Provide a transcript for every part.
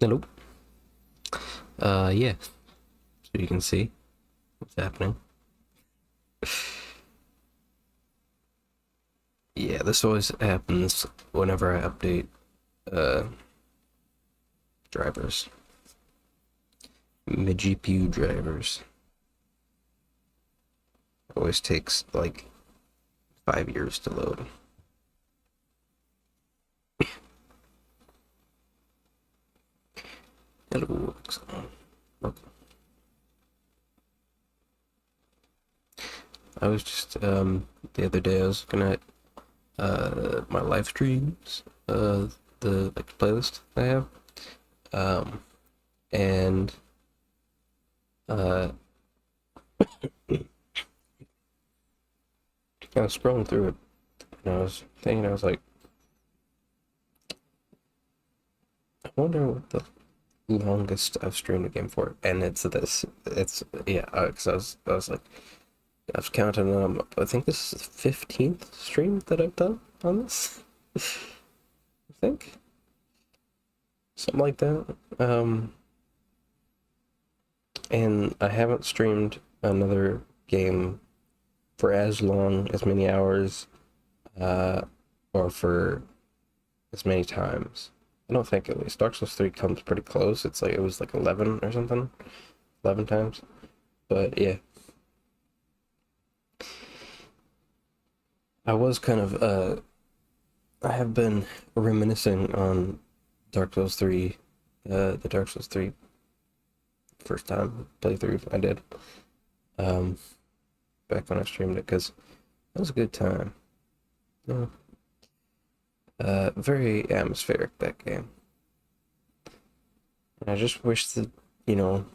Hello. Yeah. So you can see what's happening. Yeah, this always happens whenever I update uh drivers. Mid GPU drivers. It always takes like 5 years to load. Hello. Okay. I was just the other day I was looking at my live streams, the like playlist I have. And uh I was scrolling through it and I was thinking, I was like, I wonder what the longest I've streamed a game for, and it's this. It's yeah, because I was like, I was counting. I think this is the 15th stream that I've done on this. I think something like that. And I haven't streamed another game for as long, as many hours, uh, or for as many times. I don't think, at least. Dark Souls 3 comes pretty close. It's like, it was like 11 or something. 11 times. But yeah. I was kind of, I have been reminiscing on Dark Souls 3, the Dark Souls 3 first time playthrough I did, um, back when I streamed it, because that was a good time. Yeah. Very atmospheric, that game. And I just wish that, you know,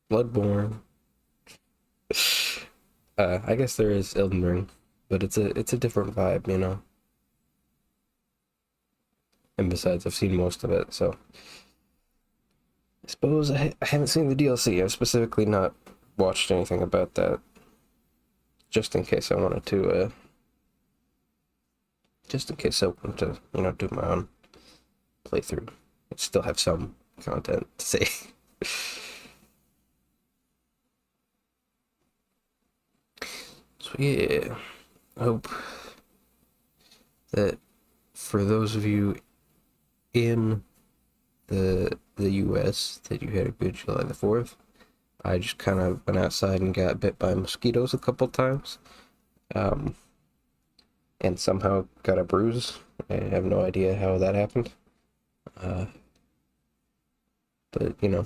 Bloodborne, I guess there is Elden Ring, but it's a different vibe, you know. And besides, I've seen most of it, so I suppose I haven't seen the DLC. I've specifically not watched anything about that, just in case I wanted to, just in case I wanted to, you know, do my own playthrough. I still have some content to say. So yeah, I hope that for those of you in the US that you had a good July the 4th. I just kind of went outside and got bit by mosquitoes a couple times, um, and somehow got a bruise. I have no idea how that happened, uh, but you know,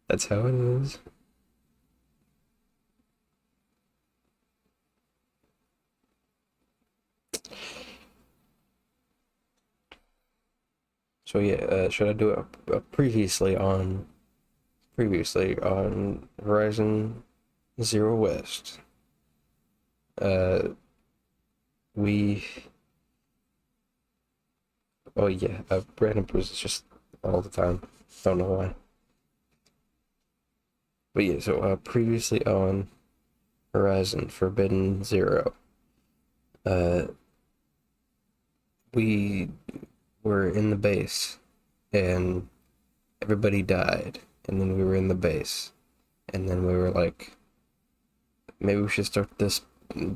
that's how it is. So yeah, should I do a previously on Horizon Zero West? Uh, we oh yeah, random bruises just all the time. Don't know why. But yeah, so previously on Horizon Forbidden Zero, uh, we were in the base and everybody died, and then we were in the base, and then we were like, maybe we should start this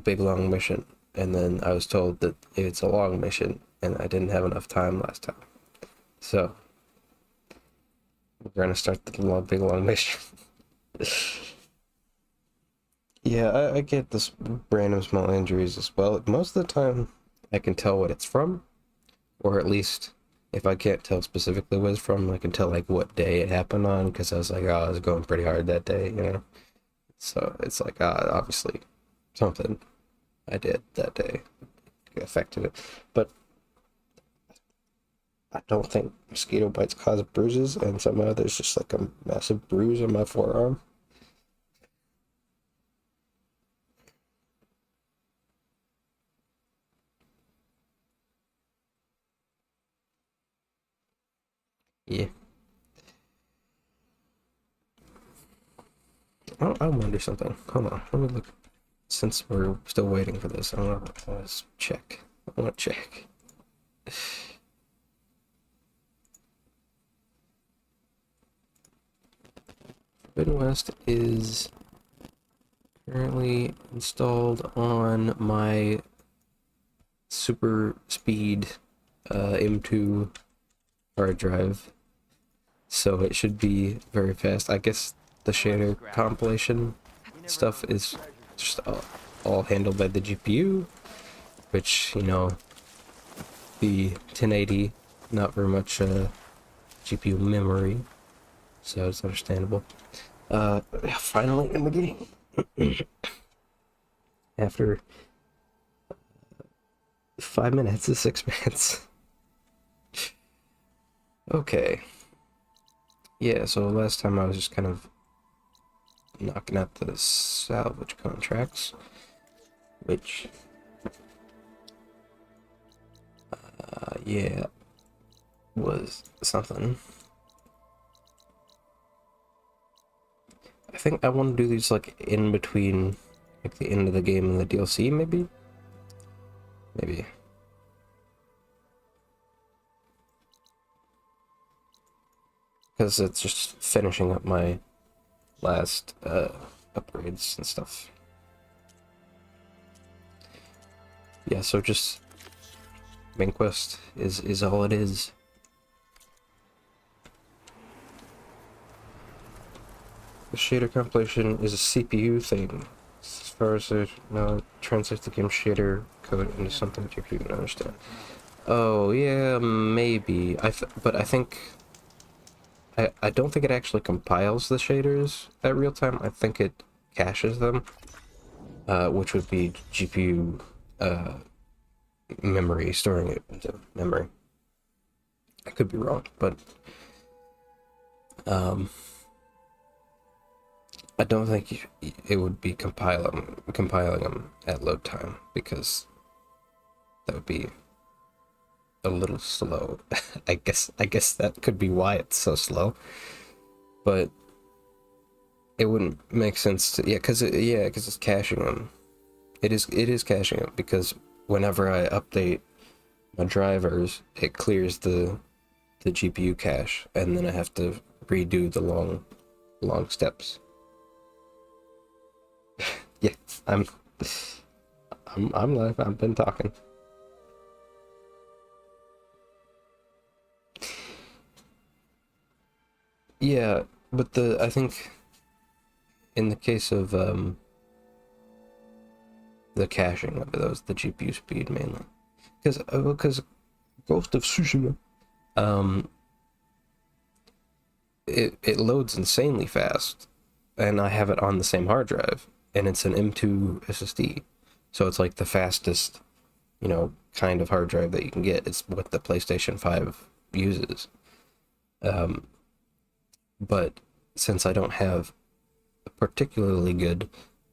big long mission. And then I was told that it's a long mission, and I didn't have enough time last time. So we're gonna start the big long mission. Yeah, I get this random small injuries as well. Most of the time, I can tell what it's from, or at least if I can't tell specifically what it's from, I can tell like what day it happened on, because I was like, oh, I was going pretty hard that day, you know. So it's like, obviously, something I did that day affected it. But I don't think mosquito bites cause bruises, and somehow there's just like a massive bruise on my forearm. Yeah. I wonder something. Hold on, let me look. Since we're still waiting for this, I want to check. I want to check. West is currently installed on my super speed M2 hard drive, so it should be very fast. I guess the shader compilation stuff is just all handled by the GPU, which, you know, the 1080, not very much GPU memory, so it's understandable. Finally in the game. After 5 minutes is 6 minutes. Okay. Yeah, so last time I was just kind of knocking out the salvage contracts, which, yeah, was something. I think I want to do these, like, in between, like, the end of the game and the DLC, maybe? Maybe. Because it's just finishing up my last, upgrades and stuff. Yeah, so just main quest is all it is. The shader compilation is a CPU thing. As far as it translates the game shader code into something that you can understand. Oh yeah, maybe. But I think I don't think it actually compiles the shaders at real time. I think it caches them, which would be GPU memory, storing it into memory. I could be wrong, but I don't think it would be compiling them at load time, because that would be a little slow. I guess that could be why it's so slow, but it wouldn't make sense to, because it's caching them. It is caching them, because whenever I update my drivers, it clears the GPU cache, and then I have to redo the long steps. Yeah, I'm live. I've been talking. Yeah, but I think in the case of the caching of those, the GPU speed mainly, because Ghost of Tsushima, it loads insanely fast, and I have it on the same hard drive, and it's an M2 SSD, so it's like the fastest, kind of hard drive that you can get. It's what the PlayStation 5 uses. But since I don't have a particularly good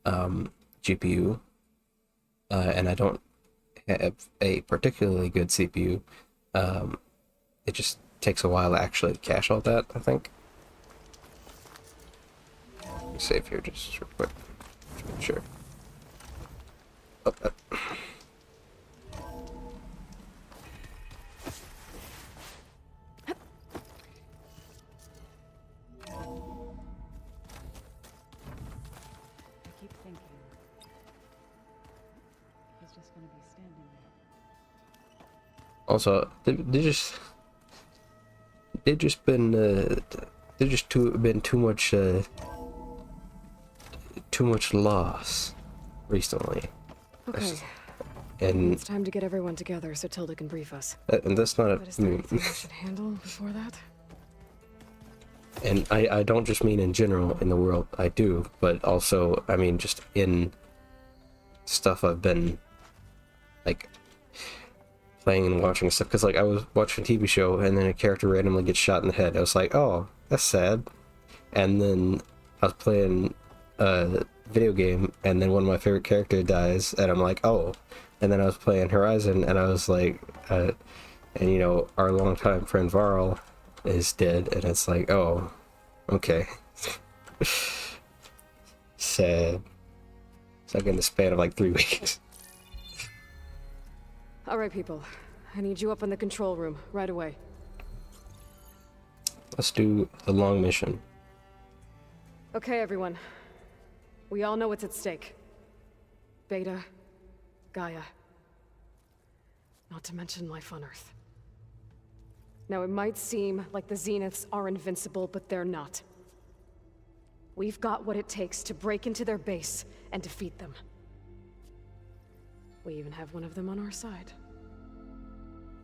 GPU, and I don't have a particularly good CPU, it just takes a while to actually cache all that, I think. Let me save here just real quick. Sure. Oh, also, they just been too much loss recently. Okay. And it's time to get everyone together so Tilda can brief us. And that's not But is there anything we should handle before that? And I don't just mean in general in the world, I do, but also, I mean, just in stuff I've been, like, playing and watching stuff, because, like, I was watching a TV show, and then a character randomly gets shot in the head. I was like, oh, that's sad. And then I was playing a video game, and then one of my favorite characters dies, and I'm like, oh. And then I was playing Horizon, and I was like, and, our longtime friend Varl is dead, and it's like, oh, okay. Sad. It's like in the span of like 3 weeks. Alright, people. I need you up in the control room, right away. Let's do the long mission. Okay, everyone. We all know what's at stake. Beta, Gaia. Not to mention life on Earth. Now, it might seem like the Zeniths are invincible, but they're not. We've got what it takes to break into their base and defeat them. We even have one of them on our side.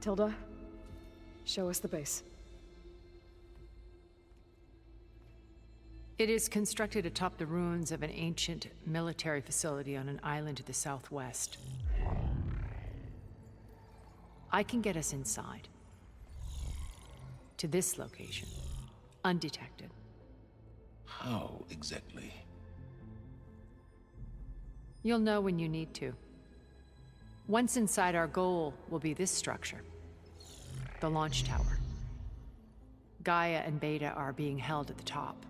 Tilda, show us the base. It is constructed atop the ruins of an ancient military facility on an island to the southwest. I can get us inside. To this location. Undetected. How exactly? You'll know when you need to. Once inside, our goal will be this structure. The launch tower. Gaia and Beta are being held at the top.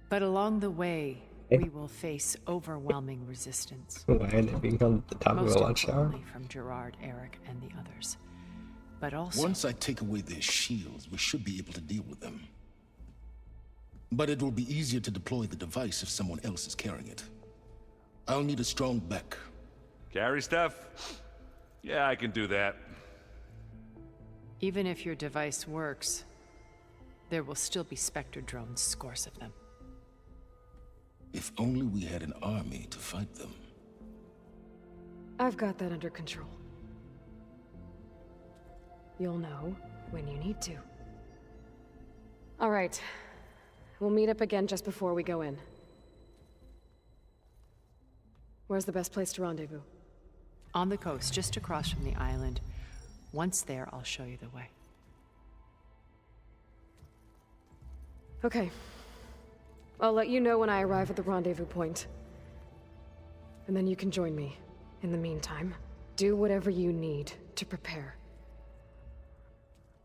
But along the way, we will face overwhelming resistance. Why are they being held at the top of a launch tower? Most importantly from Gerard, Eric, and the others. But also... Once I take away their shields, we should be able to deal with them. But it will be easier to deploy the device if someone else is carrying it. I'll need a strong back. Carry stuff? Yeah, I can do that. Even if your device works, there will still be Spectre drones, scores of them. If only we had an army to fight them. I've got that under control. You'll know when you need to. All right. We'll meet up again just before we go in. Where's the best place to rendezvous? On the coast, just across from the island. Once there, I'll show you the way. Okay. I'll let you know when I arrive at the rendezvous point. And then you can join me. In the meantime, do whatever you need to prepare.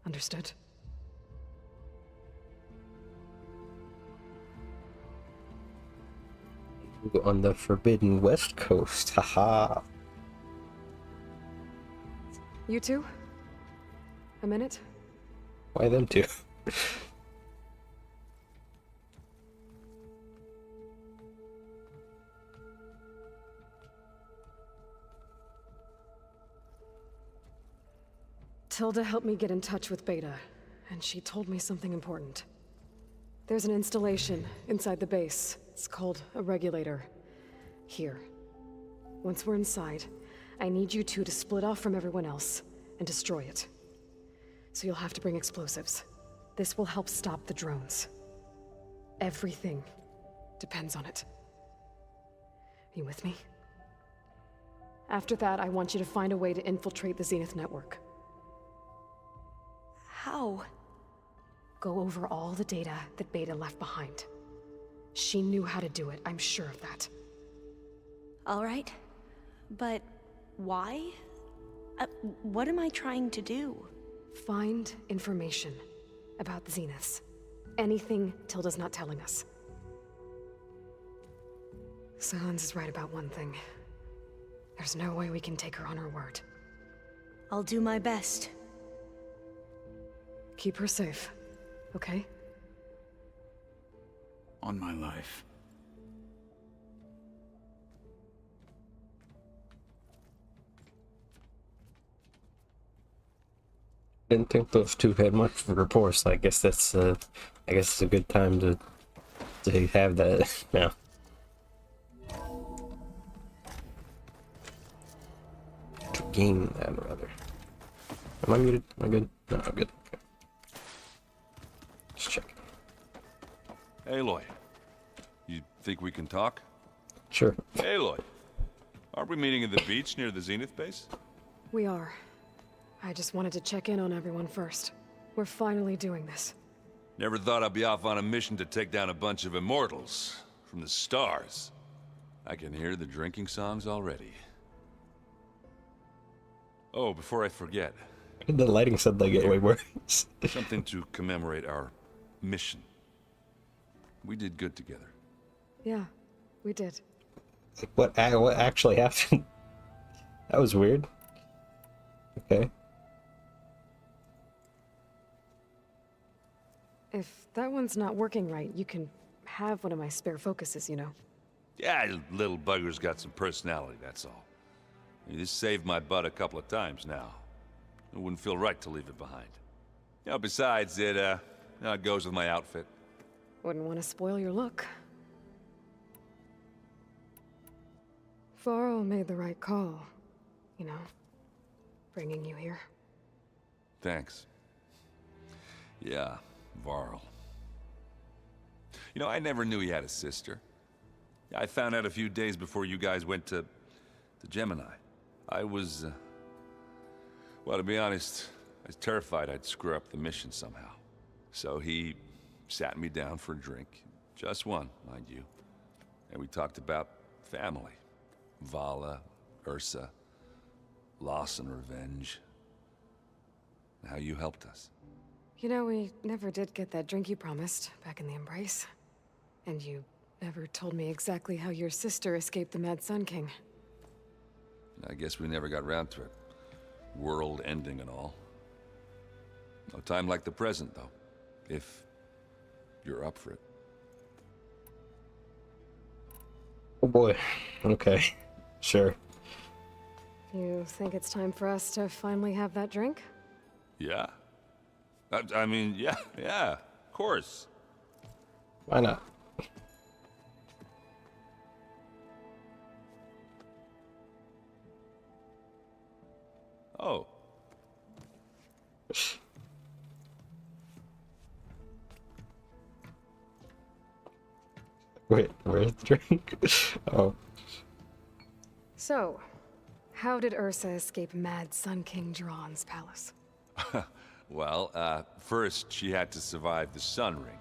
Understood? On the Forbidden West Coast, haha. You two? A minute? Why them two? Tilda helped me get in touch with Beta, and she told me something important. There's an installation inside the base. It's called a regulator. Here. Once we're inside, I need you two to split off from everyone else and destroy it. So you'll have to bring explosives. This will help stop the drones. Everything depends on it. Are you with me? After that, I want you to find a way to infiltrate the Zenith network. How? Go over all the data that Beta left behind. She knew how to do it, I'm sure of that. All right. But why? What am I trying to do? Find information about the Zeniths. Anything Tilda's not telling us. Silence is right about one thing. There's no way we can take her on her word. I'll do my best. Keep her safe, okay? On my life. Didn't think those two had much rapport, so I guess that's I guess it's a good time to have that now. To gain that rather. Am I muted? Am I good? No, I'm good. Okay. Just check. Aloy, you think we can talk? Sure. Aloy, aren't we meeting at the beach near the Zenith base? We are. I just wanted to check in on everyone first. We're finally doing this. Never thought I'd be off on a mission to take down a bunch of immortals from the stars. I can hear the drinking songs already. Oh, before I forget, The lighting said they get way worse. something to commemorate our mission. We did good together. Yeah, we did. Like, what actually happened? That was weird. Okay. if that one's not working right, you can have one of my spare focuses, you know? Yeah, little bugger's got some personality, that's all. This saved my butt a couple of times now. It wouldn't feel right to leave it behind. You know, besides, it goes with my outfit. Wouldn't want to spoil your look. Varl made the right call, you know, bringing you here. Thanks. Yeah, Varl. You know, I never knew he had a sister. I found out a few days before you guys went to Gemini. I was, well, to be honest, I was terrified I'd screw up the mission somehow. So he sat me down for a drink. Just one, mind you. And we talked about family. Vala, Ursa, loss and revenge. And how you helped us. You know, we never did get that drink you promised back in the Embrace. And you never told me exactly how your sister escaped the Mad Sun King. I guess we never got round to it. World ending and all. No time like the present, though. If you're up for it. Oh boy. Okay. Sure. You think it's time for us to finally have that drink? Yeah? I mean, yeah, of course. Why not? Oh. Wait, where's the drink? Oh. So, how did Ursa escape Mad Sun King Jiran's palace? Well, first she had to survive the Sun Ring.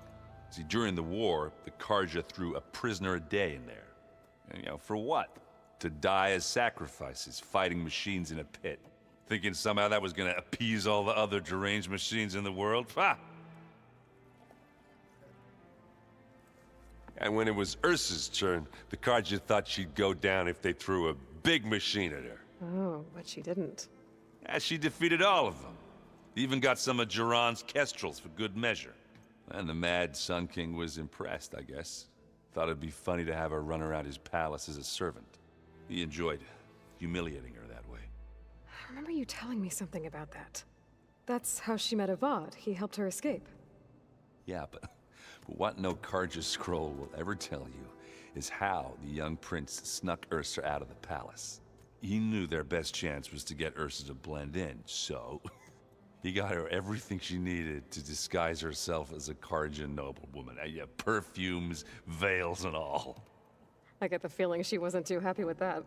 See, during the war, the Karja threw a prisoner a day in there. And, you know, for what? To die as sacrifices, fighting machines in a pit. Thinking somehow that was gonna appease all the other deranged machines in the world? Ha! And when it was Ursa's turn, the Karja thought she'd go down if they threw a big machine at her. Oh, but she didn't. Yeah, she defeated all of them. Even got some of Jiran's kestrels for good measure. And the Mad Sun King was impressed, I guess. Thought it'd be funny to have her run around his palace as a servant. He enjoyed humiliating her that way. I remember you telling me something about that. That's how she met Avad. He helped her escape. Yeah, but what no Karja scroll will ever tell you is how the young prince snuck Ursa out of the palace. He knew their best chance was to get Ursa to blend in, so he got her everything she needed to disguise herself as a Karja noblewoman. Yeah, perfumes, veils, and all. I get the feeling she wasn't too happy with that.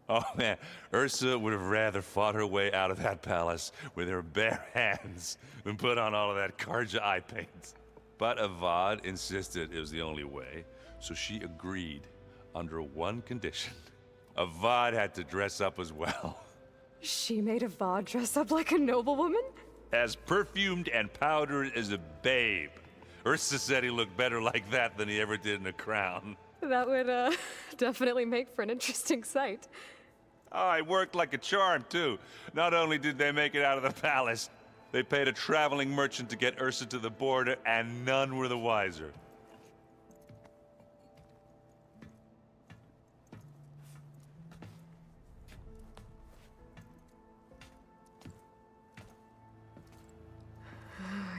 Oh man, Ursa would have rather fought her way out of that palace with her bare hands than put on all of that Karja eye paint. But Avad insisted it was the only way, so she agreed under one condition. Avad had to dress up as well. She made Avad dress up like a noblewoman? As perfumed and powdered as a babe. Ursa said he looked better like that than he ever did in a crown. That would, definitely make for an interesting sight. Oh, it worked like a charm, too. Not only did they make it out of the palace, they paid a traveling merchant to get Ursa to the border, and none were the wiser.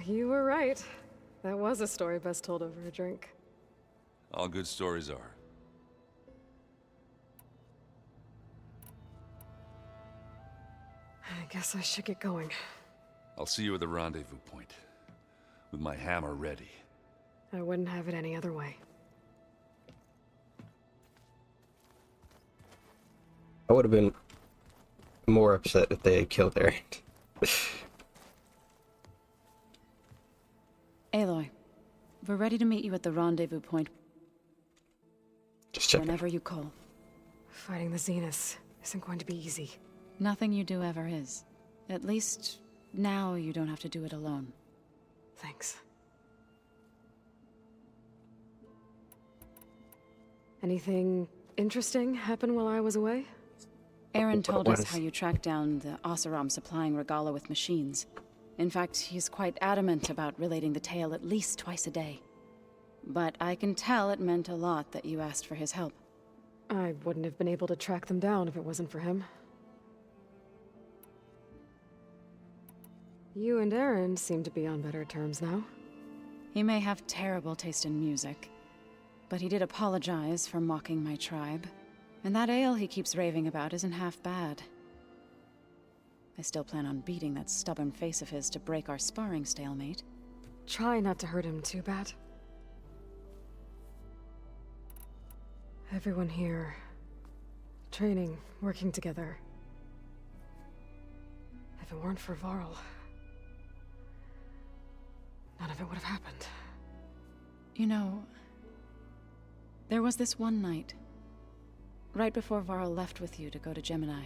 You were right. That was a story best told over a drink. All good stories are. I guess I should get going. I'll see you at the rendezvous point, with my hammer ready. I wouldn't have it any other way. I would have been more upset if they had killed Aaron. Aloy, we're ready to meet you at the rendezvous point Just checking. whenever you call. Fighting the Zeniths isn't going to be easy. Nothing you do ever is. At least, now you don't have to do it alone. Thanks. Anything interesting happen while I was away? Aaron told What us is- how you tracked down the Oseram supplying Regala with machines. In fact, he's quite adamant about relating the tale at least twice a day. But I can tell it meant a lot that you asked for his help. I wouldn't have been able to track them down if it wasn't for him. You and Aaron seem to be on better terms now. He may have terrible taste in music, but he did apologize for mocking my tribe. And that ale he keeps raving about isn't half bad. I still plan on beating that stubborn face of his to break our sparring stalemate. Try not to hurt him too bad. Everyone here, training, working together. If it weren't for Varl, none of it would have happened. You know, there was this one night, right before Varl left with you to go to Gemini.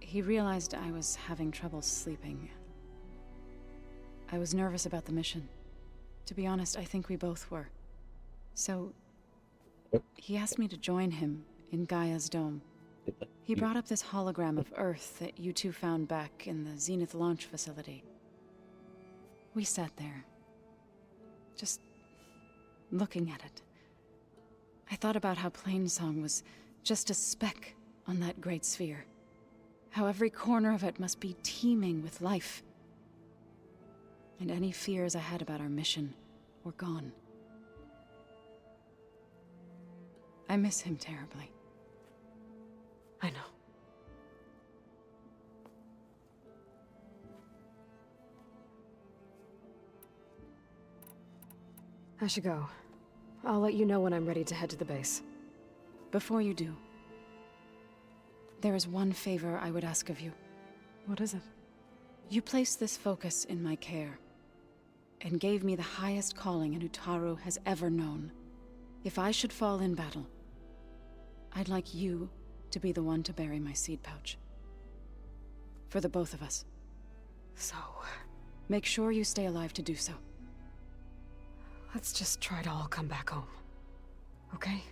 He realized I was having trouble sleeping. I was nervous about the mission. To be honest, I think we both were. So, he asked me to join him in Gaia's dome. He brought up this hologram of Earth that you two found back in the Zenith launch facility. We sat there, just looking at it. I thought about how Plainsong was just a speck on that great sphere. How every corner of it must be teeming with life. And any fears I had about our mission were gone. I miss him terribly. I know. I should go. I'll let you know when I'm ready to head to the base. Before you do, there is one favor I would ask of you. What is it? You placed this focus in my care, and gave me the highest calling an Utaru has ever known. If I should fall in battle, I'd like you to be the one to bury my seed pouch. For the both of us. So, Make sure you stay alive to do so. let's just try to all come back home. Okay?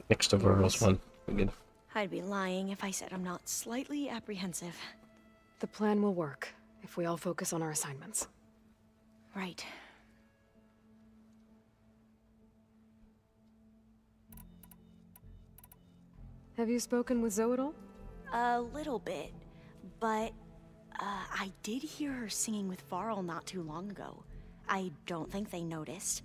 Next to Varl's one. We good. I'd be lying if I said I'm not slightly apprehensive. The plan will work if we all focus on our assignments. Right. Have you spoken with Zoe at all? A little bit, but I did hear her singing with Varl not too long ago. I don't think they noticed.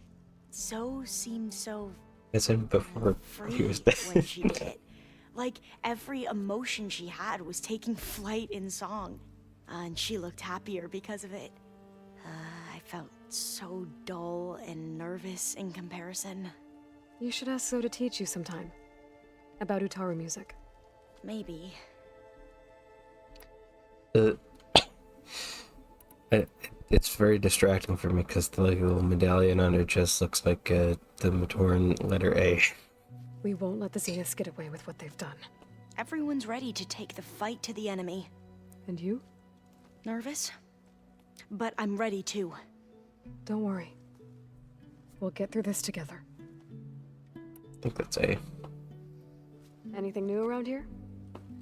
Zoe seemed so I said before he free was dead. when she did it. Like every emotion she had was taking flight in song. And she looked happier because of it. I felt so dull and nervous in comparison. You should ask Zoe to teach you sometime. About Utaru music. Maybe. It's very distracting for me because the little medallion on her chest looks like the Matoran letter A. We won't let the Zeniths get away with what they've done. Everyone's ready to take the fight to the enemy. And you? Nervous? But I'm ready too. Don't worry. We'll get through this together. I think that's A. Anything new around here?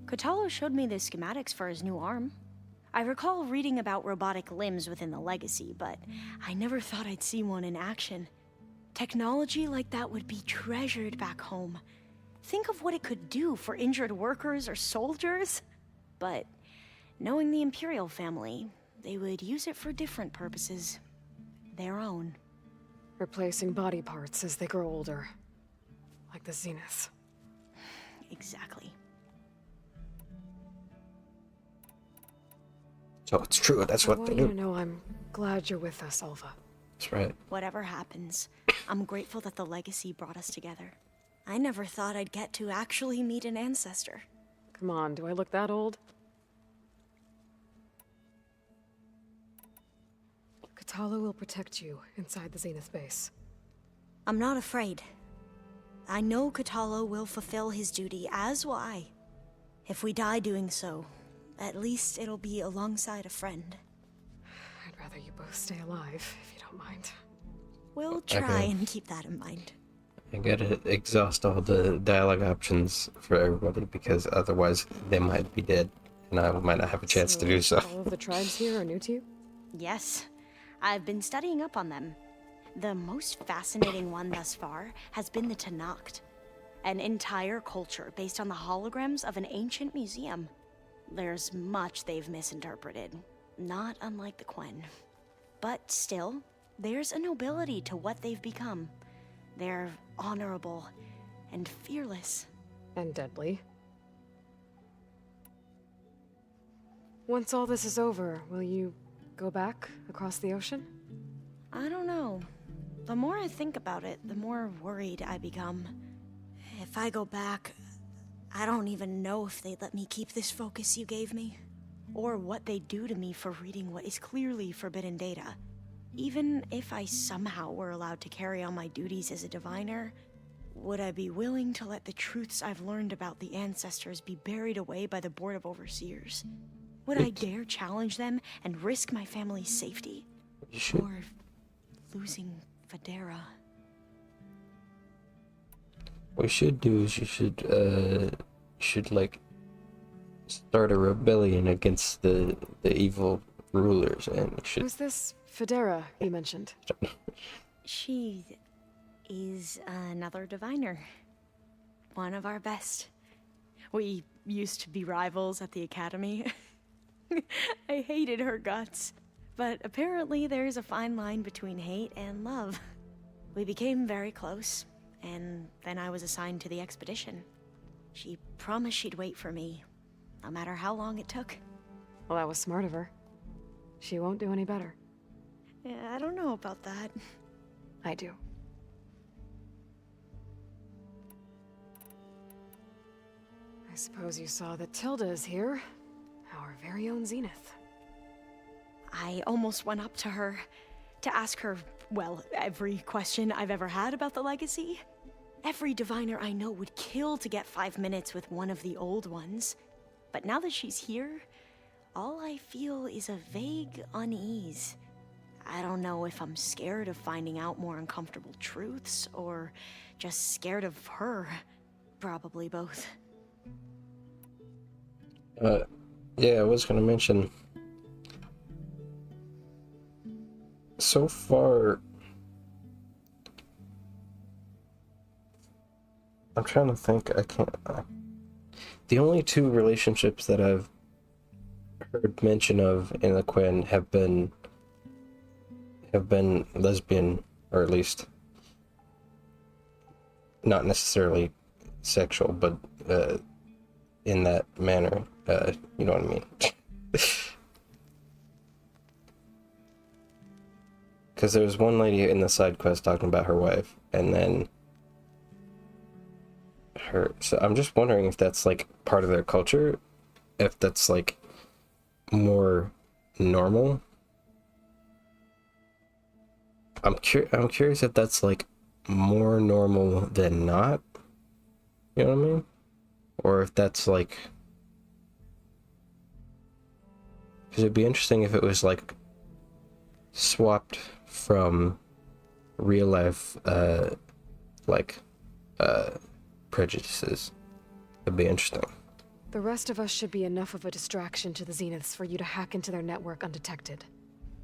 Kotallo showed me the schematics for his new arm. I recall reading about robotic limbs within the Legacy, but I never thought I'd see one in action. Technology like that would be treasured back home. Think of what it could do for injured workers or soldiers. But knowing the Imperial family, they would use it for different purposes. Their own. Replacing body parts as they grow older. Like the Zeniths. Exactly. So it's true, that's what I they want you to do. know I'm glad you're with us, Alva. That's right. Whatever happens, I'm grateful that the Legacy brought us together. I never thought I'd get to actually meet an ancestor. Come on, do I look that old? Kotallo will protect you inside the Zenith base. I'm not afraid. I know Kotallo will fulfill his duty, as will I. If we die doing so, at least it'll be alongside a friend. I'd rather you both stay alive, if you don't mind. We'll try and keep that in mind. I gotta exhaust all the dialogue options for everybody because otherwise they might be dead and I might not have a chance to do so. All of the tribes here are new to you? Yes, I've been studying up on them. The most fascinating one thus far has been the Tenakth, an entire culture based on the holograms of an ancient museum. There's much they've misinterpreted, not unlike the Quen. But still, there's a nobility to what they've become. They're honorable and fearless. And deadly. Once all this is over, will you go back across the ocean? I don't know. The more I think about it, the more worried I become. If I go back, I don't even know if they'd let me keep this focus you gave me, or what they'd do to me for reading what is clearly forbidden data. Even if I somehow were allowed to carry on my duties as a diviner, would I be willing to let the truths I've learned about the ancestors be buried away by the Board of Overseers? Would I dare challenge them and risk my family's safety? Or losing Federa? What you should do is you should like start a rebellion against the evil rulers and you should. Who's this Federa you mentioned? She is another diviner. One of our best. We used to be rivals at the academy. I hated her guts. But apparently there's a fine line between hate and love. We became very close, and then I was assigned to the expedition. She promised she'd wait for me, no matter how long it took. Well, that was smart of her. She won't do any better. Yeah, I don't know about that. I do. I suppose you saw that Tilda is here. Our very own Zenith. I almost went up to her to ask her, well, every question I've ever had about the legacy. Every diviner I know would kill to get 5 minutes with one of the old ones. But now that she's here, all I feel is a vague unease. I don't know if I'm scared of finding out more uncomfortable truths, or just scared of her. Probably both. Yeah, I was gonna mention. So far, I'm trying to think. I can't. The only two relationships that I've heard mention of in the Quen have been lesbian, or at least not necessarily sexual, but in that manner. You know what I mean? Because there was one lady in the side quest talking about her wife, and then her. So I'm just wondering if that's like part of their culture, if that's like more normal. I'm curious if that's like more normal than not. You know what I mean? Or if that's like. Because it'd be interesting if it was like swapped from real life prejudices. It'd be interesting. The rest of us should be enough of a distraction to the Zeniths for you to hack into their network undetected.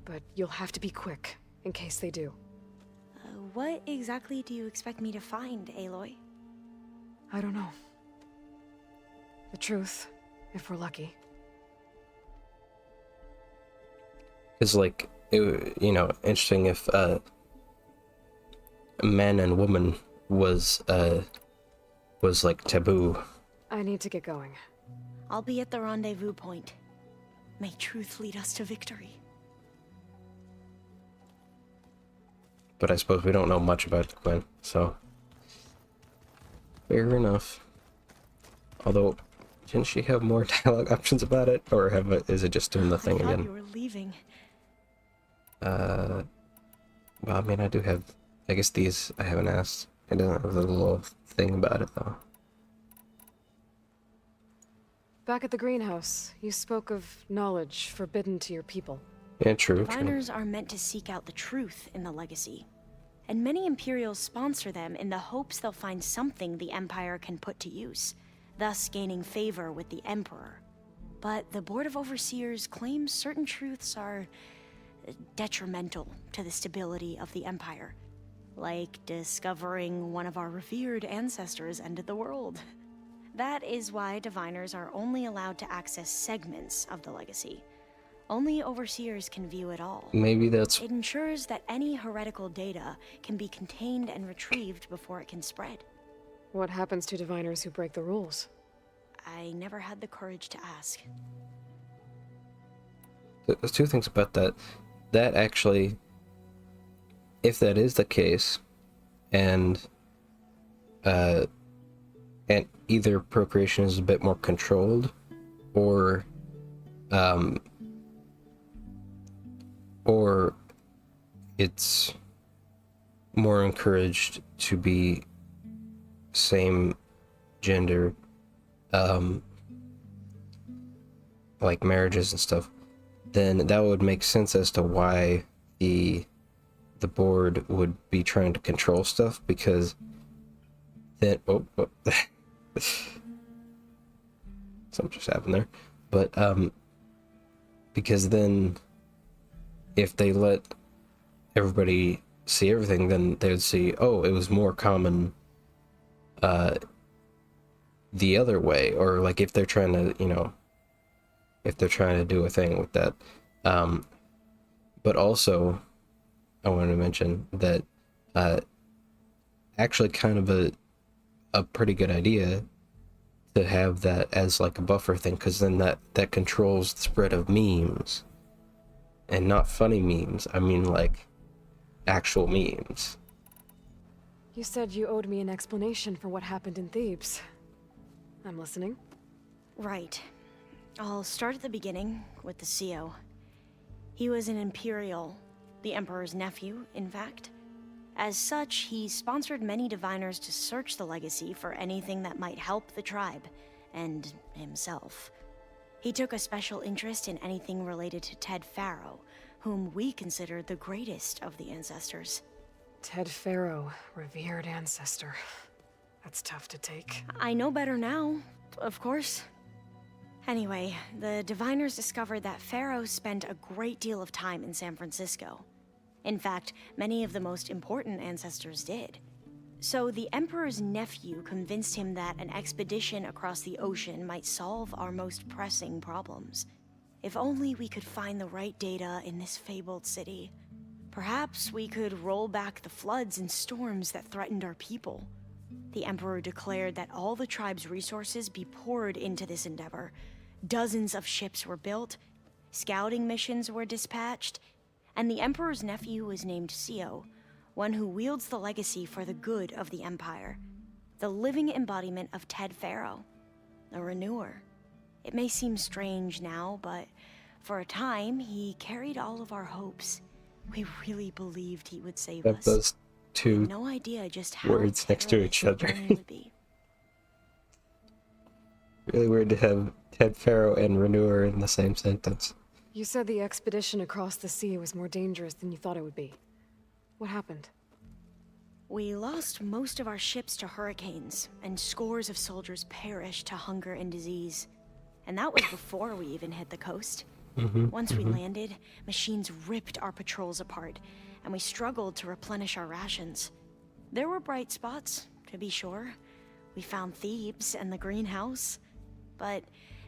But you'll have to be quick, in case they do. What exactly do you expect me to find, Aloy? I don't know. The truth, if we're lucky. It's like, interesting if man and woman was like taboo. I need to get going. I'll be at the rendezvous point. May truth lead us to victory. But I suppose we don't know much about the Quen, so fair enough. Although, didn't she have more dialogue options about it, or is it just doing the thing I thought again? you were leaving. Well, I mean, I do have. I guess these I haven't asked. It doesn't have a little thing about it though. Back at the greenhouse, you spoke of knowledge forbidden to your people. Yeah, true. Diviners are meant to seek out the truth in the legacy. and many Imperials sponsor them in the hopes they'll find something the Empire can put to use, thus gaining favor with the Emperor. But the Board of Overseers claims certain truths are detrimental to the stability of the Empire, like discovering one of our revered ancestors ended the world. That is why diviners are only allowed to access segments of the legacy. Only Overseers can view it all. Maybe that's It ensures that any heretical data can be contained and retrieved before it can spread. What happens to diviners who break the rules? I never had the courage to ask. there's two things about that. That actually, if that is the case, and either procreation is a bit more controlled, or it's more encouraged to be same gender, like marriages and stuff, then that would make sense as to why the board would be trying to control stuff, because then something just happened there. But because then if they let everybody see everything, then they would see, oh, it was more common the other way, or like if they're trying to, if they're trying to do a thing with that. But also, I wanted to mention that actually kind of a pretty good idea to have that as like a buffer thing, because then that controls the spread of memes, and not funny memes. I mean like actual memes. You said you owed me an explanation for what happened in Thebes. I'm listening. Right. I'll start at the beginning with the CO. He was an Imperial, the Emperor's nephew, in fact. As such, he sponsored many diviners to search the legacy for anything that might help the tribe, and himself. He took a special interest in anything related to Ted Faro, whom we consider the greatest of the ancestors. Ted Faro, revered ancestor. That's tough to take. I know better now, of course. Anyway, the diviners discovered that Faro spent a great deal of time in San Francisco. In fact, many of the most important ancestors did. So the Emperor's nephew convinced him that an expedition across the ocean might solve our most pressing problems. If only we could find the right data in this fabled city. Perhaps we could roll back the floods and storms that threatened our people. The Emperor declared that all the tribe's resources be poured into this endeavor. Dozens of ships were built, scouting missions were dispatched, and the Emperor's nephew was named CO, one who wields the legacy for the good of the Empire. The living embodiment of Ted Faro, a renewer. It may seem strange now, but for a time, he carried all of our hopes. We really believed he would save us. Those two no idea just how words next to each other. would be. Really weird to have Ted Faro and Renewer in the same sentence. You said the expedition across the sea was more dangerous than you thought it would be. What happened? We lost most of our ships to hurricanes, and scores of soldiers perished to hunger and disease. And that was before we even hit the coast. Once we landed, machines ripped our patrols apart, and we struggled to replenish our rations. There were bright spots, to be sure. We found Thebes and the greenhouse. But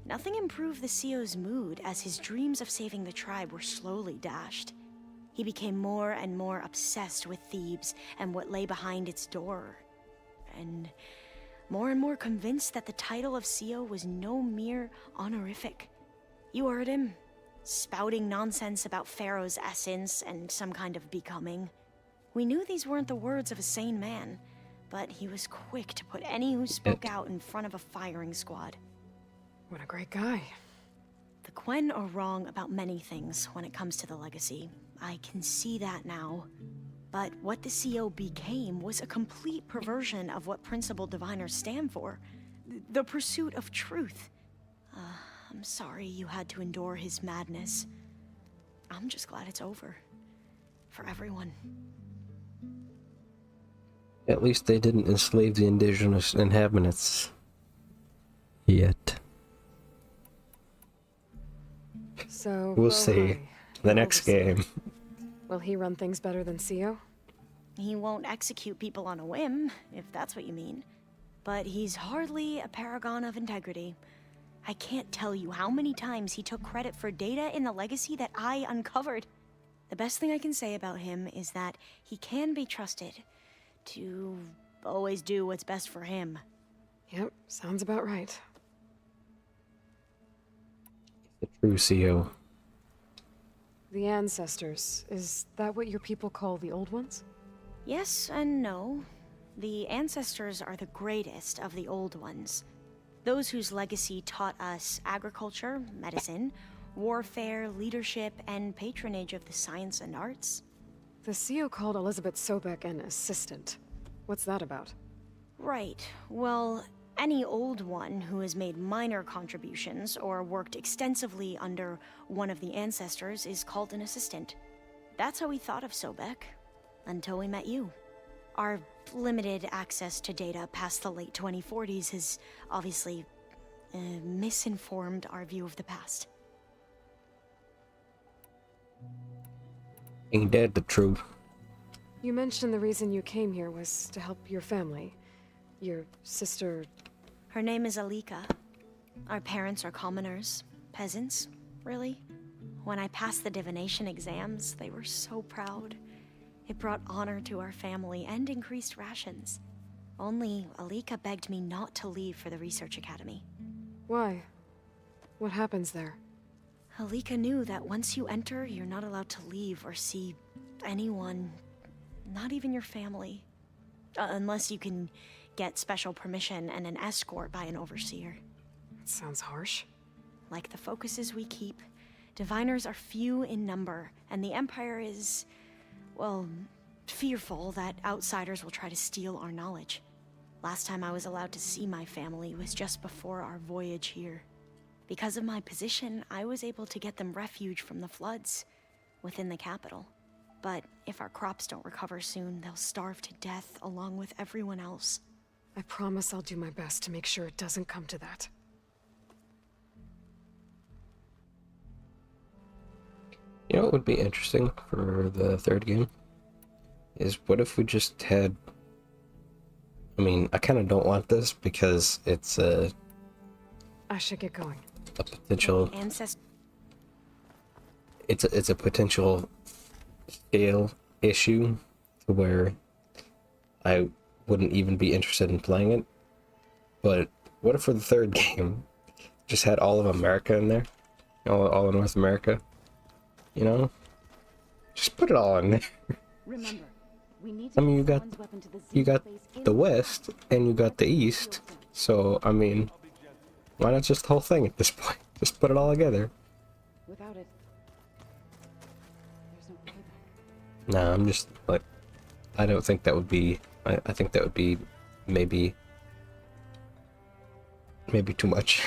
nothing improved the CO's mood as his dreams of saving the tribe were slowly dashed. He became more and more obsessed with Thebes and what lay behind its door. And more convinced that the title of CO was no mere honorific. You heard him, spouting nonsense about Pharaoh's essence and some kind of becoming. We knew these weren't the words of a sane man, but he was quick to put any who spoke out in front of a firing squad. What a great guy. The Quen are wrong about many things when it comes to the legacy. I can see that now. But what the CO became was a complete perversion of what principal diviners stand for. The pursuit of truth. I'm sorry you had to endure his madness. I'm just glad it's over. For everyone. At least they didn't enslave the indigenous inhabitants. Yet. So, We'll see. Bohai, The your next overseer. game. Will he run things better than CEO? He won't execute people on a whim, if that's what you mean. But he's hardly a paragon of integrity. I can't tell you how many times he took credit for data in the legacy that I uncovered. The best thing I can say about him is that he can be trusted to always do what's best for him. Yep, sounds about right. The true CEO. The ancestors, is that what your people call the old ones? Yes and no. The ancestors are the greatest of the old ones. Those whose legacy taught us agriculture, medicine, warfare, leadership, and patronage of the science and arts. The CEO called Elizabeth Sobek an assistant. What's that about? Right. Well, any old one who has made minor contributions or worked extensively under one of the ancestors is called an assistant. That's how we thought of Sobek, until we met you. Our limited access to data past the late 2040s has obviously misinformed our view of the past. Ain't that the truth? You mentioned the reason you came here was to help your family. Your sister... Her name is Alika. Our parents are commoners, peasants, really. When I passed the divination exams, they were so proud. It brought honor to our family and increased rations. Only Alika begged me not to leave for the research academy. Why? What happens there? Alika knew that once you enter, you're not allowed to leave or see anyone, not even your family. Unless you can get special permission and an escort by an overseer. That sounds harsh. Like the focuses we keep, diviners are few in number, and the Empire is, well, fearful that outsiders will try to steal our knowledge. Last time I was allowed to see my family was just before our voyage here. Because of my position, I was able to get them refuge from the floods within the capital. But if our crops don't recover soon, they'll starve to death along with everyone else. I promise I'll do my best to make sure it doesn't come to that. You know what would be interesting for the third game? Is what if we just had... I mean, I kind of don't want this because it's a I should get going. potential... It's a potential scale issue to where I wouldn't even be interested in playing it. But what if for the third game just had all of America in there? All of North America? You know? Just put it all in there. Remember, we need I mean, you got the West and you got the East. So, I mean, why not just the whole thing at this point? Just put it all together. Without it, there's no playback. Nah, I'm just like, I don't think that would be. I think that would be maybe too much.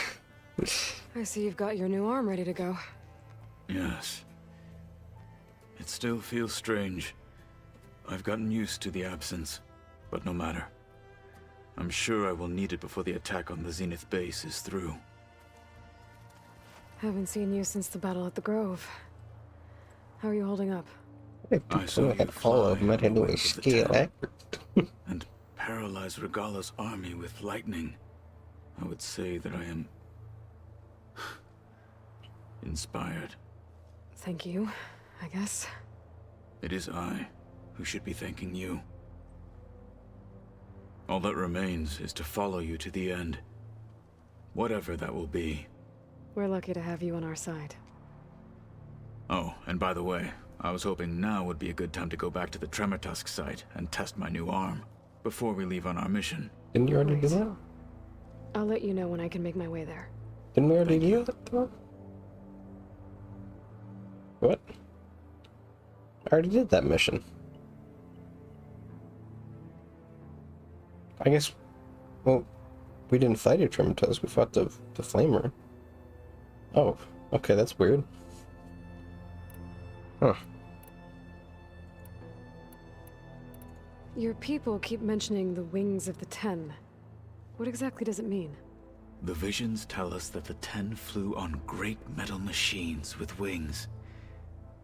I see you've got your new arm ready to go. Yes. It still feels strange. I've gotten used to the absence, but no matter. I'm sure I will need it before the attack on the Zenith base is through. Haven't seen you since the battle at the Grove. How are you holding up? I saw you had all of them fly at on the a wings of the scale town accurate. and paralyze Regala's army with lightning. I would say that I am inspired. Thank you, I guess. It is I who should be thanking you. All that remains is to follow you to the end. Whatever that will be. We're lucky to have you on our side. Oh, and by the way, I was hoping now would be a good time to go back to the Tremortusk site and test my new arm, before we leave on our mission. Didn't you already do Nice. that? I'll let you know when I can make my way there. Didn't we already Thank do you. that? Though? What? I already did that mission. I guess. Well, we didn't fight a Tremortusk. We fought the Flamer. Oh, okay, that's weird. Huh. Your people keep mentioning the wings of the Ten. What exactly does it mean? The visions tell us that the Ten flew on great metal machines with wings,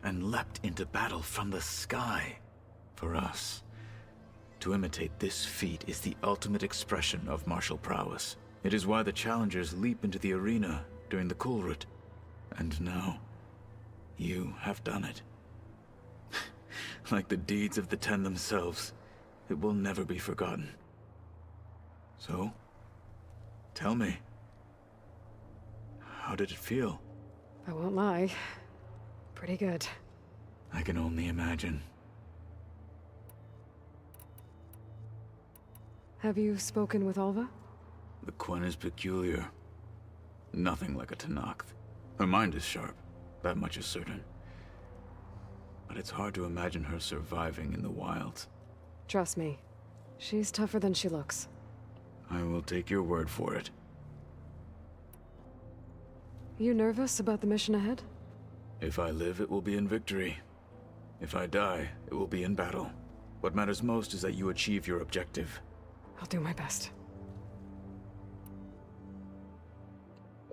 and leapt into battle from the sky. For us, to imitate this feat is the ultimate expression of martial prowess. It is why the challengers leap into the arena during the Kulrut. And now, you have done it. Like the deeds of the Ten themselves, it will never be forgotten. So, tell me, how did it feel? I won't lie. Pretty good. I can only imagine. Have you spoken with Alva? The Quen is peculiar. Nothing like a Tenakth. Her mind is sharp, that much is certain. But it's hard to imagine her surviving in the wilds. Trust me, she's tougher than she looks. I will take your word for it. You nervous about the mission ahead? If I live, it will be in victory. If I die, it will be in battle. What matters most is that you achieve your objective. I'll do my best.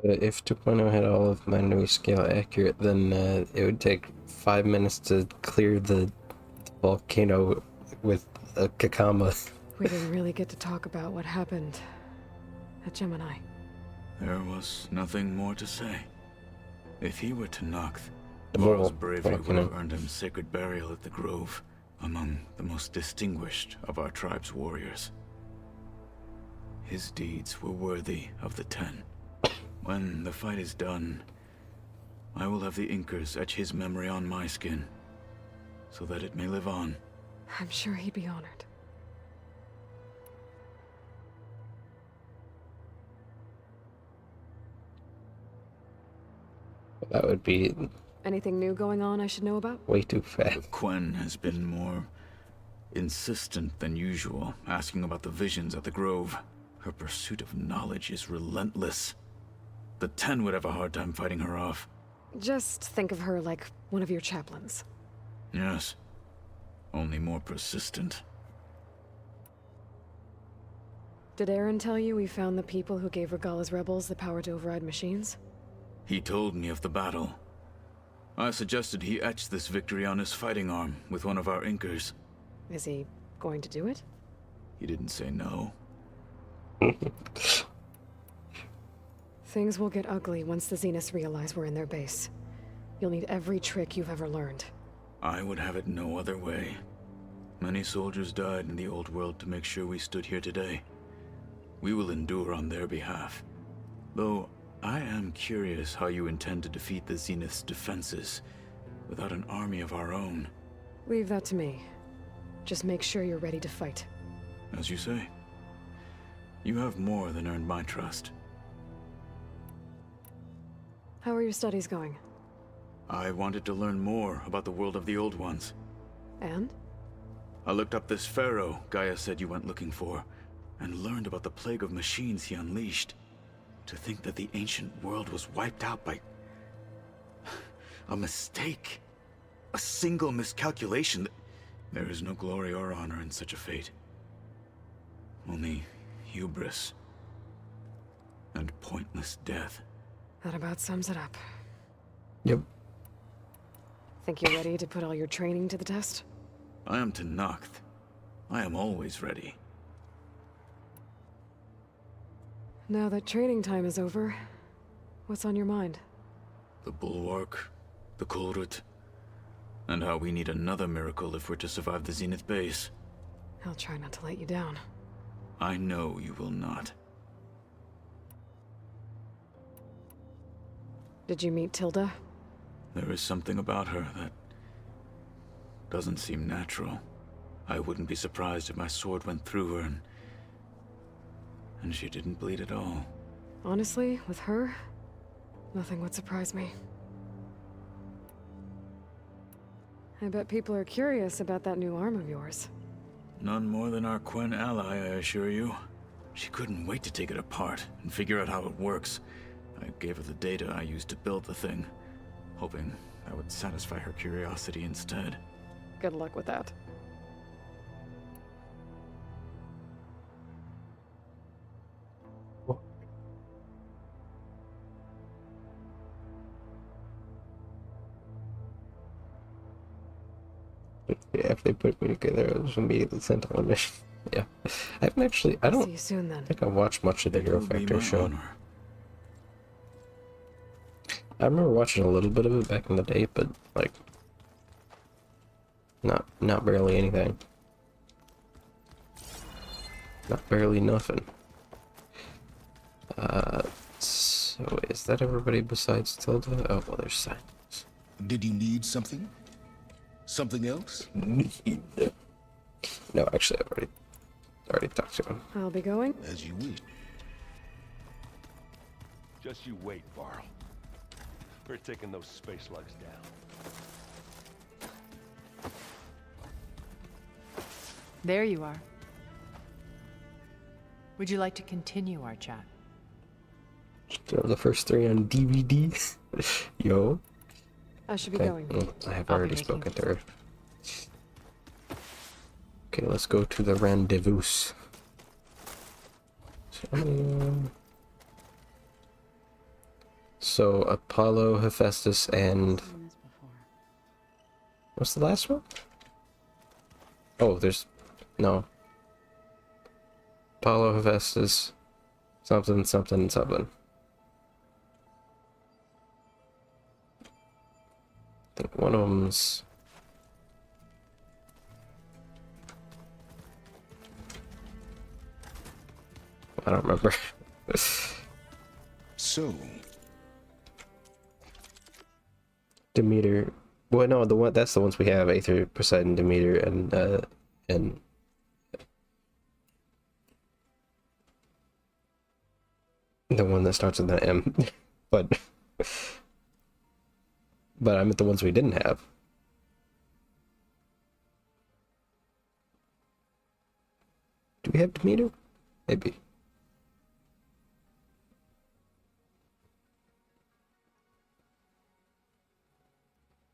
If 2.0 had all of my new scale accurate, then it would take 5 minutes to clear the volcano with a Kakama. We didn't really get to talk about what happened at Gemini. There was nothing more to say. If he were Tenakth, The Varl's moral bravery would volcano. have earned him sacred burial at the Grove, among the most distinguished of our tribe's warriors. His deeds were worthy of the Ten. When the fight is done, I will have the Inkers etch his memory on my skin, so that it may live on. I'm sure he'd be honored. That would be Anything new going on I should know about? way too The fast. Quen has been more insistent than usual, asking about the visions at the Grove. Her pursuit of knowledge is relentless. The Ten would have a hard time fighting her off. Just think of her like one of your chaplains. Yes. Only more persistent. Did Aaron tell you we found the people who gave Regala's rebels the power to override machines? He told me of the battle. I suggested he etch this victory on his fighting arm with one of our Inkers. Is he going to do it? He didn't say no. Things will get ugly once the Zeniths realize we're in their base. You'll need every trick you've ever learned. I would have it no other way. Many soldiers died in the old world to make sure we stood here today. We will endure on their behalf. Though, I am curious how you intend to defeat the Zenith's defenses without an army of our own. Leave that to me. Just make sure you're ready to fight. As you say. You have more than earned my trust. How are your studies going? I wanted to learn more about the world of the Old Ones. And? I looked up this pharaoh Gaia said you went looking for, and learned about the plague of machines he unleashed. To think that the ancient world was wiped out by a mistake. A single miscalculation. There is no glory or honor in such a fate. Only hubris and pointless death. That about sums it up. Yep. Think you're ready to put all your training to the test? I am Tenakth. I am always ready. Now that training time is over, what's on your mind? The Bulwark, the Kulrut, and how we need another miracle if we're to survive the Zenith base. I'll try not to let you down. I know you will not. Did you meet Tilda? There is something about her that doesn't seem natural. I wouldn't be surprised if my sword went through her and she didn't bleed at all. Honestly, with her, nothing would surprise me. I bet people are curious about that new arm of yours. None more than our Quen ally, I assure you. She couldn't wait to take it apart and figure out how it works. I gave her the data I used to build the thing, hoping that would satisfy her curiosity instead. Good luck with that. Yeah, if they put me together, I was immediately sent on a mission. Yeah. I haven't actually, I See don't you soon then. think I watched much of the It Hero will be Factor my show. honor. I remember watching a little bit of it back in the day, but like not barely anything. Not barely nothing. So is that everybody besides Tilda? Oh well, there's Silence. Did you need something? Something else? No, actually, I've already talked to him. I'll be going. As you wish. Just you wait, Varl. We're taking those space slugs down. There you are. Would you like to continue our chat? Throw the first 3 on DVD. Yo. I should be Okay. going. Well, I have I'll be already making- spoken to her. Okay, let's go to the rendezvous. So Apollo, Hephaestus, and what's the last one? Oh, there's no. Apollo, Hephaestus, something, something, something. I think one of them's. I don't remember. So, Demeter. Well, no, that's the ones we have: Aether, Poseidon, Demeter, and the one that starts with an M. but I meant the ones we didn't have. Do we have Demeter? Maybe.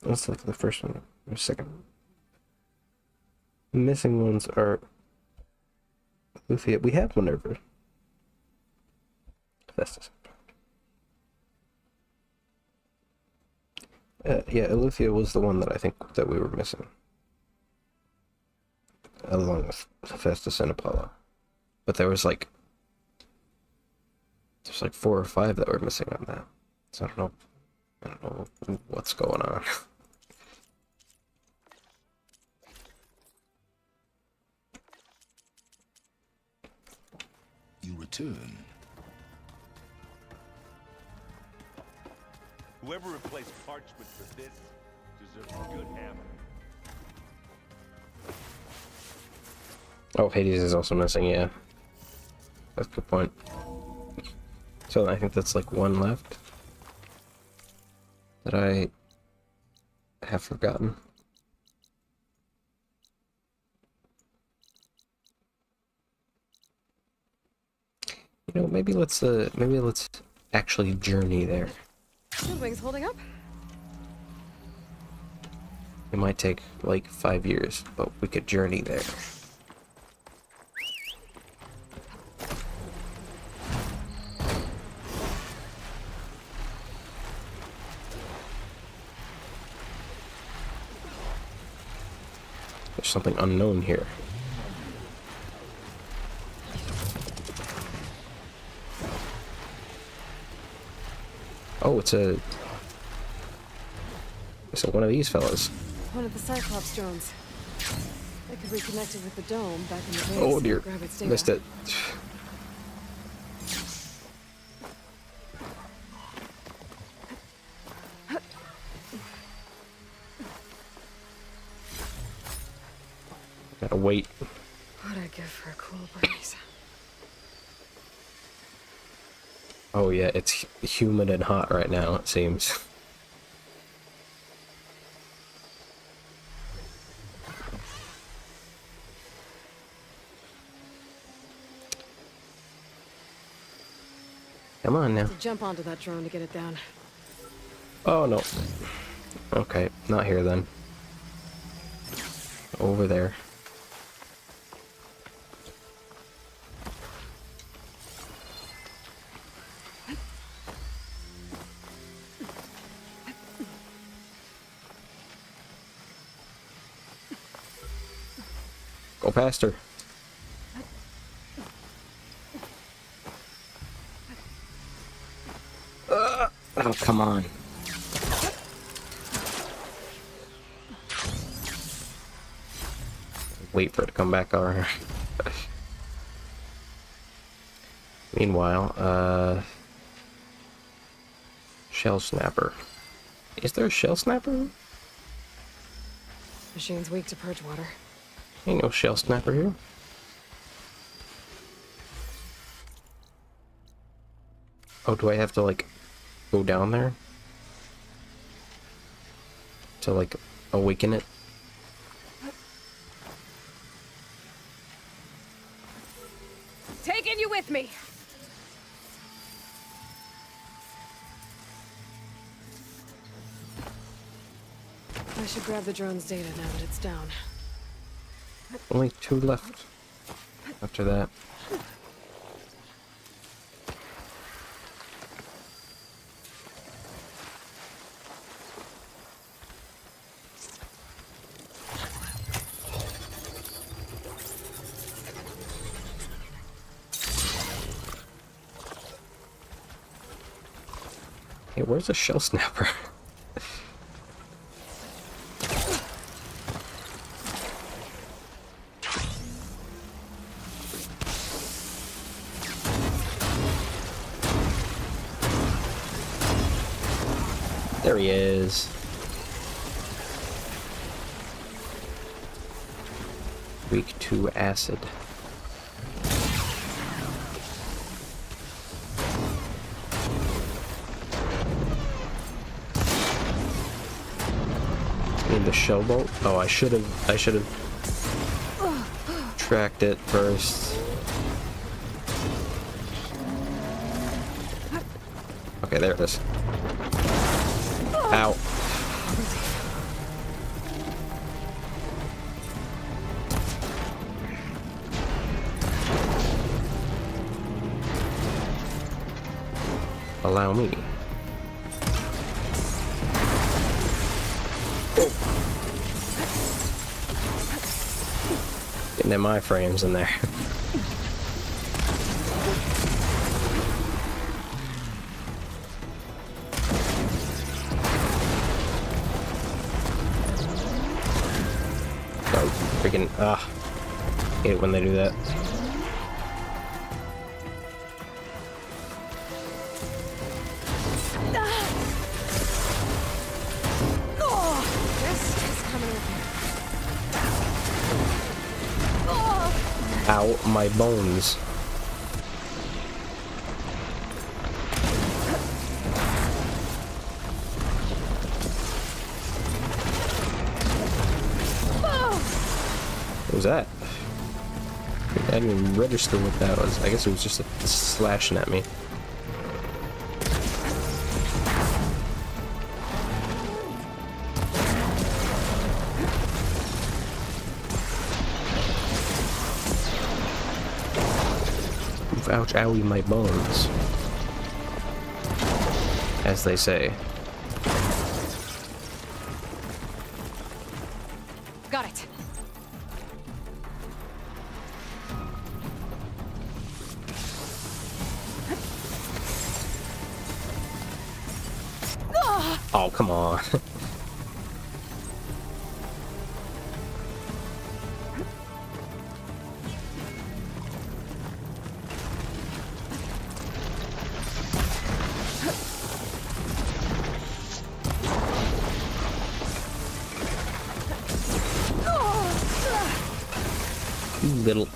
Let's look at the first one or second. The missing ones are Luthia. We have Minerva. Festus. Yeah, Eleuthia was the one that I think that we were missing. Along with Hephaestus and Apollo. But there's like 4 or 5 that were missing on that. So I don't know what's going on. you return. Whoever replaced parchment for this deserves a good hammer. Oh, Hades is also missing, yeah. That's a good point. So I think that's like 1 left that I have forgotten. You know, maybe let's actually journey there. Wings holding up? It might take like 5 years, but we could journey there. There's something unknown here. Oh, it's one of these fellas. One of the Cyclops drones. It could reconnect it with the dome back in the base. Oh dear, and grab its data. missed it. Gotta wait. What'd I give for a cool breeze? Oh yeah, it's humid and hot right now, it seems. Come on now. To jump onto that drone to get it down. Oh no. Okay, not here then. Over there. Go past her. Oh, come on. Wait for it to come back over. Meanwhile, shell snapper. Is there a shell snapper? Machine's weak to purge water. Ain't no shell snapper here. Oh, do I have to, like, go down there? To, like, awaken it? Taking you with me! I should grab the drone's data now that it's down. Only 2 left. After that. Hey, where's the shell snapper? There he is. Weak to acid. Need the shell bolt? Oh, I should have tracked it first. Okay, there it is. Ow. Allow me. Getting them iframes in there. Freaking, hate it when they do that. This is coming with me. Ow, my bones. What was that? I didn't even register what that was. I guess it was just slashing at me. Ouch, owie, my bones. As they say. Got it. Oh, come on. You little...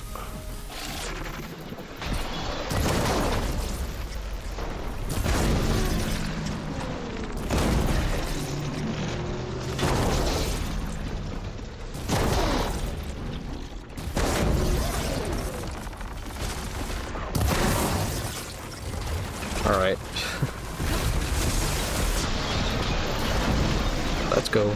Alright. Let's go.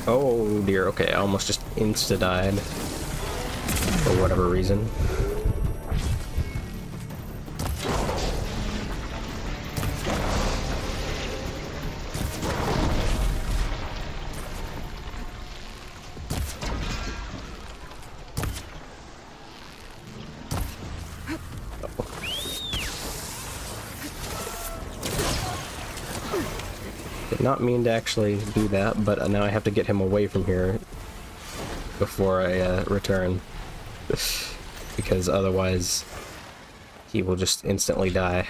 Oh dear, okay, I almost just insta-died. For whatever reason. Did not mean to actually do that, but now I have to get him away from here before I return. Because otherwise he will just instantly die.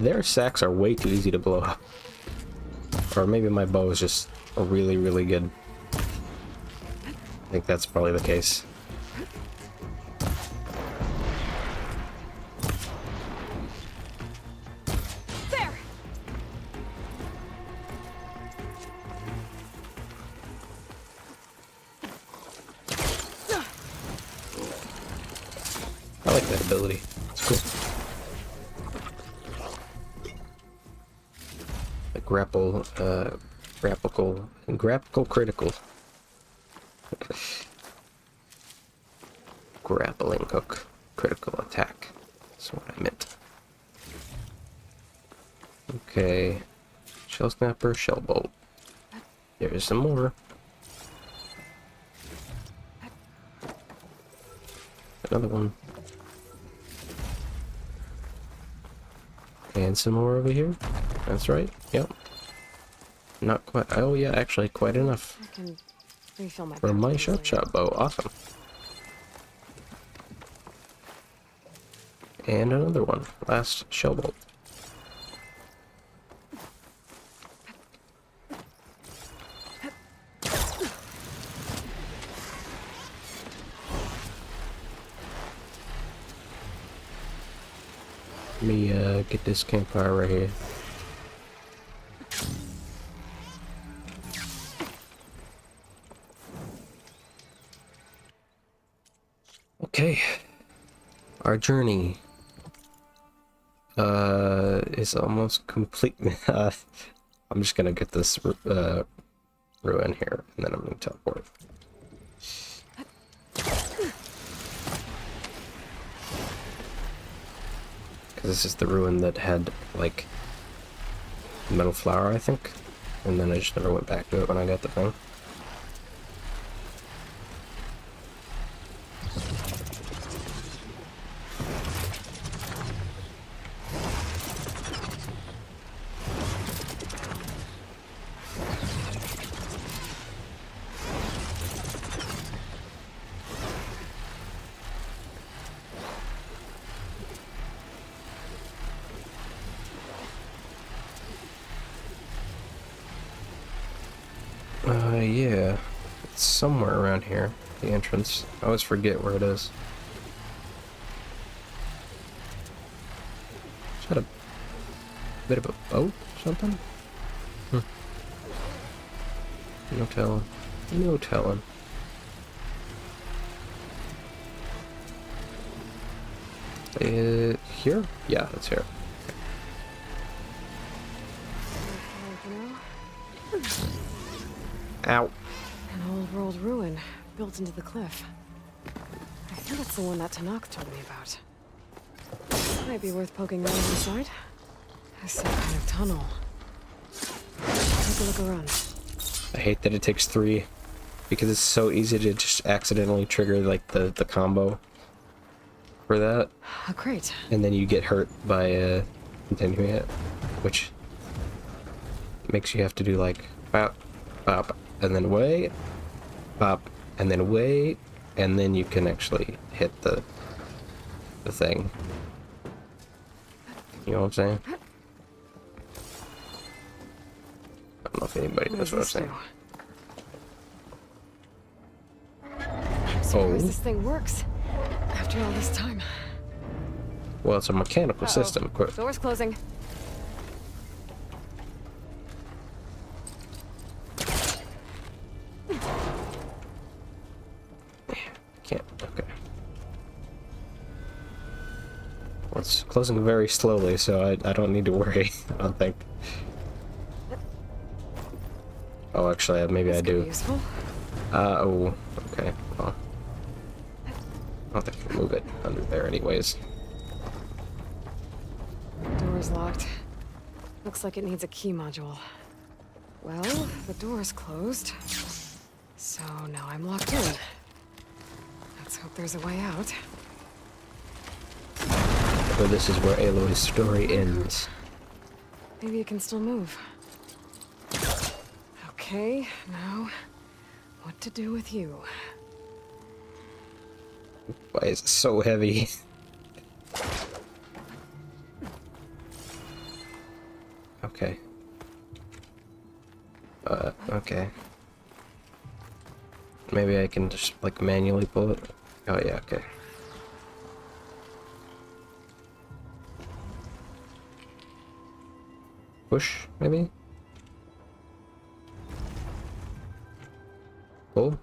Their sacks are way too easy to blow up. Or maybe my bow is just really, really good. I think that's probably the case. There. I like that ability. It's cool. The grapple critical. Grappling hook. Critical attack. That's what I meant. Okay. Shell snapper, shell bolt. There's some more. Another one. And some more over here. That's right. Yep. Not quite. Oh yeah, actually quite enough. I can refill my For my batteries shot later. shot bow. Awesome. And another one. Last shell bolt. Let me get this campfire right here. Okay, our journey is almost complete. I'm just gonna get this ruin here, and then I'm gonna teleport. Because this is the ruin that had like metal flower, I think, and then I just never went back to it when I got the thing. Yeah, it's somewhere around here, the entrance. I always forget where it is. Is that a bit of a boat or something? No telling. No telling. Here? Yeah, it's here. Ow. An old world ruin built into the cliff. I think that's the one that Tanakh told me about. Might be worth poking around inside. There's some kind of tunnel. Take a look around. I hate that it takes 3 because it's so easy to just accidentally trigger like the combo for that, A crate. and then you get hurt by continuing it, which makes you have to do like bop, bop, and then wait, bop, and then wait, and then you can actually hit the thing. You know what I'm saying? I don't know if anybody knows what I'm saying. I'm surprised this thing works. After all this time. Well, it's a mechanical system. Door's closing. Can't. Okay. Well, it's closing very slowly, so I don't need to worry. I don't think. Oh, actually, maybe I This could be do. useful. Oh, okay. Well. don't think I can move it under there anyways. Door's locked. Looks like it needs a key module. Well, the door's closed. So now I'm locked in. Let's hope there's a way out. So this is where Aloy's story ends. Maybe it can still move. Okay, now, what to do with you? Why is it so heavy? Okay. Okay. Maybe I can just, like, manually pull it? Oh, yeah, okay. Push, maybe? Pull?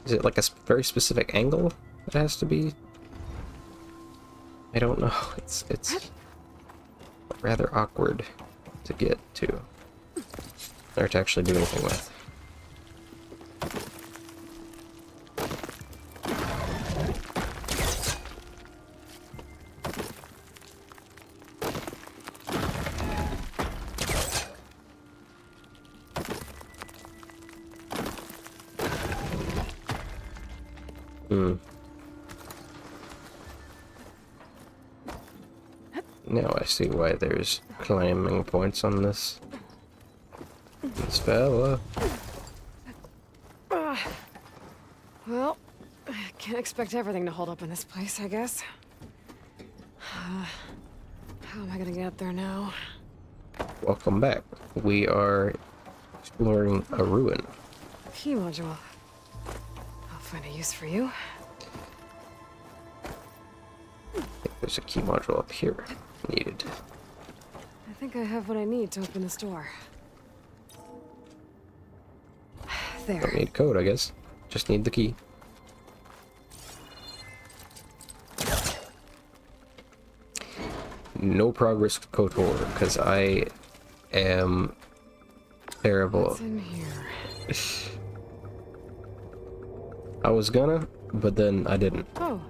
Is it like a very specific angle it has to be? I don't know. It's rather awkward to get to. Or to actually do anything with. Now I see why there's climbing points on this fella. Well, can't expect everything to hold up in this place, I guess. How am I gonna get up there now? Welcome back. We are exploring a ruin. Key module. I'll find a use for you. I think there's a key module up here needed. I think I have what I need to open this door. Don't There. need code, I guess. Just need the key. No progress with KOTOR, because I am terrible. What's in here? I was gonna, but then I didn't. Oh,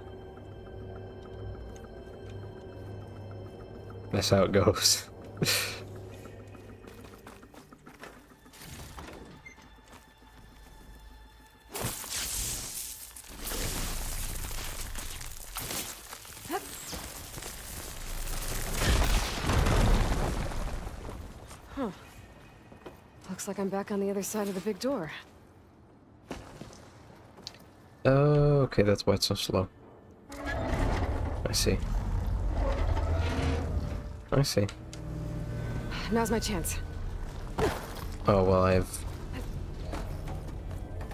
That's how it goes. huh. Looks like I'm back on the other side of the big door. Oh, okay, that's why it's so slow. I see. I see. Now's my chance. Oh, well, I've...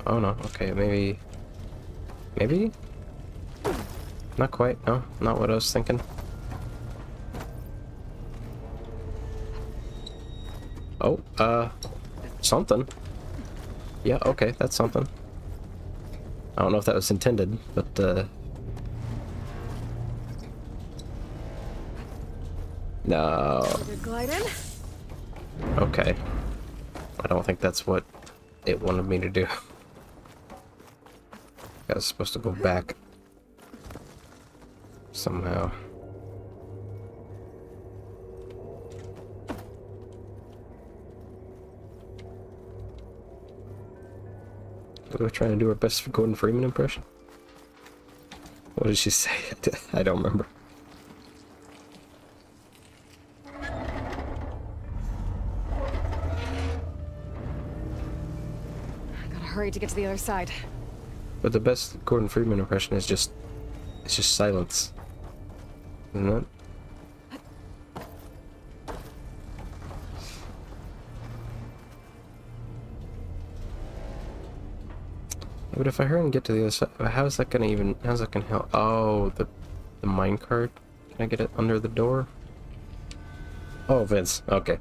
Oh, no, okay, maybe... Maybe? Not quite, no, not what I was thinking. Oh, something. Yeah, okay, that's something. I don't know if that was intended, but, no. Glide in? Okay. I don't think that's what it wanted me to do. I was supposed to go back somehow. We were trying to do our best for Gordon Freeman impression. What did she say? I don't remember. Gotta hurry to get to the other side. But the best Gordon Freeman impression is just... It's just silence. Isn't it? But if I hurry and get to the other side, how's that gonna even... How's that gonna help? Oh, the minecart? Can I get it under the door? Oh, Vince. Okay.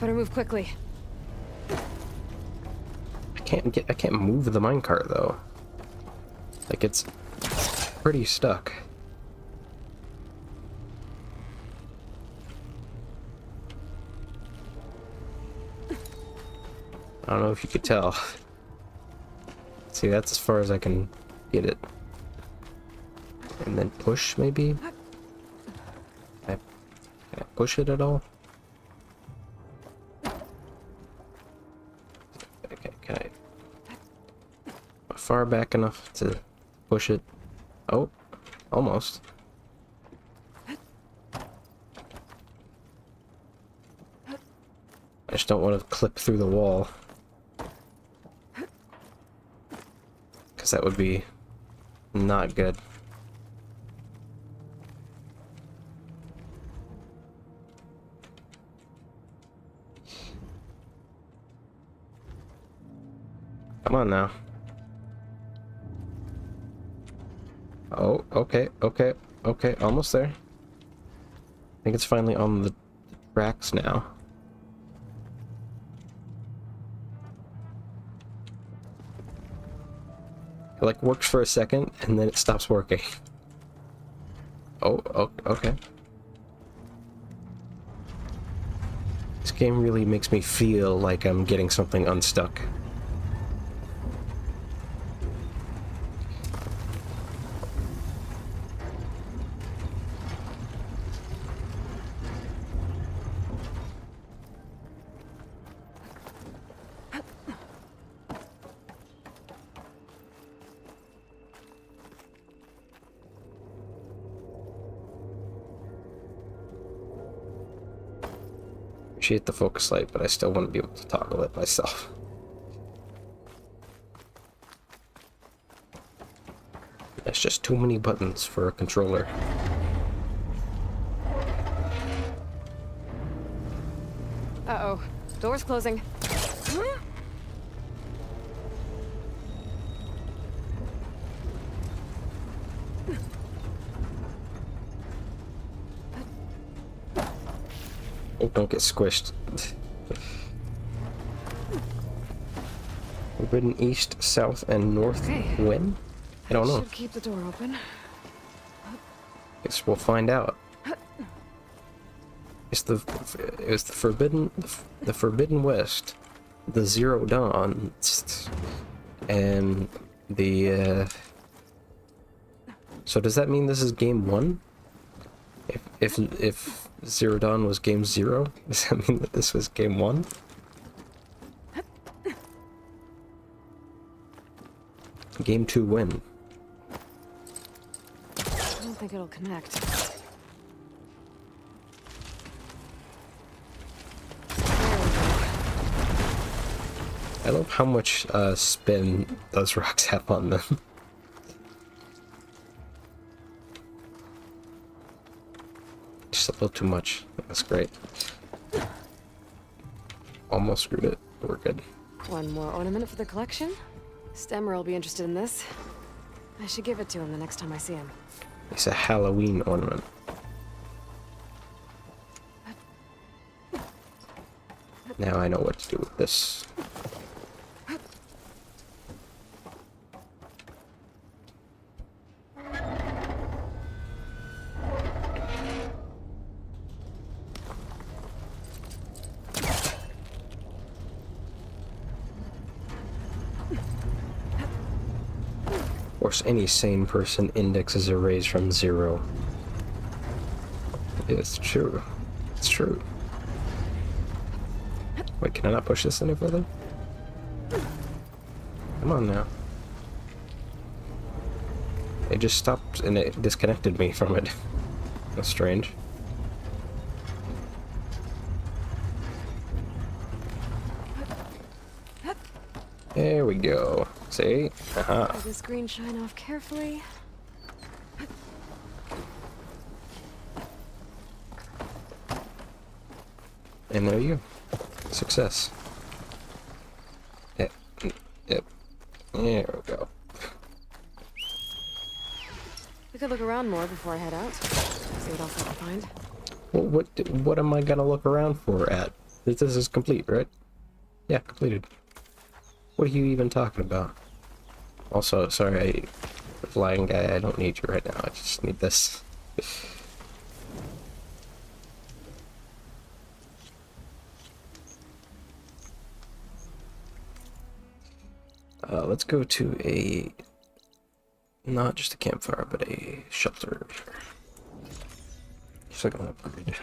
Better move quickly. I can't move the minecart though. Like it's pretty stuck. I don't know if you could tell. See, that's as far as I can get it. And then push, maybe? Can I push it at all? Okay, can I... far back enough to push it? Oh, almost. I just don't want to clip through the wall. Because that would be not good. Come on now. Oh, okay, almost there. I think it's finally on the tracks now. It like works for a second and then it stops working. Oh, okay. This game really makes me feel like I'm getting something unstuck. Appreciate the focus light, but I still want to be able to toggle it myself. That's just too many buttons for a controller. Uh-oh. Door's closing. Oh, don't get squished. Forbidden east, south, and north. Okay. When? I don't know. Should keep the door open. Guess we'll find out. It's the Forbidden West, the Zero Dawn, and the. So does that mean this is game 1? If Zero Dawn was game 0, does that mean that this was game 1? Game 2 win. I don't think it'll connect. I love how much spin those rocks have on them. Just a little too much. That's great. Almost screwed it. We're good. One more ornament for the collection. Stemmer will be interested in this. I should give it to him the next time I see him. It's a Halloween ornament. Now I know what to do with this. Of course, any sane person indexes arrays from 0. It's true. It's true. Wait, can I not push this any further? Come on now. It just stopped and it disconnected me from it. That's strange. There we go. See? Haha. Let this green shine off carefully. And there you go. Success. Yep. Yep. There we go. We could look around more before I head out. See what else I can find. Well, what am I gonna look around for at? This is complete, right? Yeah, completed. What are you even talking about? Also, sorry, flying guy, I don't need you right now. I just need this. Let's go to a, not just a campfire, but a shelter. Second upgrade.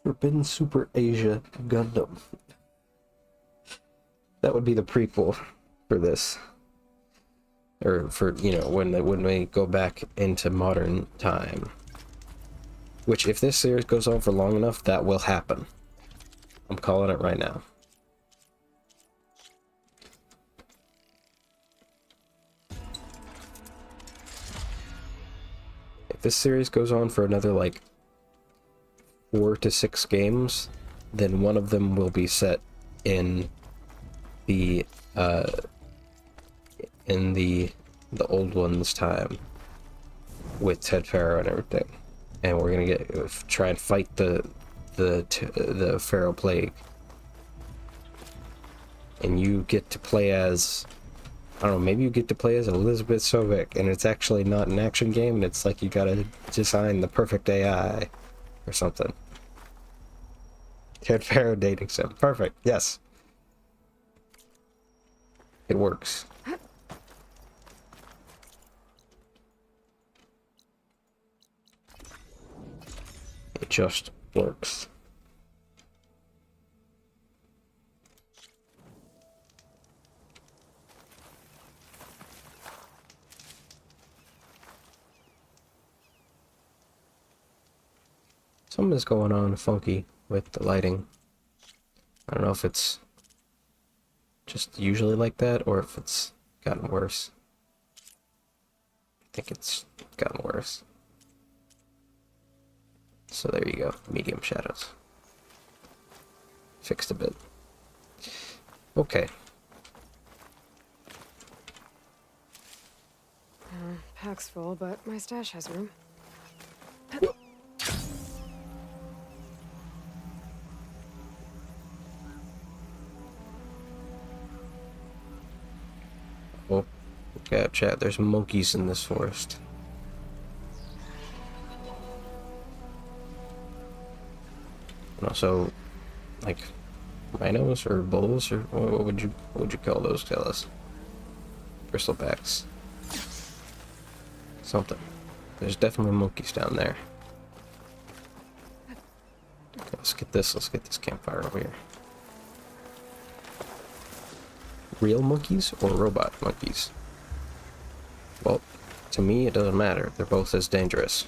Forbidden Super Asia Gundam. That would be the prequel for this. Or for, you know, when we go back into modern time. Which, if this series goes on for long enough, that will happen. I'm calling it right now. If this series goes on for another, like, 4 to 6 games, then one of them will be set in the old one's time with Ted Faro and everything, and we're gonna try and fight the Pharaoh plague, and you get to play as, I don't know, maybe you get to play as Elizabeth Sovic, and it's actually not an action game, and it's like you gotta design the perfect AI or something. Ted Faro dating sim. Perfect. Yes. It works. It just works. Something is going on funky with the lighting. I don't know if it's just usually like that or if it's gotten worse. I think it's gotten worse. So there you go, medium shadows. Fixed a bit. Okay. Pack's full, but my stash has room. Oh, okay, chat, there's monkeys in this forest. And also, like, rhinos or bulls, or what would you call those, tell us? Bristlebacks. Something. There's definitely monkeys down there. Okay, let's get this campfire over here. Real monkeys or robot monkeys? Well, to me it doesn't matter. They're both as dangerous.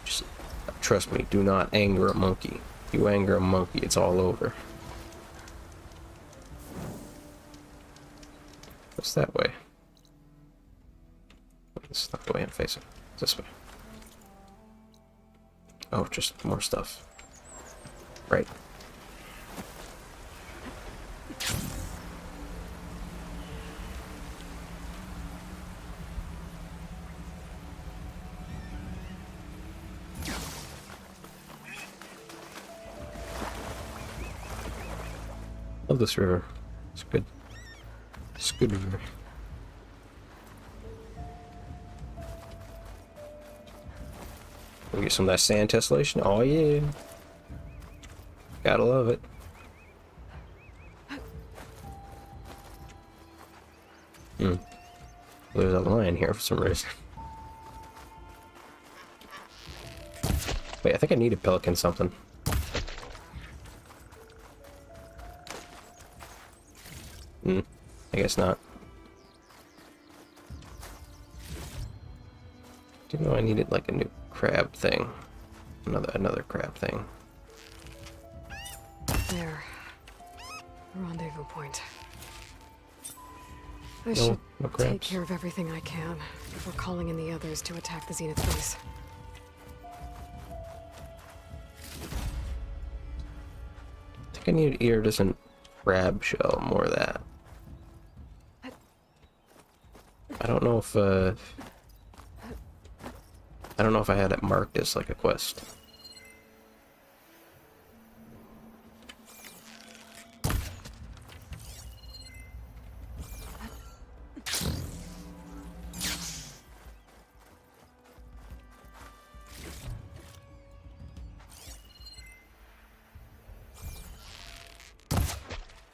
Just trust me, do not anger a monkey. If you anger a monkey, it's all over. What's that way? It's not the way I'm facing. It's this way. Oh, just more stuff. Right. Love this river. It's good. It's a good river. We get some of that sand tessellation. Oh yeah. Gotta love it. There's a lion here for some reason. Wait, I think I need a pelican something. I guess not. Didn't know I needed like a new crab thing. Another crab thing. There. Rendezvous point. I should take care of everything I can before calling in the others to attack the Zenith base. I think I need iridescent crab shell, more of that. I don't know if I had it marked as like a quest.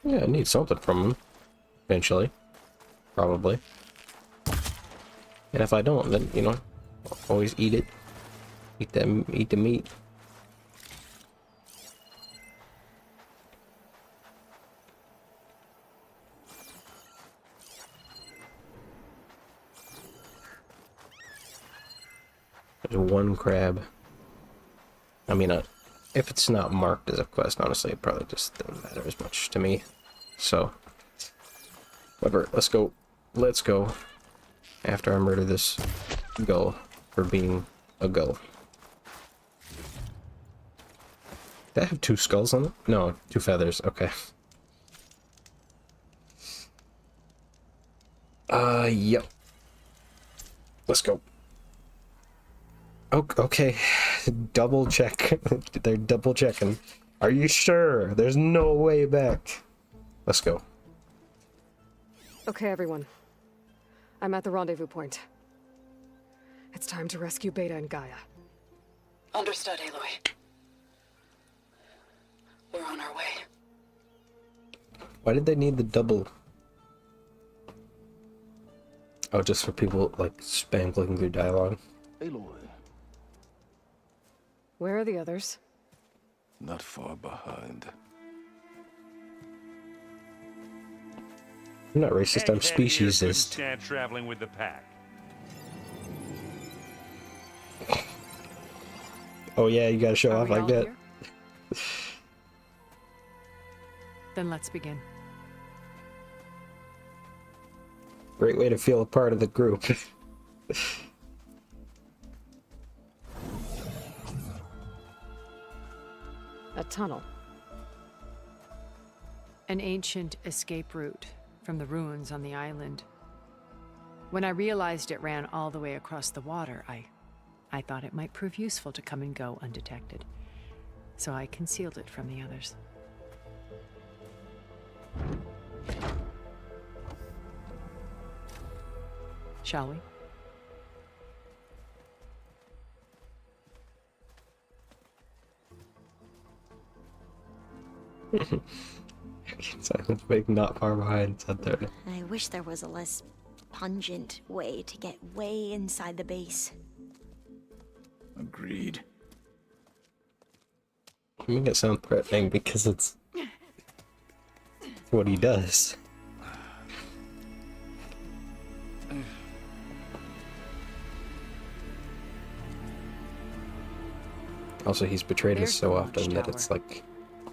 Yeah, I need something from him. Eventually. Probably. And if I don't, then, you know, I'll always eat it. Eat the meat. There's one crab. I mean, if it's not marked as a quest, honestly, it probably just doesn't matter as much to me. So, whatever, let's go. Let's go. After I murder this gull for being a gull. Did I have 2 skulls on it? No, 2 feathers, okay. Yep. Let's go. Oh, okay. Double check. They're double checking. Are you sure? There's no way back. Let's go. Okay, everyone. I'm at the rendezvous point. It's time to rescue Beta and Gaia. Understood, Aloy. We're on our way. Why did they need the double? Oh, just for people, like, spam clicking through dialogue. Aloy, Where are the others? not far behind. I'm not racist, I'm Egghead here couldn't speciesist. stand traveling with the pack. Oh yeah, you gotta show Are off we like all that. here? Then let's begin. Great way to feel a part of the group. A tunnel. An ancient escape route from the ruins on the island. When I realized it ran all the way across the water, I thought it might prove useful to come and go undetected. So I concealed it from the others. Shall we? Silence big, not far behind, said there. I wish there was a less pungent way to get way inside the base. Agreed. I make it sound threatening because it's what he does. Also, he's betrayed us There's so the often that watchtower. it's like,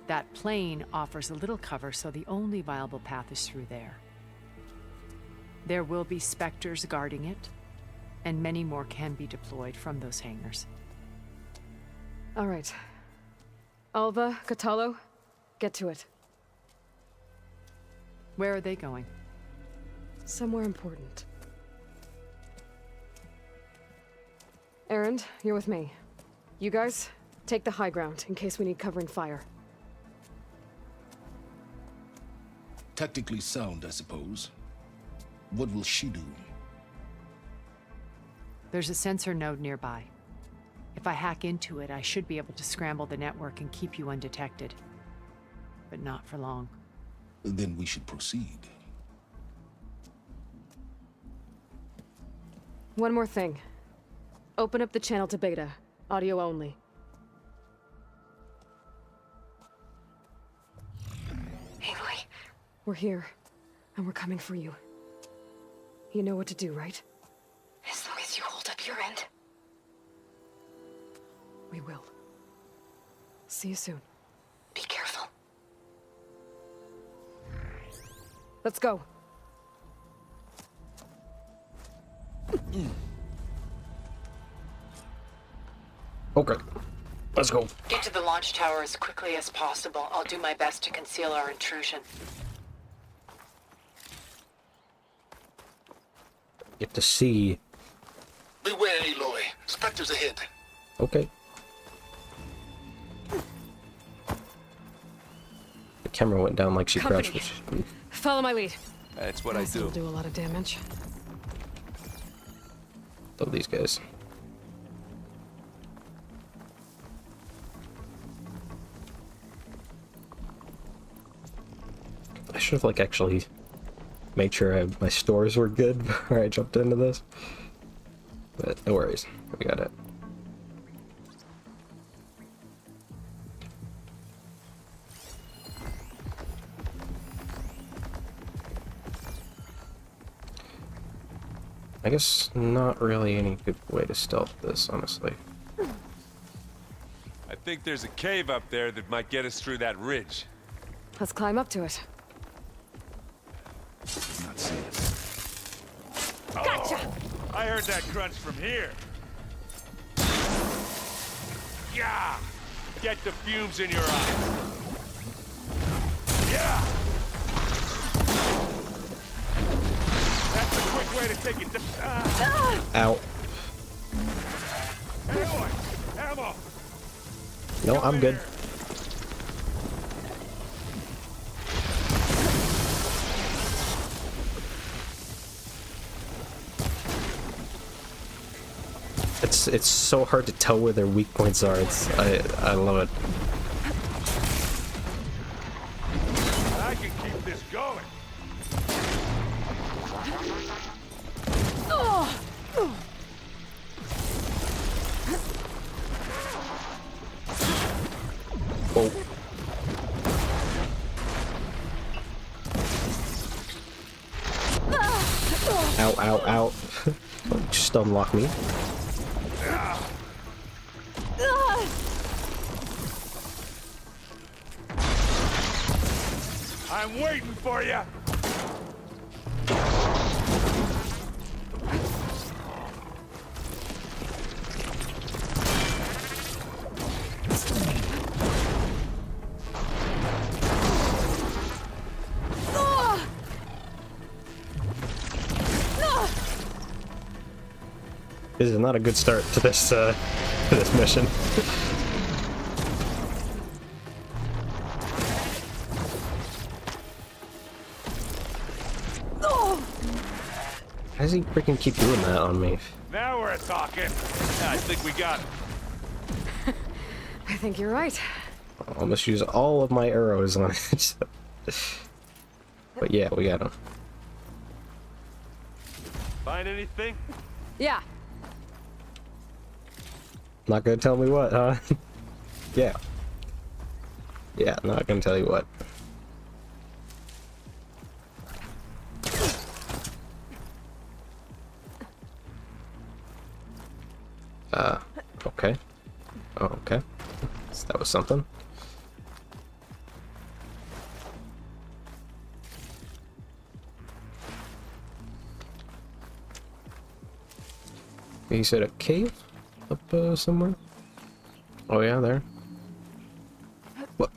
That plane offers a little cover, so the only viable path is through there. There will be specters guarding it, and many more can be deployed from those hangars. All right. Alva, Catalo, get to it. Where are they going? Somewhere important. Erend, you're with me. You guys, take the high ground in case we need covering fire. Tactically sound, I suppose. What will she do? There's a sensor node nearby. If I hack into it, I should be able to scramble the network and keep you undetected. But not for long. Then we should proceed. One more thing. Open up the channel to Beta. Audio only. Aloy, We're here, and we're coming for you. You know what to do, right? as long as you hold up your end. We will. See you soon. Be careful. Let's go. okay, let's go. Get to the launch tower as quickly as possible. I'll do my best to conceal our intrusion. Get to see. Beware, Aloy. Spectres ahead. Okay. The camera went down like she Company. crashed. Follow my lead. That's what I This'll do. do a lot of damage. Love these guys. I should have like actually made sure my stores were good before I jumped into this. But no worries, we got it. I guess not really any good way to stealth this, honestly. I think there's a cave up there that might get us through that ridge. Let's climb up to it. Not see it. Gotcha! I heard that crunch from here. Yeah! Get the fumes in your eyes. Yeah! That's a quick way to take it down. Ow. Hey, boy! Ammo! No, I'm good. It's so hard to tell where their weak points are. I love it. I can keep this going. Whoa. Ow, ow, ow. Just unlock me. I'm waiting for you. This is not a good start to this mission. How does he freaking keep doing that on me? Now we're talking. I think we got it. I think you're right. I almost use all of my arrows on it. But yeah, we got him. Find anything? Yeah. Not gonna tell me what, huh? Yeah. Yeah, not gonna tell you what. Okay. Oh, okay. So that was something. He said a cave up somewhere? Oh yeah, there. What?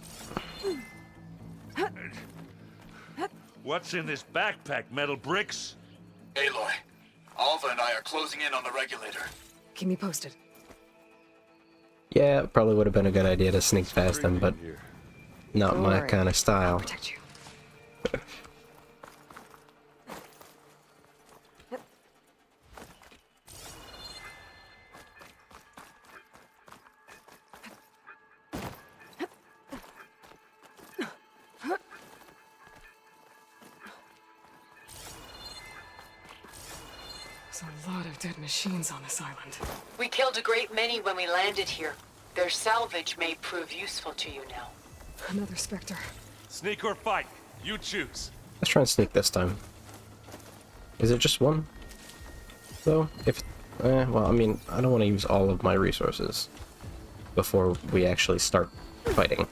What's in this backpack, metal bricks? Aloy, Alva and I are closing in on the regulator. Keep me posted. Yeah, it probably would have been a good idea to sneak past them, but not Don't my worry. kind of I'll style. protect you. There's a lot of dead machines on this island. We killed a great many when we landed here. Their salvage may prove useful to you now. Another Spectre. Sneak or fight? You choose. Let's try and sneak this time. Is it just one? Though? Well, I mean, I don't want to use all of my resources before we actually start fighting.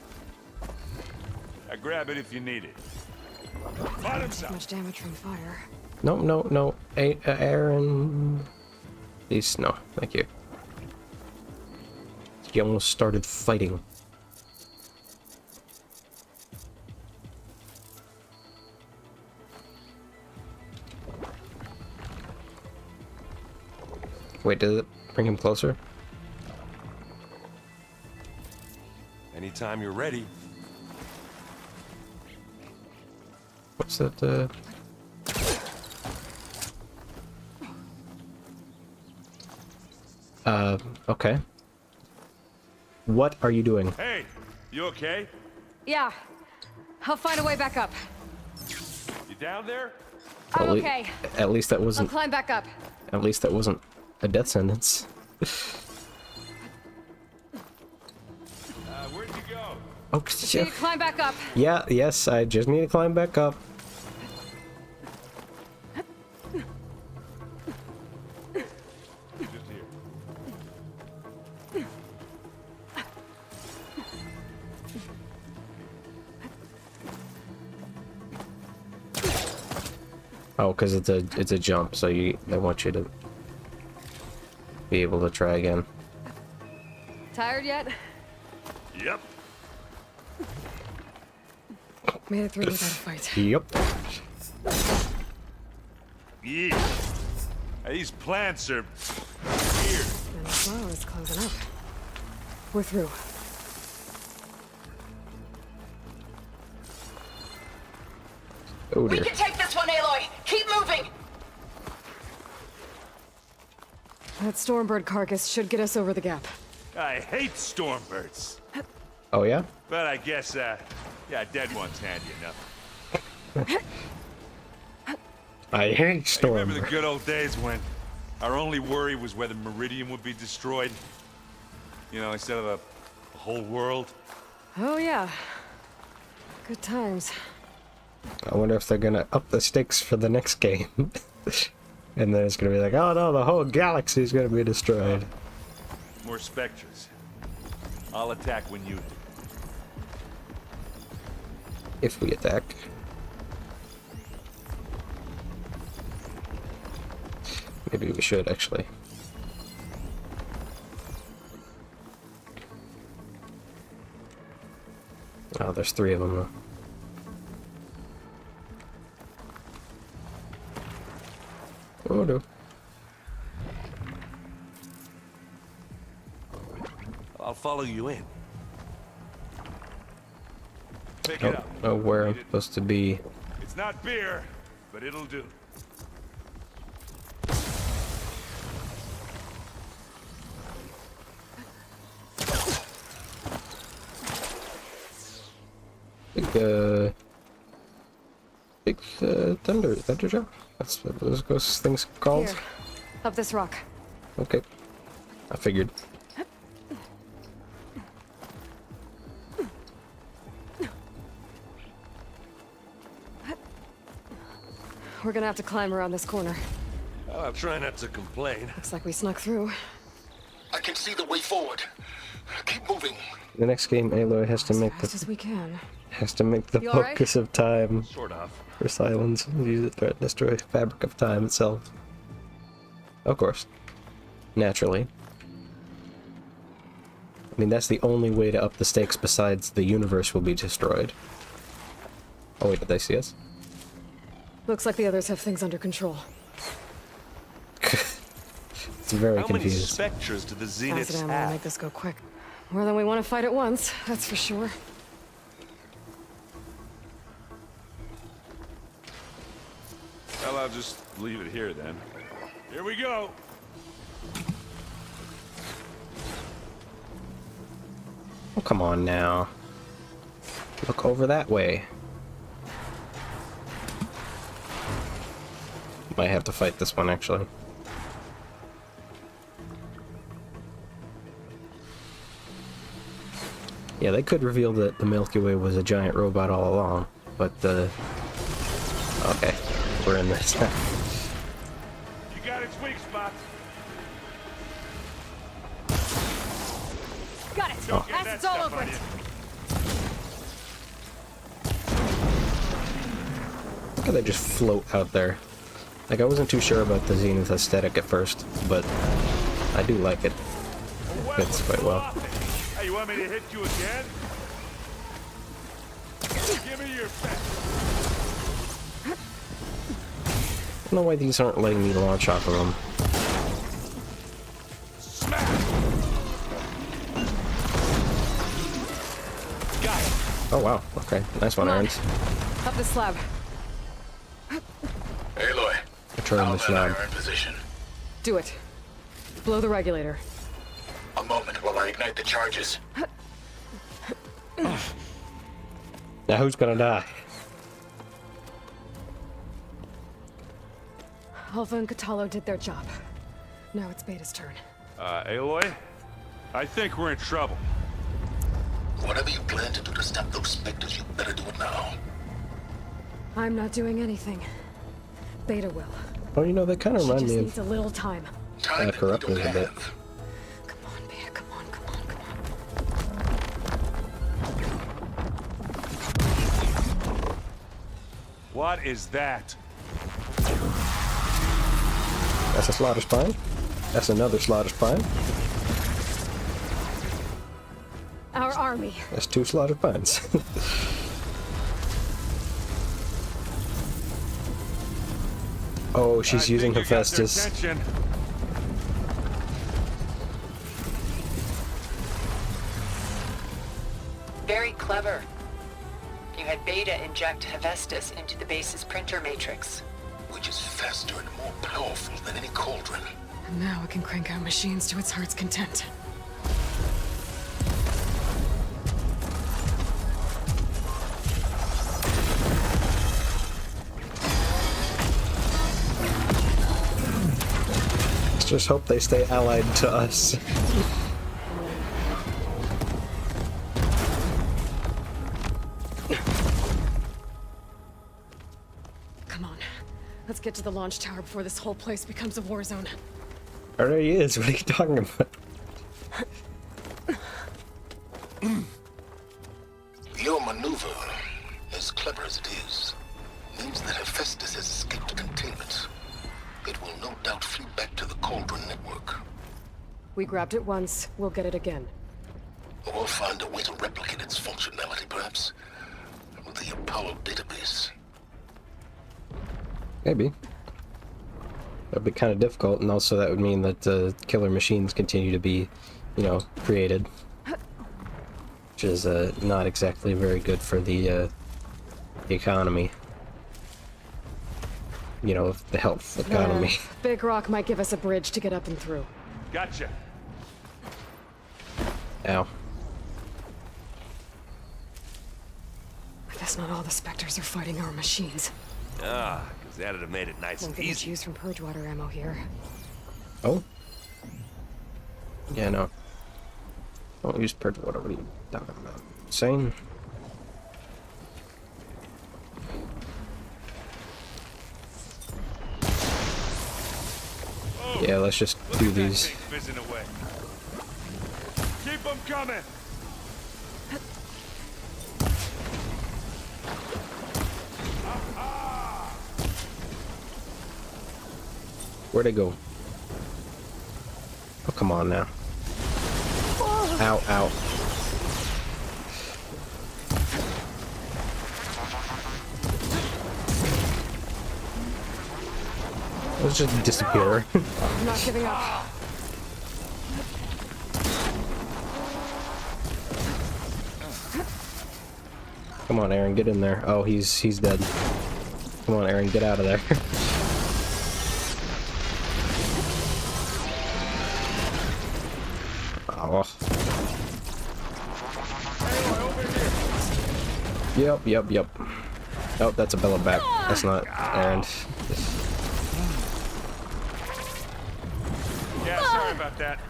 I grab it if you need it. Fight him Too some. much damage from fire. No, no, no. Aaron. Please, no. Thank you. He almost started fighting. Wait, did it bring him closer? Anytime you're ready. What's that, okay. What are you doing? Hey, you okay? Yeah. I'll find a way back up. down there? I'm At lea- okay. At least that I'll wasn't. climb back up. At least that wasn't a death sentence. Where'd you go? Oh, Just need to climb back up. yeah. Yes, I just need to climb back up. Just here. Oh, because it's a jump, so they want you to be able to try again. Tired yet? Yep. Made it through without a fight. Yep. Yeah. These plants are weird. And the flower is closing up. We're through. Oh We dear. can take this one, Aloy. Keep moving. That Stormbird carcass should get us over the gap. I hate stormbirds. Oh yeah. But I guess, yeah, dead one's handy enough. I hate Remember the Storm. good old days when our only worry was whether Meridian would be destroyed? You know, instead of a whole world? Oh yeah. Good times. I wonder if they're gonna up the stakes for the next game. And then it's gonna be like, oh no, the whole galaxy's gonna be destroyed. More specters. I'll attack when you do. If we attack. Maybe we should actually. Oh, there's 3 of them though. Oh no. I'll follow you in. Pick it up. Oh, where I'm supposed to be. It's not beer, but it'll do. Big thunder jump. That's what those things called. Here, up this rock. Okay, I figured. We're gonna have to climb around this corner. I'll try not to complain. Looks like we snuck through. I can see the way forward. Keep moving. The next game, Aloy has to make Fast as we can. the You all right? focus of time Sort of. for silence. Use it to destroy fabric of time itself. Of course, naturally. I mean, that's the only way to up the stakes. Besides, the universe will be destroyed. Oh wait, did they see us? Looks like the others have things under control. It's very How many confused. specters do the Zeniths Acid ammo will have? make this go quick. More than we want to fight at once, that's for sure. Well, I'll just leave it here then. Here we go. Oh, come on now. Look over that way. Might have to fight this one, actually. Yeah, they could reveal that the Milky Way was a giant robot all along, but, okay, we're in this now. You got its weak spots. Got it! Oh. Acid's all over it! Look how they just float out there. Like, I wasn't too sure about the Zenith aesthetic at first, but I do like it. It fits quite well. Hey, you want me to hit you again? Give me your best. I don't know why these aren't letting me launch off of them. Smack! Got it. Oh wow, okay. Nice one, Come on. Aaron's. Up the slab. Aloy, Turn the Alpha and I slab. are in position. Do it. Blow the regulator. A moment while I ignite the charges. Now who's gonna die? Alpha and Catalo did their job. Now it's Beta's turn. Aloy? I think we're in trouble. Whatever you plan to do to stop those specters, you better do it now. I'm not doing anything. Beta will. Oh, you know, they kind of She remind just me needs a little time. Time that we corrupted don't a bit. have. Come on, Beta, come on, come on, come on. What is that? That's a slaughter spine. That's another slaughter spine. Our army. That's 2 slaughter spines. Oh, she's using I think you got their Hephaestus. attention. Very clever. You had Beta inject Hephaestus into the base's printer matrix. Which is faster and more powerful than any cauldron. And now it can crank out machines to its heart's content. Let's just hope they stay allied to us. Come on. Let's get to the launch tower before this whole place becomes a war zone. There he is. What are you talking about? Your maneuver, as clever as it is, means that Hephaestus has escaped containment. It will no doubt flee back to the Cauldron network. We grabbed it once, we'll get it again. Or find a way to replicate its functionality, perhaps, with the Apollo database. Maybe. That'd be kind of difficult, and also that would mean that killer machines continue to be, you know, created. Which is not exactly very good for the economy. You know, the health economy. Big Rock might give us a bridge to get up and through. Gotcha. Ow. I guess not all the Spectres are fighting our machines. Ah, because that'd have made it nice Won't and get much easy. use from purge water ammo here. Oh? Yeah, no. Don't use purge water. What are you talking about? Insane? Yeah, let's just do these. Fizzing away. Keep them coming. Where'd they go? Oh, come on now. Ow, ow. Let's just disappear. I'm not giving up. Come on, Aaron, get in there. Oh, he's dead. Come on, Aaron, get out of there. Oh. Yep. Oh, that's a bellow back. That's not Aaron. Yeah, sorry about that.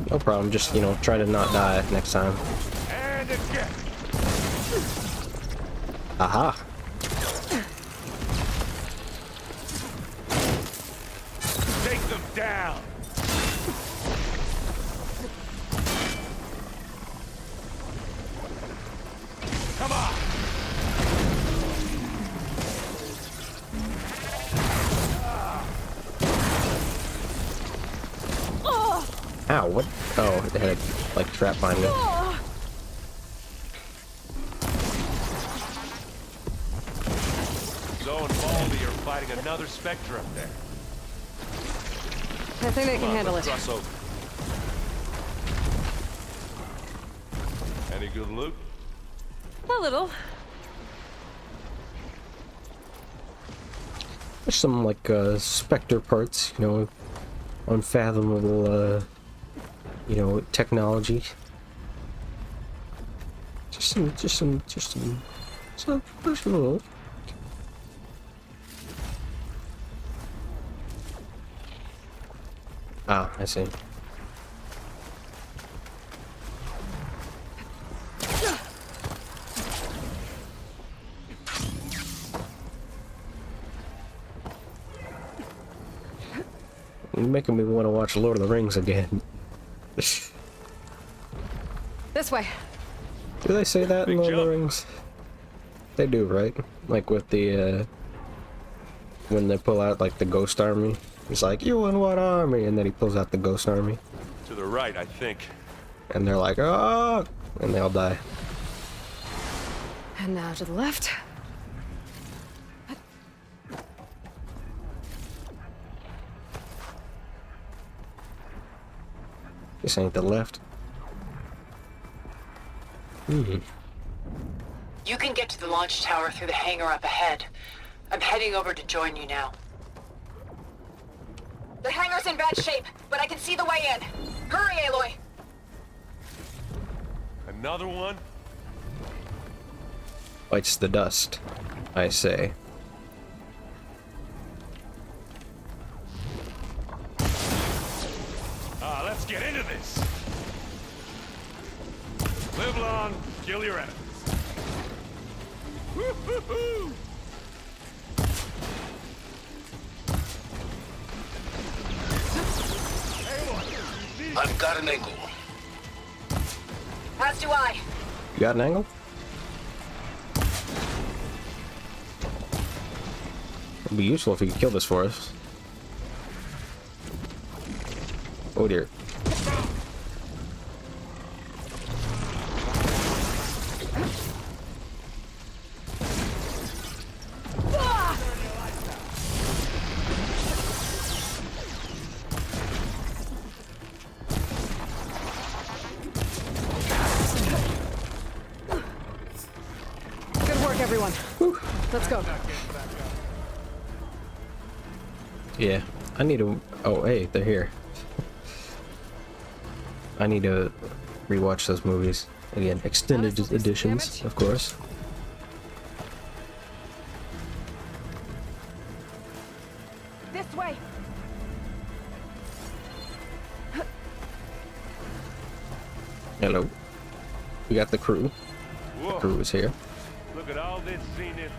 No problem. Just, you know, try to not die next time. And again. Aha. Take them down. Come on. Ow, what? Oh, it had, like, trap behind me. Zoe and Baldy are fighting another Spectre up there. I think they Come can on, handle let's it. cross over. Any good loot? A little. There's some, like, Spectre parts, you know, unfathomable, you know, technology. Just some little. Ah, I see. You're making me want to watch Lord of the Rings again. This way. Do they say that in Big Lord of the jump. Rings? They do, right? Like with the, when they pull out, like, the ghost army. He's like, you in what army? And then he pulls out the ghost army. To the right, I think. And they're like, oh! And they all die. And now to the left. This ain't the left. You can get to the launch tower through the hangar up ahead. I'm heading over to join you now. The hangar's in bad shape, but I can see the way in. Hurry, Aloy! Another one? Bites the dust, I say. Let's get into this. Live long, kill your enemies. Woo-hoo-hoo! I've got an angle. As do I. You got an angle? It'd be useful if you could kill this for us. Oh dear. Good work, everyone. Let's go. Yeah, I need to... Oh, hey, they're here. I need to rewatch those movies. Again, extended editions, of course. This way. Hello. We got the crew. Whoa. Crew is here. Look at all this scenic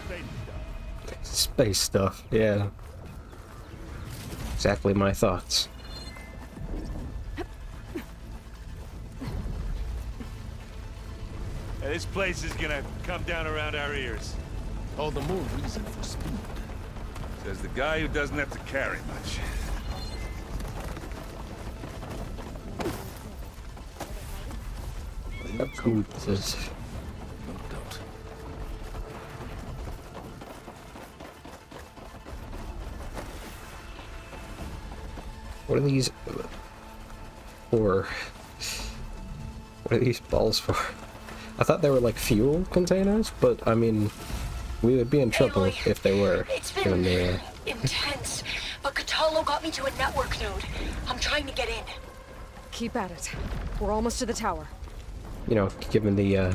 space stuff. Space stuff, yeah. Exactly my thoughts. Hey, this place is gonna come down around our ears. All the more reason for speed. Says the guy who doesn't have to carry much. Cool. This is... No doubt. What are these for? What are these balls for? I thought they were like fuel containers, but I mean, we would be in trouble if they were. It's Given been the, intense, but Catalo got me to a network node. I'm trying to get in. Keep at it. We're almost to the tower. you know, given the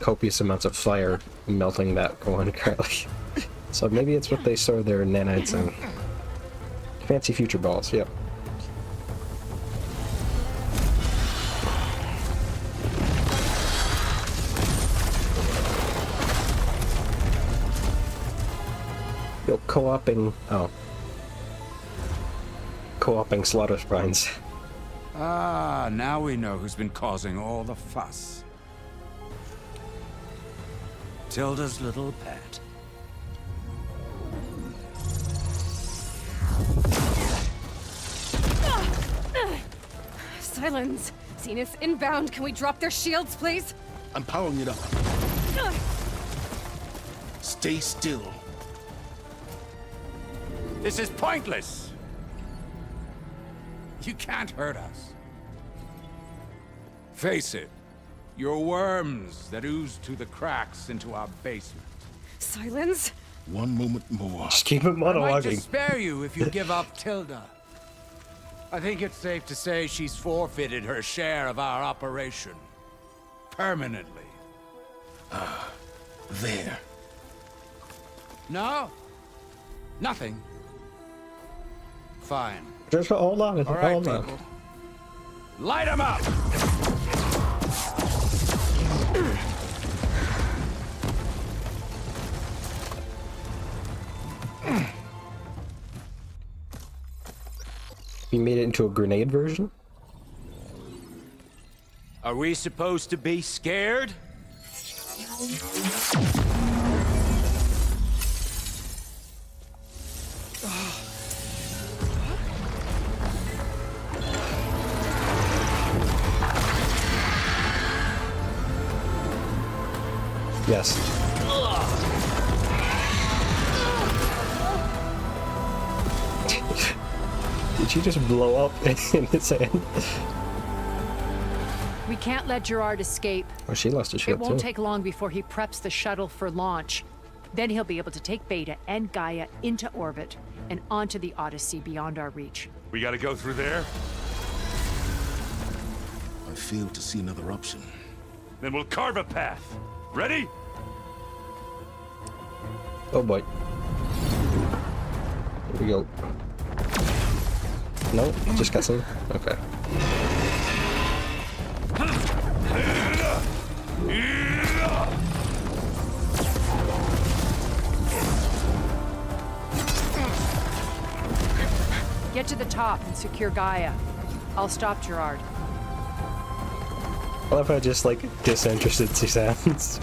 copious amounts of fire melting that one currently. So maybe it's what they store their nanites in. Fancy future balls, yep. Yo, co-oping... oh. Co-oping slaughter spines. Ah, now we know who's been causing all the fuss. Tilda's little pet. Silence! Zenith inbound. Can we drop their shields, please? I'm powering it up. Stay still. This is pointless! You can't hurt us. Face it, you're worms that ooze through the cracks into our basement. Silence? One moment more. Just keep it I might monologuing. just spare you if you give up Tilda. I think it's safe to say she's forfeited her share of our operation. Permanently. There. No? Nothing. Fine. Just hold on. All right, Hold on. people. Light them up! You made it into a grenade version? Are we supposed to be scared? Yes. Did she just blow up in his hand? We can't let Gerard escape. Oh, she lost a ship It won't too. take long before he preps the shuttle for launch. Then he'll be able to take Beta and Gaia into orbit and onto the Odyssey beyond our reach. We gotta go through there? I fail to see another option. Then we'll carve a path. Ready? Oh boy. Here we go. No, just got some. Okay. Get to the top and secure Gaia. I'll stop Gerard. I love how just like disinterested she sounds.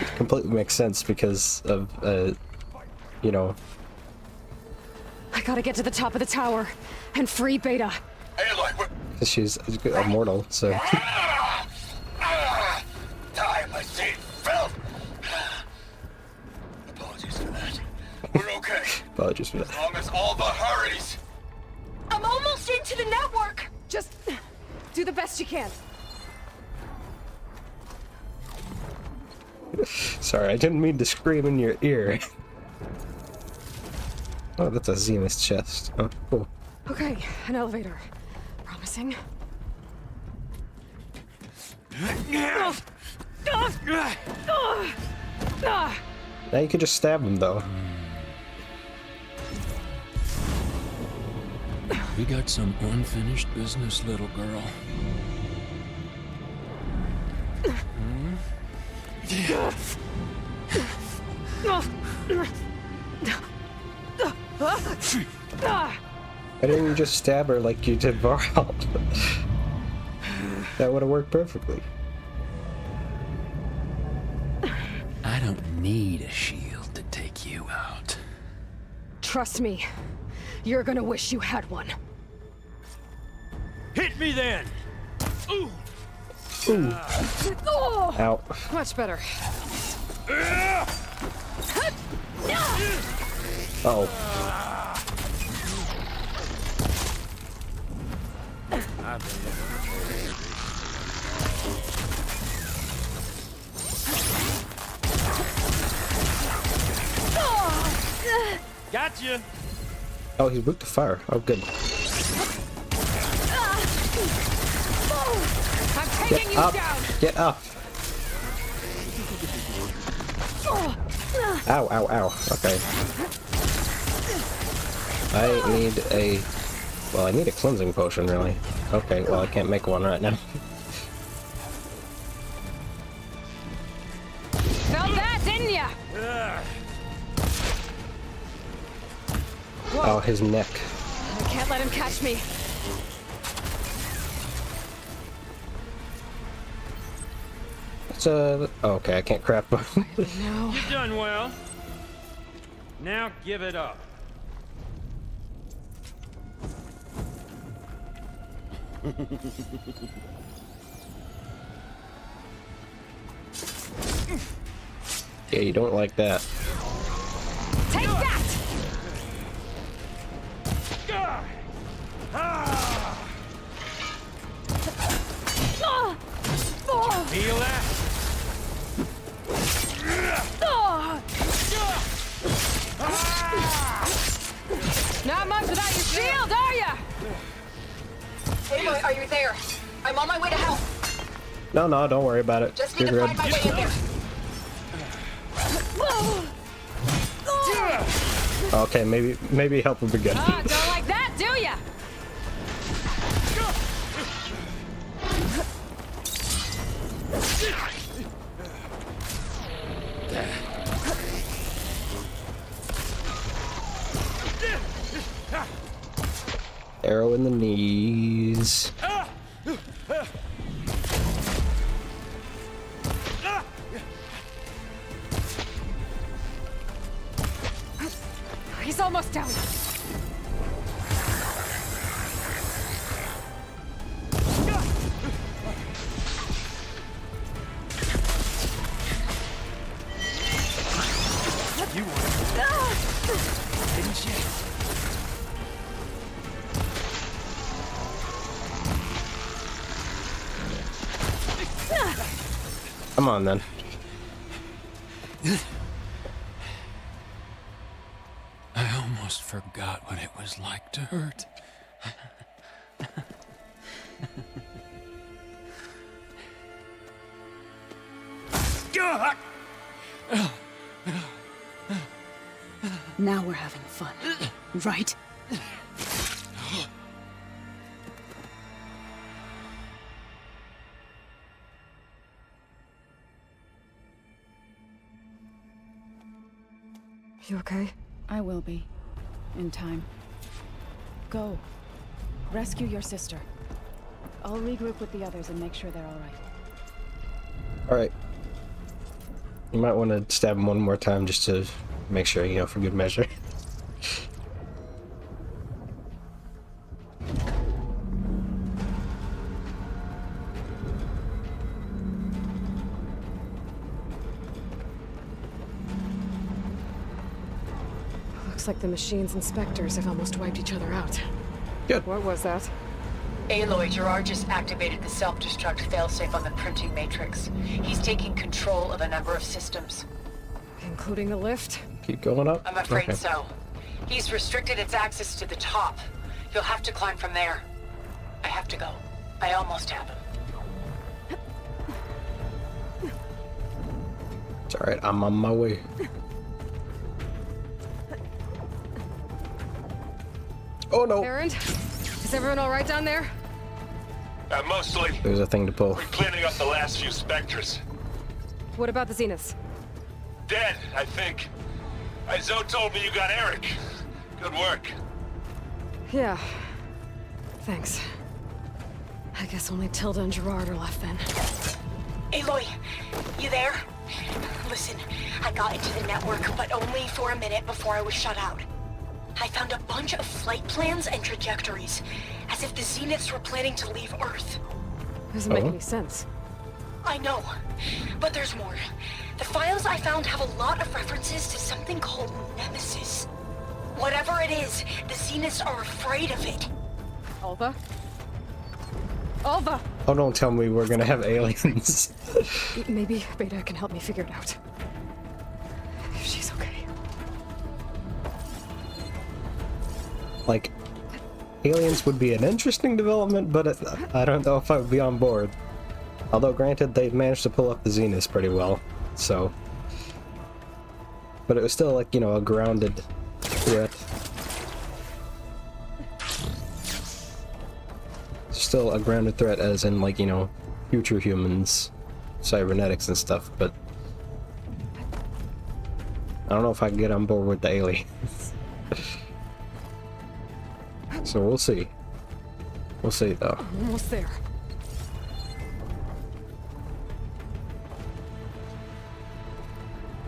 It completely makes sense because of, you know. I gotta get to the top of the tower and free Beta. Because she's immortal, so. Die, my seat, Phil! Apologies for that. We're okay. Apologies for that. As long as Alba hurries. I'm almost into the network! Just do the best you can. Sorry, I didn't mean to scream in your ear. Oh, that's a Zenith's chest. Oh, cool. Okay, an elevator. Promising. Now you could just stab him, though. We got some unfinished business, little girl. Why didn't you just stab her like you did Varl? That would have worked perfectly. I don't need a shield to take you out. Trust me, you're gonna wish you had one. Hit me then! Ooh! Ooh. Oh, Ow. much better. Oh. Gotcha! Oh, he's weak to fire. Oh, good. I'm taking you up. down. Get up. Ow, ow, ow. Okay. I need a... Well, I need a cleansing potion, really. Okay, well, I can't make one right now. Felt that, didn't ya? Oh, his neck. I can't let him catch me. It's oh, okay, I can't crap. No. You've done well. Now give it up. Yeah, you don't like that. Take that! Feel that? Not much without your shield, are ya? Aloy, are you there? I'm on my way to help. No, don't worry about it. Just need You're to good. find my way in there. Okay, maybe help would be good. Ah, don't like that, do ya? Arrow in the knees. He's almost down. You wanted didn't you? Come on then. I almost forgot what it was like to hurt. Now we're having fun, right? You okay? I will be. In time. Go. Rescue your sister. I'll regroup with the others and make sure they're alright. Alright. You might want to stab him one more time just to make sure, you know, for good measure. Looks like the machine's inspectors have almost wiped each other out. Good. What was that? Aloy, Gerard just activated the self-destruct failsafe on the printing matrix. He's taking control of a number of systems. Including the lift? Keep going up? I'm afraid Okay. so. He's restricted its access to the top. You'll have to climb from there. I have to go. I almost have him. It's alright, I'm on my way. Oh no! Errand? Is everyone alright down there? Mostly. There's a thing to pull. We're cleaning up the last few specters. What about the Zeniths? Dead, I think. Zoe told me you got Eric. Good work. Yeah. Thanks. I guess only Tilda and Gerard are left then. Aloy, you there? Listen, I got into the network, but only for a minute before I was shut out. I found a bunch of flight plans and trajectories, as if the Zeniths were planning to leave Earth. Doesn't make any sense. I know, but there's more. The files I found have a lot of references to something called Nemesis. Whatever it is, the Zeniths are afraid of it. Alva? Alva! Oh, don't tell me we're gonna have aliens. Maybe Beta can help me figure it out. If she's okay. Like, aliens would be an interesting development, but I don't know if I would be on board. Although, granted, they've managed to pull up the Zeniths pretty well, so... But it was still, like, you know, a grounded threat. Still a grounded threat as in, like, you know, future humans, cybernetics and stuff, but... I don't know if I can get on board with the aliens. So we'll see. We'll see, though. Almost there.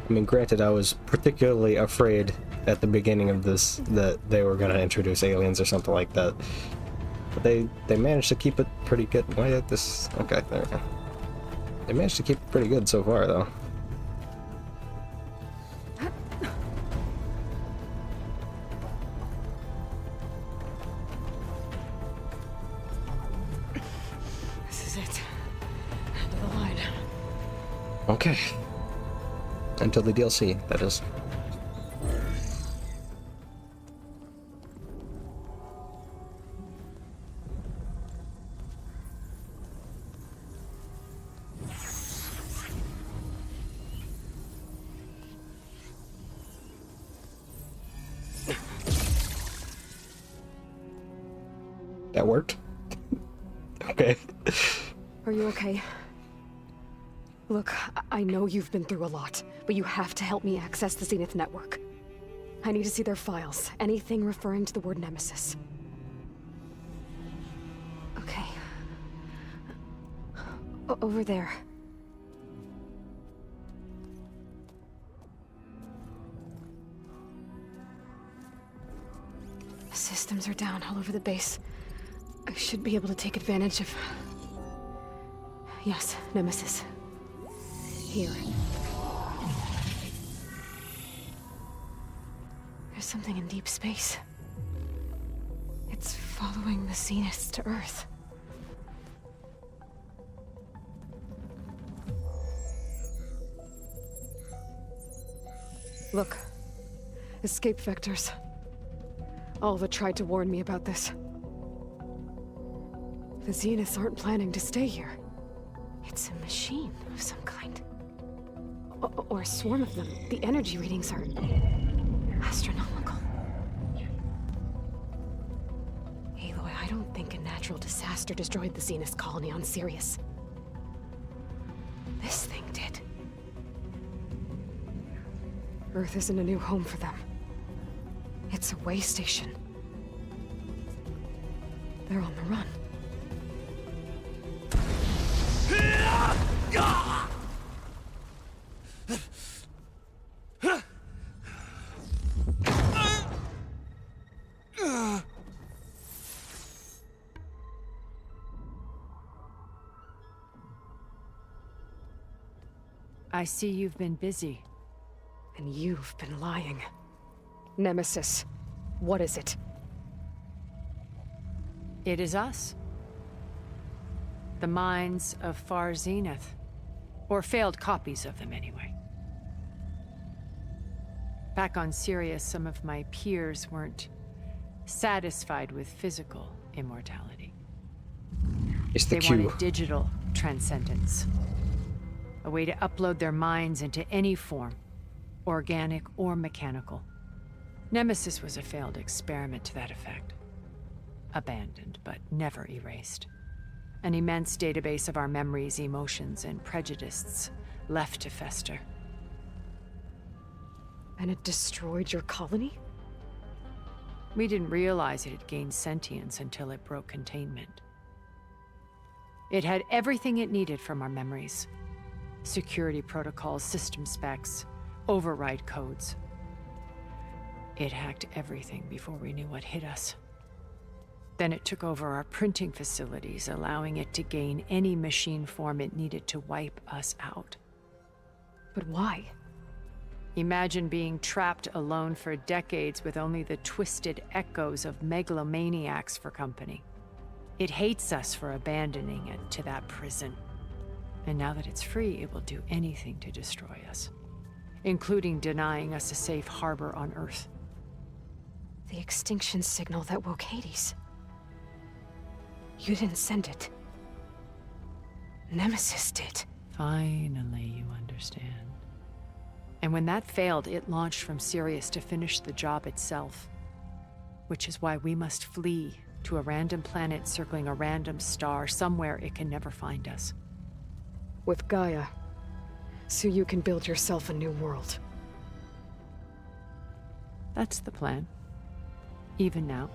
I mean, granted, I was particularly afraid at the beginning of this that they were gonna introduce aliens or something like that. But they managed to keep it pretty good. Why did this... Okay, there we go. They managed to keep it pretty good so far, though. This is it. End of the line. Okay. Until the DLC, that is. That worked. Okay. Are you okay? Look, I know you've been through a lot, but you have to help me access the Zenith network. I need to see their files, anything referring to the word Nemesis. Okay. Over there. Systems are down all over the base. I should be able to take advantage of... Yes, Nemesis. Here. There's something in deep space. It's following the Zeniths to Earth. Look. Escape vectors. Alva tried to warn me about this. The Zeniths aren't planning to stay here. It's a machine of some kind. Or a swarm of them. The energy readings are... astronomical. Aloy, I don't think a natural disaster destroyed the Zenith colony on Sirius. This thing did. Earth isn't a new home for them. It's a way station. They're on the run. I see you've been busy. And you've been lying. Nemesis, what is it? It is us. The minds of Far Zenith. Or failed copies of them, anyway. Back on Sirius, some of my peers weren't satisfied with physical immortality. It's the They Q. wanted digital transcendence. A way to upload their minds into any form, organic or mechanical. Nemesis was a failed experiment to that effect. Abandoned, but never erased. An immense database of our memories, emotions, and prejudices left to fester. And it destroyed your colony? We didn't realize it had gained sentience until it broke containment. It had everything it needed from our memories. Security protocols, system specs, override codes. It hacked everything before we knew what hit us. Then it took over our printing facilities, allowing it to gain any machine form it needed to wipe us out. But why? Imagine being trapped alone for decades with only the twisted echoes of megalomaniacs for company. It hates us for abandoning it to that prison. And now that it's free, it will do anything to destroy us, including denying us a safe harbor on Earth. The extinction signal that woke Hades. You didn't send it. Nemesis did. Finally, you understand. And when that failed, it launched from Sirius to finish the job itself. Which is why we must flee to a random planet circling a random star, somewhere it can never find us. With Gaia. So you can build yourself a new world. That's the plan. Even now.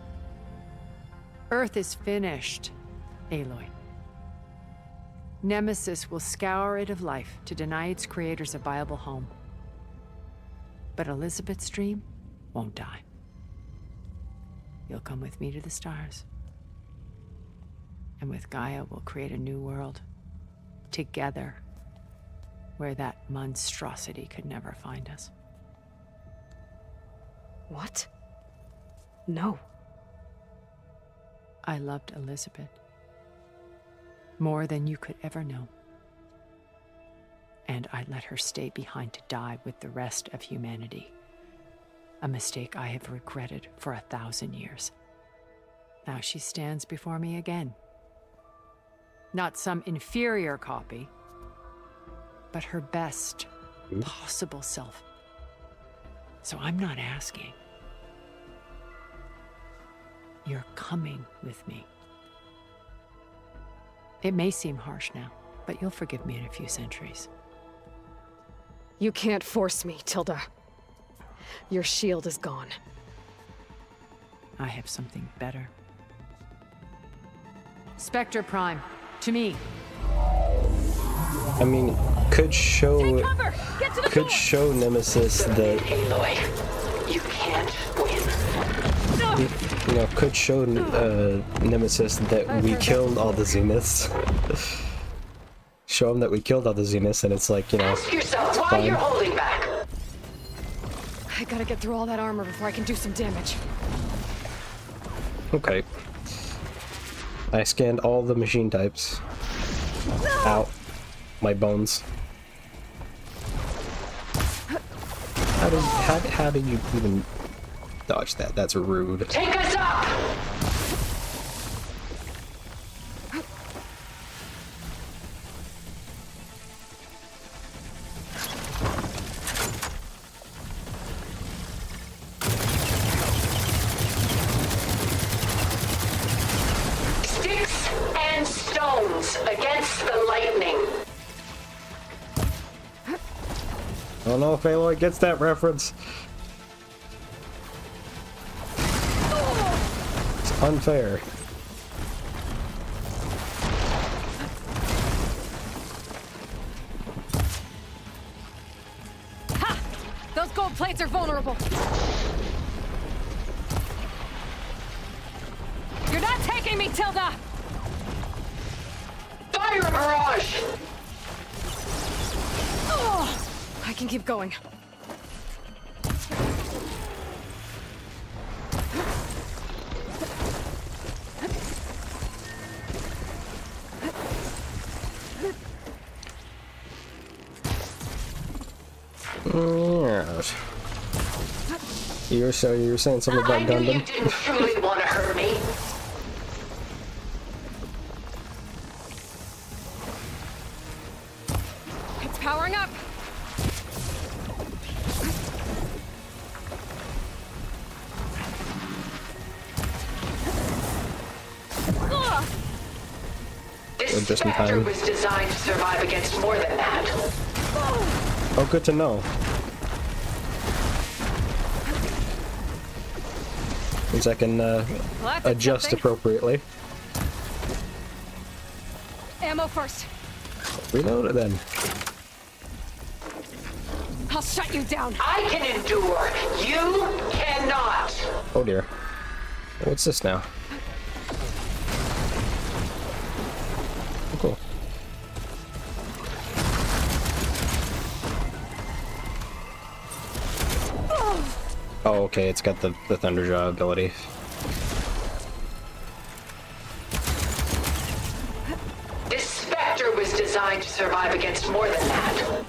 Earth is finished, Aloy. Nemesis will scour it of life to deny its creators a viable home. But Elizabeth's dream won't die. You'll come with me to the stars. And with Gaia, we'll create a new world. Together. Where that monstrosity could never find us. What? No. I loved Elizabeth. More than you could ever know. And I let her stay behind to die with the rest of humanity. A mistake I have regretted for 1,000 years. Now she stands before me again. Not some inferior copy, but her best possible self. So I'm not asking. You're coming with me. It may seem harsh now, but you'll forgive me in a few centuries. You can't force me, Tilda. Your shield is gone. I have something better. Spectre Prime, to me. I mean, could show Nemesis that Aloy, you can't win. you know, could show Nemesis that we killed all the Zeniths. Show him that we killed all the Zeniths, and it's like, you know, Ask yourself why you're holding back. I gotta get through all that armor before I can do some damage. Okay. I scanned all the machine types. Ow. My bones. How did you even dodge that? That's rude. Take us up! Sticks and stones against the lightning. I don't know if Aloy gets that reference. It's unfair. Ha! Those gold plates are vulnerable. You're not taking me, Tilda! Fire barrage! Oh, I can keep going. Yes. You were saying something about I knew you Gundam? didn't truly want to hurt me. It's powering up. This Just in Spectre time. was designed to survive against more than that. Oh, good to know. Means I can adjust appropriately. Ammo first. Reload it then. I'll shut you down. I can endure. You cannot. Oh dear. What's this now? Oh, cool. Oh, okay, it's got the Thunderjaw ability. This Spectre was designed to survive against more than that.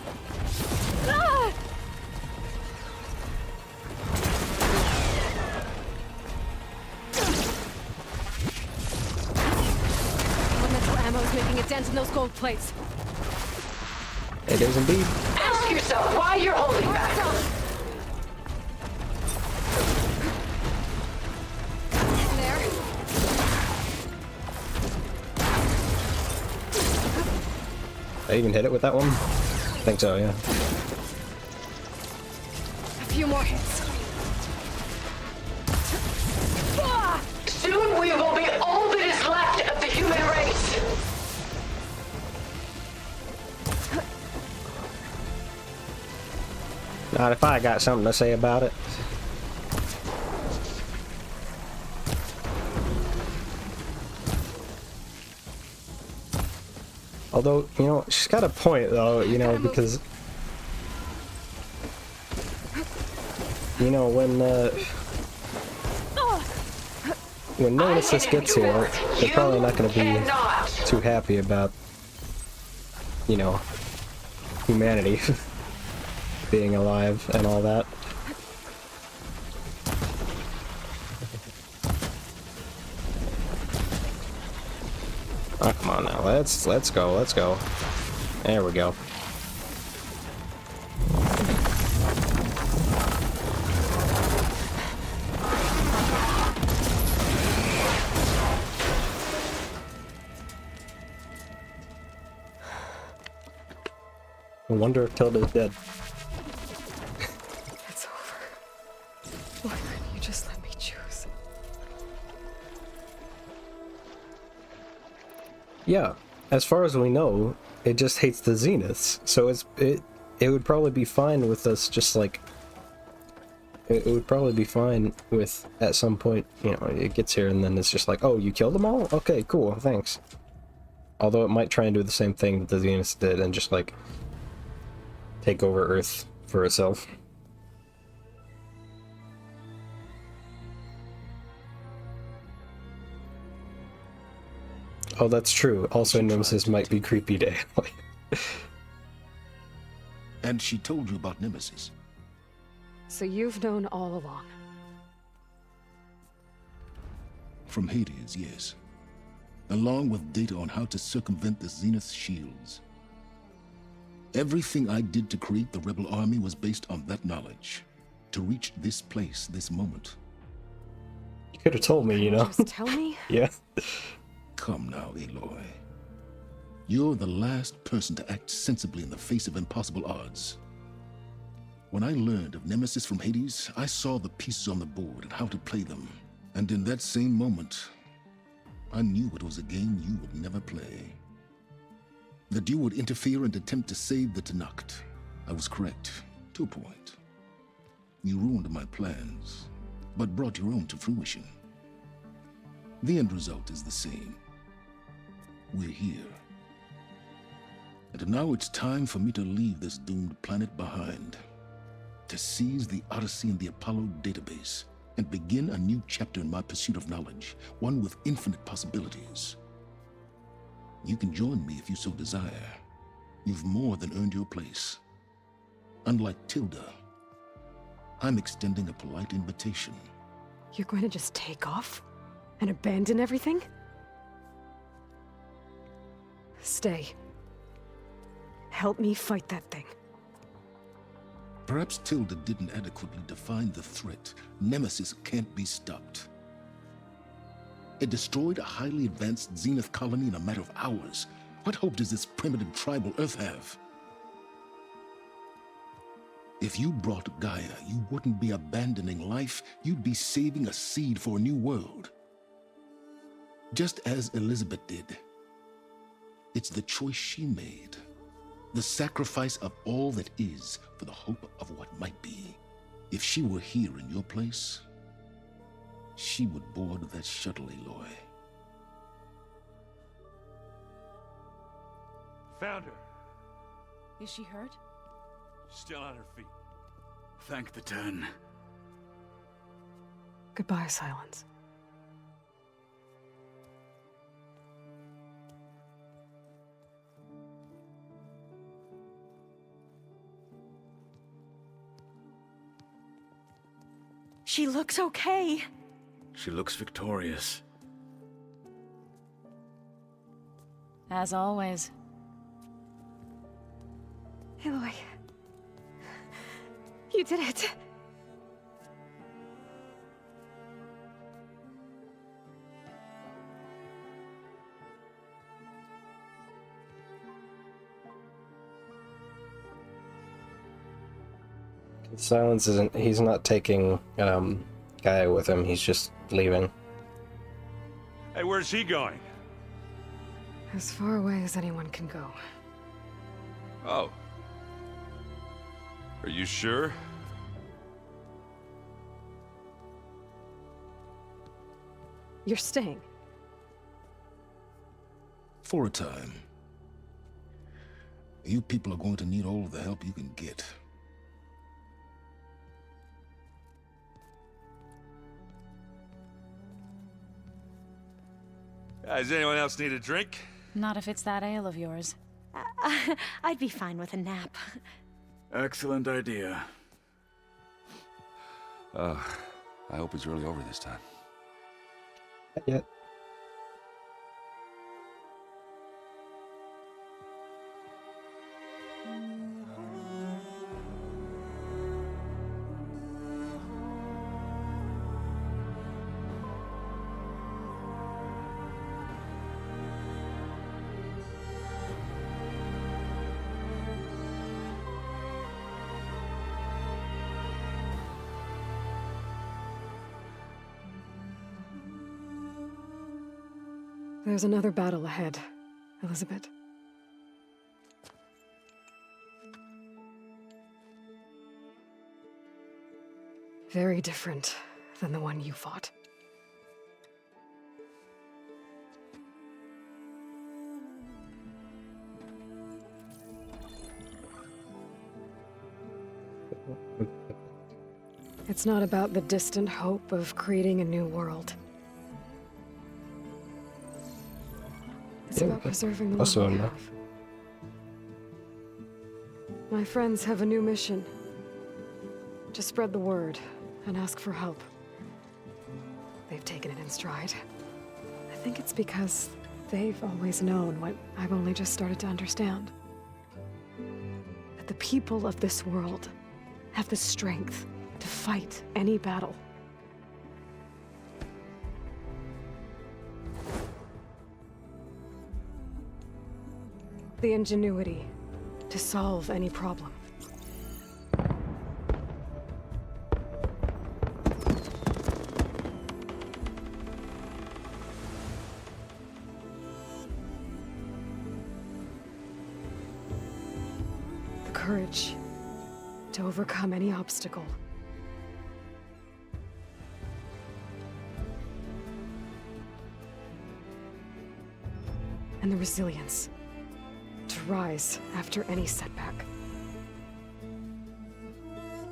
Elemental ammo is making a dent in those gold plates. It is indeed. Ask yourself why you're holding back. I even hit it with that one? I think so, yeah. A few more hits. Soon we will be all that is left of the human race. Not if I got something to say about it. Although, you know, she's got a point though, you know, because you know, when Nemesis gets here, they're probably not going to be too happy about, you know, humanity being alive and all that. Oh, come on now, let's go. There we go. wonder if Tilda's dead. It's over. Why couldn't you just let me choose? Yeah, as far as we know, it just hates the Zeniths, so it would probably be fine with us just like... It would probably be fine with, at some point, you know, it gets here and then it's just like, oh, you killed them all? Okay, cool, thanks. Although it might try and do the same thing that the Zeniths did and just like take over Earth for itself. Oh, that's true. Also, Nemesis might be creepy to Aloy. And she told you about Nemesis? So you've known all along. From Hades, yes. Along with data on how to circumvent the Zenith's shields. Everything I did to create the Rebel Army was based on that knowledge. To reach this place, this moment. You could have told me, you know? Just tell me? Yeah. Come now, Aloy. You're the last person to act sensibly in the face of impossible odds. When I learned of Nemesis from Hades, I saw the pieces on the board and how to play them. And in that same moment, I knew it was a game you would never play. That you would interfere and attempt to save the Tenakth. I was correct, to a point. You ruined my plans, but brought your own to fruition. The end result is the same. We're here. And now it's time for me to leave this doomed planet behind. To seize the Odyssey and the Apollo database, and begin a new chapter in my pursuit of knowledge, one with infinite possibilities. You can join me if you so desire. You've more than earned your place. Unlike Tilda, I'm extending a polite invitation. You're going to just take off? And abandon everything? Stay. Help me fight that thing. Perhaps Tilda didn't adequately define the threat. Nemesis can't be stopped. It destroyed a highly advanced Zenith colony in a matter of hours. What hope does this primitive tribal Earth have? If you brought Gaia, you wouldn't be abandoning life, you'd be saving a seed for a new world. Just as Elizabeth did. It's the choice she made. The sacrifice of all that is for the hope of what might be. If she were here in your place, she would board that shuttle, Aloy. Found her. Is she hurt? Still on her feet. Thank the Ten. Goodbye, Silence. She looks okay. She looks victorious. As always. Aloy. You did it. Silence isn't... He's not taking Gaia with him, he's just leaving. Hey, where's he going? As far away as anyone can go. Oh. Are you sure? You're staying. For a time. You people are going to need all of the help you can get. Does anyone else need a drink? Not if it's that ale of yours. I'd be fine with a nap. Excellent idea. I hope it's really over this time. Not yet. There's another battle ahead, Elizabeth. Very different than the one you fought. It's not about the distant hope of creating a new world. It's about preserving the one we have. My friends have a new mission. To spread the word and ask for help. They've taken it in stride. I think it's because they've always known what I've only just started to understand. That the people of this world have the strength to fight any battle. The ingenuity to solve any problem. The courage to overcome any obstacle. And the resilience to rise after any setback.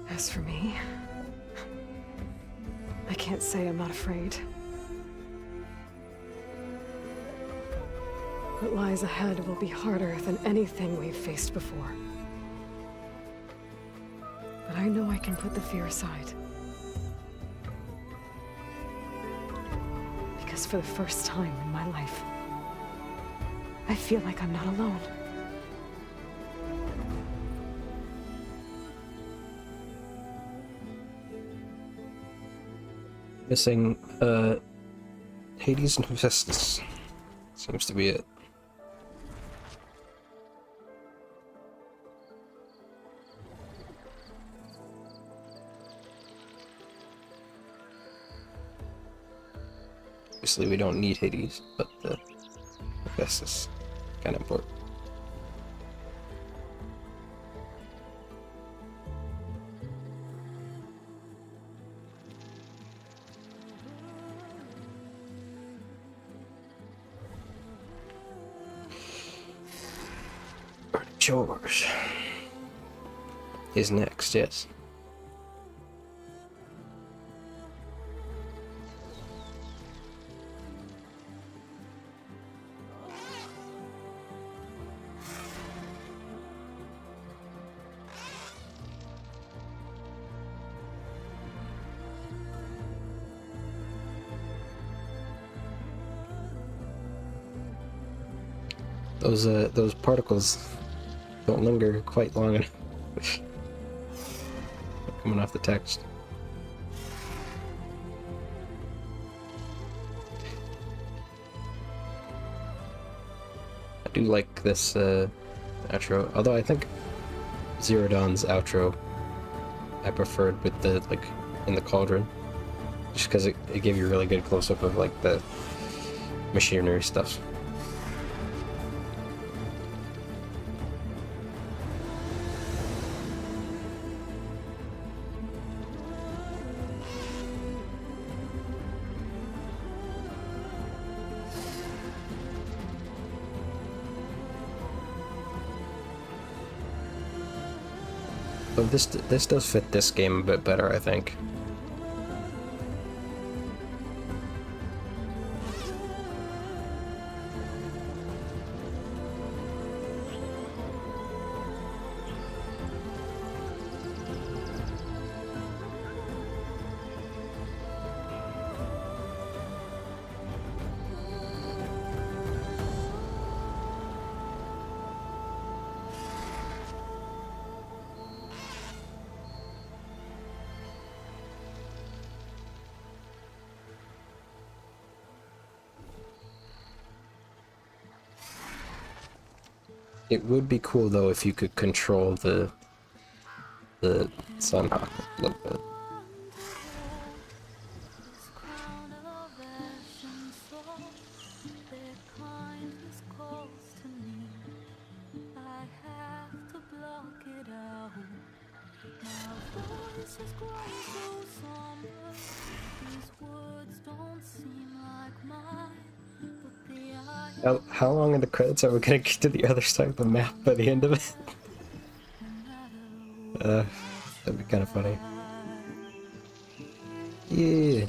As for me, I can't say I'm not afraid. What lies ahead will be harder than anything we've faced before. But I know I can put the fear aside. Because for the first time in my life, I feel like I'm not alone. Missing, Hades and Hephaestus. Seems to be it. Obviously we don't need Hades, but Hephaestus kind of important. Chores is next, yes. Those particles don't linger quite long enough. Coming off the text. I do like this outro, although I think Zero Dawn's outro I preferred with the, like, in the cauldron. Just because it gave you a really good close-up of, like, the machinery stuff. But this does fit this game a bit better, I think. It would be cool though if you could control the Sunhawk a little bit. How long in the credits are we gonna get to the other side of the map by the end of it? That'd be kind of funny. Yeah.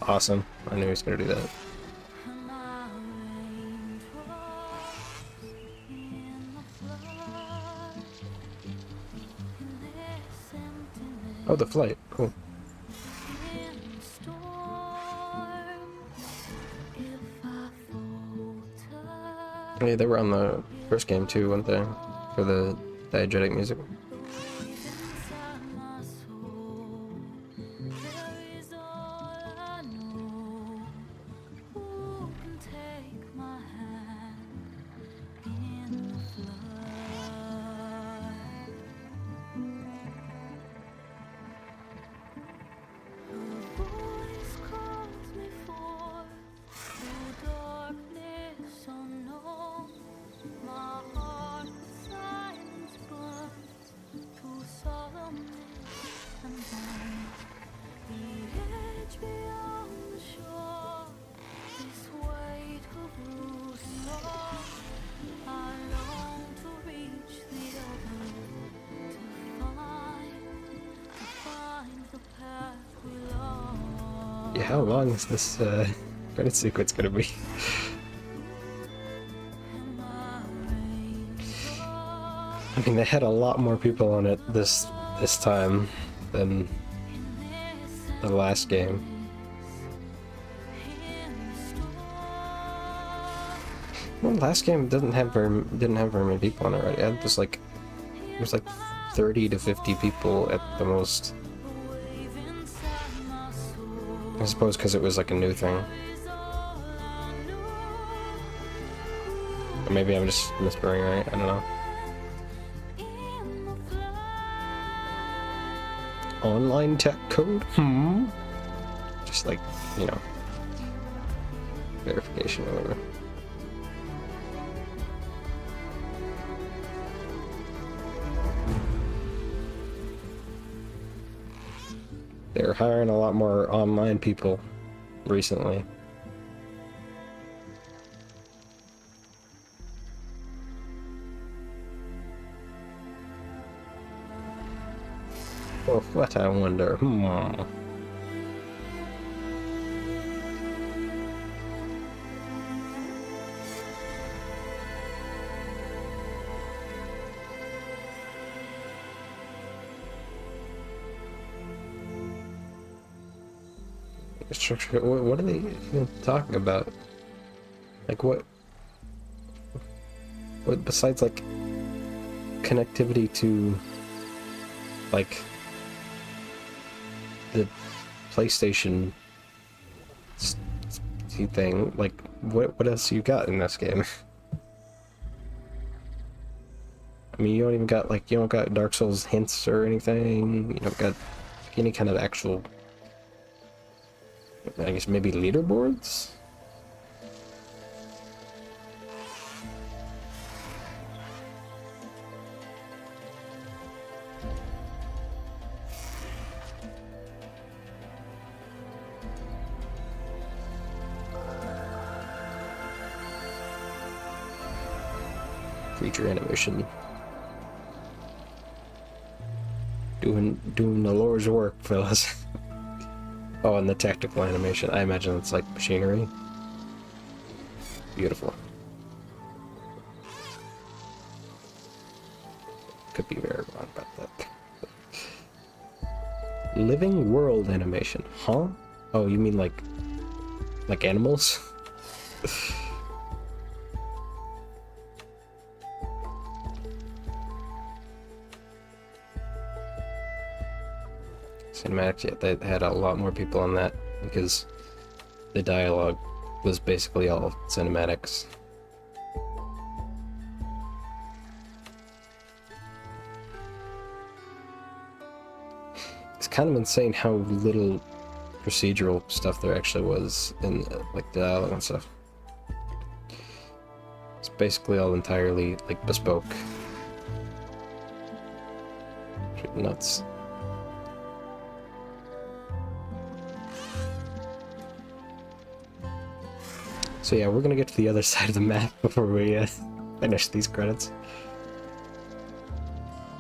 Awesome. I knew he was gonna do that. Oh, the flight. Cool. Yeah, they were on the first game too, weren't they? For the diegetic music. Yeah, how long is this credit sequence gonna be? I mean, they had a lot more people on it this time than the last game. Well, last game didn't have very many people on it, right? It was like 30 to 50 people at the most. I suppose because it was like a new thing. Or maybe I'm just misremembering, right? I don't know. Online tech code? Just like, you know, verification or whatever. They're hiring a lot more online people recently. Well, what I wonder. Structure. What are they even talking about? Like what besides like connectivity to like the PlayStation thing? Like what else you got in this game? I mean, you don't got Dark Souls hints or anything. You don't got any kind of actual, I guess maybe leaderboards? Creature animation. Doing the Lord's work, fellas. Oh, and the tactical animation. I imagine it's like machinery. Beautiful. Could be very wrong about that. Living world animation. Huh? Oh, you mean like animals? Cinematics, yeah, they had a lot more people on that because the dialogue was basically all cinematics. It's kind of insane how little procedural stuff there actually was in like the dialogue and stuff. It's basically all entirely like bespoke. Nuts. So yeah, we're gonna get to the other side of the map before we finish these credits.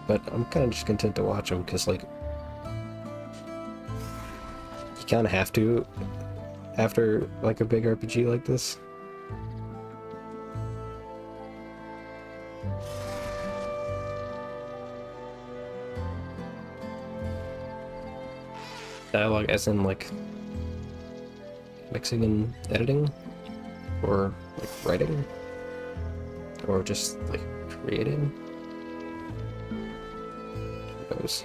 But I'm kind of just content to watch them, because, like, you kind of have to after, like, a big RPG like this. Dialogue as in, like, mixing and editing? Or, like, writing? Or just, like, creating? Who knows?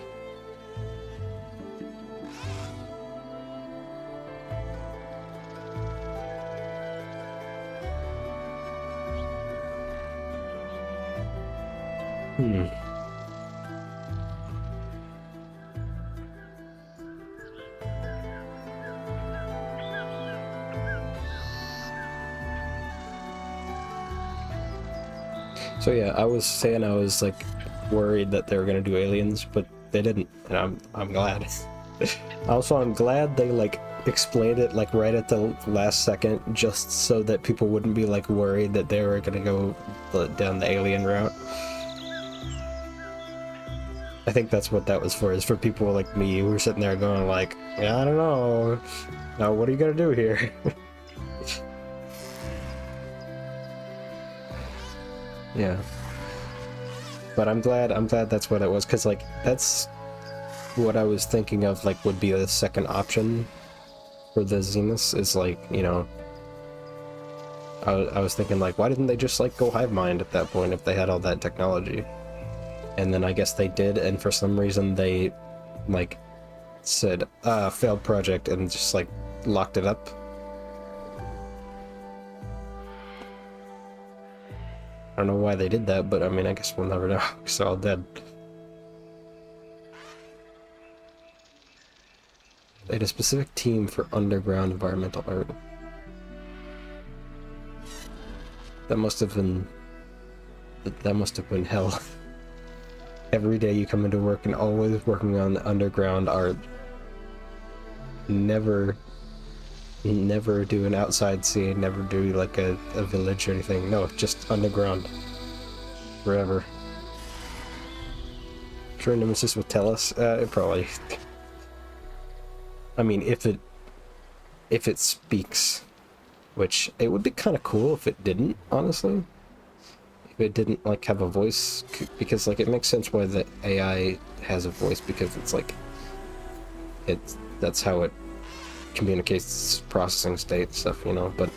So yeah, I was saying I was, like, worried that they were gonna do aliens, but they didn't, and I'm glad. Also, I'm glad they, like, explained it, like, right at the last second, just so that people wouldn't be, like, worried that they were gonna go down the alien route. I think that's what that was for, is for people like me who were sitting there going, like, yeah, I don't know, now what are you gonna do here? Yeah. But I'm glad that's what it was, because, like, that's what I was thinking of, like, would be the second option for the Zeniths, is, like, you know, I was thinking, like, why didn't they just, like, go hive mind at that point if they had all that technology? And then I guess they did, and for some reason they, like, said, failed project, and just, like, locked it up. I don't know why they did that, but I mean, I guess we'll never know, because they're all dead. They had a specific team for underground environmental art. That must have been hell. Every day you come into work and always working on the underground art. Never do an outside scene, never do, like, a village or anything. No, just underground. Forever. Sure Nemesis would tell us? It probably... I mean, if it speaks, which it would be kind of cool if it didn't, honestly. If it didn't, like, have a voice, because, like, it makes sense why the AI has a voice, because it's, like, that's how it communicates processing state stuff, you know. But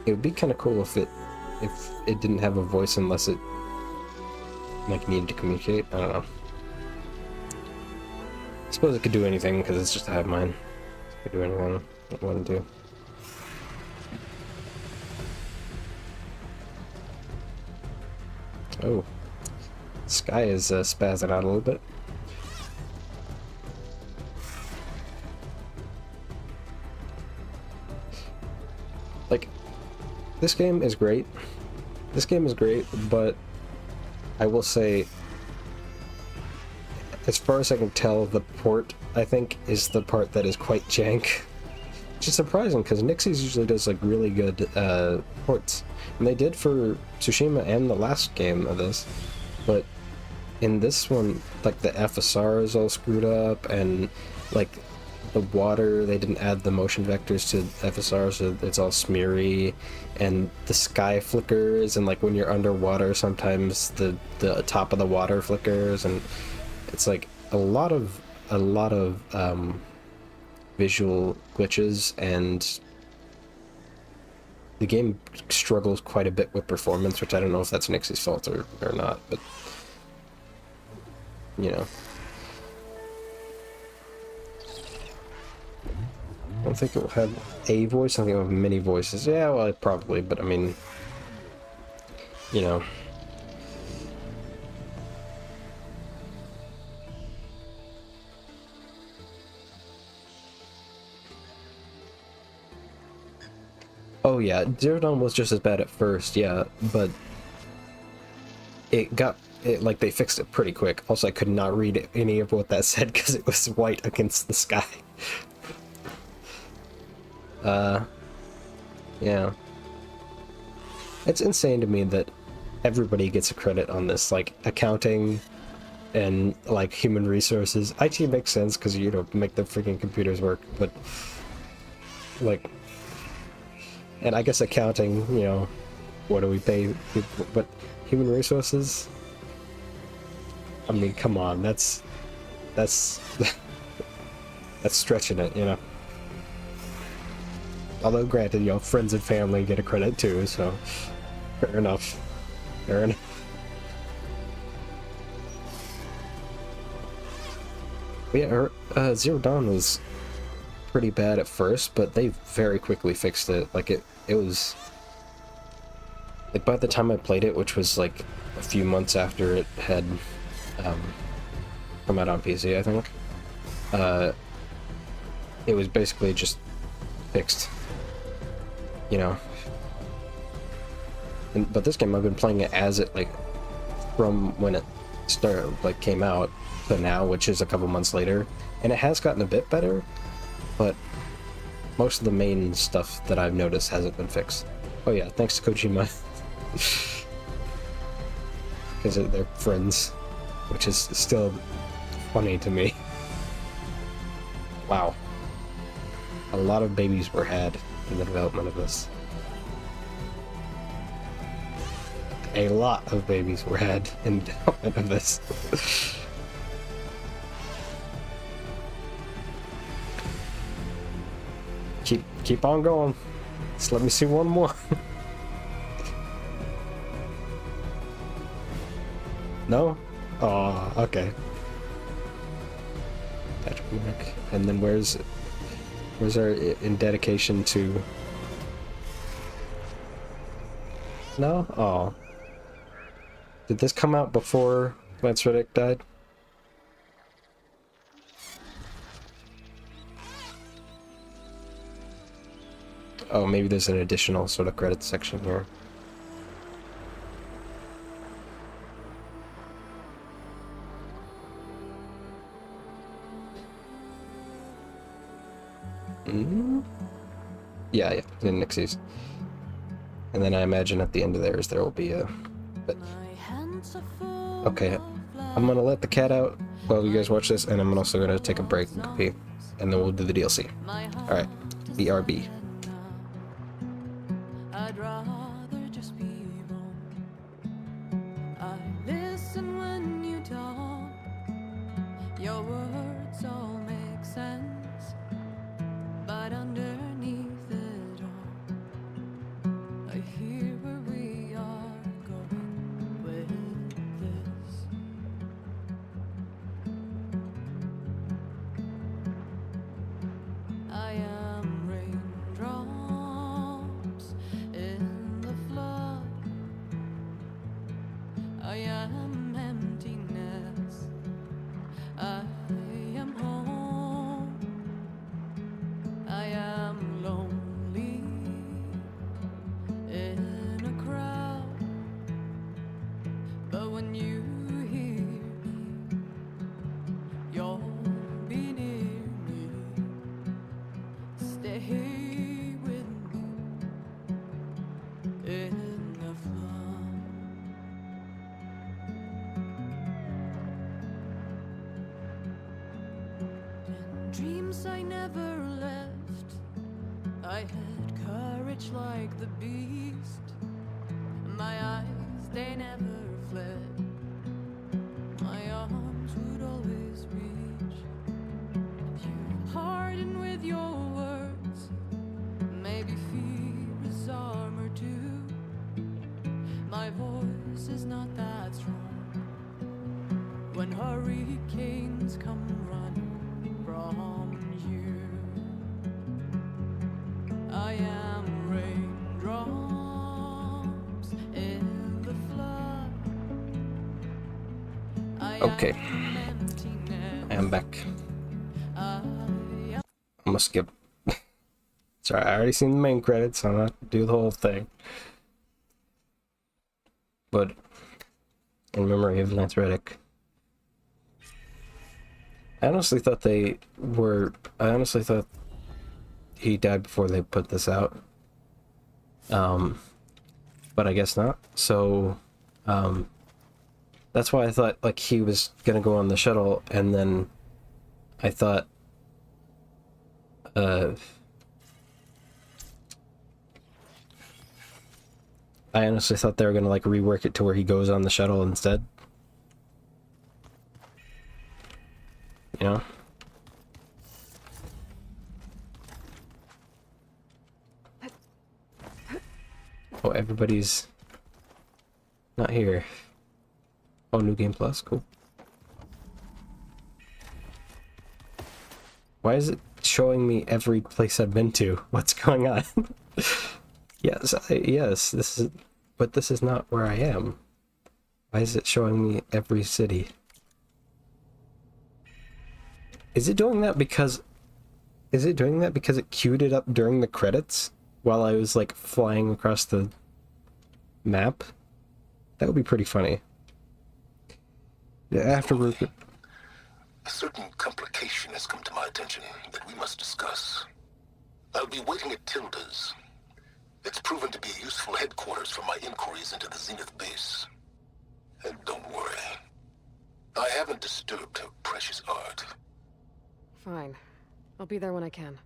it would be kind of cool if it didn't have a voice unless it, like, needed to communicate. I don't know. I suppose it could do anything because it's just a hive mind. It could do anything it wanted to. Oh, Sky is spazzing out a little bit. Like, this game is great. This game is great, but I will say, as far as I can tell, the port, I think, is the part that is quite jank. Which is surprising, because Nixie's usually does, like, really good ports. And they did for Tsushima and the last game of this. But in this one, like, the FSR is all screwed up, and, like, the water, they didn't add the motion vectors to FSR, so it's all smeary, and the sky flickers, and, like, when you're underwater, sometimes the top of the water flickers, and it's, like, a lot of visual glitches, and the game struggles quite a bit with performance, which I don't know if that's Nixie's fault or not, but, you know. I don't think it will have a voice, I think it will have many voices. Yeah, well, probably, but I mean, you know. Oh yeah, Zero Dawn was just as bad at first, yeah, but like, they fixed it pretty quick. Also, I could not read any of what that said because it was white against the sky. Yeah. It's insane to me that everybody gets a credit on this, like accounting and like human resources. IT makes sense because you know make the freaking computers work, but like, and I guess accounting, you know, what do we pay people? But human resources, I mean, come on, that's that's stretching it, you know. Although granted, you know, friends and family get a credit too, so fair enough. Fair enough. But yeah, Zero Dawn was pretty bad at first, but they very quickly fixed it. Like it was like by the time I played it, which was like a few months after it had come out on PC, I think. It was basically just fixed, you know. But this game, I've been playing it as it, like, from when it started, like, came out to now, which is a couple months later, and it has gotten a bit better, but most of the main stuff that I've noticed hasn't been fixed. Oh yeah, thanks to Kojima. Because they're friends, which is still funny to me. Wow. A lot of babies were had in the development of this. A lot of babies were had in the development of this. Keep on going. Just let me see one more. No? Oh, okay. And then where's our in dedication to? No? Oh. Did this come out before Lance Reddick died? Oh, maybe there's an additional sort of credits section here. Yeah, in Nixies. And then I imagine at the end of theirs there will be a... But... Okay, I'm gonna let the cat out while you guys watch this, and I'm also gonna take a break and go pee, and then we'll do the DLC. Alright, BRB. I'd rather just be wrong. I listen when you talk. Your words all make sense. But underneath it all, I hear where we are going with this. I am raindrops in the flood. I am emptiness. I am home. I am lonely in a crowd. But when you hear me, you'll be near me. Stay with me in the flood. In dreams I never left, I had courage like the beast. My eyes, they never fled. My arms would always reach. You harden with your words. Maybe fear is armor too. My voice is not that strong. When hurricanes come running from you, I am raindrops in the flood. Okay. I am back. I'm gonna skip. Sorry, I already seen the main credits, so I'm gonna do the whole thing. But in memory of Lance Reddick, I honestly thought he died before they put this out. but I guess not. So, that's why I thought, like, he was gonna go on the shuttle, and then I thought, I honestly thought they were gonna, like, rework it to where he goes on the shuttle instead. You know? Oh, everybody's not here. Oh, new game plus, cool. Why is it showing me every place I've been to? What's going on? Yes, yes, this is, but this is not where I am. Why is it showing me every city? Is it doing that because it queued it up during the credits while I was like flying across the map? That would be pretty funny. Yeah, afterward. A certain complication has come to my attention that we must discuss. I'll be waiting at Tilda's. It's proven to be a useful headquarters for my inquiries into the Zenith base. And don't worry, I haven't disturbed her precious art. Fine. I'll be there when I can.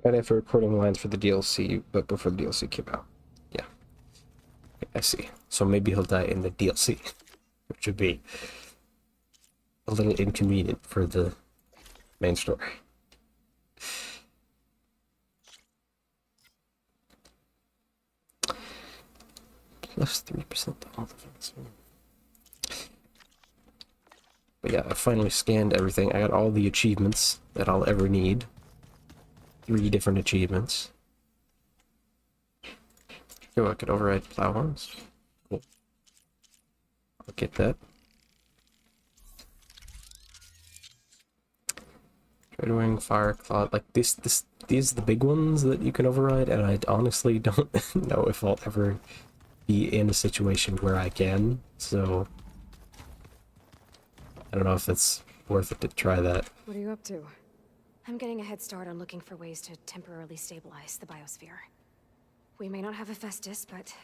Right after recording lines for the DLC, but before the DLC came out. Yeah. I see. So maybe he'll die in the DLC, which would be a little inconvenient for the main story. Plus 3% to all defense. But yeah, I finally scanned everything. I got all the achievements that I'll ever need. 3 different achievements. Oh, I could override plow horns. Cool. I'll get that. Dreadwing, Fire Cloud, like these are the big ones that you can override, and I honestly don't know if I'll ever be in a situation where I can, so I don't know if it's worth it to try that. What are you up to? I'm getting a head start on looking for ways to temporarily stabilize the biosphere. We may not have Hephaestus, but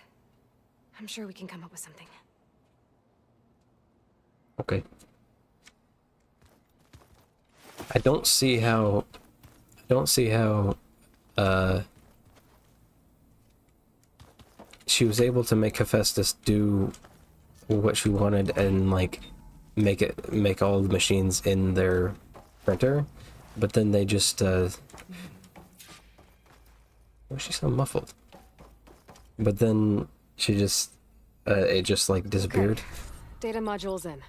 I'm sure we can come up with something. Okay. I don't see how she was able to make Hephaestus do what she wanted and like make all the machines in their printer, but then they just why is she so muffled? But then she just it just like disappeared. Okay. Data module's in.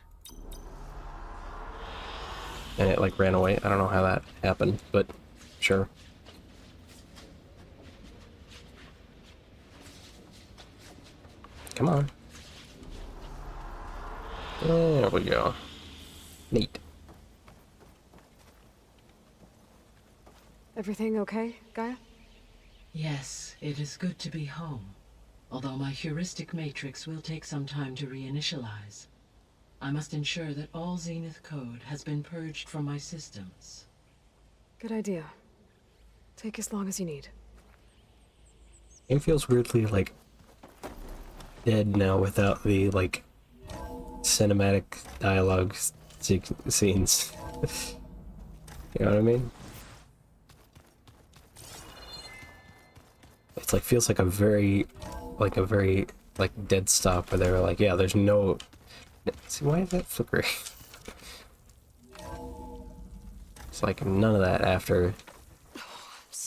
And it like ran away. I don't know how that happened, but sure. Come on. There we go. Neat. Everything okay, Gaia? Yes, it is good to be home. Although my heuristic matrix will take some time to reinitialize. I must ensure that all Zenith code has been purged from my systems. Good idea. Take as long as you need. It feels weirdly like dead now without the like cinematic dialogue scenes. You know what I mean? It's like feels like a very dead stop where they were like, yeah, there's no. See, why is that flickering? It's like none of that after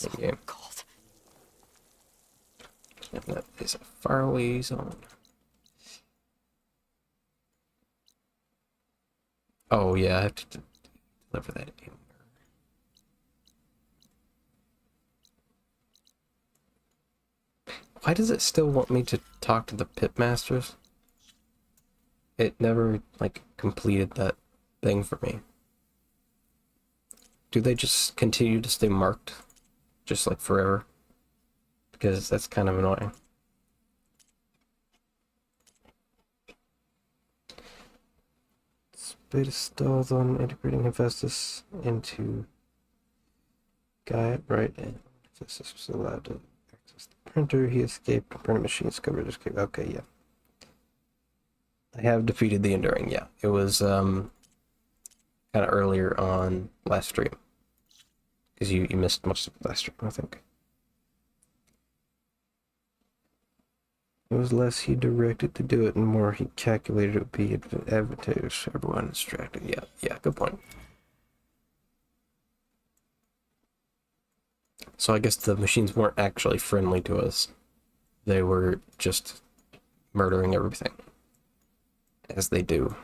the game. Cold. And that is a faraway zone. Oh yeah, I have to deliver that in. Why does it still want me to talk to the pitmasters? It never, like, completed that thing for me. Do they just continue to stay marked? Just, like, forever? Because that's kind of annoying. Beta stalled on integrating Hephaestus into Gaia, right? And Hephaestus was allowed to access the printer, he escaped. Printer machine discovered escape. Okay, yeah. I have defeated the Enduring, yeah. It was kind of earlier on last stream. Because you missed most of last stream, I think. It was less he directed to do it and more he calculated it would be advantageous for everyone distracted. Yeah, good point. So I guess the machines weren't actually friendly to us. They were just murdering everything. As they do.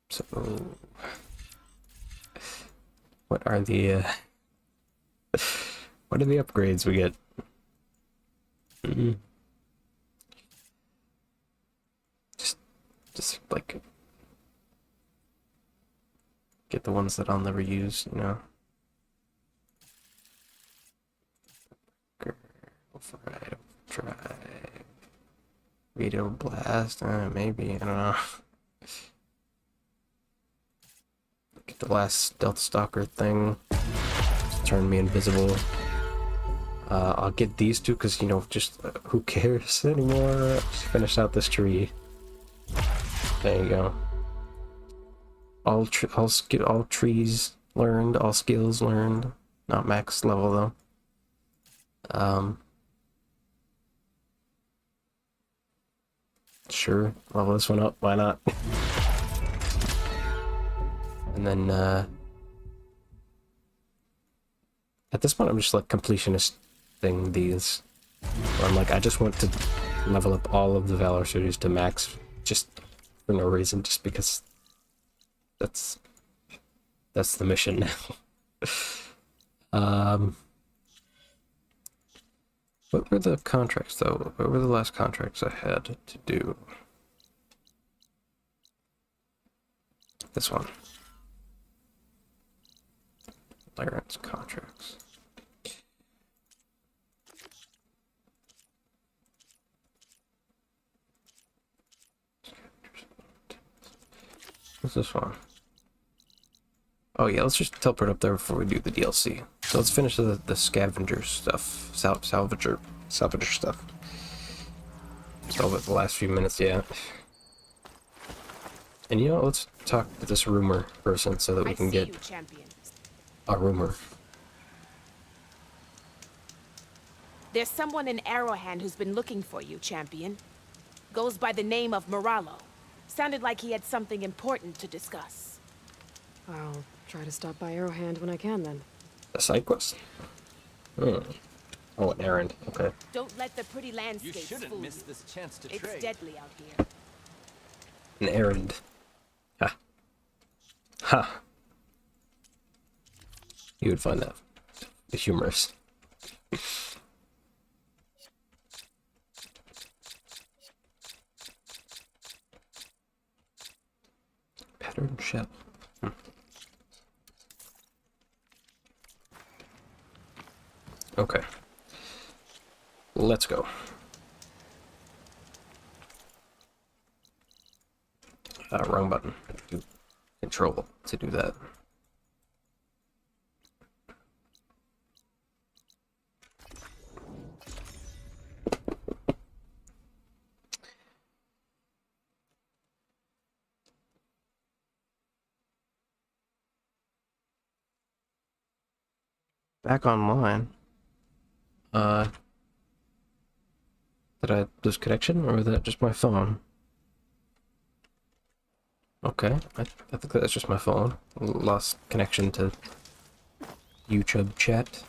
So... what are the, what are the upgrades we get? Just like... get the ones that I'll never use, you know? Overdrive. Radio blast, maybe, I don't know. Get the last stealth stalker thing. Just turn me invisible. I'll get these two because, you know, just who cares anymore? Just finish out this tree. There you go. All trees learned, all skills learned. Not max level though. Sure, level this one up, why not? And then, at this point I'm just like completionist thing these. Where I'm like, I just want to level up all of the Valor series to max, just for no reason, just because that's the mission now. What were the contracts though? What were the last contracts I had to do? This one. Lawrence contracts. What's this one? Oh yeah, let's just teleport up there before we do the DLC. So let's finish the scavenger stuff, salvager stuff. Solve it the last few minutes, yeah. And you know, let's talk to this rumor person so that we can get a rumor. There's someone in Arrowhand who's been looking for you, champion. Goes by the name of Moralo. Sounded like he had something important to discuss. I'll try to stop by Arrowhand when I can, then. A side quest? Oh, an errand. Okay. Don't let the pretty landscapes You shouldn't fool miss you. this chance to It's trade. deadly out here. An errand. Ha. Ha. You would find that humorous. Pattern shell. Okay. Let's go. Wrong button. Control to do that. Back online. Did I lose connection, or was that just my phone? Okay, I think that's just my phone. Lost connection to YouTube chat.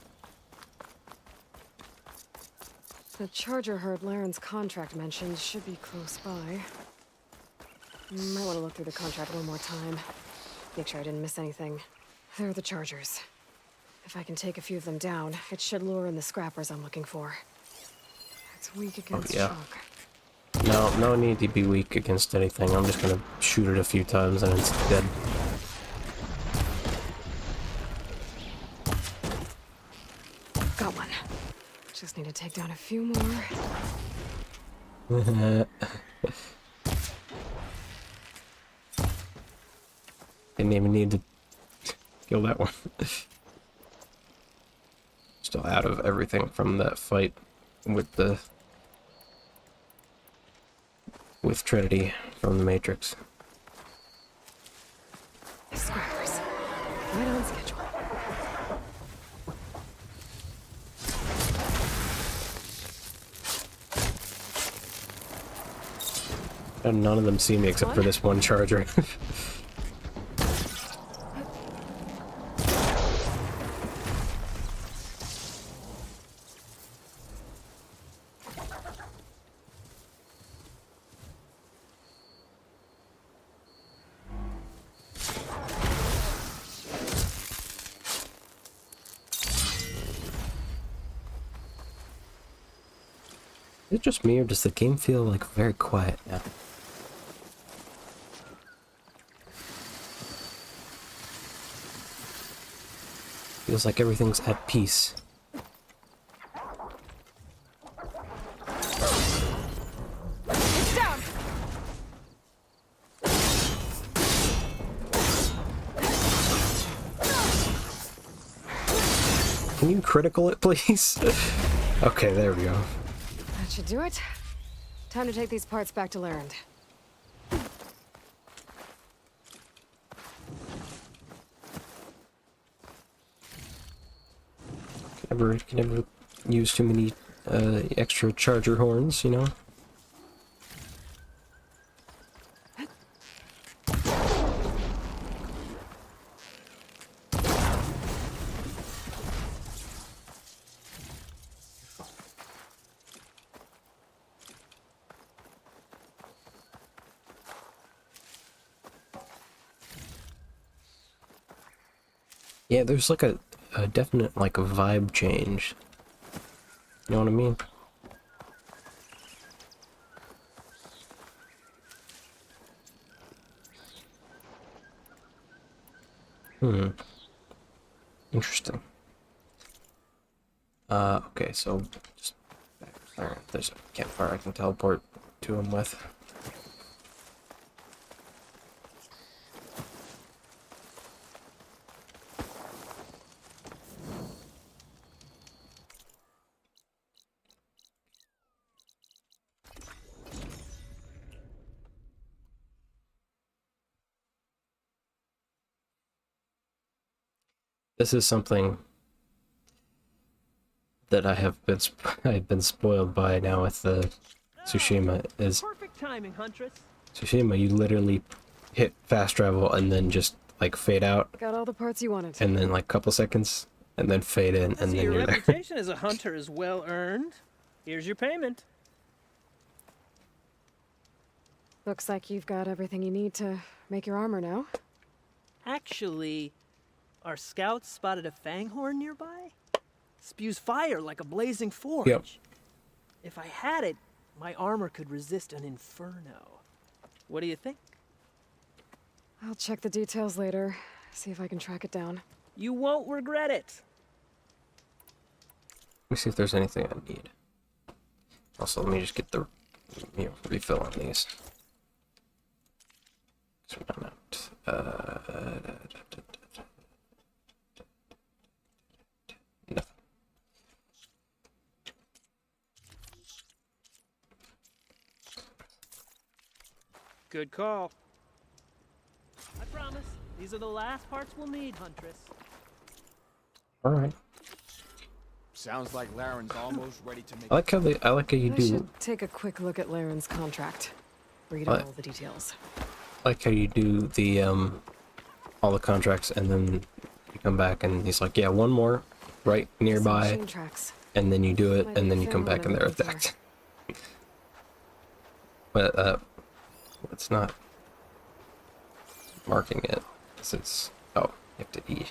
The charger herd Laren's contract mentioned should be close by. Might want to look through the contract one more time. Make sure I didn't miss anything. There are the chargers. If I can take a few of them down, it should lure in the scrappers I'm looking for. It's weak against shock. No need to be weak against anything. I'm just gonna shoot it a few times and it's dead. Got one. Just need to take down a few more. Didn't even need to Kill that one. Still out of everything from that fight with Trinity from the Matrix. Scrappers. Right on schedule. And none of them see me except for this one charger. Is it just me, or does the game feel like very quiet now? Feels like everything's at peace. It's down. Can you critical it, please? Okay, there we go. That should do it. Time to take these parts back to Larend. Can never use too many extra charger horns, you know? Yeah, there's like a definite like a vibe change. You know what I mean? Interesting. Okay, so just back there. There's a campfire I can teleport to him with. This is something that I've been spoiled by now with the Tsushima. Is perfect timing, Huntress. Tsushima, you literally hit fast travel and then just like fade out, Got all the parts you wanted. and then like couple seconds, and then fade in, and then Your you're there. reputation as a hunter is well earned. Here's your payment. Looks like you've got everything you need to make your armor now. Actually, our scouts spotted a fanghorn nearby. Spews fire like a blazing forge. Yep. If I had it, my armor could resist an inferno. What do you think? I'll check the details later, see if I can track it down. You won't regret it. Let me see if there's anything I need. Also, let me just get the refill on these. So I'm not, nothing. Good call. I promise, these are the last parts we'll need, Huntress. All right. Sounds like Laren's almost ready to make. I like how you I do. should take a quick look at Laren's contract. Read What? all the details. I like how you do the all the contracts, and then you come back and he's like, yeah, one more right nearby, machine tracks. and then you do it, Might and be then a you come back and pheromone they're I'm looking attacked. But it's not marking it, since oh, you have to E.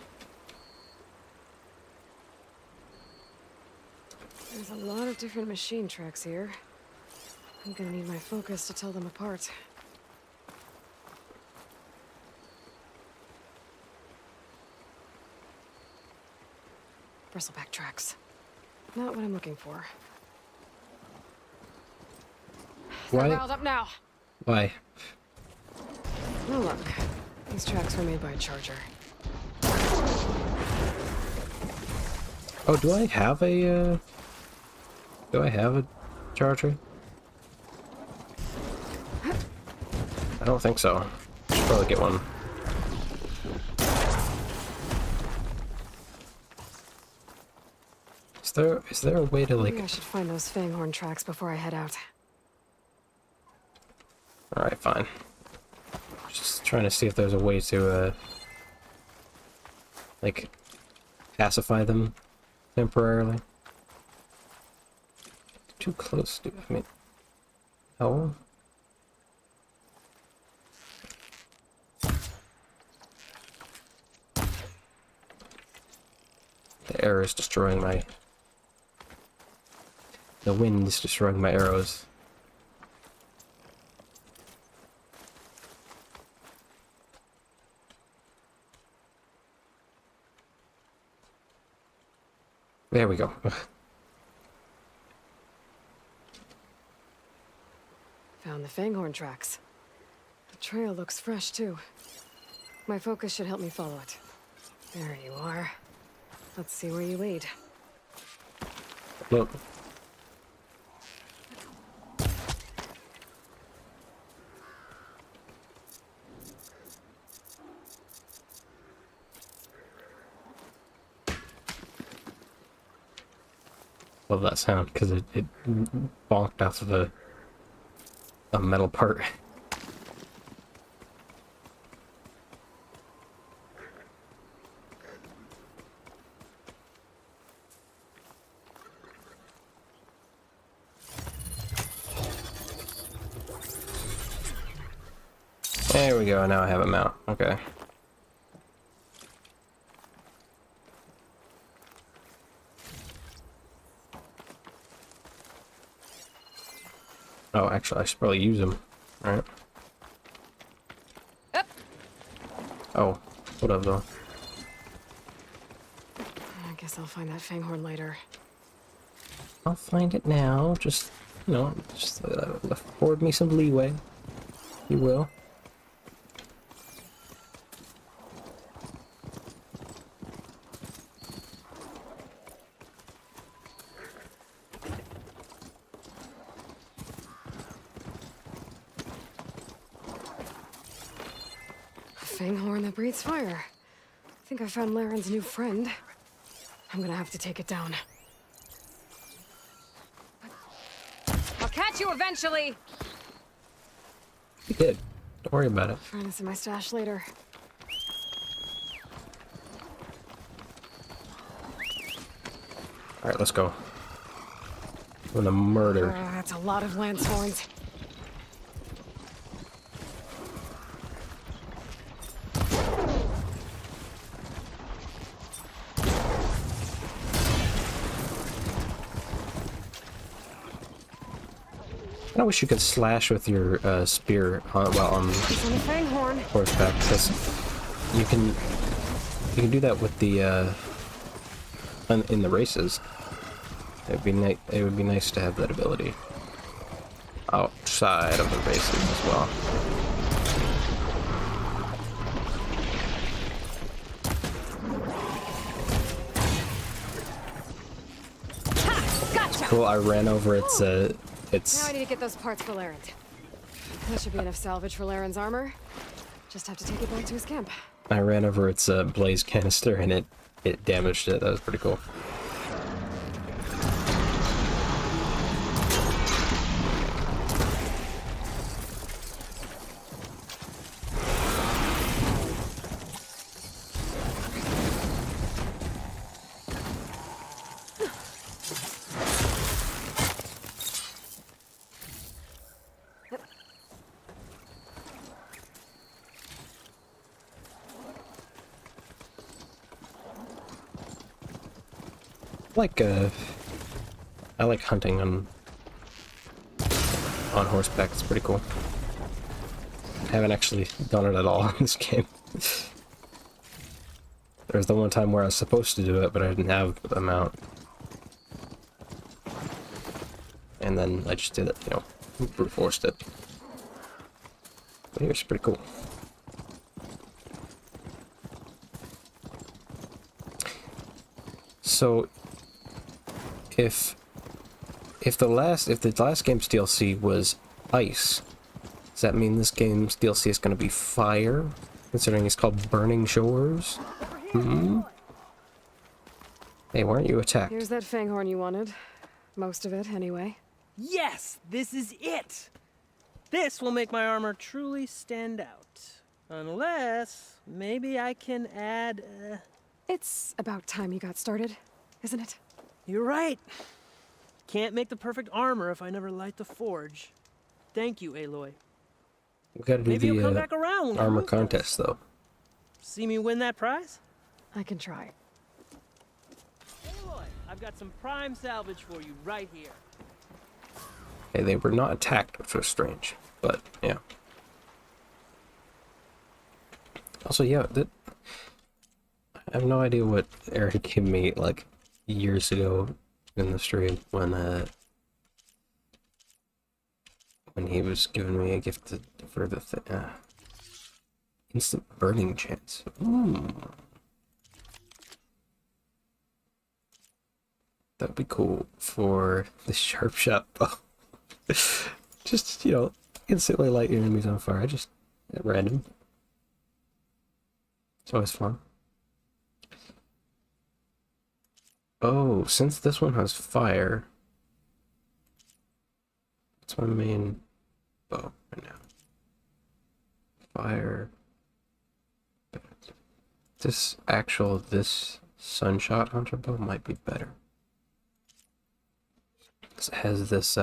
There's a lot of different machine tracks here. I'm gonna need my focus to tell them apart. Bristleback tracks. Not what I'm looking for. Why? They're riled up now. Why? Oh look, these tracks were made by a charger. Oh, do I have a charger? I don't think so. Should probably get one. Is there a way to like... Maybe I should find those Fanghorn tracks before I head out. Alright, fine. Just trying to see if there's a way to, like, pacify them temporarily. Too close, dude. I mean... Oh? The air is destroying my... The wind is destroying my arrows. There we go. Found the Fanghorn tracks. The trail looks fresh, too. My focus should help me follow it. There you are. Let's see where you lead. Look. Love that sound because it bonked off of a metal part. There we go, now I have a mount. Okay. Oh, actually, I should probably use them. Alright. Oh, what up, though? I guess I'll find that Fanghorn later. I'll find it now. Just, you know, just afford me some leeway. You will. Fanghorn that breathes fire. I think I found Laren's new friend. I'm gonna have to take it down. I'll catch you eventually! You did. Don't worry about it. Find this in my stash later. Alright, let's go. I'm gonna murder. That's a lot of lance horns. I wish you could slash with your spear while on horseback, because you can do that with the in the races. It would be nice to have that ability outside of the races as well. Gotcha. Cool. I ran over its Now I need to get those parts for Laren. That should be enough salvage for Laren's armor. Just have to take it back to his camp. I ran over its blaze canister and it damaged it. That was pretty cool. I like hunting on horseback. It's pretty cool. I haven't actually done it at all in this game. There's the one time where I was supposed to do it, but I didn't have the mount. And then I just did it, you know, brute forced it. But here's pretty cool. So if the last game's DLC was ice, does that mean this game's DLC is going to be fire? Considering it's called Burning Shores? Hmm? Hey, why aren't you attacked? Here's that fanghorn you wanted. Most of it, anyway. Yes, this is it. This will make my armor truly stand out. Unless, maybe I can add, It's about time you got started, isn't it? You're right. Can't make the perfect armor if I never light the forge. Thank you, Aloy. We gotta do Maybe you'll come the back around when armor Ruth contest, though. See me win that prize? I can try. Aloy, I've got some prime salvage for you right here. Hey, they were not attacked, which was strange, but yeah. Also, yeah, I have no idea what Eric gave me like years ago in the stream when he was giving me a gift for the instant burning chance. That'd be cool for the sharp shot bow. Just, you know, instantly light your enemies on fire, just at random. It's always fun. Oh, since this one has fire, what's my main bow right now? Fire. This Sunshot Hunter bow might be better. Because it has this,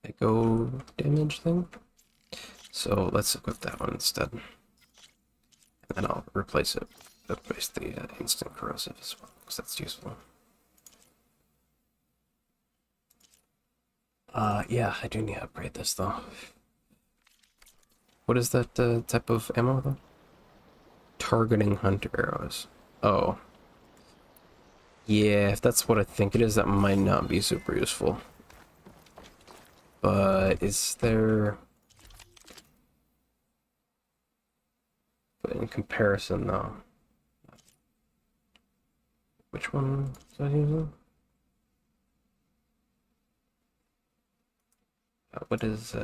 echo damage thing. So let's equip that one instead. And then I'll replace the instant corrosive as well, because that's useful. Yeah, I do need to upgrade this though. What is that type of ammo though? Targeting hunter arrows. Oh. Yeah, if that's what I think it is, that might not be super useful. But is there... But in comparison though, which one is I using? What is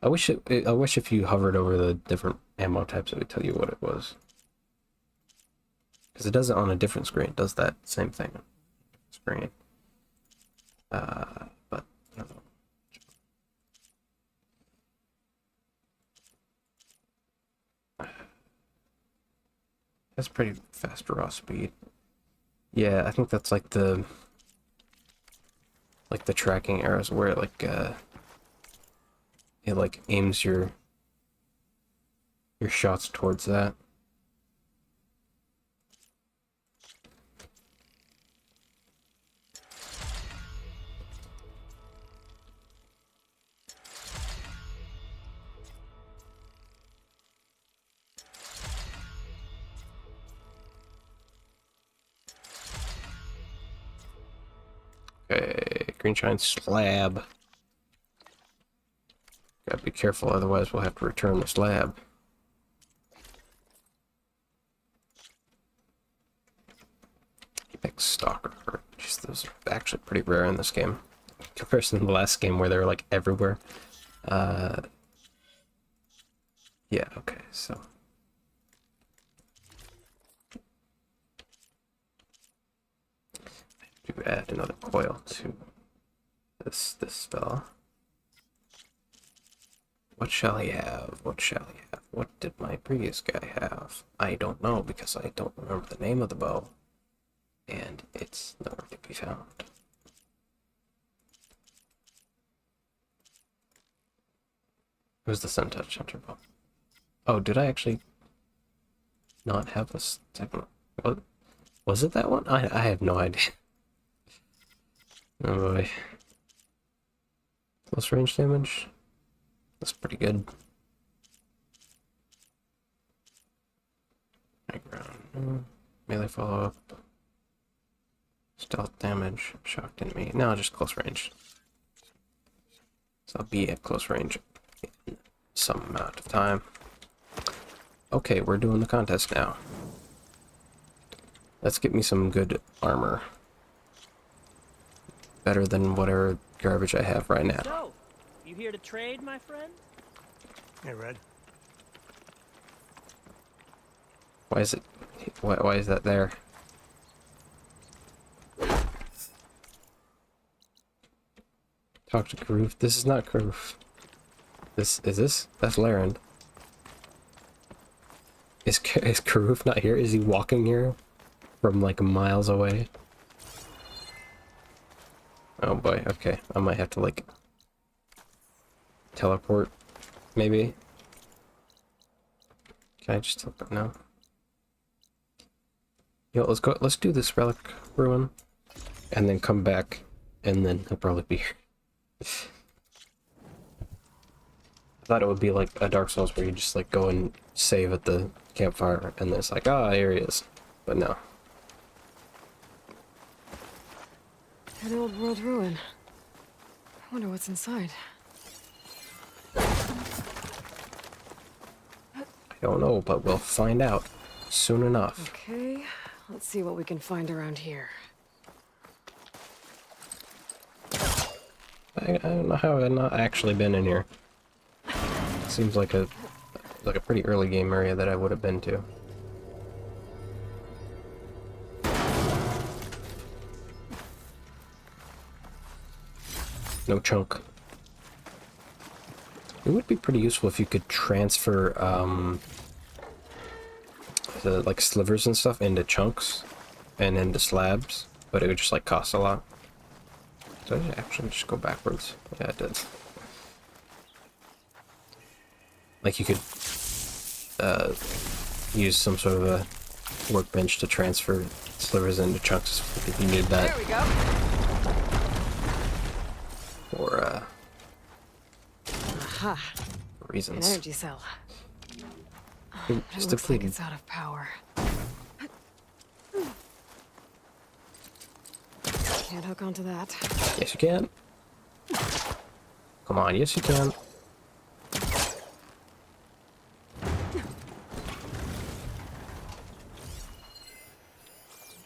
I wish if you hovered over the different ammo types it would tell you what it was. Because it does it on a different screen. It does that same thing. Screen. But I don't know. That's pretty fast raw speed. Yeah, I think that's like the tracking arrows where it like aims your shots towards that. Okay, green shine slab. Gotta be careful, otherwise we'll have to return the slab. Apex Stalker. Jeez, those are actually pretty rare in this game. In comparison to the last game where they were like everywhere. Yeah, okay, so. To add another coil to this fella. What shall he have? What shall he have? What did my previous guy have? I don't know because I don't remember the name of the bow. And it's nowhere to be found. It was the Sun Touch Hunter bow. Oh, did I actually not have this second? What was it? That one? I have no idea. Oh boy. Close range damage. That's pretty good. High ground. Melee follow up. Stealth damage. Shocked enemy. No, just close range. So I'll be at close range in some amount of time. Okay, we're doing the contest now. Let's get me some good armor. Better than whatever garbage I have right now. So, you here to trade, my friend? Hey, Red. Why is it... Why is that there? Talk to Karoof. This is not Karoof. This... Is this? That's Larend. Is Karoof not here? Is he walking here? From like miles away? Oh boy, okay. I might have to like... teleport, maybe? Can I just teleport? No. Yo, let's do this relic ruin. And then come back. And then he'll probably be here. I thought it would be like a Dark Souls where you just like go and save at the campfire. And then it's like, ah, here he is. But no. An old world ruin. I wonder what's inside. I don't know, but we'll find out soon enough. Okay, let's see what we can find around here. I don't know how I've not actually been in here. Seems like a pretty early game area that I would have been to. No chunk. It would be pretty useful if you could transfer the like slivers and stuff into chunks and into slabs, but it would just like cost a lot. Did I actually just go backwards? Yeah, it did. Like you could use some sort of a workbench to transfer slivers into chunks if you need that. There we go. Or Aha. reasons. An energy cell. Ooh, It just looks like depleted. it's out of power. Can't hook onto that. Yes, you can. Come on, yes, you can.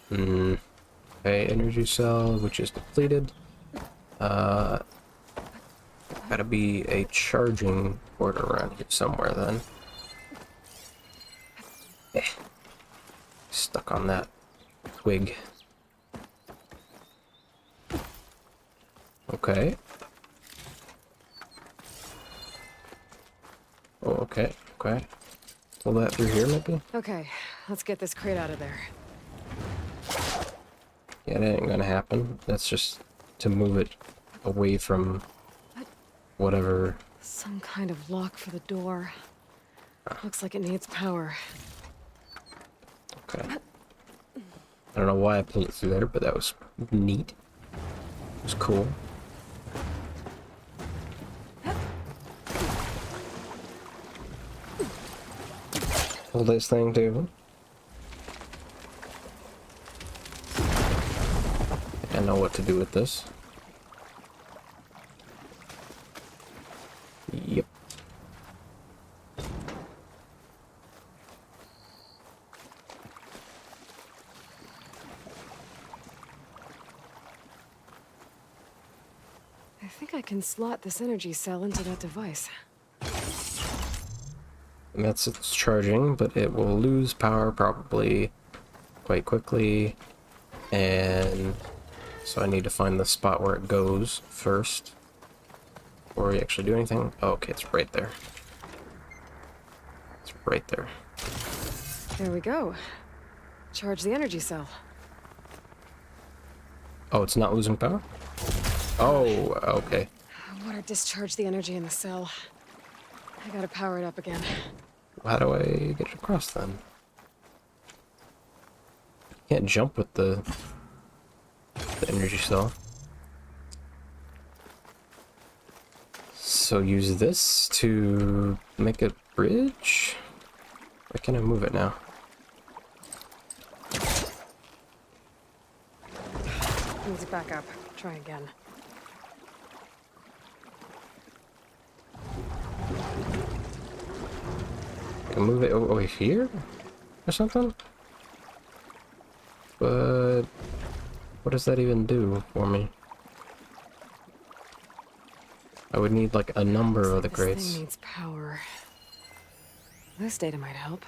Okay, energy cell, which is depleted. Gotta be a charging port around here somewhere then. Stuck on that twig. Okay. Oh, okay, okay. Pull that through here, maybe? Okay, let's get this crate out of there. Yeah, that ain't gonna happen. That's just to move it away from whatever. Some kind of lock for the door. Looks like it needs power. Okay. I don't know why I pulled it through there, but that was neat. It was cool. Pull this thing too. I know what to do with this. Yep. I think I can slot this energy cell into that device. And that's its charging, but it will lose power probably quite quickly. And so I need to find the spot where it goes first. Before we actually do anything. Oh, okay, it's right there. It's right there. There we go. Charge the energy cell. Oh, it's not losing power? Oh, okay. Water discharged the energy in the cell. I gotta power it up again. How do I get it across then? Can't jump with the energy cell. So use this to make a bridge? Why can't I move it now? Needs to back up. Try again. can move it over here or something? But what does that even do for me? I would need like a number of the This crates. thing needs power. This data might help.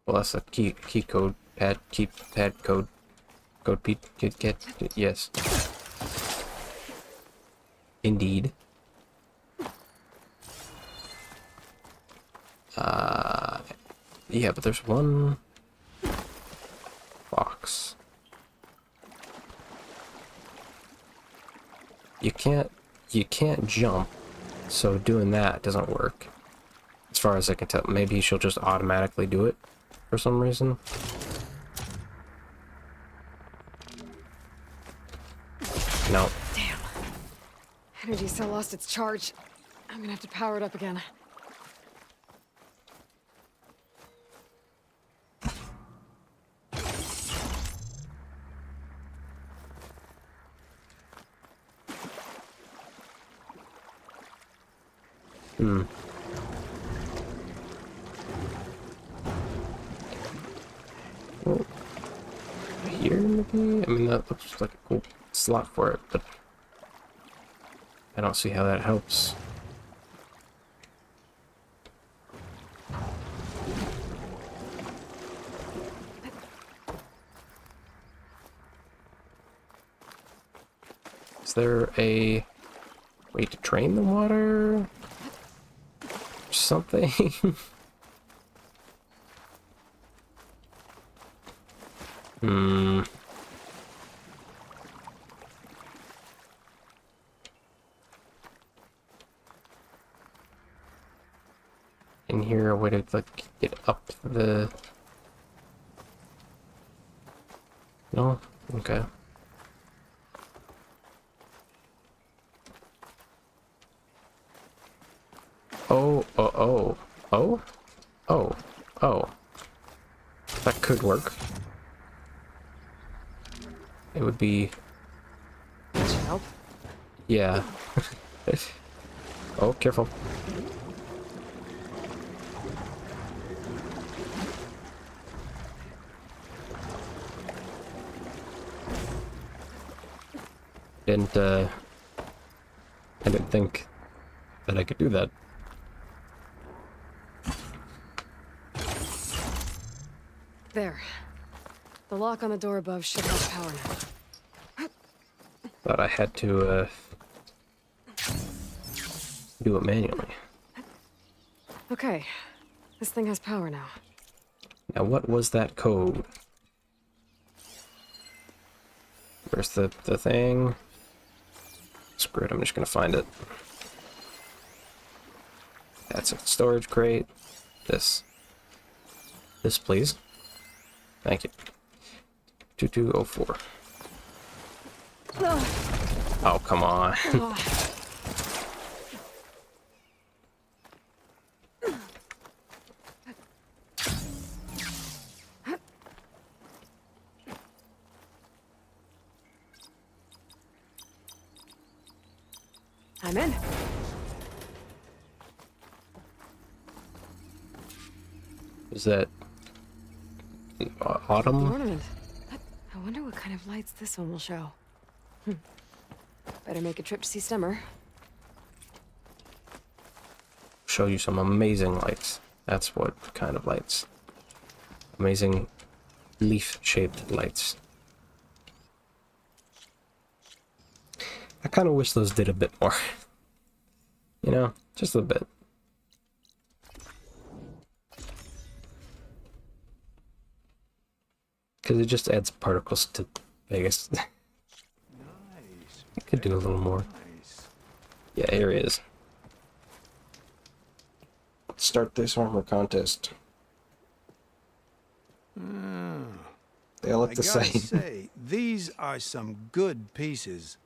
Well, that's a key code pad code get yes. Indeed. Yeah, but there's one box. You can't jump, so doing that doesn't work. As far as I can tell, maybe she'll just automatically do it for some reason. No. Damn. Energy cell lost its charge. I'm gonna have to power it up again. Well, here maybe? I mean, that looks like a cool slot for it, but I don't see how that helps. Is there a way to drain the water? Something? In here, a way to like get up the... No? Okay. Oh. That could work. It would be... That should help. Yeah. Oh, careful. I didn't think that I could do that. There. The lock on the door above should have power now. Thought I had to, do it manually. Okay. This thing has power now. Now, what was that code? Where's the thing? Screw it, I'm just gonna find it. That's a storage crate. This, please. Thank you. 2204. Oh, come on. I'm in. Is that autumn? The ornament. I wonder what kind of lights this one will show. Better make a trip to see Stemmer. Show you some amazing lights. That's what kind of lights. Amazing leaf-shaped lights. I kind of wish those did a bit more. You know, just a bit. Because it just adds particles to Vegas. I could do a little more. Yeah, here he is. Let's start this armor contest. They all look the I gotta same. say, these are some good pieces.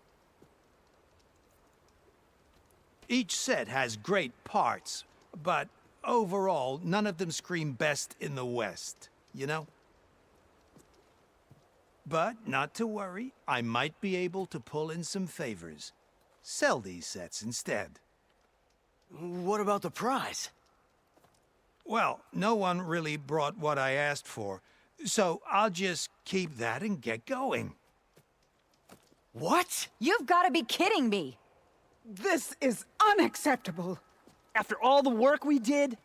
Each set has great parts, but overall, none of them scream best in the West, you know? But not to worry, I might be able to pull in some favors. Sell these sets instead. What about the prize? Well, no one really brought what I asked for, so I'll just keep that and get going. What? You've got to be kidding me! This is unacceptable. After all the work we did?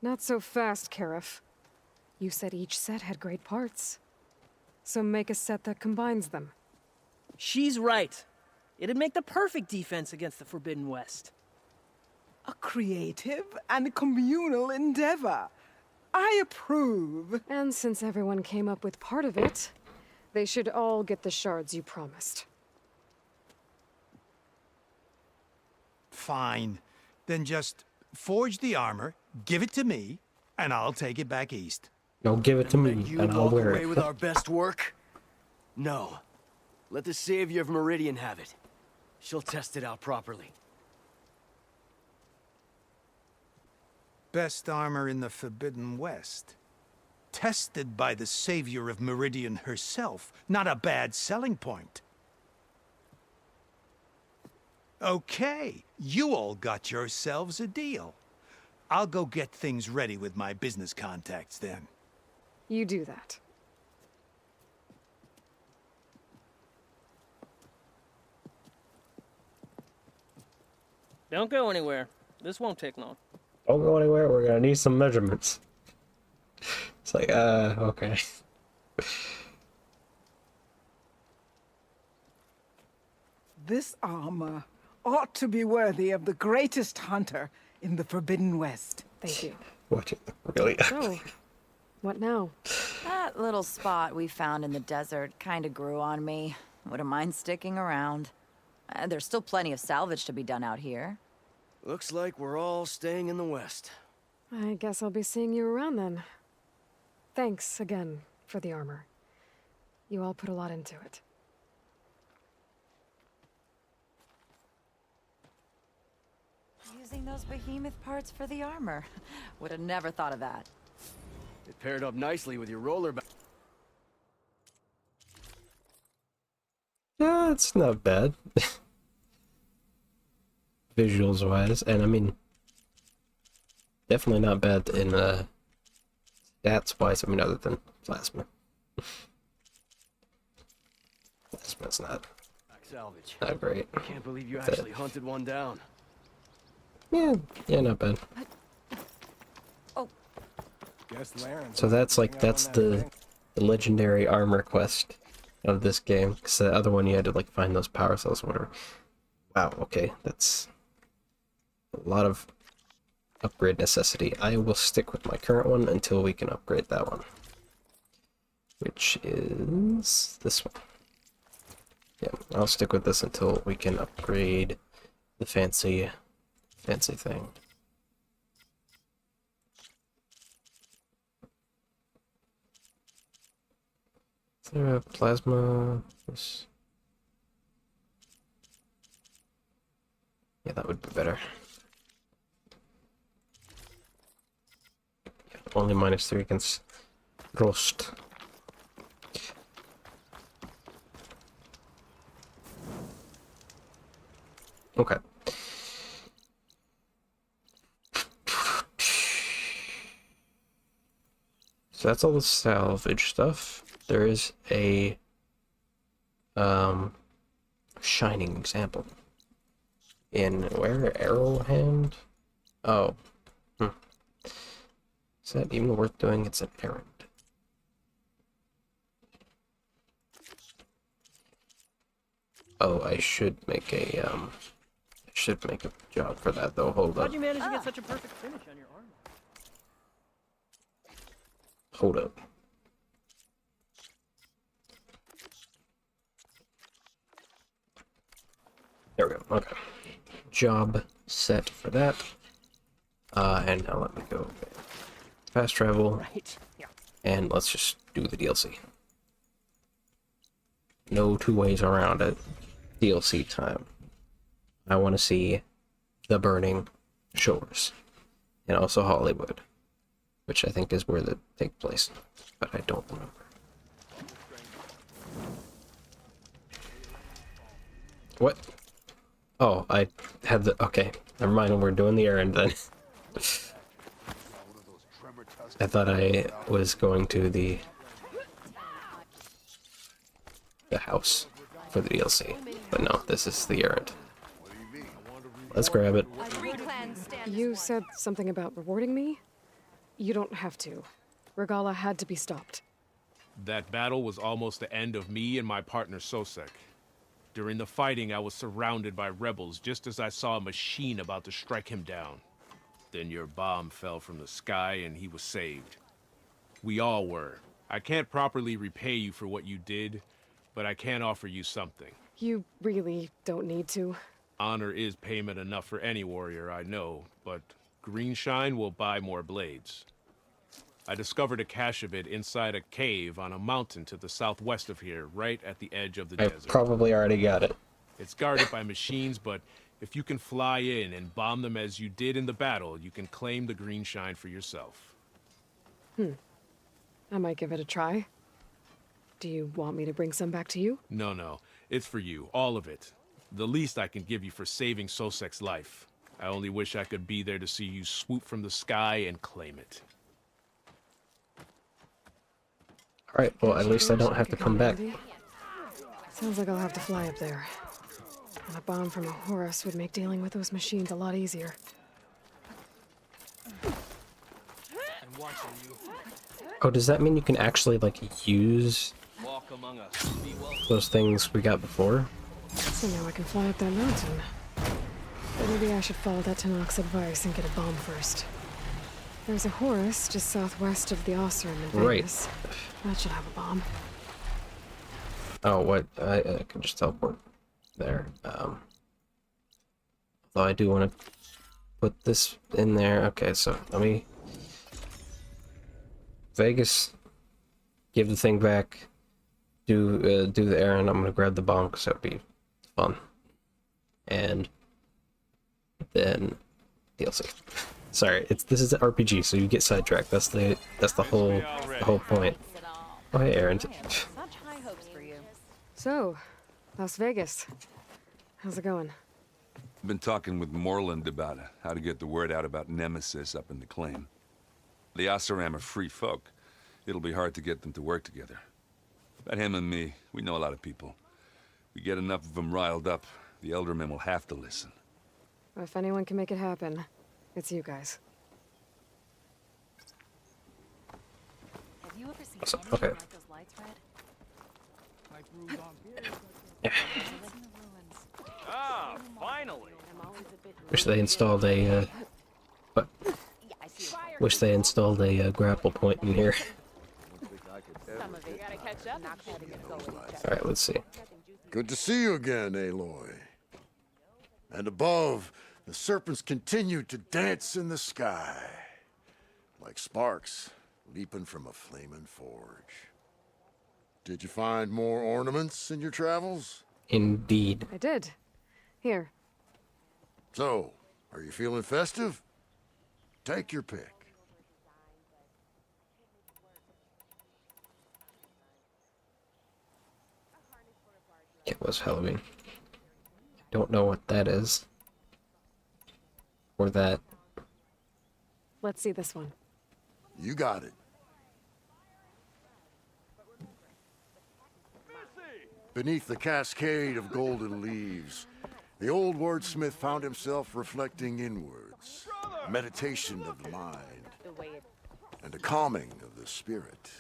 Not so fast, Karif. You said each set had great parts. So make a set that combines them. She's right. It'd make the perfect defense against the Forbidden West. A creative and communal endeavor. I approve. And since everyone came up with part of it, they should all get the shards you promised. Fine. Then just forge the armor, give it to me, and I'll take it back east. No, give it to me, You and I'll walk wear away it. with our best work? No. Let the Savior of Meridian have it. She'll test it out properly. Best armor in the Forbidden West. Tested by the Savior of Meridian herself. Not a bad selling point. Okay, you all got yourselves a deal. I'll go get things ready with my business contacts then. You do that. Don't go anywhere. This won't take long. Don't go anywhere, we're gonna need some measurements. It's like, okay. This armor ought to be worthy of the greatest hunter in the Forbidden West. Thank you. Watch it really. So, what now? That little spot we found in the desert kinda grew on me. Wouldn't mind sticking around. There's still plenty of salvage to be done out here. Looks like we're all staying in the West. I guess I'll be seeing you around then. Thanks again for the armor. You all put a lot into it. Using those behemoth parts for the armor. Would have never thought of that. It paired up nicely with your roller back. Yeah, it's not bad. Visuals wise, and I mean, definitely not bad in stats wise, I mean, other than plasma. Plasma's not Salvage. great. I can't believe you actually hunted one down. Yeah, not bad. So that's like, that's the legendary armor quest of this game, because the other one you had to like find those power cells or whatever. Wow, okay, that's a lot of upgrade necessity. I will stick with my current one until we can upgrade that one, which is this one. Yeah, I'll stick with this until we can upgrade the fancy thing. Is there a plasma? Yeah, that would be better. Yeah, only -3 against roast. Okay. So that's all the salvage stuff. There is a shining example in where Arrowhand. Oh, is that even worth doing? It's an errand. Oh, I should make a job for that though. Hold How'd up. you manage to get such a perfect finish on your armor? Hold up. There we go. Okay. Job set for that. And now let me go fast travel. Right. Yeah. And let's just do the DLC. No two ways around it. DLC time. I want to see the burning shores. And also Hollywood. Which I think is where they take place. But I don't remember. What? Oh, I had the... Okay, never mind, we're doing the errand then. I thought I was going to the house for the DLC, but no, this is the errand. Let's grab it. You said something about rewarding me? You don't have to. Regala had to be stopped. That battle was almost the end of me and my partner Sosek. During the fighting, I was surrounded by rebels just as I saw a machine about to strike him down. Then your bomb fell from the sky and he was saved. We all were. I can't properly repay you for what you did, but I can offer you something. You really don't need to. Honor is payment enough for any warrior, I know, but Greenshine will buy more blades. I discovered a cache of it inside a cave on a mountain to the southwest of here, right at the edge of the I desert. probably already got it. It's guarded by machines, but if you can fly in and bomb them as you did in the battle, you can claim the Greenshine for yourself. I might give it a try. Do you want me to bring some back to you? No, it's for you, all of it. The least I can give you for saving Sosek's life. I only wish I could be there to see you swoop from the sky and claim it. Alright, well, at least I don't have to come back. Sounds like I'll have to fly up there. And a bomb from a Horus would make dealing with those machines a lot easier. Oh, does that mean you can actually, like, use those things we got before? So now I can fly up that mountain. But maybe I should follow that Tanak's advice and get a bomb first. There's a Horus just southwest of the Osram in Vegas. That should have a bomb. Oh, what? I can just teleport there. Although I do want to put this in there. Okay, so let me... Vegas, give the thing back, do the errand. I'm gonna grab the bomb because that would be fun. And then DLC. Sorry, this is an RPG, so you get sidetracked. That's the whole point. Oh hey, Aaron. So, Las Vegas. How's it going? I've been talking with Moreland about how to get the word out about Nemesis up in the claim. The Oseram are free folk. It'll be hard to get them to work together. But him and me, we know a lot of people. We get enough of them riled up, the Eldermen will have to listen. If anyone can make it happen, it's you guys. Have you ever seen Awesome. anything Okay. like those lights, Red? Ah, finally! Wish they installed a what? Wish they installed a grapple point in here. Alright, let's see. Good to see you again, Aloy. And above, the serpents continue to dance in the sky, like sparks leaping from a flaming forge. Did you find more ornaments in your travels? Indeed. I did. Here. So, are you feeling festive? Take your pick. It was Halloween. Don't know what that is. Or that. Let's see this one. You got it. Beneath the cascade of golden leaves, the old wordsmith found himself reflecting inwards, meditation of the mind, and a calming of the spirit.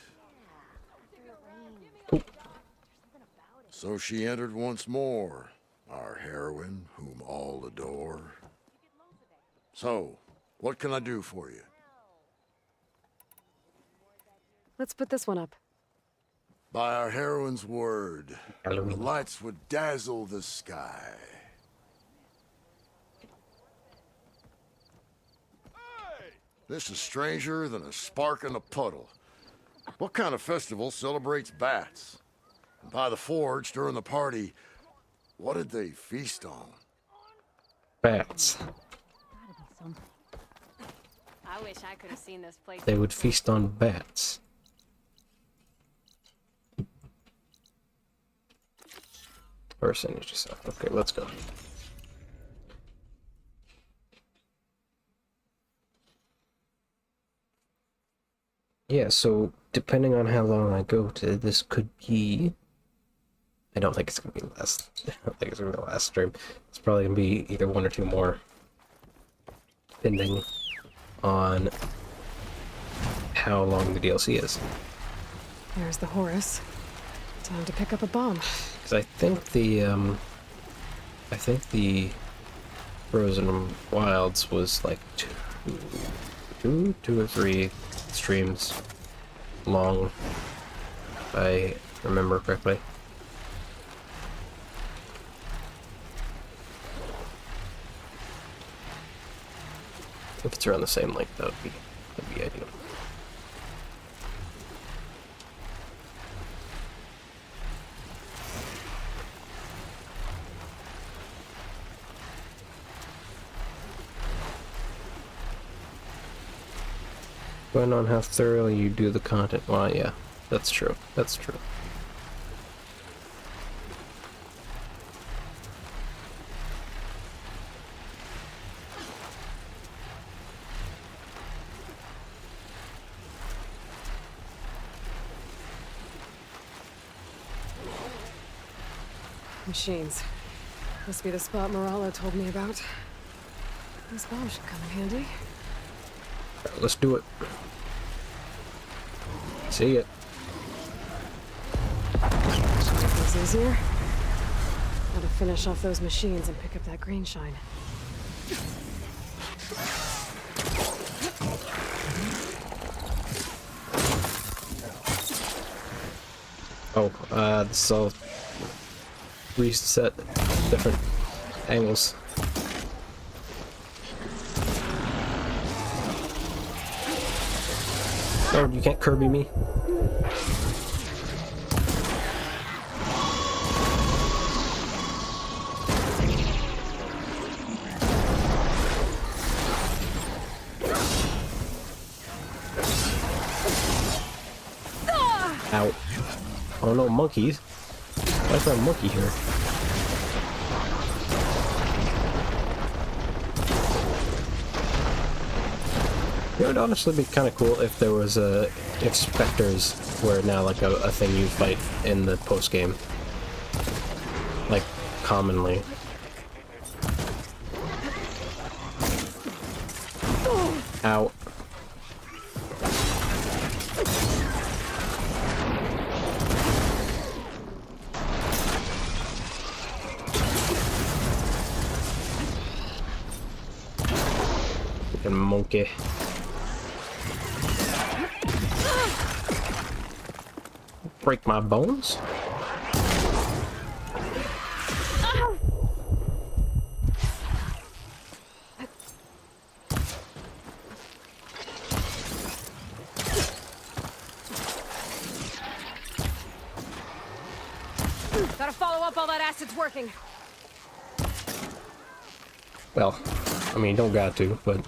So she entered once more, our heroine, whom all adore. So, what can I do for you? Let's put this one up. By our heroine's word, the lights would dazzle the sky. This is stranger than a spark in a puddle. What kind of festival celebrates bats? And by the forge, during the party, what did they feast on? Bats. I wish I could have seen this place. They would feast on bats. Or send it yourself. Okay, let's go. Yeah, so depending on how long I go to, this could be... I don't think it's gonna be last. I don't think it's gonna be the last stream. It's probably gonna be either one or two more, depending on how long the DLC is. There's the Horus. Time to pick up a bomb. Because I think the Frozen Wilds was like two or three streams long, if I remember correctly. If it's around the same length, that'd be ideal. Depending on how thoroughly you do the content. Well, yeah, that's true. That's true. Machines. Must be the spot Moralo told me about. This bomb should come in handy. Alright, let's do it. See it. Should make things easier. Gotta finish off those machines and pick up that green shine. Oh, this is all reset different angles. Oh, you can't Kirby me. Ow. Oh no, monkeys. Why is there a monkey here? It would honestly be kind of cool if there was if specters were now like a thing you fight in the post game, like commonly. Ow. Fucking monkey. Break my bones? Gotta follow up all that acid's working. Well, I mean, you don't got to, but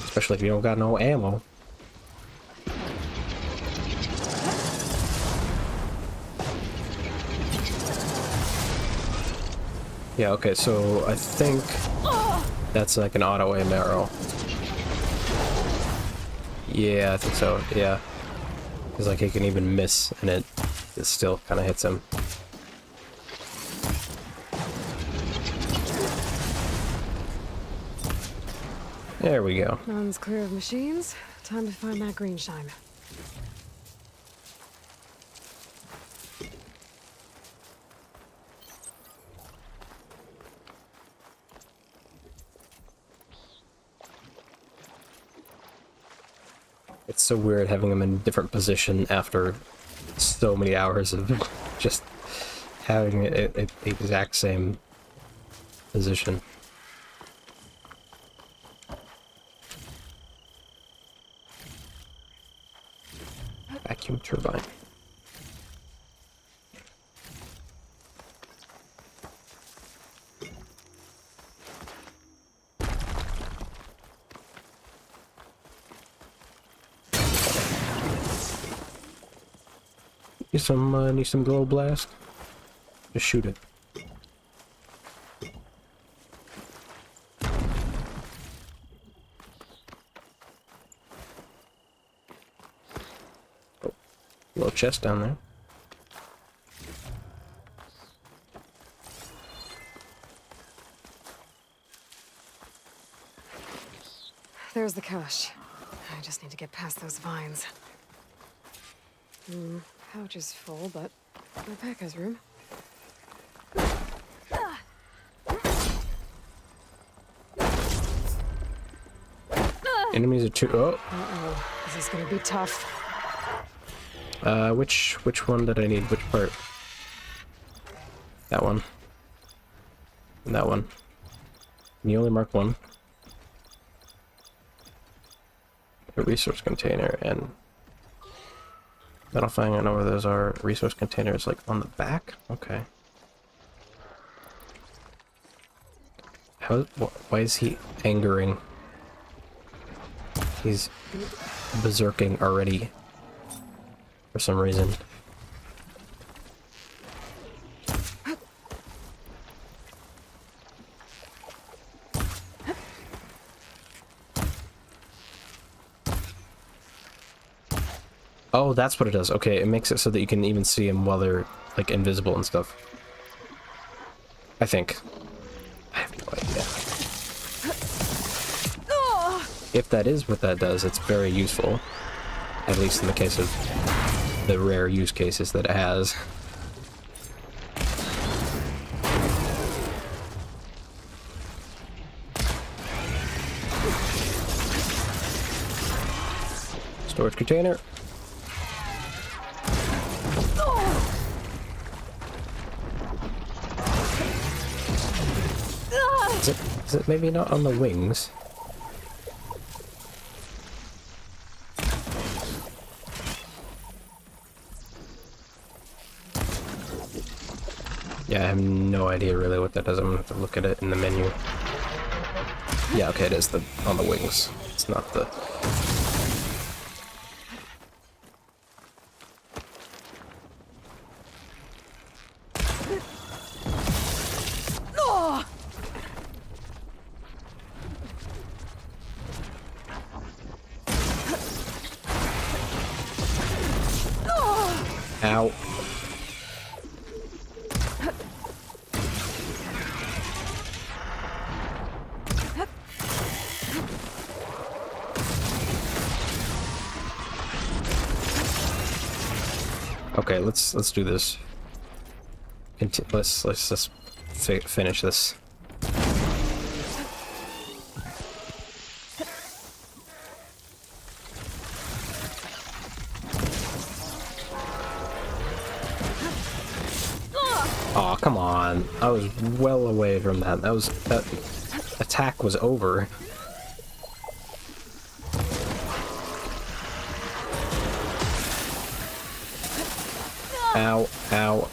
especially if you don't got no ammo. Yeah, okay, so I think that's like an auto aim arrow. Yeah, I think so, yeah. Because like he can even miss and it still kind of hits him. There we go. None's clear of machines. Time to find that green shine. It's so weird having him in a different position after so many hours of just having it the exact same position. Vacuum turbine. Need some glow blast? Just shoot it. chest down there. There's the cache. I just need to get past those vines. Pouch is full, but my pack has room. Enemies are too. Oh. Uh-oh. This is gonna be tough. Which one did I need? Which part? That one. And that one. And you only mark one. A resource container and metal fang. I know where those are. Resource containers like on the back. Okay. Why is he angering? He's berserking already for some reason. Oh, that's what it does. Okay, it makes it so that you can even see them while they're like invisible and stuff. I think. I have no idea. If that is what that does, it's very useful. At least in the case of the rare use cases that it has. Storage container. Is it maybe not on the wings? Yeah, I have no idea really what that does. I'm gonna have to look at it in the menu. Yeah, okay, it is on the wings. It's not the... Ow. Okay, let's do this. Let's just finish this. Oh, come on. I was well away from that. That attack was over. Ow, ow.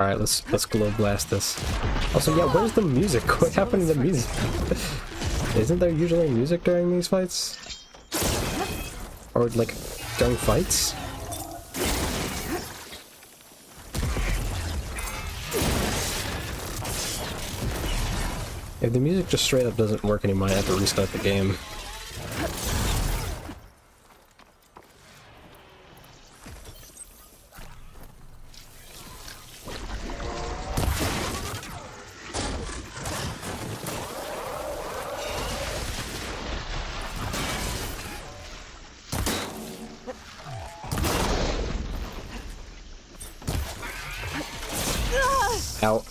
Alright, let's glow blast this. Also, yeah, where's the music? What happened to the music? Isn't there usually music during these fights? Or, like, during fights? If the music just straight up doesn't work anymore, I have to restart the game. Ow.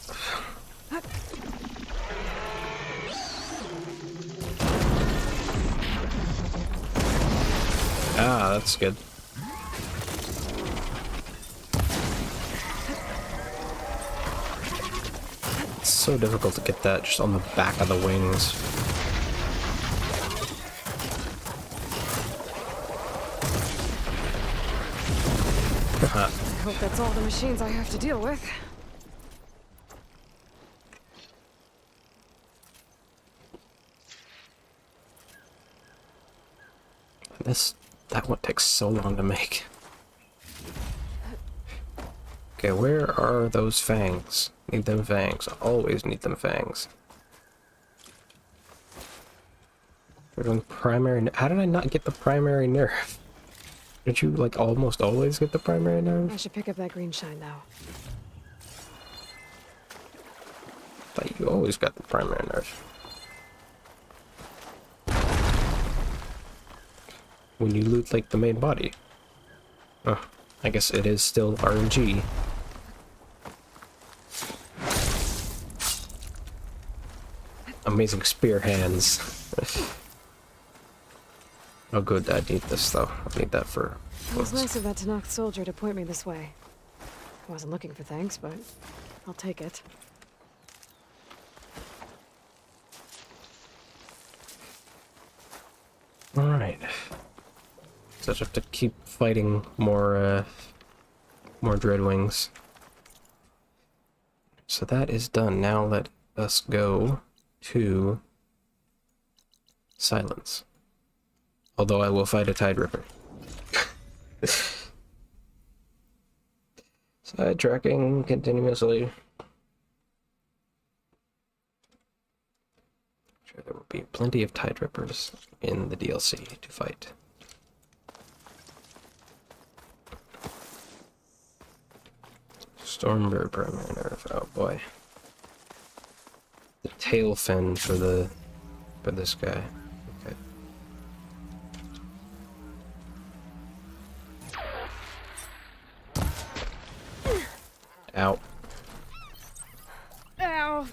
Ah, that's good. It's so difficult to get that just on the back of the wings. I hope that's all the machines I have to deal with. That one takes so long to make. Okay, where are those fangs? Need them fangs. I always need them fangs. We're doing primary. How did I not get the primary nerve? Did you like almost always get the primary nerve? I should pick up that green shine now. But you always got the primary nerve. When you loot like the main body. Oh, I guess it is still RNG. Amazing spear hands. Oh good, I need this though. I need that for... It was nice of that Tanakh soldier to point me this way. I wasn't looking for thanks, but I'll take it. Alright. So I just have to keep fighting more Dreadwings. So that is done. Now let us go to Silence. Although I will fight a Tide Ripper. Sidetracking continuously. Sure, there will be plenty of Tide Rippers in the DLC to fight. Stormbird primary nerve. Oh boy. The tail fin for this guy. Okay. Ow. Ow!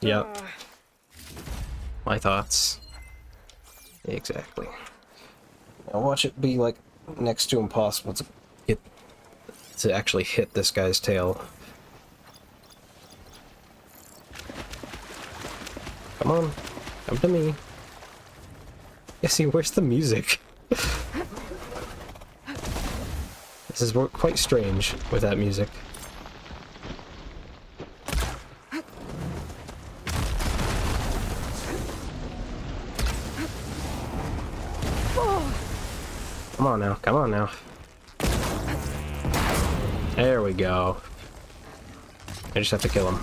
Yep. My thoughts. Exactly. Now watch it be like next to impossible to actually hit this guy's tail. Come on, come to me. Yeah, see, where's the music? This is quite strange with that music. Come on now, come on now. There we go. I just have to kill him.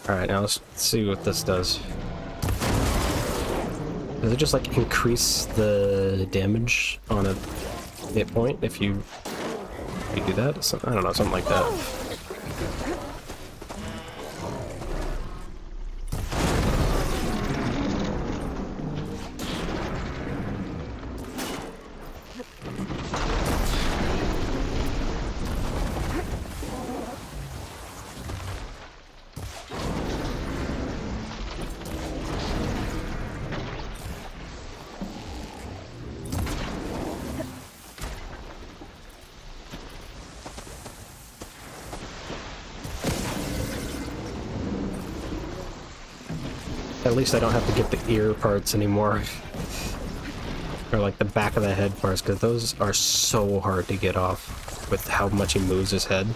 Alright, now let's see what this does. Does it just like increase the damage on a hit point if you do that? I don't know, something like that. At least I don't have to get the ear parts anymore. Or like the back of the head parts, because those are so hard to get off with how much he moves his head.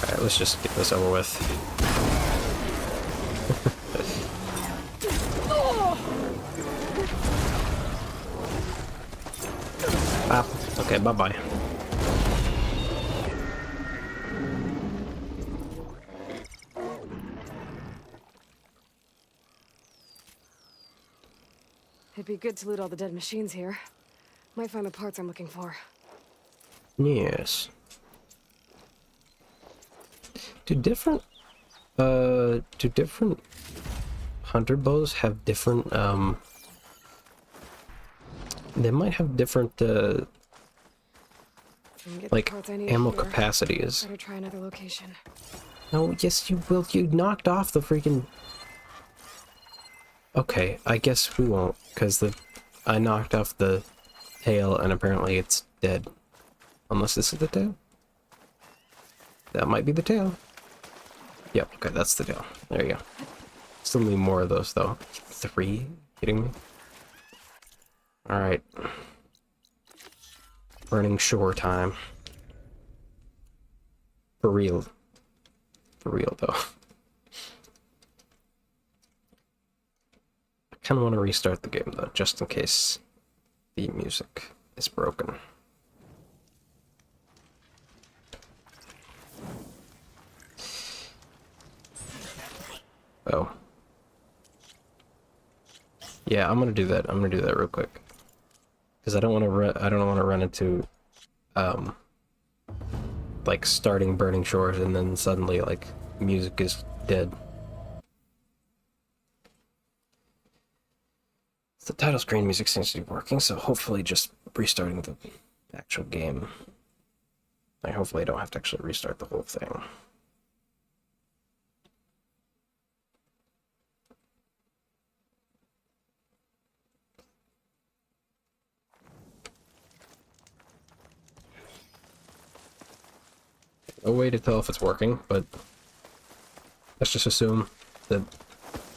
Alright, let's just get this over with. Ah, okay, bye-bye. It'd be good to loot all the dead machines here. Might find the parts I'm looking for. Yes. Do different hunter bows have different, they might have different, like, ammo capacities. Better try another location. No, yes you will. You knocked off the freaking... Okay, I guess we won't, because I knocked off the tail and apparently it's dead. Unless this is the tail? That might be the tail. Yep, okay, that's the tail. There you go. Still need more of those, though. 3? Kidding me? Alright. Burning shore time. For real. For real, though. I kind of want to restart the game, though, just in case the music is broken. Oh. Yeah, I'm gonna do that. I'm gonna do that real quick. Because I don't want to run into like starting Burning Shores and then suddenly like music is dead. The title screen music seems to be working, so hopefully just restarting the actual game. Hopefully I don't have to actually restart the whole thing. No way to tell if it's working, but let's just assume that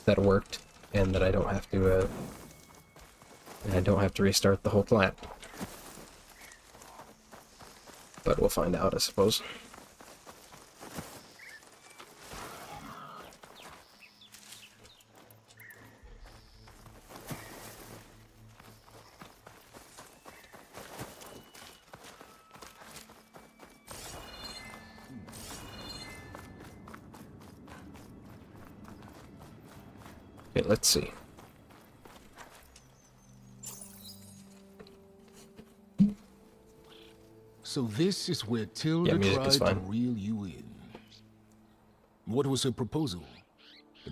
that worked and that I don't have to restart the whole plant. But we'll find out, I suppose. Okay, let's see. So this is where Tilda tried to reel you in. What was her proposal?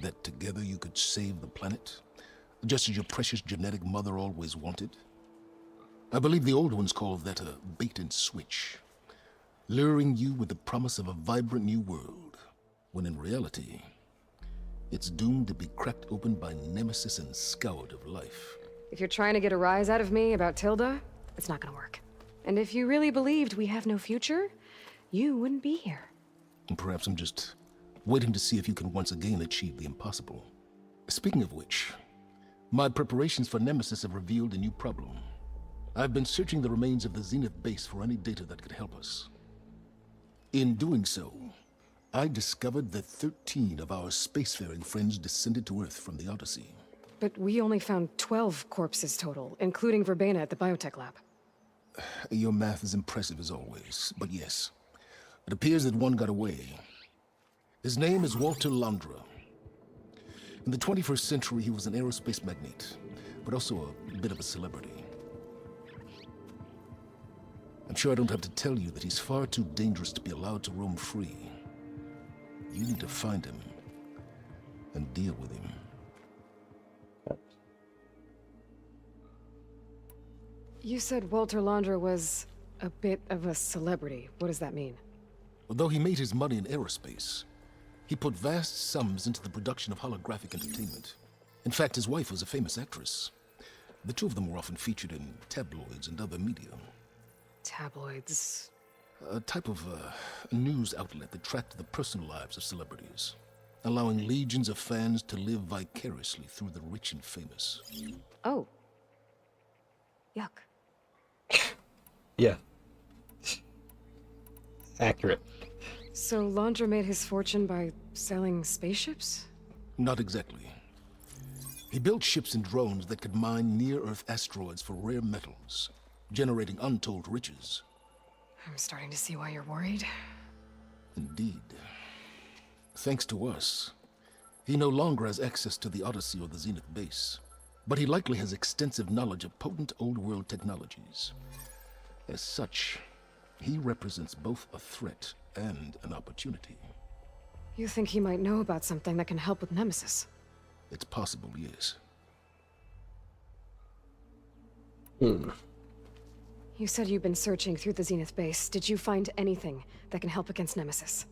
That together you could save the planet? Just as your precious genetic mother always wanted? I believe the old ones called that a bait and switch. Luring you with the promise of a vibrant new world, when in reality, it's doomed to be cracked open by Nemesis and scoured of life. If you're trying to get a rise out of me about Tilda, it's not gonna work. And if you really believed we have no future, you wouldn't be here. And perhaps I'm just waiting to see if you can once again achieve the impossible. Speaking of which, my preparations for Nemesis have revealed a new problem. I've been searching the remains of the Zenith base for any data that could help us. In doing so, I discovered that 13 of our spacefaring friends descended to Earth from the Odyssey. But we only found 12 corpses total, including Verbena at the biotech lab. Your math is impressive as always, but yes. It appears that one got away. His name is Walter Landra. In the 21st century, he was an aerospace magnate, but also a bit of a celebrity. I'm sure I don't have to tell you that he's far too dangerous to be allowed to roam free. You need to find him and deal with him. You said Walter Landra was a bit of a celebrity. What does that mean? Although he made his money in aerospace, he put vast sums into the production of holographic entertainment. In fact, his wife was a famous actress. The two of them were often featured in tabloids and other media. Tabloids? A type of news outlet that tracked the personal lives of celebrities, allowing legions of fans to live vicariously through the rich and famous. Oh. Yuck. Yeah. Accurate. So Landra made his fortune by selling spaceships? Not exactly. He built ships and drones that could mine near-Earth asteroids for rare metals, generating untold riches. I'm starting to see why you're worried. Indeed. Thanks to us, he no longer has access to the Odyssey or the Zenith base, but he likely has extensive knowledge of potent old-world technologies. As such, he represents both a threat and an opportunity. You think he might know about something that can help with Nemesis? It's possible, yes. You said you've been searching through the Zenith base. Did you find anything that can help against Nemesis?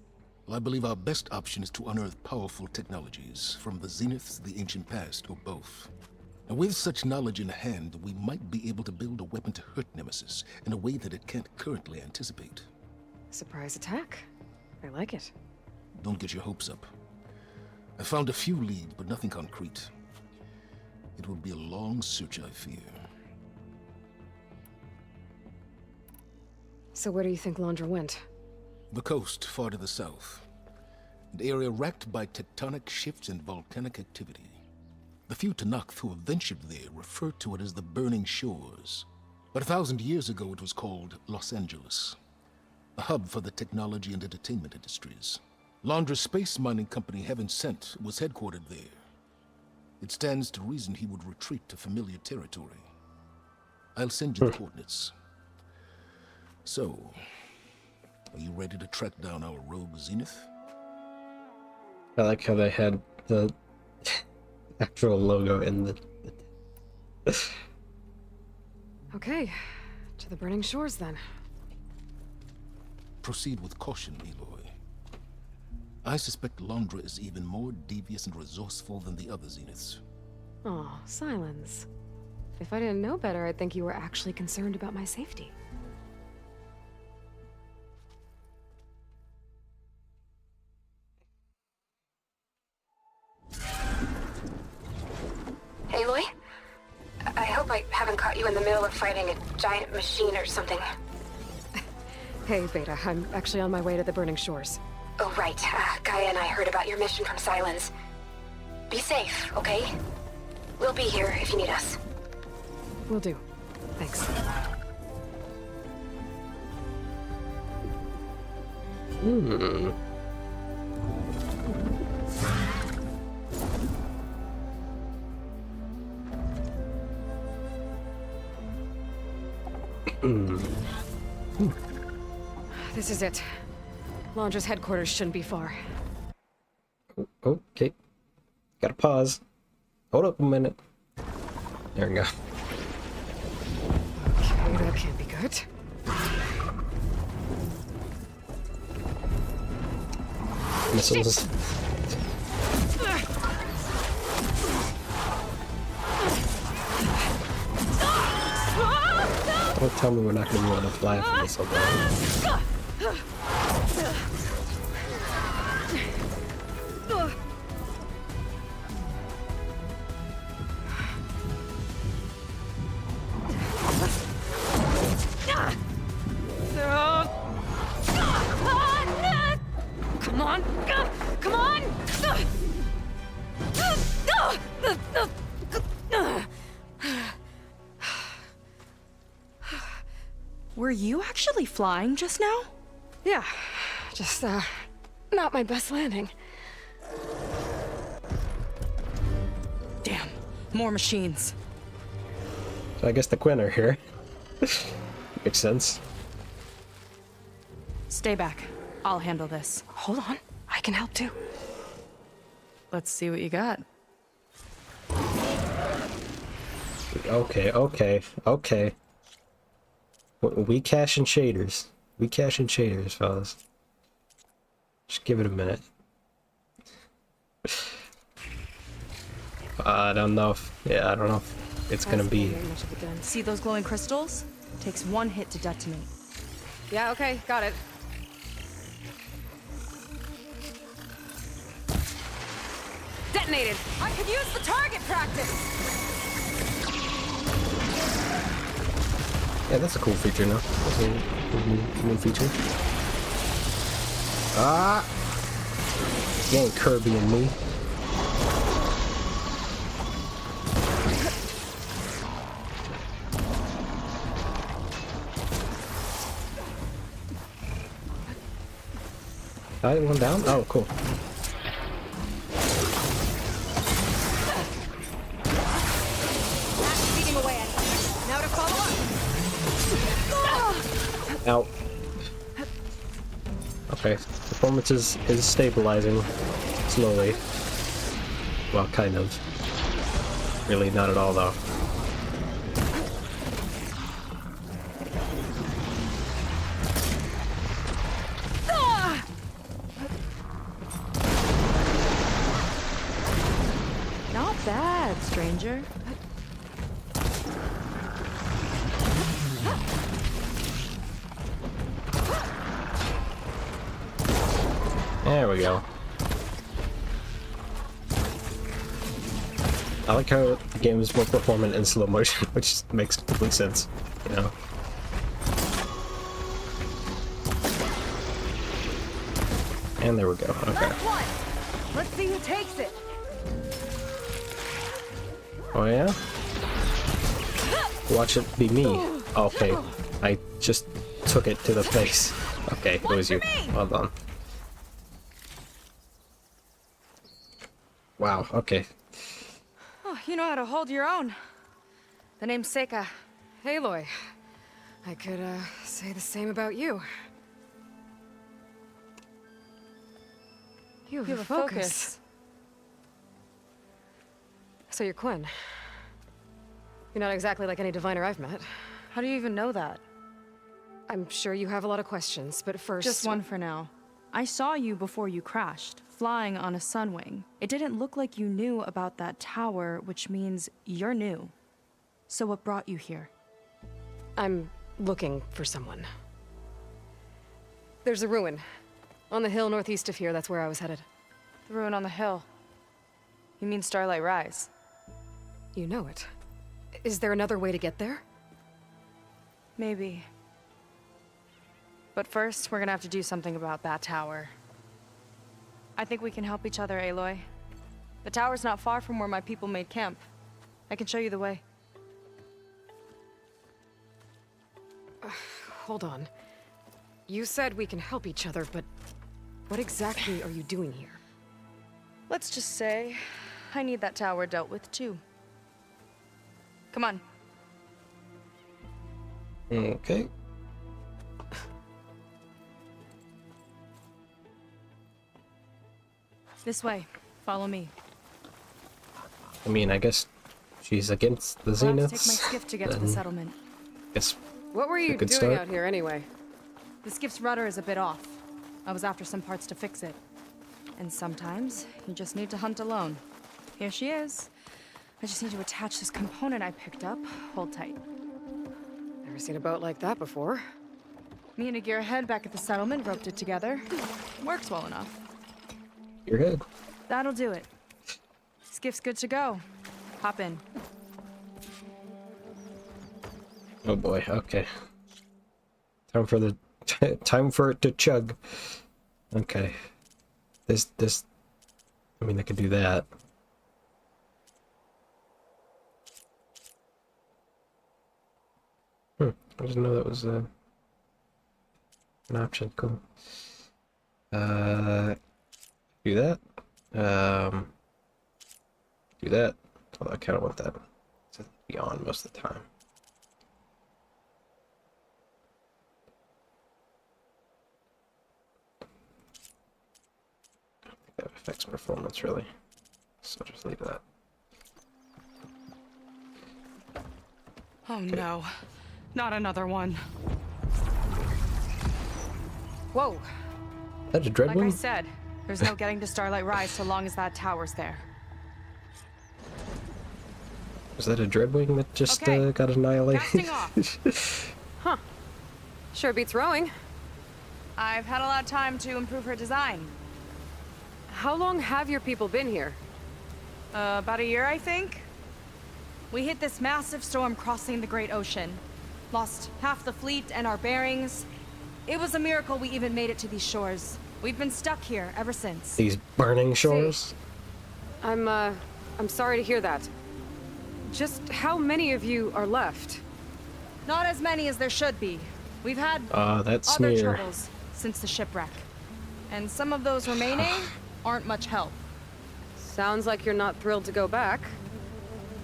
Well, I believe our best option is to unearth powerful technologies from the Zeniths, the ancient past, or both. And with such knowledge in hand, we might be able to build a weapon to hurt Nemesis in a way that it can't currently anticipate. Surprise attack? I like it. Don't get your hopes up. I found a few leads, but nothing concrete. It will be a long search, I fear. So where do you think Londra went? The coast, far to the south. An area racked by tectonic shifts and volcanic activity. The few Tanakh who have ventured there refer to it as the Burning Shores. But 1,000 years ago it was called Los Angeles, a hub for the technology and entertainment industries. Londra's space mining company, Heaven Sent, was headquartered there. It stands to reason he would retreat to familiar territory. I'll send you the coordinates. So, are you ready to track down our rogue Zenith? I like how they had the actual logo in the... Okay, to the Burning Shores then. Proceed with caution, Eloy. I suspect Londra is even more devious and resourceful than the other Zeniths. Aw, Silence. If I didn't know better, I'd think you were actually concerned about my safety. Aloy? I hope I haven't caught you in the middle of fighting a giant machine or something. Hey, Beta, I'm actually on my way to the Burning Shores. Oh, right. Gaia and I heard about your mission from Silence. Be safe, okay? We'll be here if you need us. Will do. Thanks. This is it. Londra's headquarters shouldn't be far. Okay. Gotta pause. Hold up a minute. There we go. Okay, that can't be good. Missiles. Don't tell me we're not gonna be able to fly from this over. Come on! Come on! Were you actually flying just now? Yeah, just, not my best landing. Damn, more machines. So I guess the Quinn are here. Makes sense. Stay back. I'll handle this. Hold on, I can help too. Let's see what you got. Okay. We cashing shaders. We cashing shaders, fellas. Just give it a minute. I don't know if... Yeah, I don't know if it's gonna be... See those glowing crystals? Takes one hit to detonate. Yeah, okay, got it. Detonated! I could use the target practice! Yeah, that's a cool feature now. That's a new feature. Ah! You ain't Kirby and me. Alright, one down? Oh, cool. Beating away at it. Now to follow up. Out. Okay, performance is stabilizing slowly. Well, kind of. Really, not at all, though. Not bad, stranger. There we go. I like how the game is more performant in slow motion, which makes complete sense, you know. And there we go. Okay. Last one. Let's see who takes it. Oh yeah? Watch it be me. Okay. I just took it to the face. Okay, it was you. Well done. Wow, okay. Oh, you know how to hold your own. The name's Seika. Aloy. I could, say the same about you. You have a focus. So you're Quinn. You're not exactly like any diviner I've met. How do you even know that? I'm sure you have a lot of questions, but first... Just one for now. I saw you before you crashed, flying on a sunwing. It didn't look like you knew about that tower, which means you're new. So what brought you here? I'm looking for someone. There's a ruin. On the hill northeast of here, that's where I was headed. The ruin on the hill. You mean Starlight Rise? You know it. Is there another way to get there? Maybe. But first, we're gonna have to do something about that tower. I think we can help each other, Aloy. The tower's not far from where my people made camp. I can show you the way. Hold on. You said we can help each other, but what exactly are you doing here? Let's just say, I need that tower dealt with too. Come on. Okay. This way. Follow me. I mean, I guess she's against the We'll have to Zeniths. take my skiff to get to the then settlement. Guess What were a you good doing start. out here anyway? The skiff's rudder is a bit off. I was after some parts to fix it. And sometimes, you just need to hunt alone. Here she is. I just need to attach this component I picked up. Hold tight. Never seen a boat like that before. Me and a gearhead back at the settlement roped it together. Works well enough. You're good. That'll do it. Skiff's good to go. Hop in. Oh boy, okay. Time for the time for it to chug. Okay. This I mean I could do that. I didn't know that was an option. Cool. Do that. Do that. Although I kind of want that to be on most of the time. I don't think that affects performance really. So just leave that. Oh no. Not another one. Whoa. Is that a dread Like I wing? said, there's no getting to Starlight Rise so long as that tower's there. Was that a dreadwing that just Okay, got annihilated? casting off. Huh. Sure beats rowing. I've had a lot of time to improve her design. How long have your people been here? About a year, I think. We hit this massive storm crossing the Great Ocean. Lost half the fleet and our bearings. It was a miracle we even made it to these shores. We've been stuck here ever since. These burning shores? I'm sorry to hear that. Just how many of you are left? Not as many as there should be. We've had that other smear. troubles since the shipwreck. And some of those remaining aren't much help. Sounds like you're not thrilled to go back.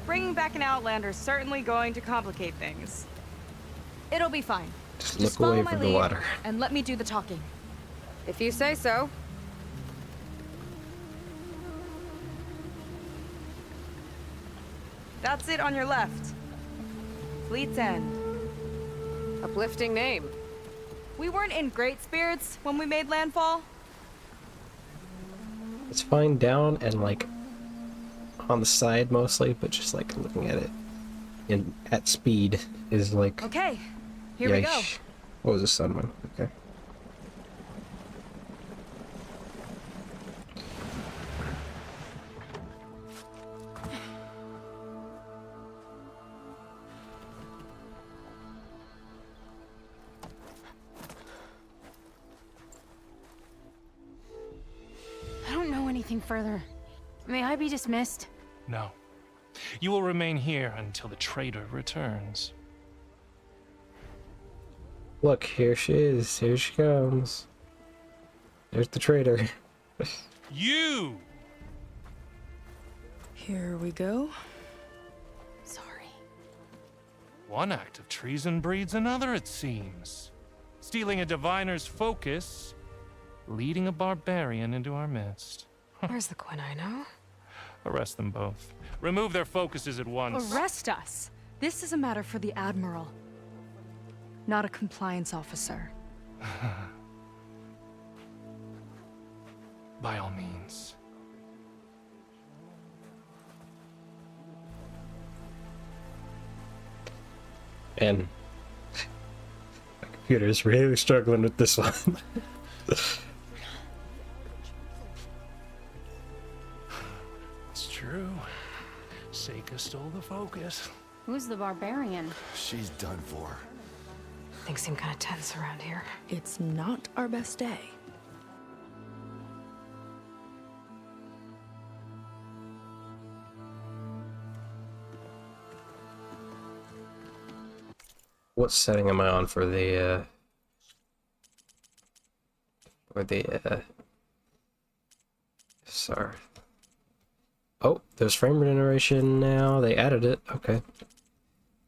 Bringing back an Outlander's certainly going to complicate things. It'll be fine. Just look follow away my from the lead water. and let me do the talking. If you say so. That's it on your left. Fleet's End. Uplifting name. We weren't in great spirits when we made landfall. It's fine down and like on the side mostly, but just like looking at it at speed is like. Okay, here we go. What was a sunwing? Okay. anything further. May I be dismissed? No. You will remain here until the traitor returns. Look, here she is. Here she comes. There's the traitor. You! Here we go. Sorry. One act of treason breeds another, it seems. Stealing a diviner's focus, leading a barbarian into our midst. Where's the Quinino? Arrest them both. Remove their focuses at once. Arrest us! This is a matter for the Admiral, not a compliance officer. By all means. And my computer's really struggling with this one. It's true. Seika stole the focus. Who's the barbarian? She's done for. Things seem kind of tense around here. It's not our best day. What setting am I on for the sorry. Oh, there's frame regeneration now. They added it. Okay.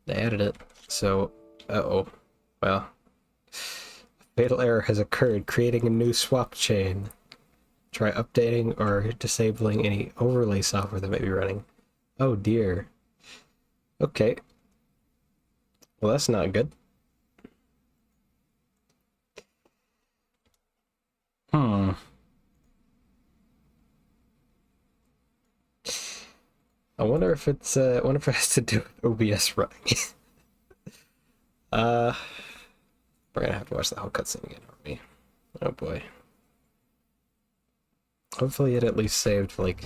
They added it. So, uh-oh. Well, fatal error has occurred, creating a new swap chain. Try updating or disabling any overlay software that may be running. Oh dear. Okay. Well, that's not good. I wonder if it's I wonder if it has to do with OBS running. We're gonna have to watch the whole cutscene again, aren't we? Oh boy. Hopefully it at least saved like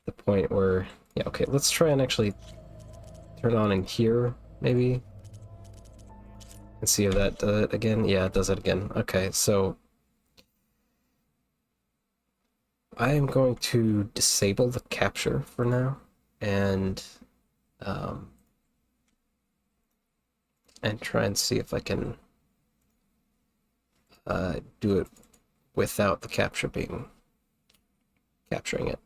the point where, yeah, okay, let's try and actually turn on in here, maybe, and see if that does it again. Yeah, it does it again. Okay, so I am going to disable the capture for now, and try and see if I can do it without the capture capturing it.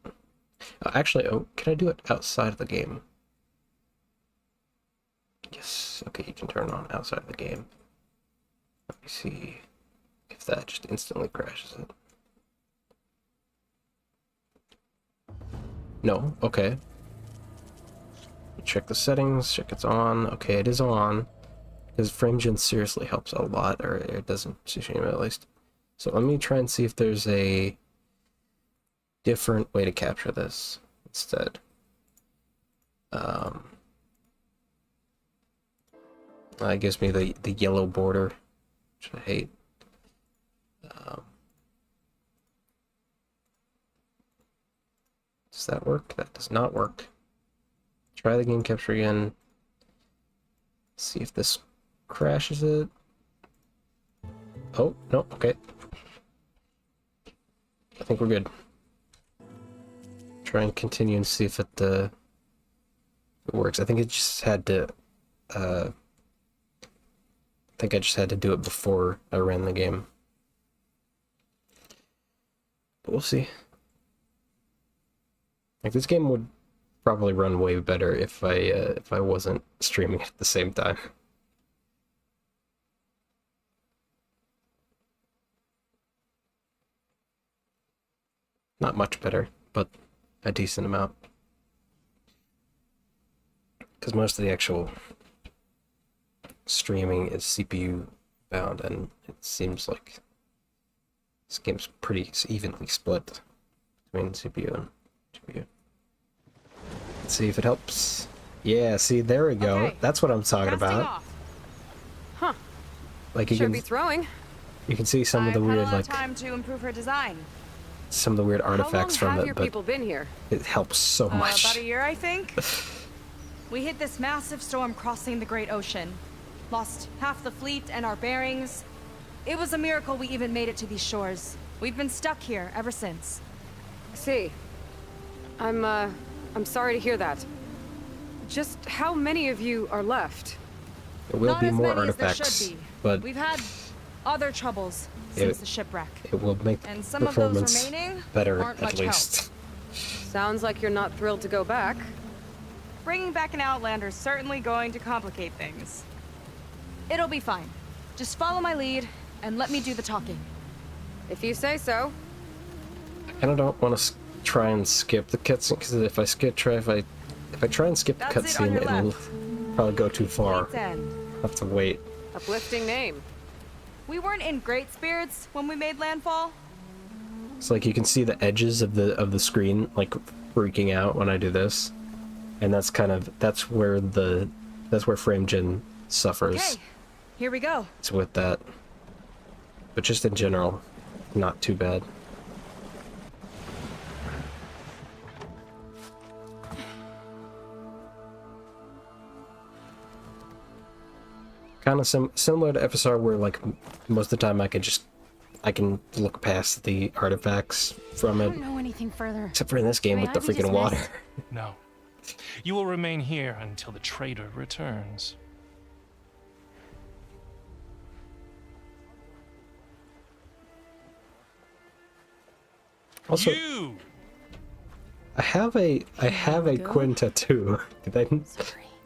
Actually, oh, can I do it outside of the game? Yes, okay, you can turn on outside of the game. Let me see if that just instantly crashes it. No, okay. Check the settings, check it's on. Okay, it is on. Because FrameGen seriously helps a lot, or it doesn't seem at least. So let me try and see if there's a different way to capture this instead. It gives me the yellow border, which I hate. Does that work? That does not work. Try the game capture again. See if this crashes it. Oh, no, okay. I think we're good. Try and continue and see if it works. I think it just had to I think I just had to do it before I ran the game. But we'll see. Like, this game would probably run way better if I wasn't streaming at the same time. Not much better, but a decent amount. Because most of the actual streaming is CPU bound, and it seems like this game's pretty evenly split between CPU and GPU. Let's see if it helps. Yeah, see, there we go. Okay. That's what I'm talking Casting about. off. Huh. Like, you Should can be throwing. you can see some of the I've had weird a lot like of time to improve her design. some of the weird artifacts How long from have it, your but people been here? it helps so much. About a year, I think. We hit this massive storm crossing the Great Ocean. Lost half the fleet and our bearings. It was a miracle we even made it to these shores. We've been stuck here ever since. See, I'm sorry to hear that. Just how many of you are left? There will Not be as more many artifacts, as there should be. but We've had other troubles since the shipwreck. it will make And some of those performance remaining better, aren't at much least. Sounds like you're not thrilled to go back. Bringing back an Outlander is certainly going to complicate things. It'll be fine. Just follow my lead and let me do the talking. If you say so. I kind of don't want to try and skip the cutscene, because if I try and skip the That's it on cutscene, your it'll left. probably go too far. Late's End. I'll have to wait. Uplifting name. We weren't in great spirits when we made landfall. It's like you can see the edges of the screen like freaking out when I do this, and that's where FrameGen suffers. Okay, here we go. It's with that, but just in general, not too bad. Kind of similar to FSR, where like most of the time I can look past the artifacts from I it. don't know anything further. Except for in this game May with the I be freaking water. dismissed? No. You will remain here until the traitor returns. Also, you! I have a Quinn tattoo.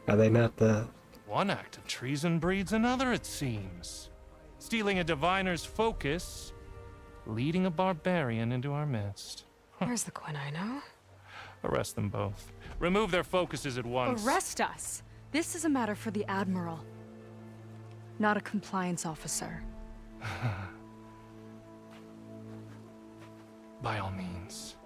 Are they not the? One act of treason breeds another, it seems. Stealing a diviner's focus, leading a barbarian into our midst. Where's the Quinn I know? Arrest them both. Remove their focuses at once. Arrest us. This is a matter for the Admiral, not a compliance officer. By all means.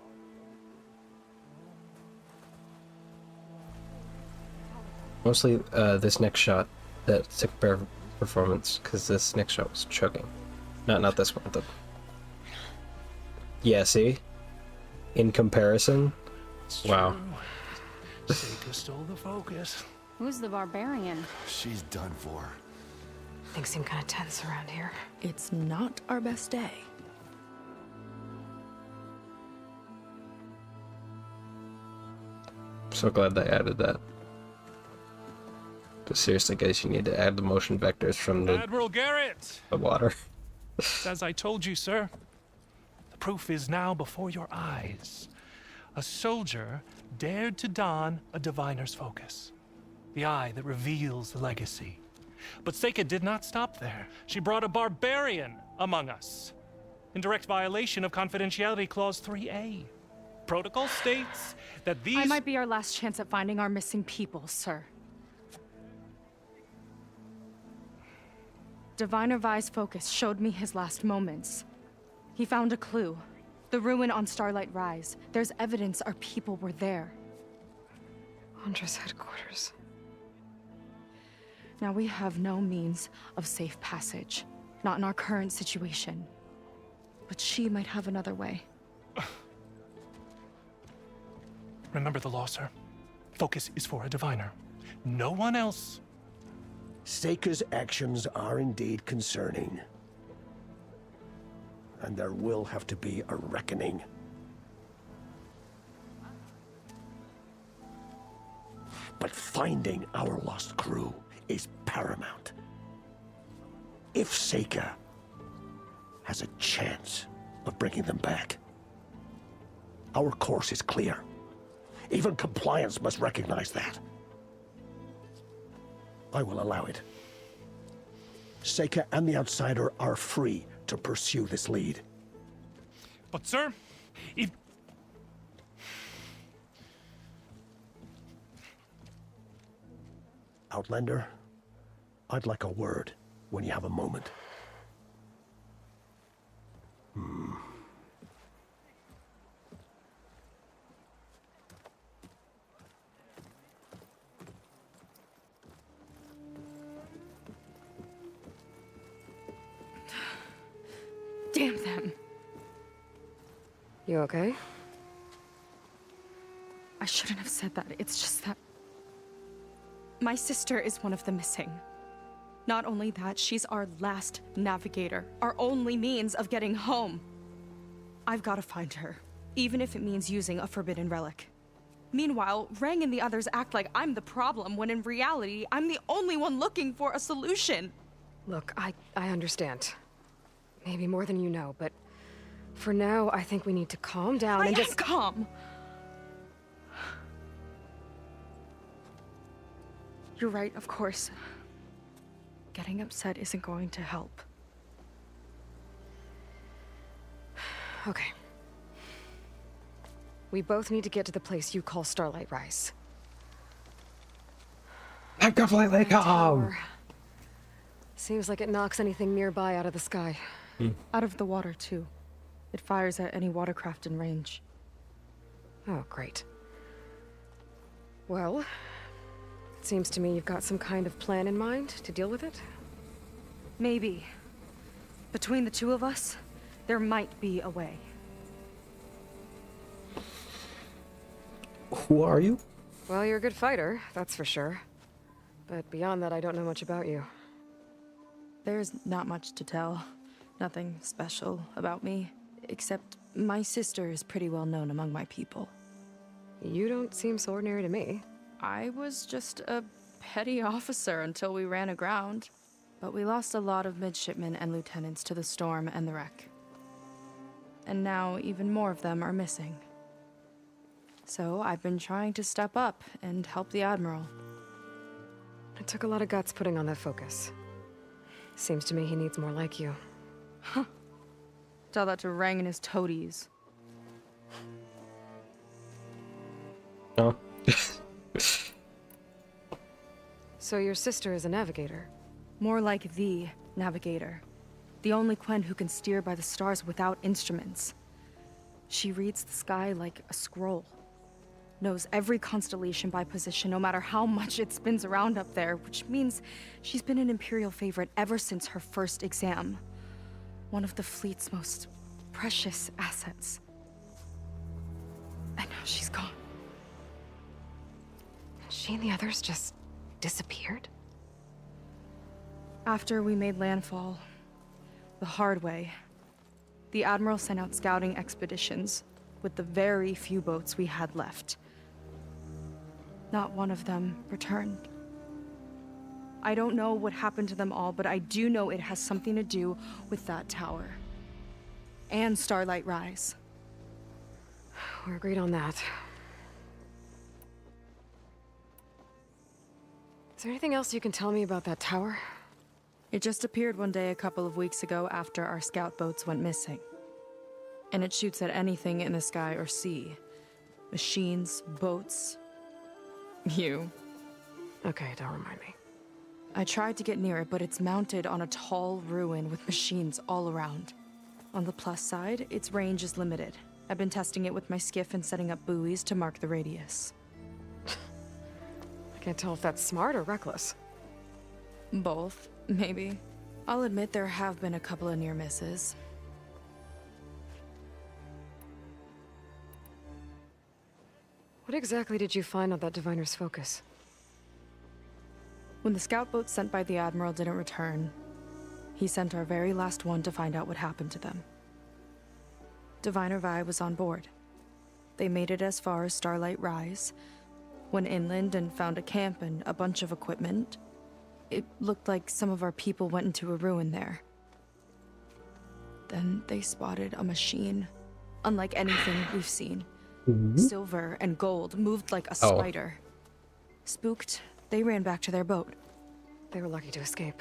Mostly this next shot that took better performance, because this next shot was choking. Not this one. Yeah, see? In comparison, wow. Seika stole the focus. Who's the barbarian? She's done for. Things seem kind of tense around here. It's not our best day. So glad they added that. But seriously, guys, you need to add the motion vectors from the Admiral Garrett! water. As I told you, sir, the proof is now before your eyes. A soldier dared to don a diviner's focus, the eye that reveals the legacy. But Seika did not stop there. She brought a barbarian among us, in direct violation of Confidentiality Clause 3A. Protocol states that these— I might be our last chance at finding our missing people, sir. Diviner Vi's focus showed me his last moments. He found a clue. The ruin on Starlight Rise. There's evidence our people were there. Huntress headquarters. Now we have no means of safe passage. Not in our current situation. But she might have another way. Remember the law, sir. Focus is for a diviner. No one else. Seika's actions are indeed concerning. And there will have to be a reckoning. But finding our lost crew is paramount. If Seika has a chance of bringing them back, our course is clear. Even compliance must recognize that. I will allow it. Seika and the Outsider are free to pursue this lead. But, sir, if... Outlander, I'd like a word when you have a moment. Damn them. You okay? I shouldn't have said that. It's just that... my sister is one of the missing. Not only that, she's our last navigator. Our only means of getting home. I've got to find her, even if it means using a forbidden relic. Meanwhile, Rang and the others act like I'm the problem, when in reality, I'm the only one looking for a solution. Look, I understand. Maybe more than you know, but for now, I think we need to calm down and just— calm! You're right, of course. Getting upset isn't going to help. Okay. We both need to get to the place you call Starlight Rise. Back off, lightly calm. Seems like it knocks anything nearby out of the sky. Out of the water, too. It fires at any watercraft in range. Oh, great. Well, it seems to me you've got some kind of plan in mind to deal with it. Maybe. Between the two of us, there might be a way. Who are you? Well, you're a good fighter, that's for sure. But beyond that, I don't know much about you. There's not much to tell. Nothing special about me, except my sister is pretty well known among my people. You don't seem so ordinary to me. I was just a petty officer until we ran aground. But we lost a lot of midshipmen and lieutenants to the storm and the wreck. And now even more of them are missing. So I've been trying to step up and help the Admiral. It took a lot of guts putting on that focus. Seems to me he needs more like you. Huh. Tell that to Rang and his toadies. Oh. So your sister is a navigator? More like the navigator. The only Quen who can steer by the stars without instruments. She reads the sky like a scroll. Knows every constellation by position, no matter how much it spins around up there, which means she's been an Imperial favorite ever since her first exam. One of the fleet's most precious assets. And now she's gone. She and the others just disappeared? After we made landfall, the hard way, the Admiral sent out scouting expeditions with the very few boats we had left. Not one of them returned. I don't know what happened to them all, but I do know it has something to do with that tower. And Starlight Rise. We're agreed on that. Is there anything else you can tell me about that tower? It just appeared one day a couple of weeks ago after our scout boats went missing. And it shoots at anything in the sky or sea. Machines, boats. You. Okay, don't remind me. I tried to get near it, but it's mounted on a tall ruin with machines all around. On the plus side, its range is limited. I've been testing it with my skiff and setting up buoys to mark the radius. I can't tell if that's smart or reckless. Both, maybe. I'll admit there have been a couple of near misses. What exactly did you find on that diviner's focus? When the scout boat sent by the Admiral didn't return, he sent our very last one to find out what happened to them. Diviner Vi was on board. They made it as far as Starlight Rise, went inland and found a camp and a bunch of equipment. It looked like some of our people went into a ruin there. Then they spotted a machine, unlike anything we've seen. Silver and gold, moved like a spider. Spooked, they ran back to their boat. They were lucky to escape.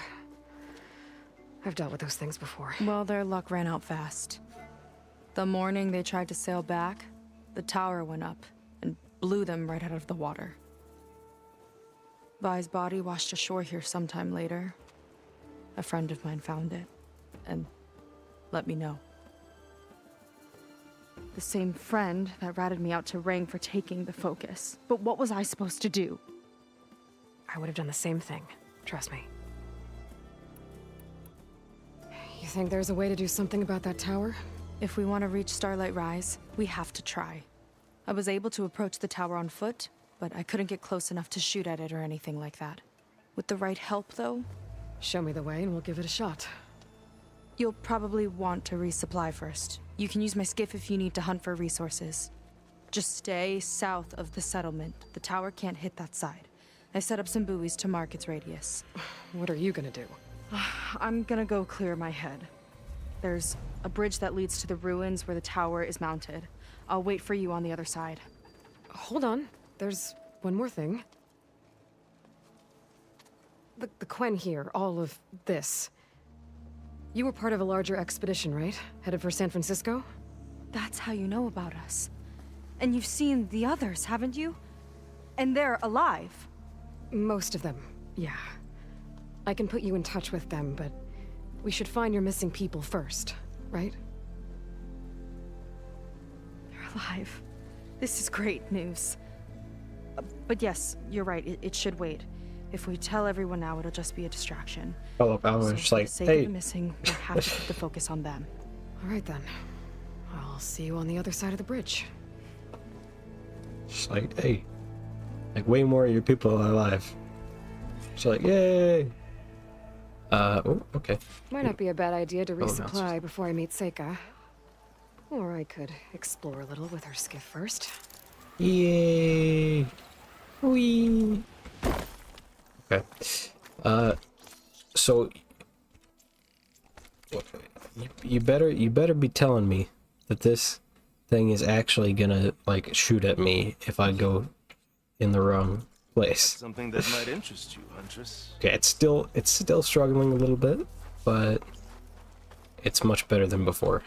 I've dealt with those things before. Well, their luck ran out fast. The morning they tried to sail back, the tower went up and blew them right out of the water. Vi's body washed ashore here sometime later. A friend of mine found it and let me know. The same friend that ratted me out to Rang for taking the focus. But what was I supposed to do? I would have done the same thing. Trust me. You think there's a way to do something about that tower? If we want to reach Starlight Rise, we have to try. I was able to approach the tower on foot, but I couldn't get close enough to shoot at it or anything like that. With the right help, though... Show me the way and we'll give it a shot. You'll probably want to resupply first. You can use my skiff if you need to hunt for resources. Just stay south of the settlement. The tower can't hit that side. I set up some buoys to mark its radius. What are you gonna do? I'm gonna go clear my head. There's a bridge that leads to the ruins where the tower is mounted. I'll wait for you on the other side. Hold on. There's one more thing. The Quen here, all of this. You were part of a larger expedition, right? Headed for San Francisco? That's how you know about us. And you've seen the others, haven't you? And they're alive. Most of them, yeah. I can put you in touch with them, but we should find your missing people first, right? They're alive. This is great news. But yes, you're right, it should wait. If we tell everyone now, it'll just be a distraction. Oh, I was So just for like, the sake hey. of the missing, we have to keep the focus on them. All right then. I'll see you on the other side of the bridge. Just like, hey. Like, way more of your people are alive. It's like, yay! Oh, okay. Might not be a bad idea to Oh, no. resupply before I meet Seika. Or I could explore a little with her skiff first. Yay! Whee! Okay. So you better be telling me that this thing is actually gonna like shoot at me if I go in the wrong place. Something that might interest you, Huntress. Okay, it's still struggling a little bit, but it's much better than before.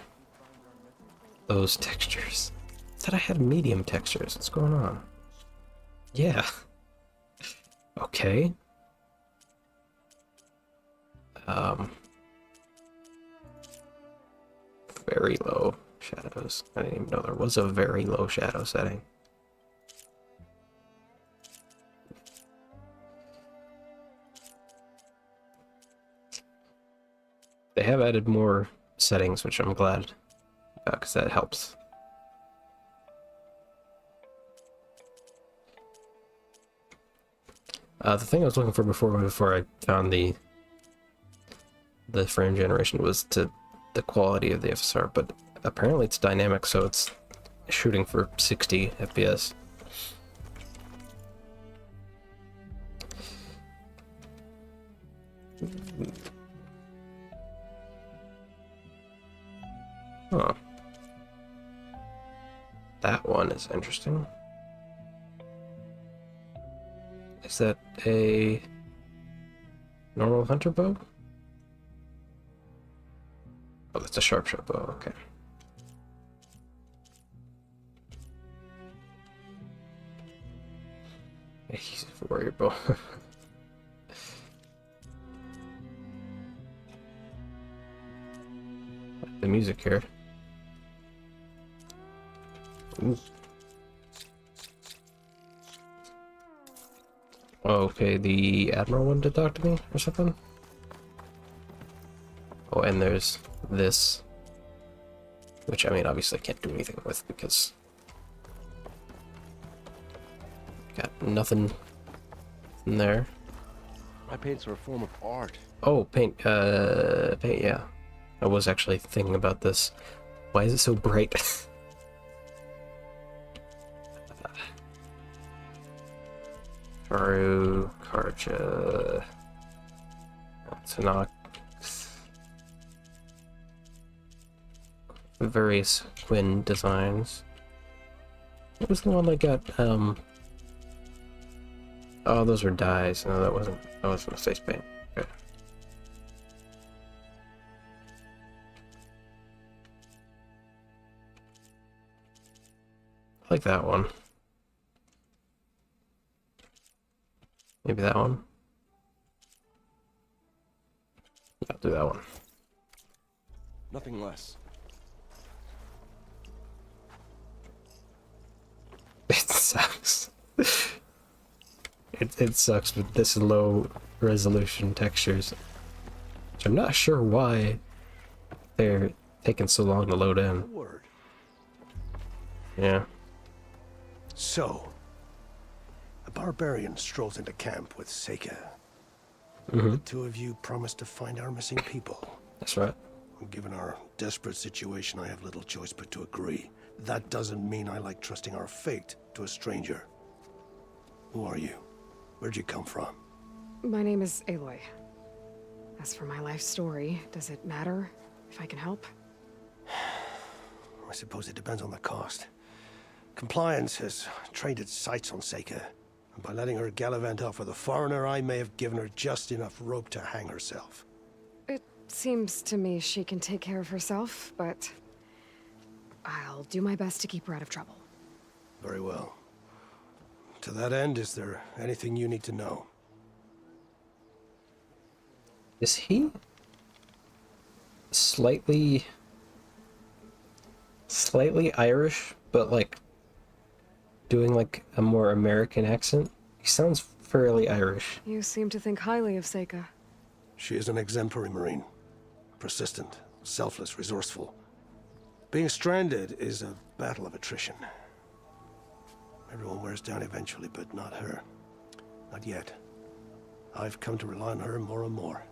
Those textures. I thought I had medium textures. What's going on? Yeah. Okay. Very low shadows. I didn't even know there was a very low shadow setting. They have added more settings, which I'm glad, because that helps. The thing I was looking for before I found the frame generation was to the quality of the FSR, but apparently it's dynamic, so it's shooting for 60 FPS. Huh. That one is interesting. Is that a normal hunter bow? Oh, that's a sharpshot bow, okay. He's a warrior bow. The music here. Ooh. Okay, the Admiral wanted to talk to me or something? Oh, and there's this. Which, I mean, obviously I can't do anything with because... got nothing in there. My paints are a form of art. Oh, paint, yeah. I was actually thinking about this. Why is it so bright? Haru, Karja, Tanak, various Quinn designs. What was the one that got, oh, those were dyes. No, that wasn't a face paint. Okay. I like that one. Maybe that one. Yeah, I'll do that one. Nothing less. It sucks. It sucks with this low resolution textures. Which I'm not sure why they're taking so long to load in. Word. Yeah. So, a barbarian strolls into camp with Seika. Mm-hmm. The two of you promised to find our missing people. That's right. Given our desperate situation, I have little choice but to agree. That doesn't mean I like trusting our fate to a stranger. Who are you? Where'd you come from? My name is Aloy. As for my life story, does it matter if I can help? I suppose it depends on the cost. Compliance has trained its sights on Seika, and by letting her gallivant off with a foreigner, I may have given her just enough rope to hang herself. It seems to me she can take care of herself, but I'll do my best to keep her out of trouble. Very well. To that end, is there anything you need to know? Is he slightly Irish, but like doing like a more American accent? He sounds fairly Irish. You seem to think highly of Seika. She is an exemplary Marine. Persistent, selfless, resourceful. Being stranded is a battle of attrition. Everyone wears down eventually, but not her. Not yet. I've come to rely on her more and more.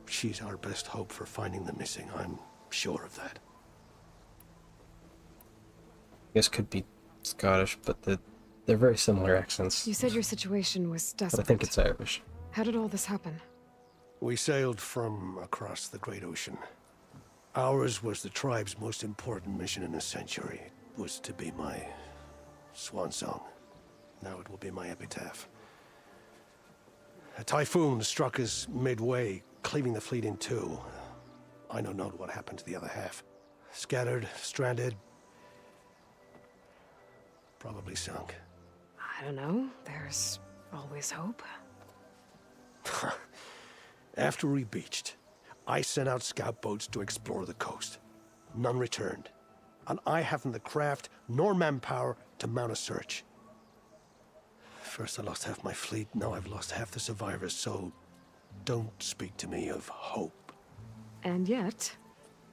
She's our best hope for finding the missing, I'm sure of that. I guess could be Scottish, but they're very similar accents. You said your situation was desperate. But I think it's Irish. How did all this happen? We sailed from across the Great Ocean. Ours was the tribe's most important mission in a century. It was to be my swan song. Now it will be my epitaph. A typhoon struck us midway, cleaving the fleet in two. I know not what happened to the other half. Scattered, stranded, probably sunk. I don't know. There's always hope. After we beached, I sent out scout boats to explore the coast. None returned. And I haven't the craft nor manpower to mount a search. First I lost half my fleet, now I've lost half the survivors, so don't speak to me of hope. And yet,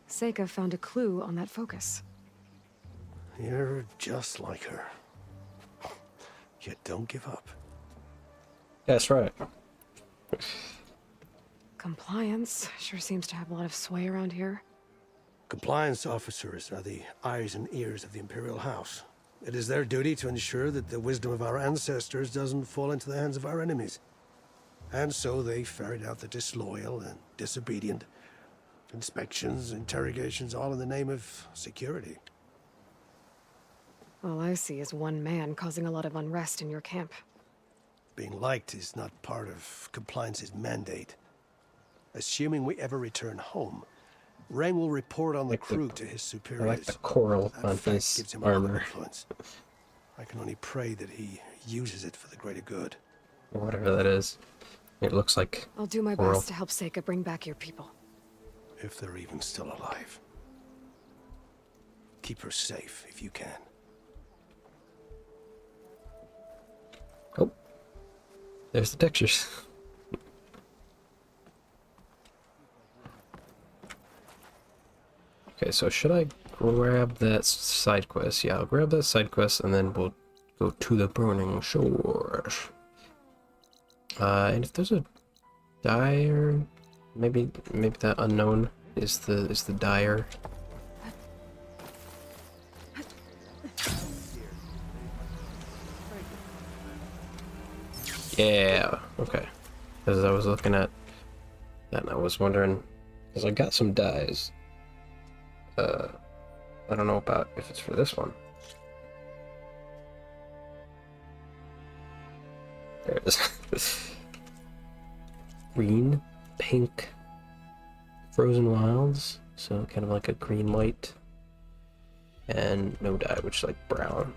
Seika found a clue on that focus. You're just like her. Yet don't give up. That's right. Compliance sure seems to have a lot of sway around here. Compliance officers are the eyes and ears of the Imperial House. It is their duty to ensure that the wisdom of our ancestors doesn't fall into the hands of our enemies. And so they ferret out the disloyal and disobedient. Inspections, interrogations, all in the name of security. All I see is one man causing a lot of unrest in your camp. Being liked is not part of Compliance's mandate. Assuming we ever return home, Rain will report on the crew to his superiors. I like the coral That on fact his gives him a lot of armor. influence. I can only pray that he uses it for the greater good. Or whatever that is. It looks like I'll do my coral. best to help Seika bring back your people. If they're even still alive. Keep her safe if you can. Oh. There's the pictures. Okay, so should I grab that side quest? Yeah, I'll grab that side quest and then we'll go to the burning shores. And if there's a dyer, maybe that unknown is the dyer. Yeah, okay. Because I was looking at that and I was wondering, because I got some dyes. I don't know about if it's for this one. There it is. Green, pink, frozen wilds, so kind of like a green white, and no dye, which is like brown.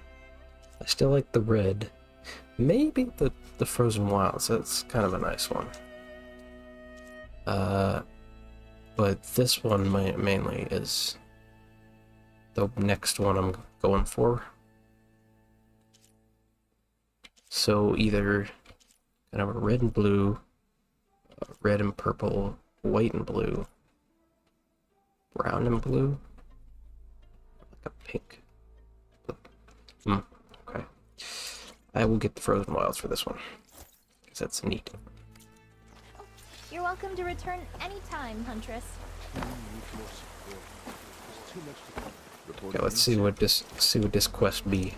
I still like the red. Maybe the frozen wilds, that's kind of a nice one. But this one mainly is the next one I'm going for. So either kind of a red and blue, red and purple, white and blue, brown and blue, like a pink. Okay. I will get the frozen wilds for this one, because that's neat. You're welcome to return anytime, Huntress. Okay, let's see what this quest be.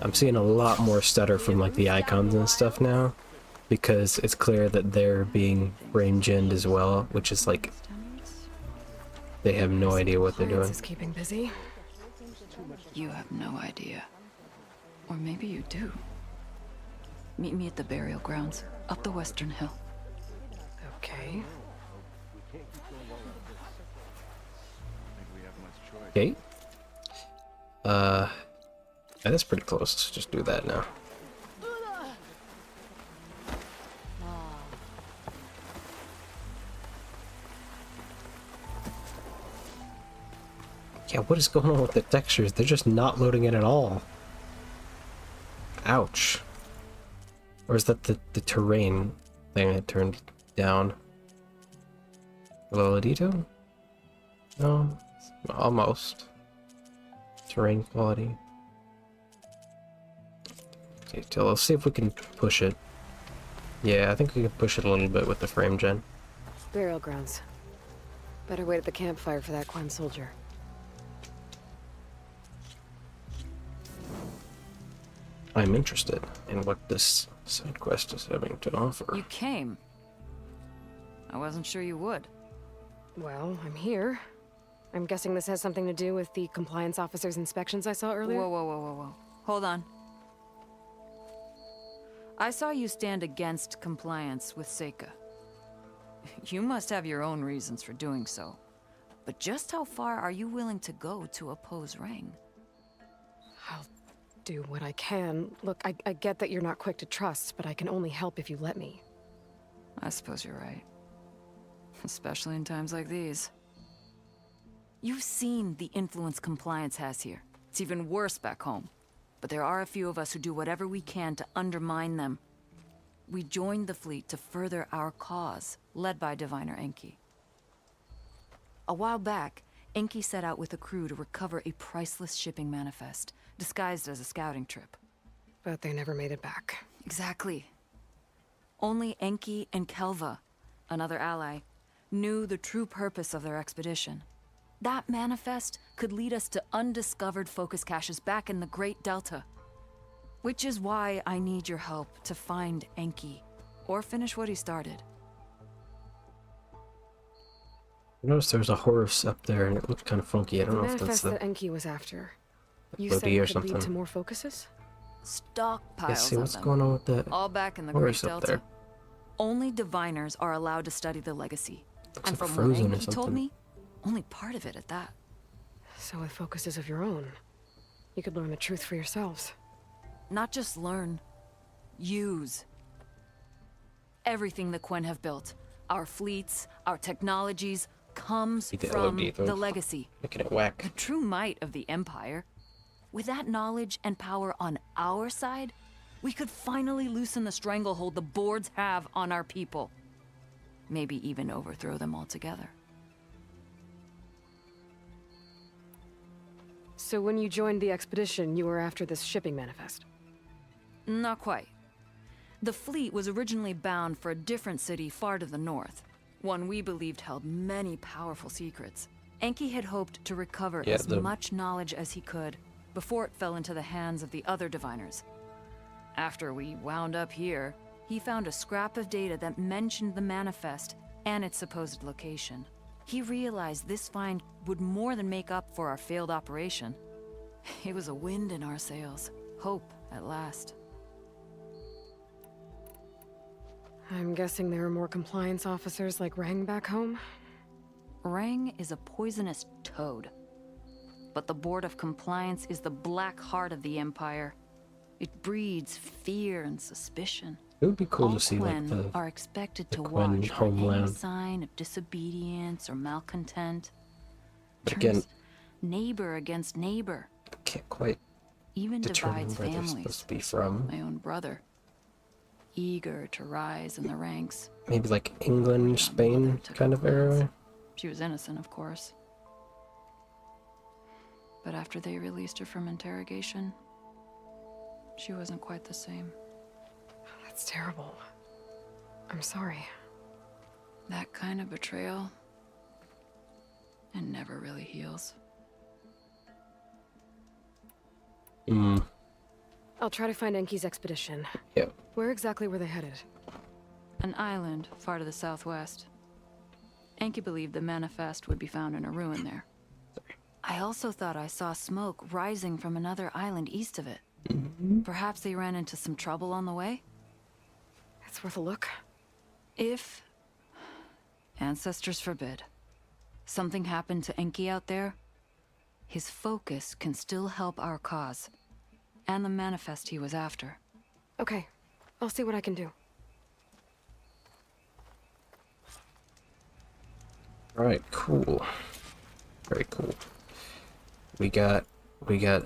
I'm seeing a lot more stutter from like the icons and stuff now, because it's clear that they're being brain-ginned as well, which is like they have no idea what they're doing. Is keeping busy. You have no idea. Or maybe you do. Meet me at the burial grounds, up the western hill. Okay. Okay. That's pretty close. Let's just do that now. Yeah, what is going on with the textures? They're just not loading it at all. Ouch. Or is that the terrain thing I turned down? Lolodito? No, almost. Terrain quality. Okay, so let's see if we can push it. Yeah, I think we can push it a little bit with the frame gen. Burial grounds. Better wait at the campfire for that Quen soldier. I'm interested in what this side quest is having to offer. You came. I wasn't sure you would. Well, I'm here. I'm guessing this has something to do with the compliance officer's inspections I saw earlier? Whoa. Hold on. I saw you stand against compliance with Seika. You must have your own reasons for doing so. But just how far are you willing to go to oppose Rang? I'll do what I can. Look, I get that you're not quick to trust, but I can only help if you let me. I suppose you're right. Especially in times like these. You've seen the influence compliance has here. It's even worse back home. But there are a few of us who do whatever we can to undermine them. We joined the fleet to further our cause, led by Diviner Enki. A while back, Enki set out with a crew to recover a priceless shipping manifest, disguised as a scouting trip. But they never made it back. Exactly. Only Enki and Kelva, another ally, knew the true purpose of their expedition. That manifest could lead us to undiscovered focus caches back in the Great Delta. Which is why I need your help to find Enki, or finish what he started. I noticed there was a horse up there and it looked kind of funky. I don't know if that's manifest the that Enki was after. You Lodi said it or could something. lead to more focuses? Stockpiles Yeah, see of what's them. going on with that All back in the horse Great up Delta. there. Only diviners are allowed to study the legacy. Looks And like from frozen what or Enki told something. me, only part of it at that. So with focuses of your own, you could learn the truth for yourselves. Not just learn, use. Everything the Quen have built, our fleets, our technologies, comes Eat the from LOD, though. the legacy. Making it whack. The true might of the Empire. With that knowledge and power on our side, we could finally loosen the stranglehold the boards have on our people. Maybe even overthrow them altogether. So when you joined the expedition, you were after this shipping manifest? Not quite. The fleet was originally bound for a different city far to the north. One we believed held many powerful secrets. Enki had hoped to recover Yeah, as much knowledge as he could before it fell into the hands of the other diviners. After we wound up here, he found a scrap of data that mentioned the manifest and its supposed location. He realized this find would more than make up for our failed operation. It was a wind in our sails. Hope, at last. I'm guessing there are more compliance officers like Rang back home? Rang is a poisonous toad. But the Board of Compliance is the black heart of the Empire. It breeds fear and suspicion. It would be cool All to see like Quen are expected to Quen watch for any homeland. sign of disobedience or malcontent. But again, Turns neighbor against neighbor. can't quite Even determine divides where they're families. supposed to be from. My own brother, eager to rise in the ranks. Maybe like England, Spain kind of area. She was innocent, of course. But after they released her from interrogation, she wasn't quite the same. That's terrible. I'm sorry. That kind of betrayal, it never really heals. I'll try to find Enki's expedition. Yep. Where exactly were they headed? An island far to the southwest. Enki believed the manifest would be found in a ruin there. I also thought I saw smoke rising from another island east of it. Perhaps they ran into some trouble on the way? It's worth a look. If... ancestors forbid. Something happened to Enki out there, his focus can still help our cause. And the manifest he was after. Okay. I'll see what I can do. Alright, cool. Very cool. We got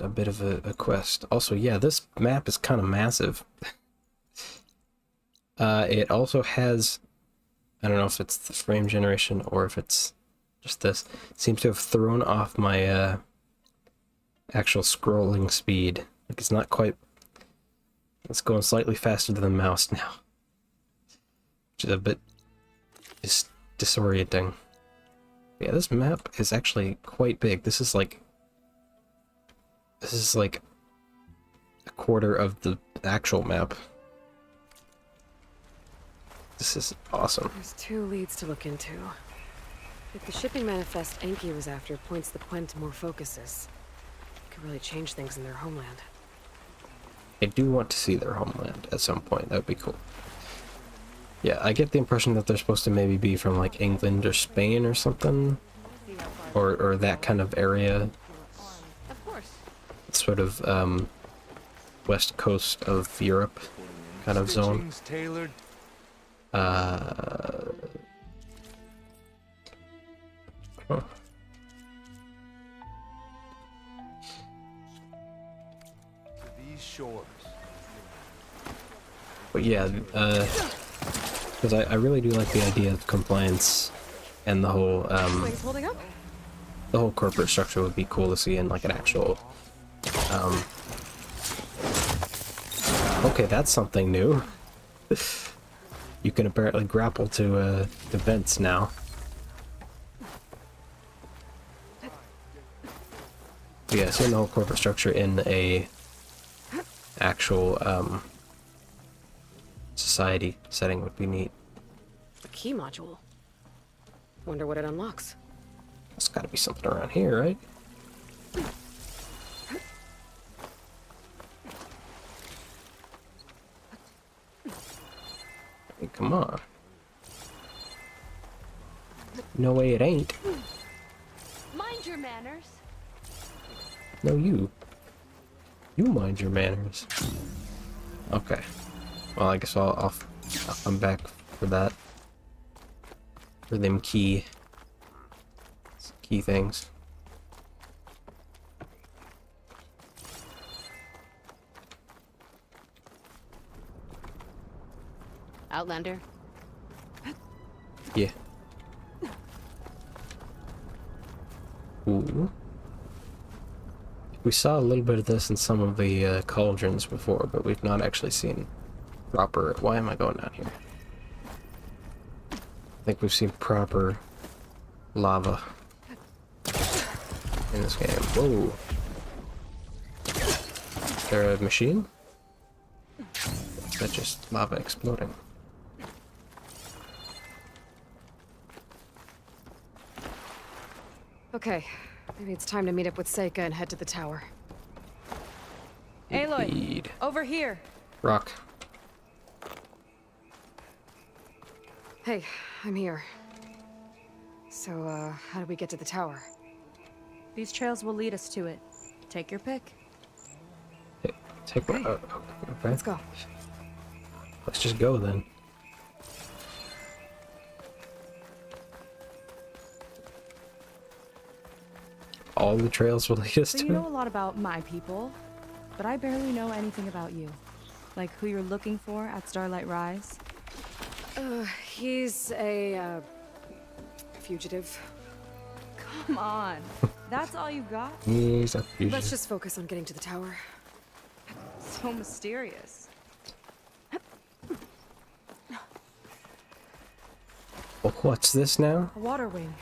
a bit of a quest. Also, yeah, this map is kind of massive. It also has, I don't know if it's the frame generation or if it's just this. It seems to have thrown off my actual scrolling speed. Like it's not quite. It's going slightly faster than the mouse now, which is a bit disorienting. Yeah, this map is actually quite big. This is like a quarter of the actual map. This is awesome. There's 2 leads to look into. If the shipping manifest Enki was after points the Quen to more focuses, it could really change things in their homeland. I do want to see their homeland at some point. That would be cool. Yeah, I get the impression that they're supposed to maybe be from like England or Spain or something, or that kind of area. Of course. Sort of west coast of Europe kind of zone. Huh. These shores. But yeah, because I really do like the idea of compliance and the whole corporate structure would be cool to see in like an actual okay, that's something new. You can apparently grapple to vents now. But yeah, seeing the whole corporate structure in a actual society setting would be neat. A key module. Wonder what it unlocks. There's gotta be something around here, right? Hey, come on. No way it ain't. Mind your manners. No, you. You mind your manners. Okay. Well, I guess I'll come back for that. For them key things. Outlander. Yeah. Ooh. We saw a little bit of this in some of the cauldrons before, but we've not actually seen proper... Why am I going down here? I think we've seen proper lava in this game. Whoa. Is there a machine? Is that just lava exploding? Okay, maybe it's time to meet up with Seika and head to the tower. Aloy, Indeed. over here. Rock. Hey, I'm here. So, how do we get to the tower? These trails will lead us to it. Take your pick. Take one. Okay. Let's go. Let's just go then. All the trails will lead us So to you know a lot about my people, but I barely know anything about you. Like who you're looking for at Starlight Rise. He's a, fugitive. Come on. That's all you got? He's a fugitive. Let's just focus on getting to the tower. So mysterious. Oh, what's this now? A water wing.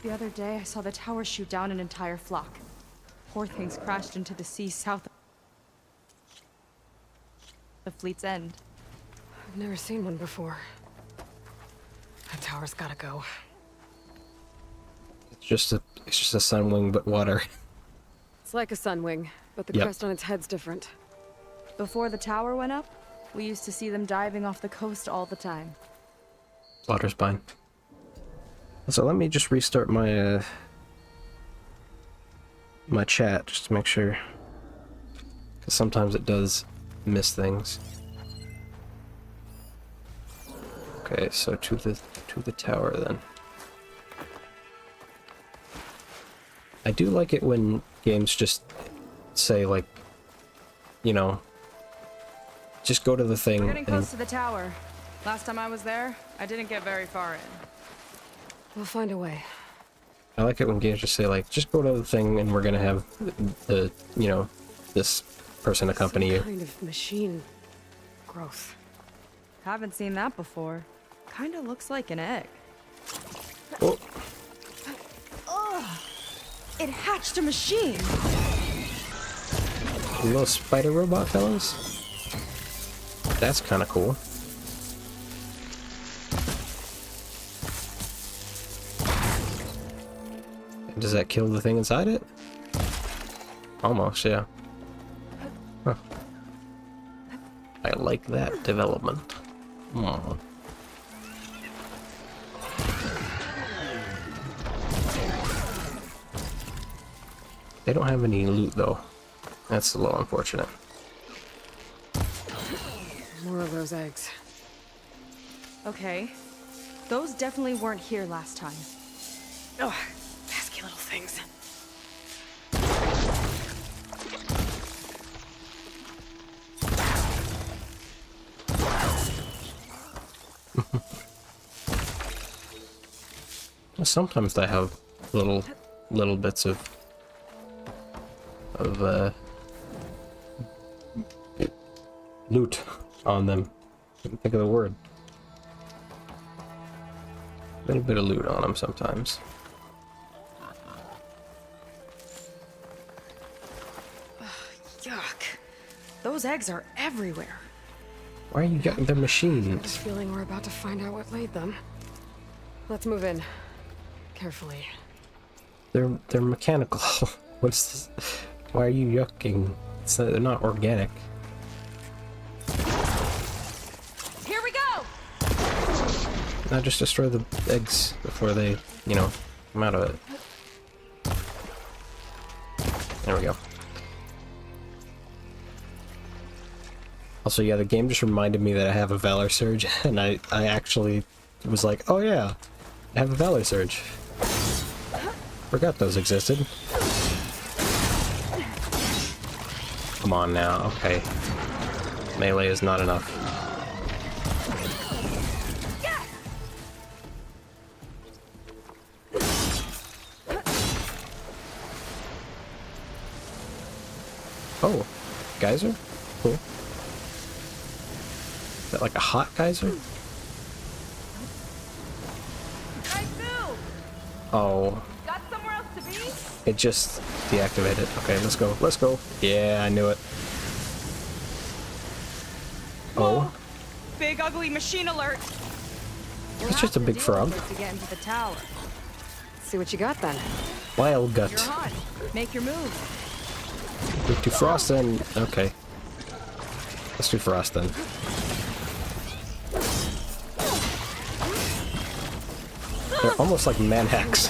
The other day, I saw the tower shoot down an entire flock. Poor things crashed into the sea south of Fleet's End. I've never seen one before. That tower's gotta go. It's just a sunwing, but water. It's like a sunwing, but the Yep. crest on its head's different. Before the tower went up, we used to see them diving off the coast all the time. Water spine. So let me just restart my my chat just to make sure, because sometimes it does miss things. Okay, so to the tower then. I do like it when games just say, like, you know, just go to the thing. We're getting close to the tower. Last time I was there, I didn't get very far in. We'll find a way. I like it when games just say, like, just go to the thing and we're gonna have the you know, this person accompany you. Some kind of machine growth. Haven't seen that before. Kinda looks like an egg. Oh. Ugh! It hatched a machine! Little spider robot fellas? That's kind of cool. Does that kill the thing inside it? Almost, yeah. Huh. I like that development. Hmm. They don't have any loot though. That's a little unfortunate. More of those eggs. Okay. Those definitely weren't here last time. Ugh, pesky little things. Sometimes they have little bits of loot on them. Couldn't think of the word. A little bit of loot on them sometimes. Yuck. Those eggs are everywhere. Why are you getting the machines? This feeling we're about to find out what laid them. Let's move in. Carefully. They're mechanical. What's this? Why are you yucking? They're not organic. Here we go! Now just destroy the eggs before they, you know, come out of it. There we go. Also, yeah, the game just reminded me that I have a Valor Surge, and I actually was like, oh yeah, I have a Valor Surge. Forgot those existed. Come on now, okay. Melee is not enough. Oh, geyser? Cool. Is that like a hot geyser? Oh. Got somewhere else to be? It just deactivated. Okay, let's go. Let's go. Yeah, I knew it. Oh. Big ugly machine alert. It's just a big frog. To get into the tower. Let's see what you got then. Wild gut. You're hot. Make your move. Let's do frost then. Okay. Let's do frost then. They're almost like manhacks.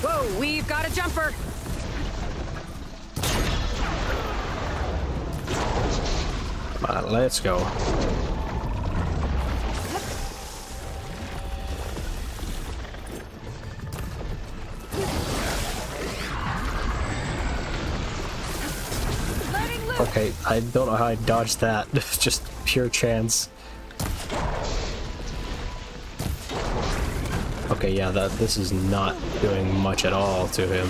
Whoa, we've got a jumper! Come on, let's go. Okay, I don't know how I dodged that. Just pure chance. Okay, yeah, this is not doing much at all to him.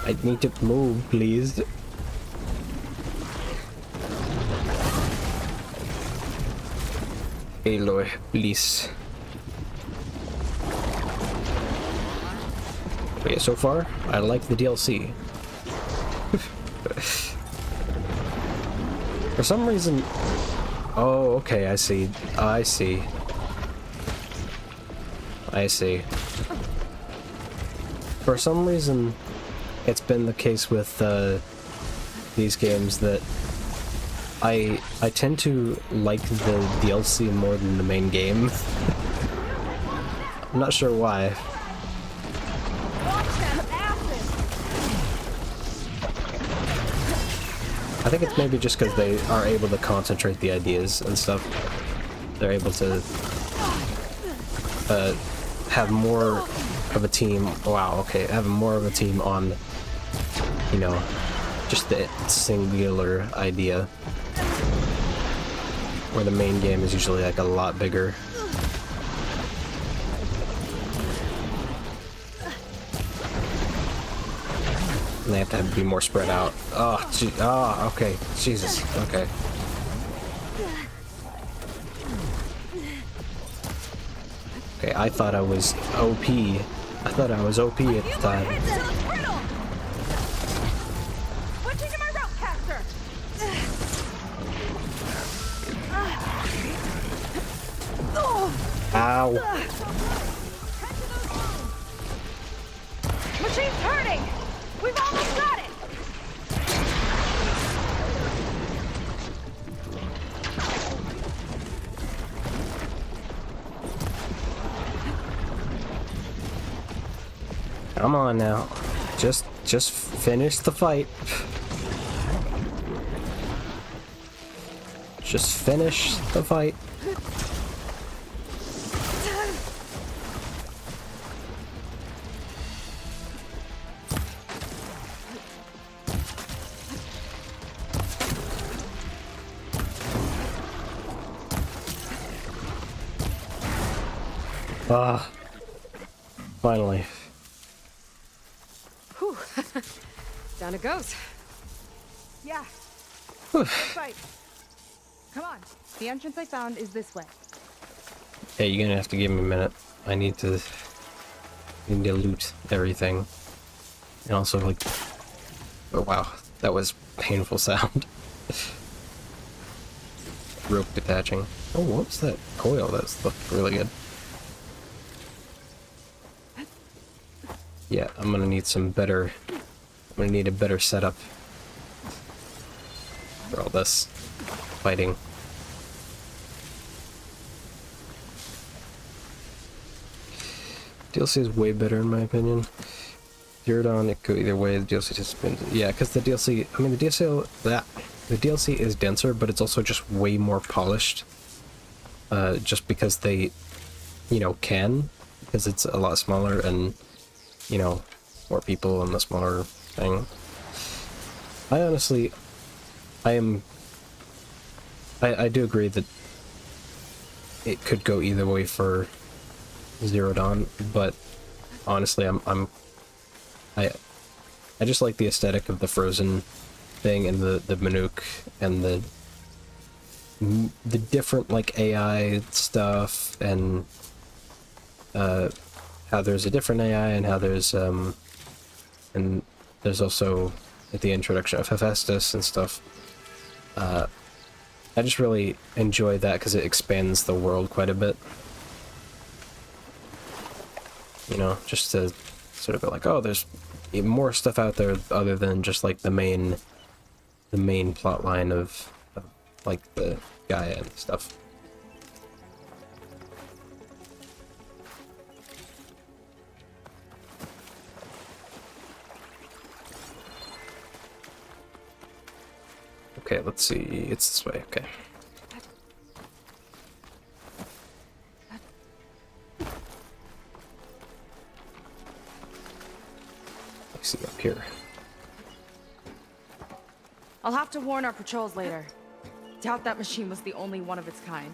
I need to move, please. Aloy, please. Okay, so far, I like the DLC. For some reason... Oh, okay, I see. I see. I see. For some reason, it's been the case with these games that I tend to like the DLC more than the main game. I'm not sure why. I think it's maybe just because they are able to concentrate the ideas and stuff. They're able to have more of a team. Wow, okay, have more of a team on, you know, just the singular idea. Where the main game is usually like a lot bigger. And they have to be more spread out. Oh, gee, oh, okay, Jesus, okay. Okay, I thought I was OP. I thought I was OP at the time. Ow. Machine's hurting! We've almost got it! Come on now. Just finish the fight. Just finish the fight. Ah, finally. Whew. Down it goes. Yeah. That's right. Come on. The entrance I found is this way. Hey, you're gonna have to give me a minute. I need to loot everything. And also, like... Oh, wow. That was painful sound. Rope detaching. Oh, what was that coil? That's looked really good. Yeah, I'm gonna need some better... I'm gonna need a better setup for all this fighting. DLC is way better in my opinion. Zero on it go either way. The DLC just been, yeah, because the DLC. I mean, the DLC is denser, but it's also just way more polished. Just because they, you know, because it's a lot smaller and, you know, more people and the smaller thing. I honestly, I do agree that it could go either way for Zero Dawn, but honestly, I just like the aesthetic of the frozen thing and the Manuk and the different like AI stuff and how there's a different AI and how there's and there's also the introduction of Hephaestus and stuff. I just really enjoy that because it expands the world quite a bit. You know, just to sort of be like, oh, there's more stuff out there other than just like the main plot line of like the Gaia and stuff. Okay, let's see. It's this way. Okay. See up here. I'll have to warn our patrols later. Doubt that machine was the only one of its kind.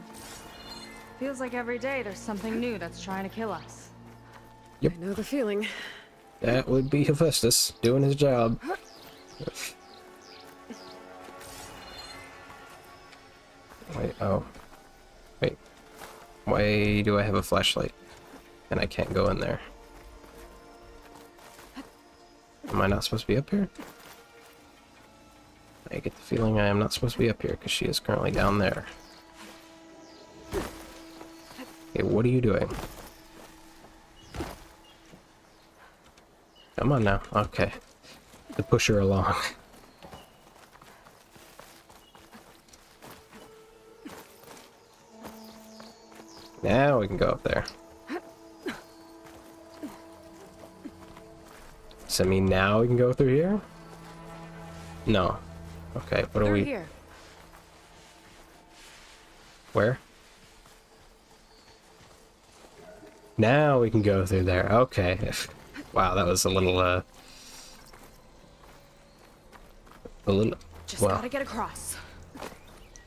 Feels like every day there's something new that's trying to kill us. Yep. I know the feeling. That would be Hephaestus doing his job. Wait, oh. Wait. Why do I have a flashlight? And I can't go in there. Am I not supposed to be up here? I get the feeling I am not supposed to be up here because she is currently down there. Okay, what are you doing? Come on now. Okay. To push her along. Now we can go up there. So I mean now we can go through here? No. Okay, what are we... Here. Where? Now we can go through there. Okay. Wow, that was a little, Just well, gotta get across.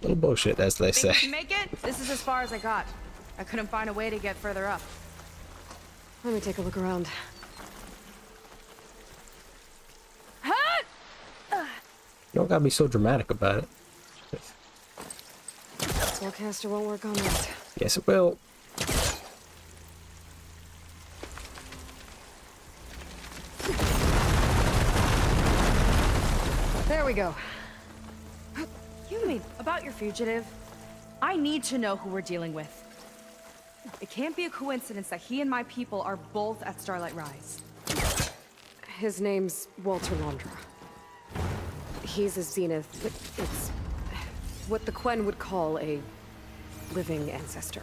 little bullshit, as they say. Think you can make it? This is as far as I got. I couldn't find a way to get further up. Let me take a look around. You don't gotta be so dramatic about it. Forecaster won't work on that. Yes, it will. There we go. You mean about your fugitive? I need to know who we're dealing with. It can't be a coincidence that he and my people are both at Starlight Rise. His name's Walter Londra. He's a Zenith. It's what the Quen would call a living ancestor.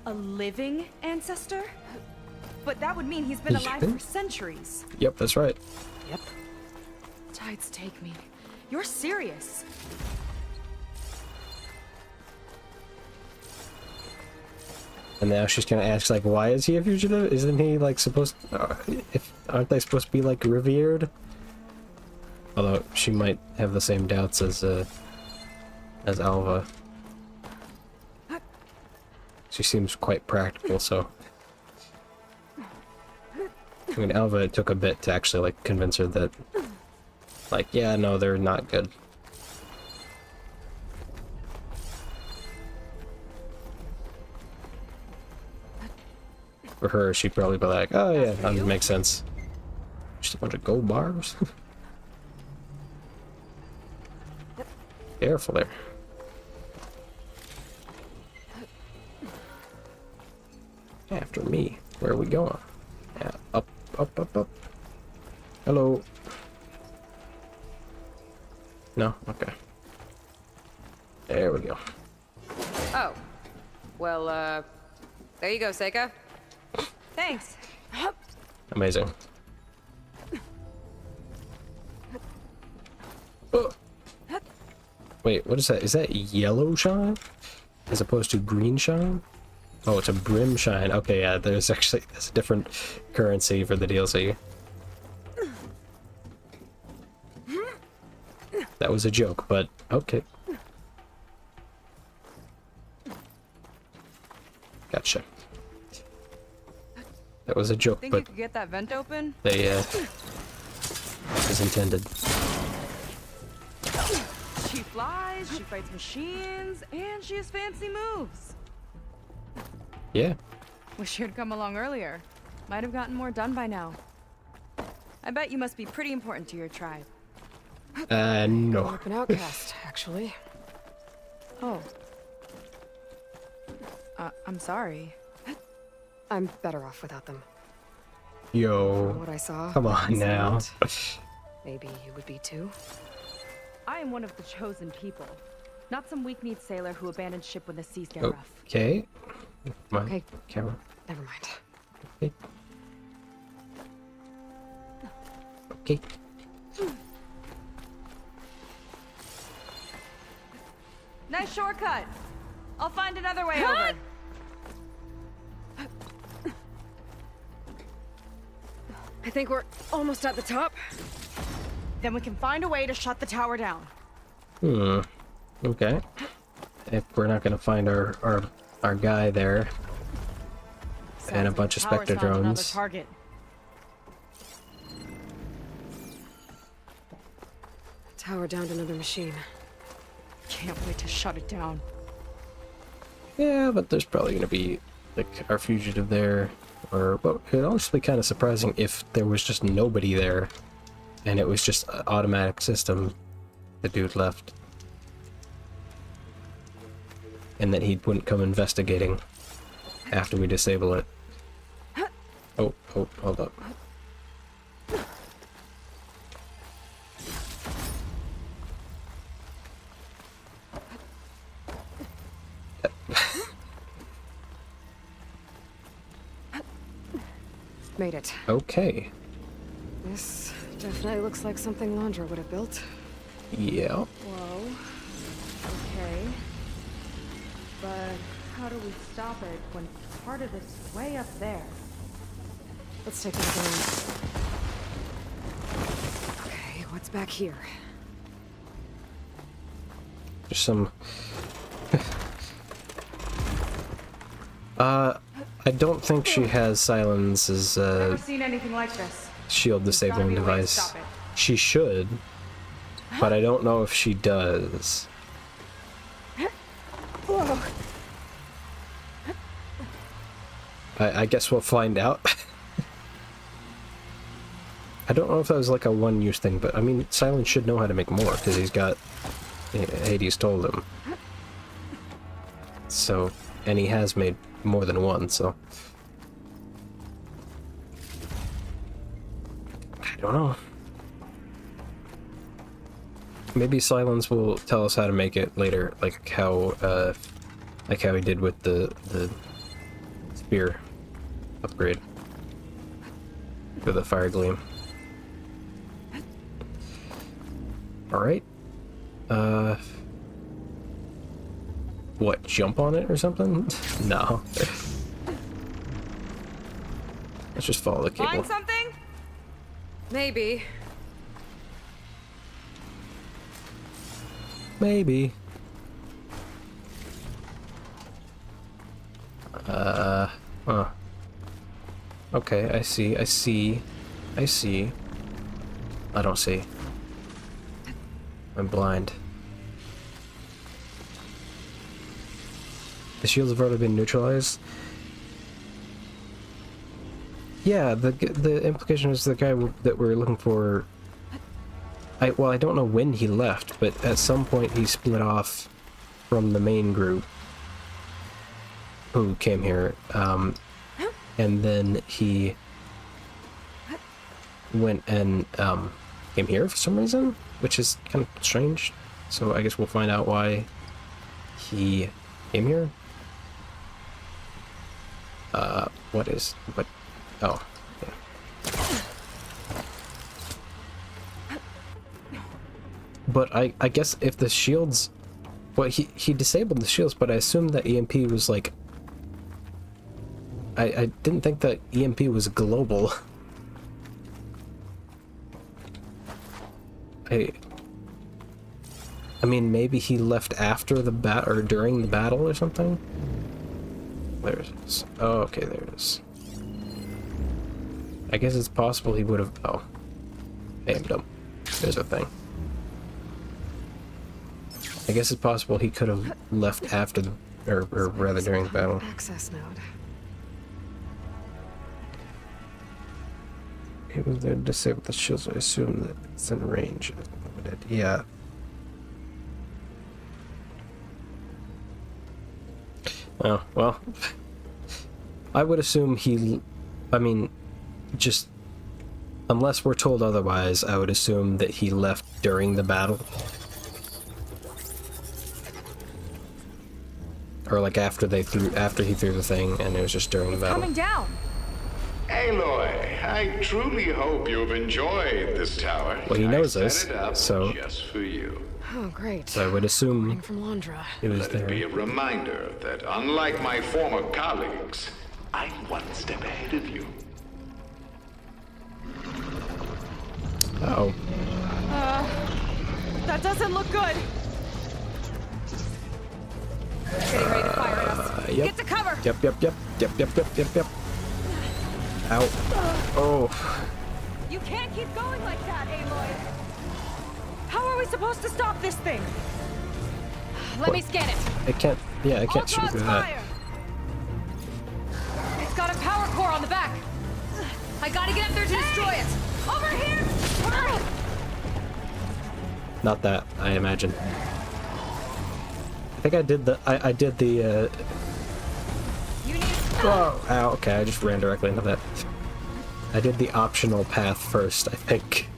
A living ancestor? But that would mean he's been alive for centuries. Yep, that's right. Yep. Tides take me. You're serious. And now she's gonna ask, like, why is he a fugitive? Isn't he, like, supposed... aren't they supposed to be, like, revered? Although, she might have the same doubts as Alva. She seems quite practical, so... I mean, Alva, it took a bit to actually, like, convince her that... Like, yeah, no, they're not good. For her, she'd probably be like, oh yeah, that makes sense. Just a bunch of gold bars. Careful there. After me. Where are we going? Yeah, up, up, up, up. Hello. No? Okay. There we go. Oh. Well, there you go, Seika. Thanks. Amazing. Oh. Wait, what is that? Is that yellow shine? As opposed to green shine? Oh, it's a brim shine. Okay, yeah, there's a different currency for the DLC. That was a joke, but okay. Gotcha. That was a joke, Think but you could get that vent open? they, as intended. She flies, she fights machines, and she has fancy moves. Yeah. Wish you'd come along earlier. Might have gotten more done by now. I bet you must be pretty important to your tribe. No. Like an outcast, actually. Oh. I'm sorry. I'm better off without them. Yo. From what I saw, Come on now. Maybe you would be too. I am one of the chosen people. Not some weak-kneed sailor who abandoned ship when the seas get rough. Okay. My Okay. camera. Never mind. Okay. Okay. Nice shortcut. I'll find another way over. I think we're almost at the top. Then we can find a way to shut the tower down. Okay. If we're not gonna find our guy there and a bunch of Spectre drones. Target. Tower downed another machine. Can't wait to shut it down. Yeah, but there's probably gonna be like our fugitive there, or well, it'd also be kind of surprising if there was just nobody there, and it was just an automatic system. The dude left, and that he wouldn't come investigating after we disable it. Oh, hold up. Made it. Okay. This definitely looks like something Landra would have built. Yeah. Whoa. Okay. But how do we stop it when part of it's way up there? Let's take a look around. Okay, what's back here? There's some... I don't think she has Silence's Never seen anything like this. shield disabling device. She should, but I don't know if she does. Whoa. I guess we'll find out. I don't know if that was like a one-use thing, but I mean, Silence should know how to make more, because he's got... Hades told him. So, and he has made more than one, so... I don't know. Maybe Silence will tell us how to make it later, like how he did with the spear upgrade for the fire gleam. Alright. What, jump on it or something? No. Let's just follow the cable. Find something? Maybe. Maybe. Huh. Okay, I see. I don't see. I'm blind. The shields have already been neutralized? Yeah, the implication is the guy that we're looking for... Well, I don't know when he left, but at some point he split off from the main group who came here, and then he went and came here for some reason, which is kind of strange. So I guess we'll find out why he came here. What? Oh, yeah. But I guess if the shields... Well, he disabled the shields, but I assumed that EMP was like... I didn't think that EMP was global. I mean, maybe he left after the or during the battle or something? There it is. Oh, okay, there it is. I guess it's possible he would have... Oh. Hey, I'm dumb. There's a thing. I guess it's possible he could have left after the... Or rather during the battle. Access node. He was there to disable the shields. I assume that it's in range. Yeah. Oh, well. I would assume he... I mean, just... Unless we're told otherwise, I would assume that he left during the battle. Or like after he threw the thing, and it was just during the battle. Coming down! Aloy, I truly hope you've enjoyed this tower. Well, he knows us, so... Just for you. Oh, great. So I would assume from Landra. it was Let there. it be a reminder that unlike my former colleagues, I'm one step ahead of you. Uh-oh. That doesn't look good. Getting ready to fire at us. Yep. Get to cover. Yep. Ow. Oh. You can't keep going like that, Aloy. How are we supposed to stop this thing? Let me scan it. I can't, yeah, I can't shoot through that. Fire. It's got a power core on the back. I gotta get up there to destroy it. Over here. Not that, I imagine. I think I did the, I did the, You need whoa, ow, okay, I just ran directly into that. I did the optional path first, I think,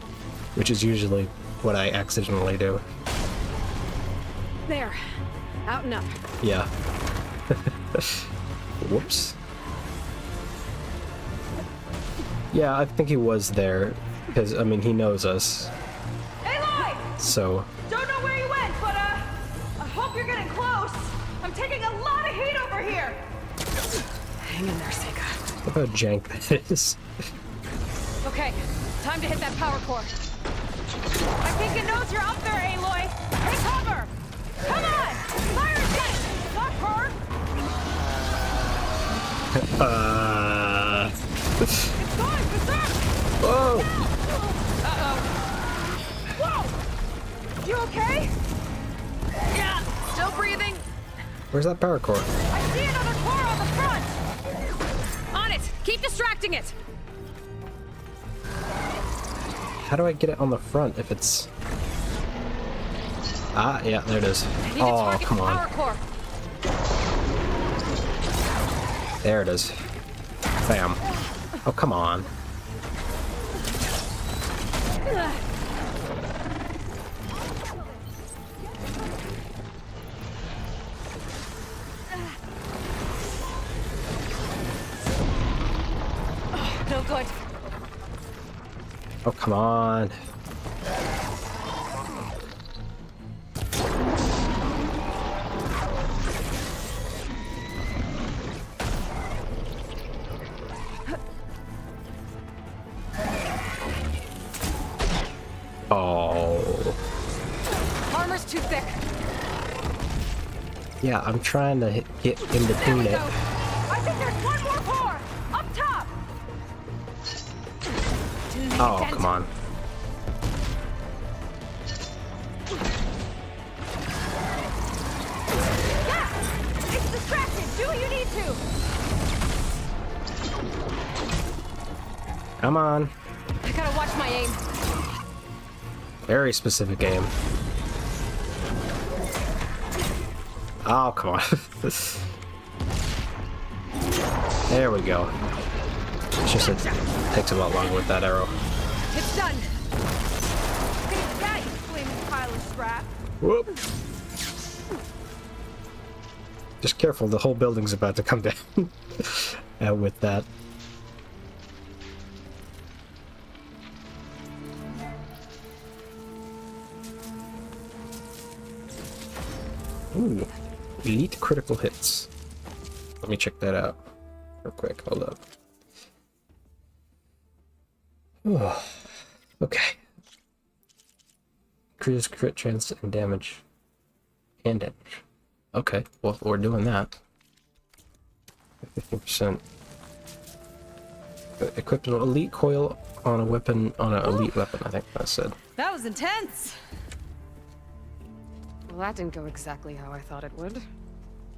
which is usually what I accidentally do. There. Out and up. Yeah. Whoops. Yeah, I think he was there, because, I mean, he knows us. Aloy! So... Don't know where you went, but, I hope you're getting close. I'm taking a lot of heat over here. Hang in there, Seika. Look how jank that is. Okay, time to hit that power core. I think it knows you're up there, Aloy. Take cover! Come on! Fire jet! Not her! It's going berserk! Whoa! Uh-oh. Whoa! You okay? Yeah, still breathing. Where's that power core? I see another core on the front! On it! Keep distracting it! How do I get it on the front if it's... Ah, yeah, there it is. Oh, come on. Core. There it is. Bam. Oh, come on. No good. Oh, come on. Oh. Armor's too thick. Yeah, I'm trying to get in between it. I think there's one more core! Up top! Oh, come on. Yeah! It's distracted! Do what you need to! Come on. I gotta watch my aim. Very specific aim. Oh, come on. There we go. It's just it takes a lot longer with that arrow. It's done! Look at that, you flaming pile of scrap! Whoop. Just careful, the whole building's about to come down with that. Ooh, elite critical hits. Let me check that out real quick. Hold up. Oh, okay. Increases crit chance and damage. And damage. Okay, well, we're doing that. 15%. Equipped an elite coil on a weapon, on an elite weapon, I think I said. That was intense! Well, that didn't go exactly how I thought it would.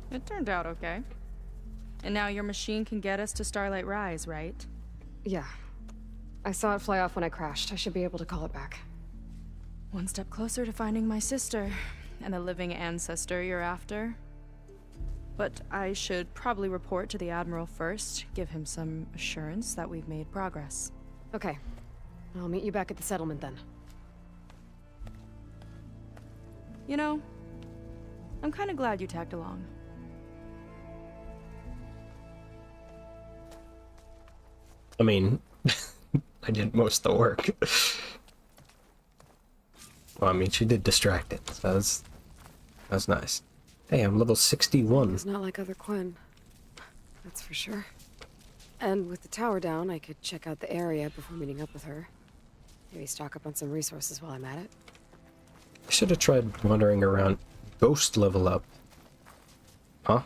It turned out okay. And now your machine can get us to Starlight Rise, right? Yeah. I saw it fly off when I crashed. I should be able to call it back. One step closer to finding my sister, and a living ancestor you're after. But I should probably report to the Admiral first, give him some assurance that we've made progress. Okay. I'll meet you back at the settlement then. You know, I'm kind of glad you tagged along. I mean, I did most of the work. Well, I mean, she did distract it, so that's nice. Hey, I'm level 61. He's not like other Quinn. That's for sure. And with the tower down, I could check out the area before meeting up with her. Maybe stock up on some resources while I'm at it. I should have tried wandering around. Ghost level up. Huh?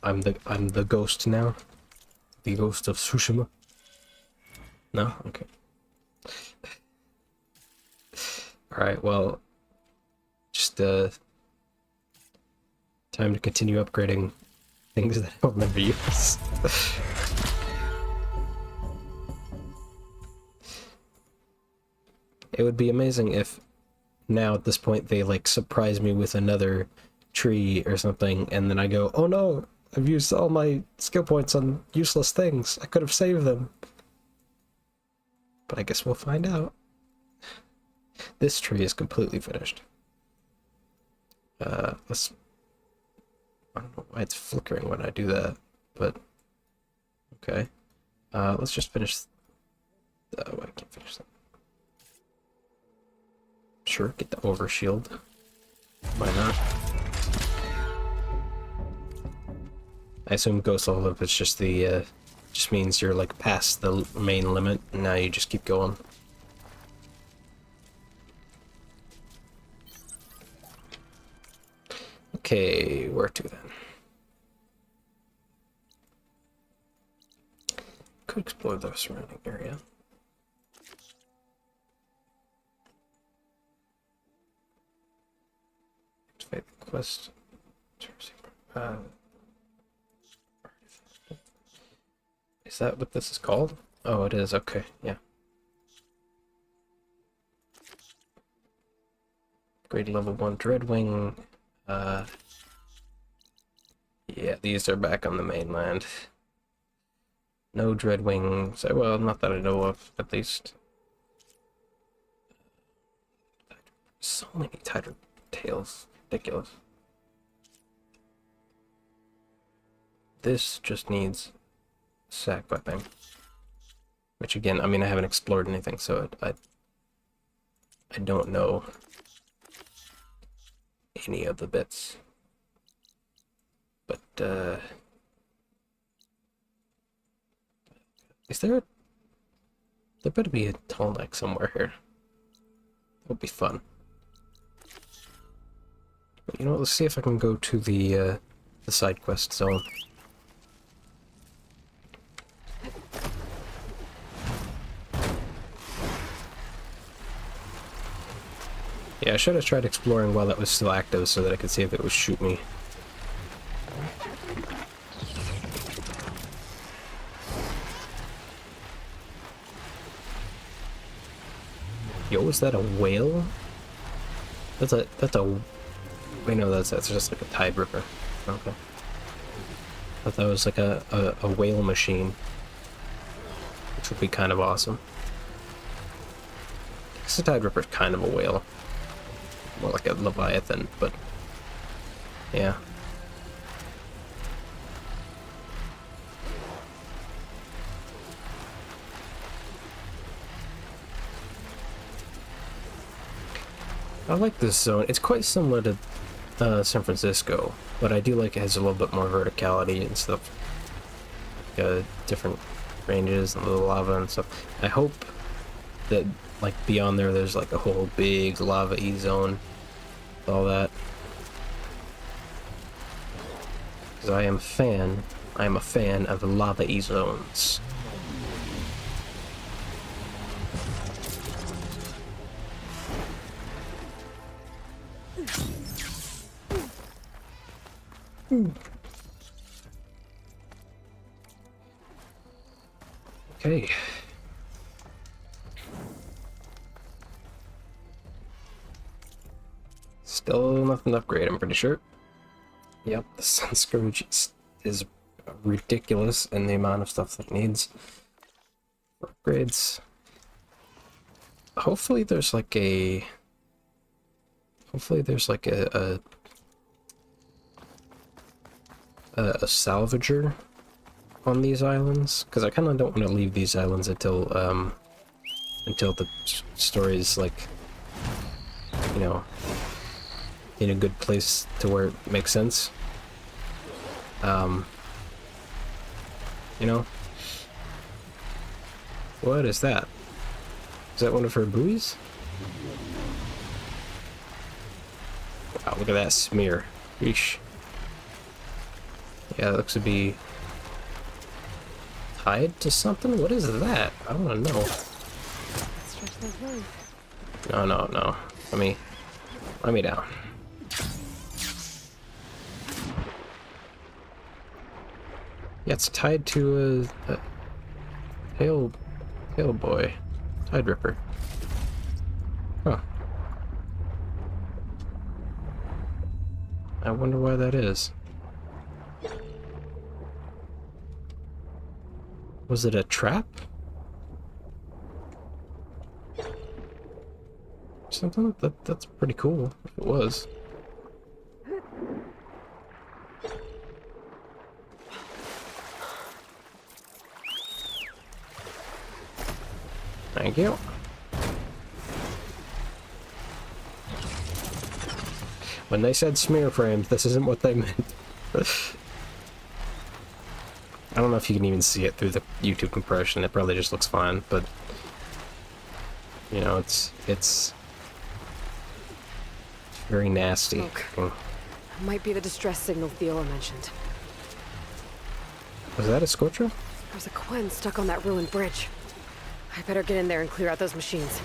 I'm the ghost now? The ghost of Tsushima? No? Okay. Alright, well, just time to continue upgrading things that I'll never use. It would be amazing if now at this point they like surprise me with another tree or something, and then I go, oh no, I've used all my skill points on useless things. I could have saved them. But I guess we'll find out. This tree is completely finished. Let's... I don't know why it's flickering when I do that, but... Okay. Let's just finish... Oh, I can't finish that. Sure, get the overshield. Why not? I assume ghost level up is just the, just means you're like past the main limit, and now you just keep going. Okay, where to then? Could explore the surrounding area. Activate the quest. Is that what this is called? Oh, it is. Okay, yeah. Upgrade level 1 Dreadwing. Yeah, these are back on the mainland. No Dreadwings. Well, not that I know of, at least. So many tighter tails. Ridiculous. This just needs sack weapon. Which again, I mean, I haven't explored anything, so I don't know any of the bits. But, is there there better be a tall neck somewhere here. That would be fun. But you know what, let's see if I can go to the side quest zone. Yeah, I should have tried exploring while that was still active so that I could see if it would shoot me. Yo, is that a whale? That's a wait, no, that's just like a tide ripper. Okay. I thought that was like a whale machine. Which would be kind of awesome. I guess a tide ripper's kind of a whale. More like a leviathan, but yeah. I like this zone. It's quite similar to San Francisco, but I do like it has a little bit more verticality and stuff. Different ranges and the lava and stuff. I hope that like beyond there, there's like a whole big lava-y zone. All that. Because I am a fan of lava-y zones. Okay. Still nothing to upgrade, I'm pretty sure. Yep, the Sun Scourge is ridiculous in the amount of stuff that it needs. For upgrades. Hopefully there's like a salvager on these islands, because I kind of don't want to leave these islands until the story's like, you know, in a good place to where it makes sense. You know? What is that? Is that one of her buoys? Wow, look at that smear. Yeesh. Yeah, it looks to be tied to something? What is that? I want to know. No. Let me down. Yeah, it's tied to a tail boy. Tide ripper. Huh. I wonder why that is. Was it a trap? Something? That's pretty cool, if it was. Thank you. When they said smear frames, this isn't what they meant. I don't know if you can even see it through the YouTube compression. It probably just looks fine, but you know, it's very nasty. Look, might be the distress signal Theo mentioned. Was that a Scorcher? There's a Quen stuck on that ruined bridge. I better get in there and clear out those machines.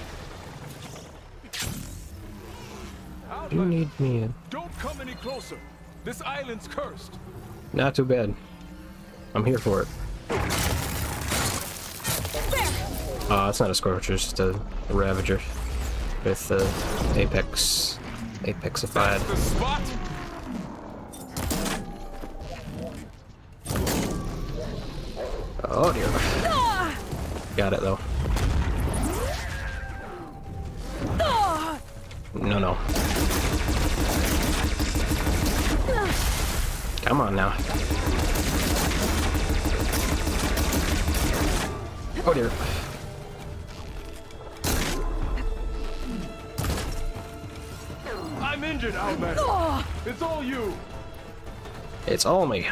You need me in. Don't come any closer. This island's cursed. Not too bad. I'm here for it. It's not a Scorcher, it's just a Ravager with apexified. The spot. Oh dear. Got it though. No. Come on now. Oh dear. I'm injured, Outlander. It's all you. It's all me.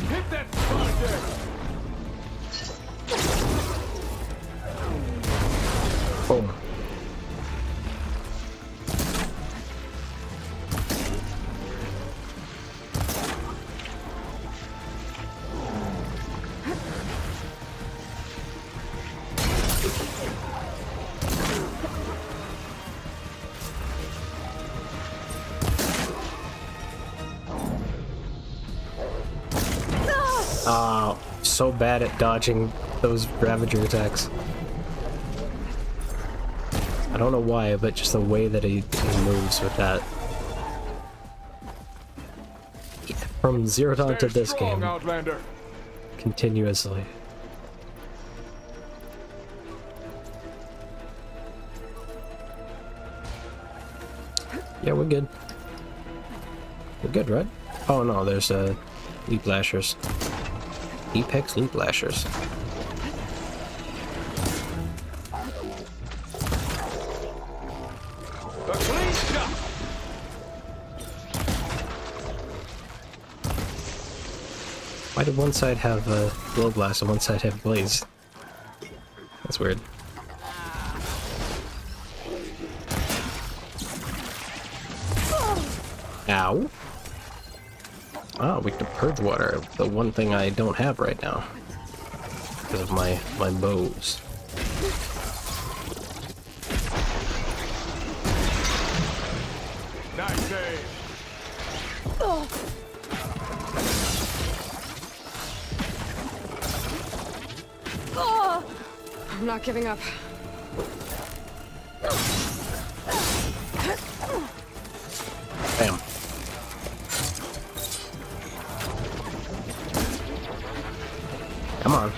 Hit that spot there. Boom. So bad at dodging those Ravager attacks. I don't know why, but just the way that he moves with that. From Zero Dawn to this game. Outlander. Continuously. Yeah, we're good. We're good, right? Oh no, there's Leap Lashers. Apex Leap Lashers. A clean shot. Why did one side have Blow Blast and one side have Blaze? That's weird. Ow. Oh, we can purge water. The one thing I don't have right now. Because of my bows. Nice save. I'm not giving up. Bam. Come on.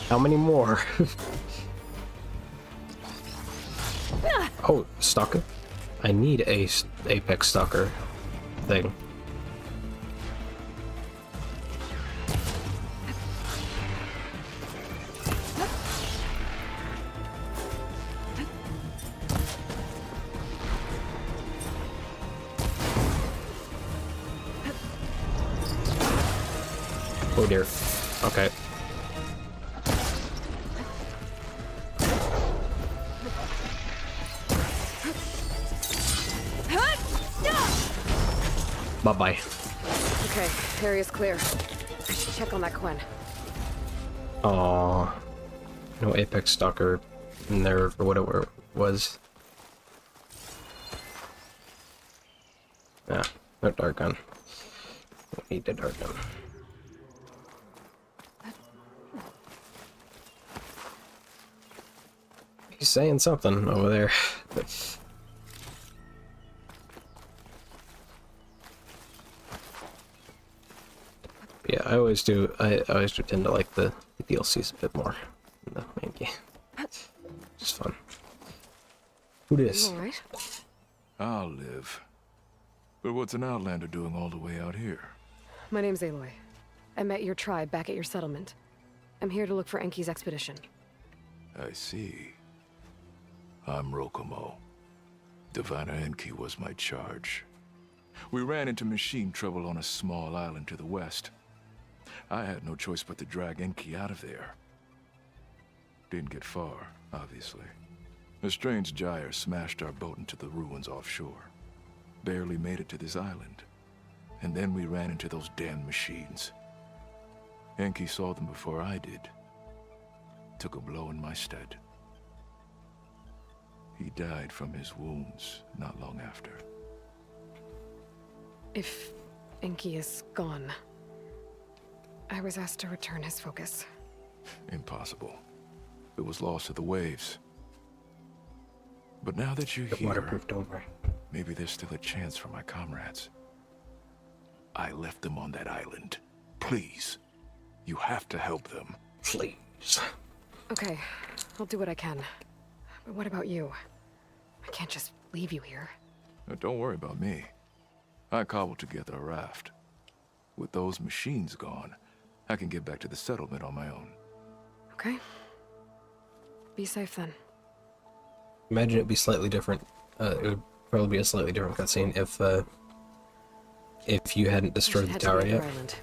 How many more? Oh, stalker. I need a apex stalker thing. Oh dear. Okay. Bye-bye. Okay, area's clear. I should check on that Quen. Aww. No apex stalker in there for whatever it was. Yeah, no dart gun. Don't need the dart gun. He's saying something over there. Yeah, I always do. I always do tend to like the DLCs a bit more than the main game. Just fun. Who dis? All right. I'll live. But what's an outlander doing all the way out here? My name's Aloy. I met your tribe back at your settlement. I'm here to look for Enki's expedition. I see. I'm Rokomo. Diviner Enki was my charge. We ran into machine trouble on a small island to the west. I had no choice but to drag Enki out of there. Didn't get far, obviously. A strange gyre smashed our boat into the ruins offshore. Barely made it to this island. And then we ran into those damn machines. Enki saw them before I did. Took a blow in my stead. He died from his wounds not long after. If Enki is gone, I was asked to return his focus. Impossible. It was lost to the waves. But now that you're here, Waterproofed over. maybe there's still a chance for my comrades. I left them on that island. Please, you have to help them. Please. Okay, I'll do what I can. But what about you? I can't just leave you here. Don't worry about me. I cobbled together a raft. With those machines gone, I can get back to the settlement on my own. Okay. Be safe then. Imagine it'd be slightly different. It would probably be a slightly different cutscene if you hadn't destroyed the tower yet. Island.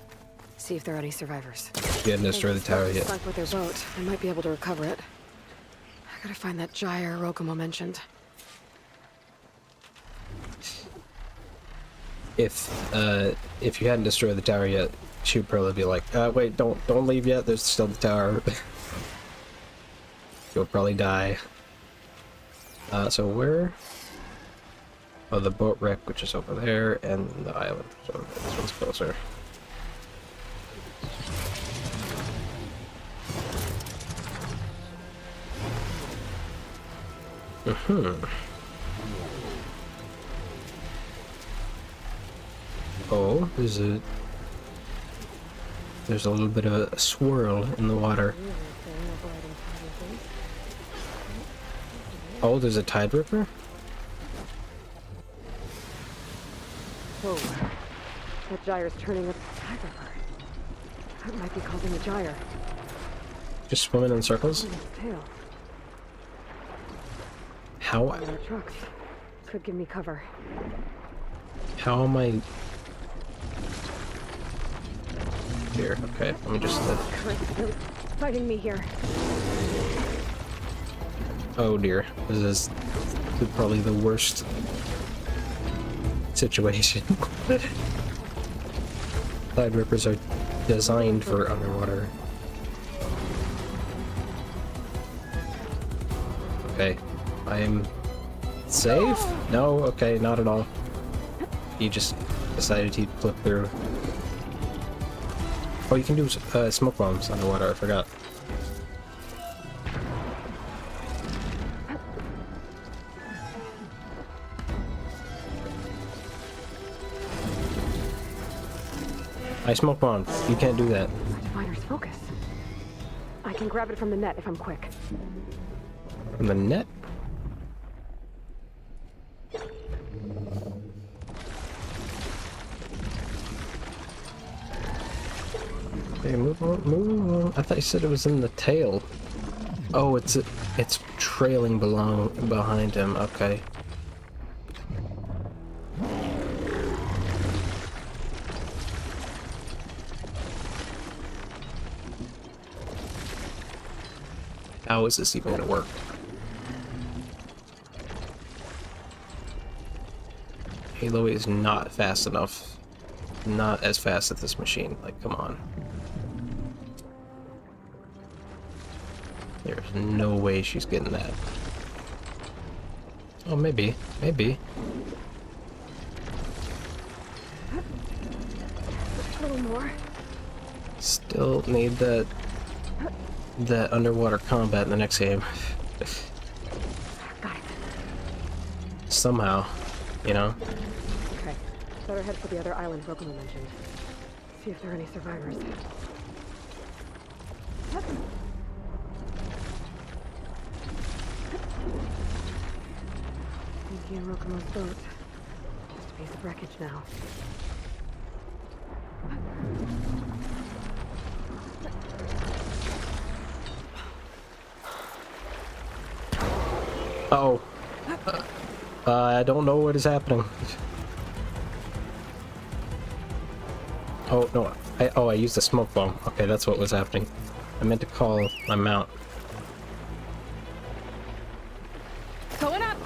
See if there are any survivors. If you hadn't destroyed the tower yet. Sunk with their boat. I might be able to recover it. I gotta find that gyre Rokomo mentioned. If you hadn't destroyed the tower yet, she would probably be like, wait, don't leave yet. There's still the tower. You'll probably die. So where? Oh, the boat wreck, which is over there, and the island. So this one's closer. Oh, there's a little bit of a swirl in the water. Oh, there's a tide ripper? Whoa. That gyre's turning up the tide ripper. That might be causing the gyre. Just swimming in circles? Tail. How? Our trucks could give me cover. How am I? Here, okay. Let me just. Fighting me here. Oh dear, this is probably the worst situation. Tide rippers are designed for underwater. Okay, I am safe? No, okay, not at all. He just decided to flip through. Oh, you can do smoke bombs underwater, I forgot. I smoke bombs. You can't do that. Diviner's focus. I can grab it from the net if I'm quick. From the net? Move on. I thought you said it was in the tail. Oh, it's trailing behind him. Okay. How is this even gonna work? Halo is not fast enough. Not as fast as this machine. Like, come on. There's no way she's getting that. Oh, maybe. Maybe. A little more. Still need that underwater combat in the next game. Got it. Somehow, you know? Okay. Better head for the other island Rokumo mentioned. See if there are any survivors. Pinky and Rokumo's boat. Just a piece of wreckage now. Oh. I don't know what is happening. Oh, no. I used a smoke bomb. Okay, that's what was happening. I meant to call my mount. Going up!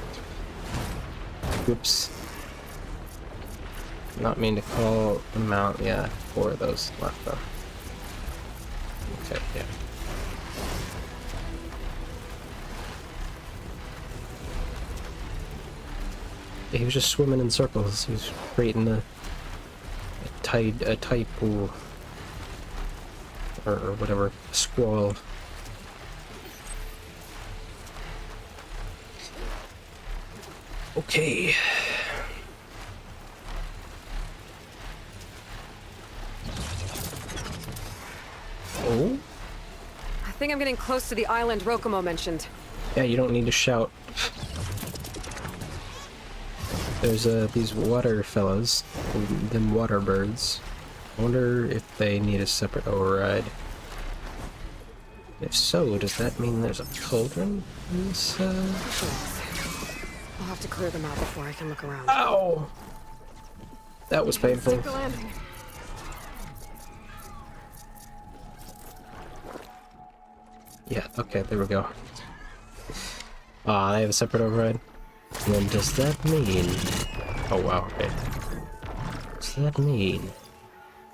Oops. Not mean to call the mount. Yeah, 4 of those left though. Okay, yeah. He was just swimming in circles. He was creating a tide pool. Or whatever. A squall. Okay. Oh? I think I'm getting close to the island Rokumo mentioned. Yeah, you don't need to shout. There's these water fellas, them water birds. I wonder if they need a separate override. If so, does that mean there's a cauldron in this, I'll have to clear them out before I can look around. Ow! That was painful. Stick the landing. Yeah, okay, there we go. Ah, I have a separate override. And then does that mean... Oh wow, okay. Does that mean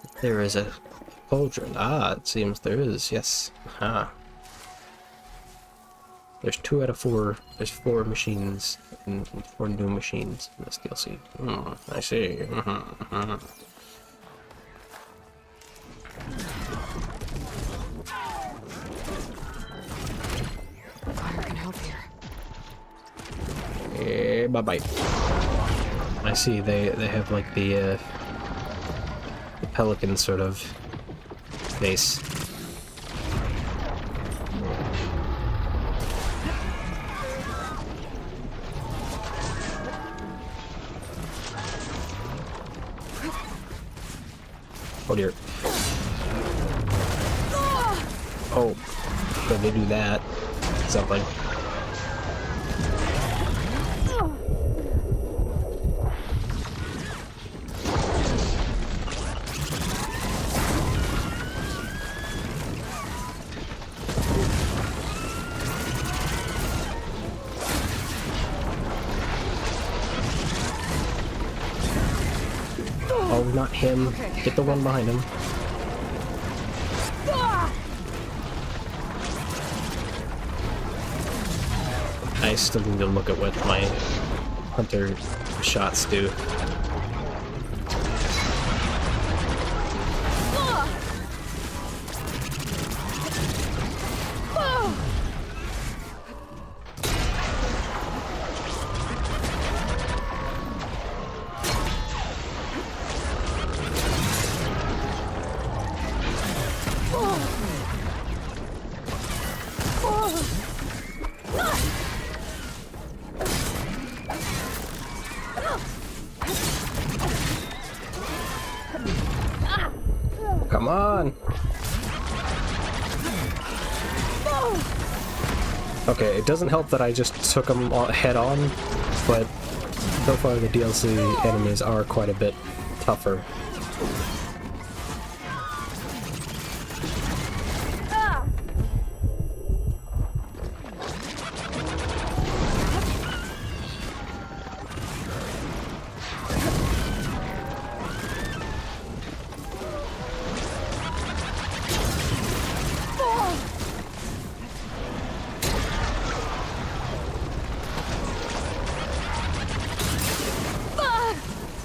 that there is a cauldron? Ah, it seems there is, yes. Aha. There's 2 out of 4. There's 4 machines, and 4 new machines in this DLC. I see. Fire can help here. Bye-bye. I see, they have like the pelican sort of face. Oh dear. Oh, so they do that. Something. Oh, not him. Okay. Get the one behind him. I still need to look at what my hunter shots do. Come on! Okay, it doesn't help that I just took them head on, but so far the DLC enemies are quite a bit tougher.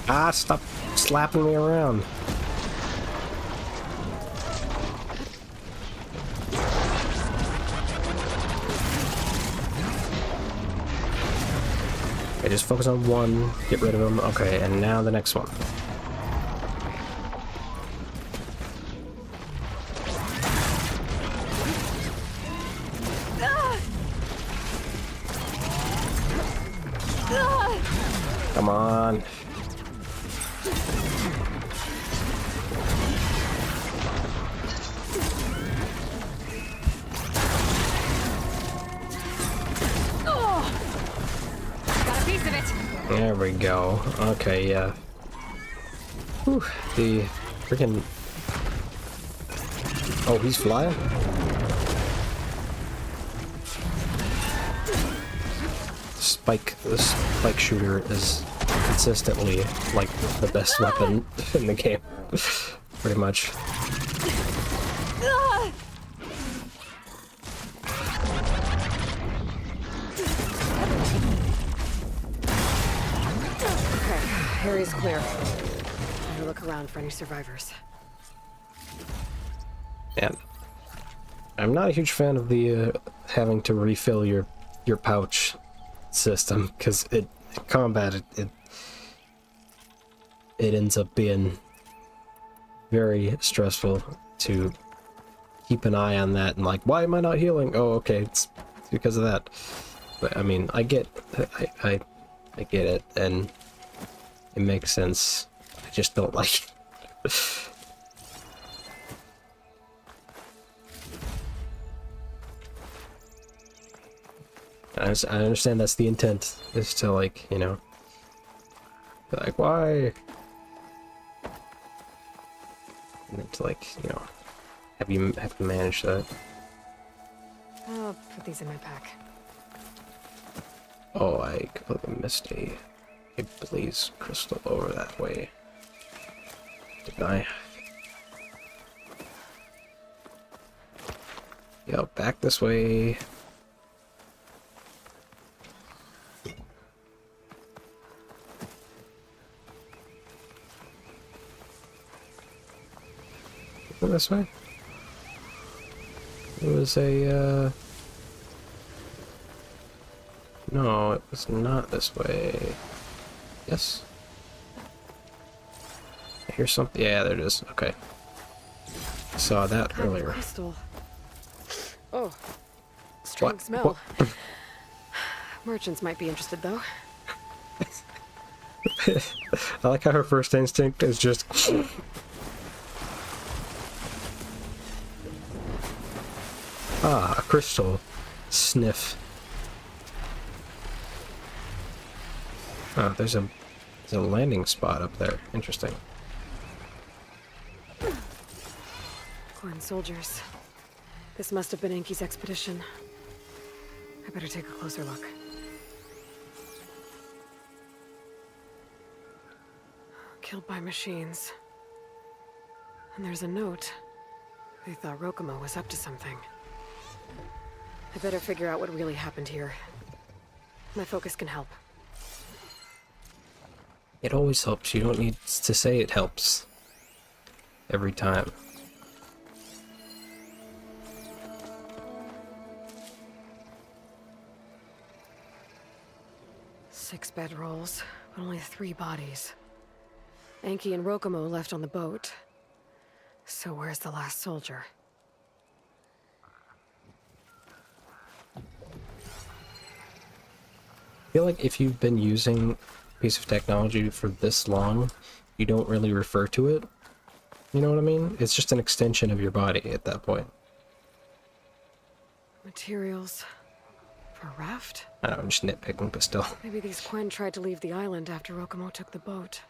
Ah, stop slapping me around. Okay, just focus on one, get rid of him. Okay, and now the next one. Come on. There we go. Okay, yeah. Whew, the freaking... Oh, he's flying? The spike shooter is consistently, like, the best weapon in the game. Pretty much. Area's clear. Better look around for any survivors. Yeah. I'm not a huge fan of the having to refill your pouch system, because in combat it ends up being very stressful to keep an eye on that and like, why am I not healing? Oh, okay, it's because of that. But I mean, I get it, and it makes sense. I just don't like it. I understand that's the intent, is to, like, you know, be like, why? And then to, like, you know, have you manage that. I'll put these in my pack. Oh, I completely missed a blaze crystal over that way. Didn't I? Yeah, back this way. This way? It was a, no, it was not this way. Yes? I hear something. Yeah, there it is. Okay. I saw that earlier. Crystal. Oh, strong What? smell. What? Merchants might be interested, though. I like how her first instinct is just... Ah, a crystal. Sniff. Oh, there's a landing spot up there. Interesting. Corn soldiers. This must have been Enki's expedition. I better take a closer look. Killed by machines. And there's a note. They thought Rokumo was up to something. I better figure out what really happened here. My focus can help. It always helps. You don't need to say it helps. Every time. Six bedrolls, but only 3 bodies. Enki and Rokumo left on the boat. So where's the last soldier? I feel like if you've been using a piece of technology for this long, you don't really refer to it. You know what I mean? It's just an extension of your body at that point. Materials, For a raft? I don't know, I'm just nitpicking, but still. Maybe these Quen tried to leave the island after Rokomo took the boat.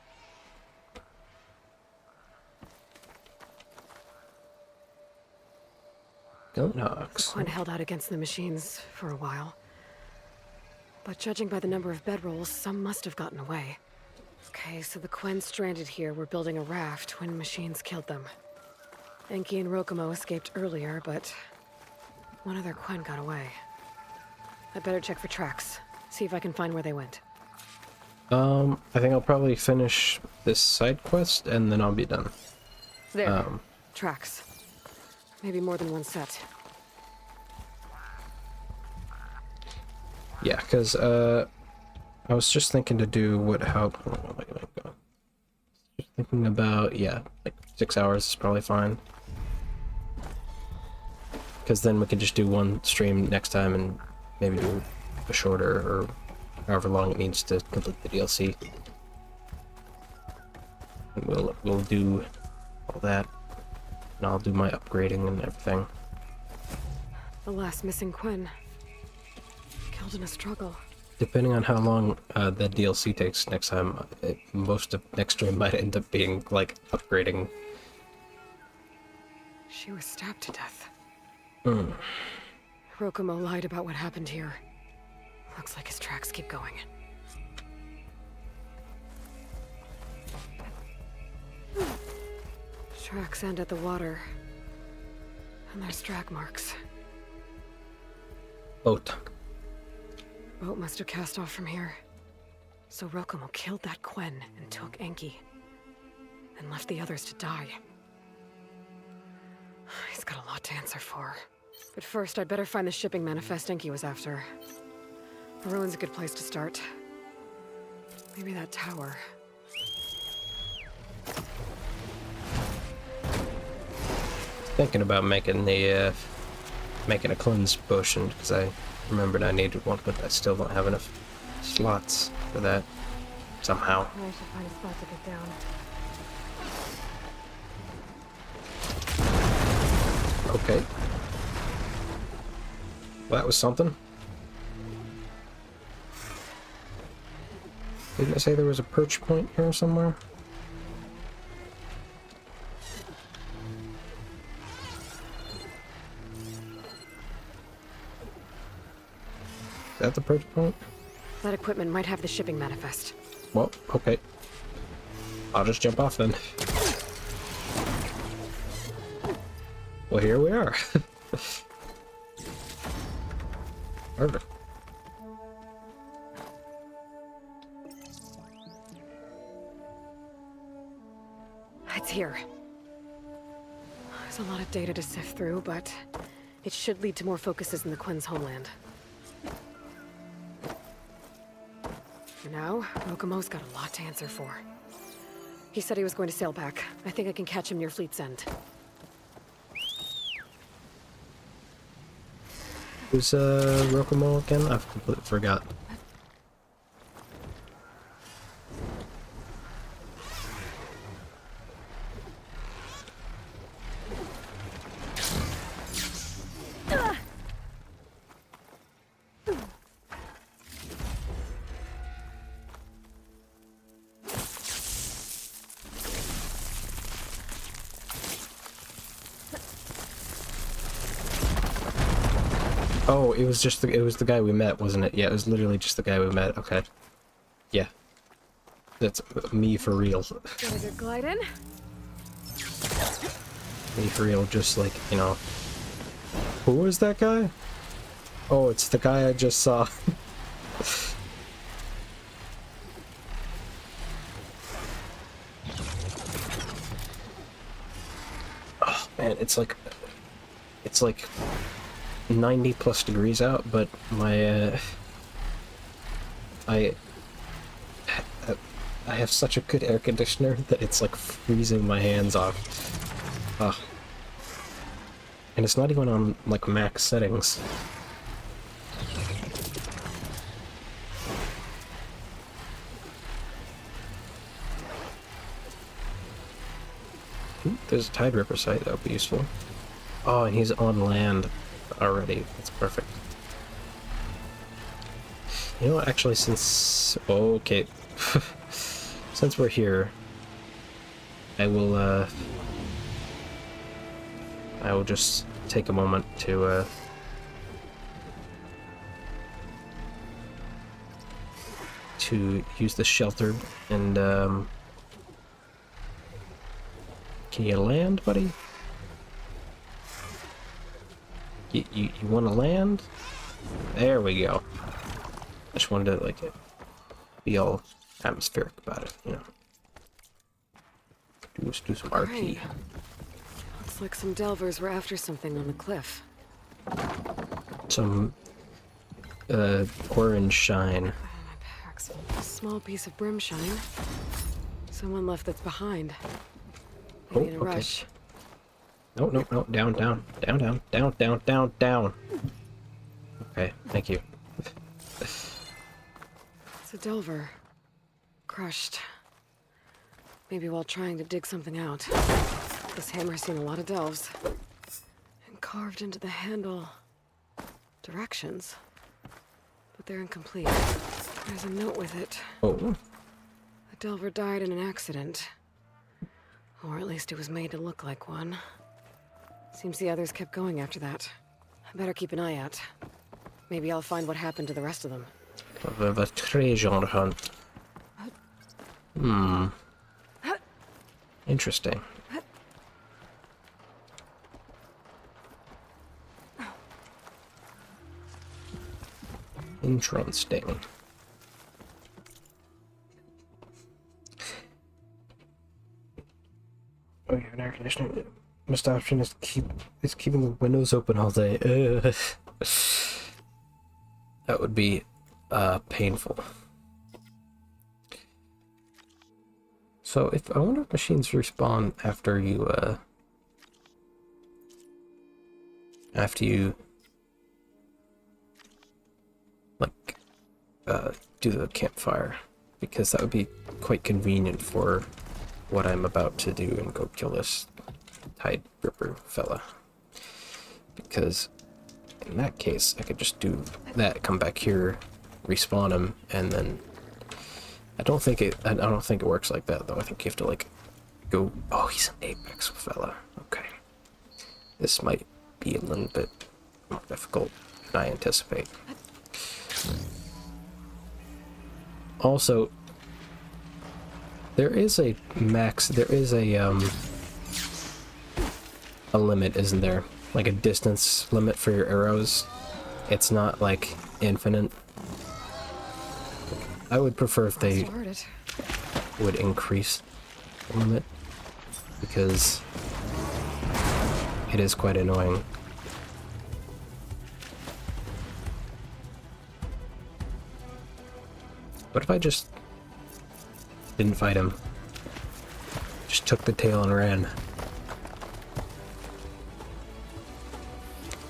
Goat hogs. The Quen held out against the machines for a while. But judging by the number of bedrolls, some must have gotten away. Okay, so the Quen stranded here were building a raft when machines killed them. Enki and Rokomo escaped earlier, but one other Quen got away. I'd better check for tracks, see if I can find where they went. I think I'll probably finish this side quest and then I'll be done. There. Tracks. Maybe more than one set. Yeah, because I was just thinking to do how long am I going to go? Just thinking about, yeah, like 6 hours is probably fine. Because then we could just do one stream next time and maybe do a shorter or however long it needs to complete the DLC. And we'll do all that, and I'll do my upgrading and everything. The last missing Quen. Killed in a struggle. Depending on how long the DLC takes next time, most of next stream might end up being like upgrading. She was stabbed to death. Mm. Rokomo lied about what happened here. Looks like his tracks keep going. Tracks end at the water. And there's drag marks. Boat. Boat must have cast off from here. So Rokomo killed that Quen and took Enki. And left the others to die. He's got a lot to answer for. But first, I'd better find the shipping manifest Enki was after. The ruin's a good place to start. Maybe that tower. Thinking about making the making a cleanse potion because I remembered I needed one, but I still don't have enough slots for that somehow. I should find a spot to get down. Okay. Well, that was something. Didn't I say there was a perch point here somewhere? Is that the perch point? That equipment might have the shipping manifest. Well, okay. I'll just jump off then. Well, here we are. Perfect. It's here. There's a lot of data to sift through, but it should lead to more focuses in the Quen's homeland. For now, Rokomo's got a lot to answer for. He said he was going to sail back. I think I can catch him near Fleet's End. Who's Rokomo again? I've completely forgot. Oh, it was just it was the guy we met, wasn't it? Yeah, it was literally just the guy we met. Okay. Yeah. That's me for real. Gotta get gliding. Me for real, just like, you know. Who is that guy? Oh, it's the guy I just saw. Oh man, it's like 90 plus degrees out, but my I have such a good air conditioner that it's like freezing my hands off. Ugh. And it's not even on like max settings. Ooh, there's a Tide Ripper site, that would be useful. Oh, and he's on land already. That's perfect. You know what, actually, since... Okay. Since we're here, I will just take a moment to, use the shelter, and, can you land, buddy? You want to land? There we go. I just wanted to, like, be all atmospheric about it, you know. Let's do some RP. Great. Looks like some delvers were after something on the cliff. Some, orange shine. A small piece of brimshine. Someone left that's behind. Oh, Maybe in a okay. rush. No, no, no, down, down, down, down, down, down, down, down. Okay, thank you. It's a delver. Crushed. Maybe while trying to dig something out. This hammer's seen a lot of delves. And carved into the handle... directions. But they're incomplete. There's a note with it. Oh. The delver died in an accident. Or at least it was made to look like one. Seems the others kept going after that. I better keep an eye out. Maybe I'll find what happened to the rest of them. The treasure hunt. Hmm. Interesting. Interesting. Oh, you have an air conditioner. Most option is keeping the windows open all day. That would be painful. So if I wonder if machines respawn after you like do the campfire, because that would be quite convenient for what I'm about to do and go kill this Tide Ripper fella. Because in that case, I could just do that, come back here, respawn him, and then I don't think it works like that though. I think you have to like go. Oh, he's an apex fella. Okay, this might be a little bit more difficult than I anticipate. Also, there is a max. There is a limit, isn't there? Like a distance limit for your arrows. It's not like infinite. I would prefer if they would increase the limit, because it is quite annoying. What if I just didn't fight him? Just took the tail and ran.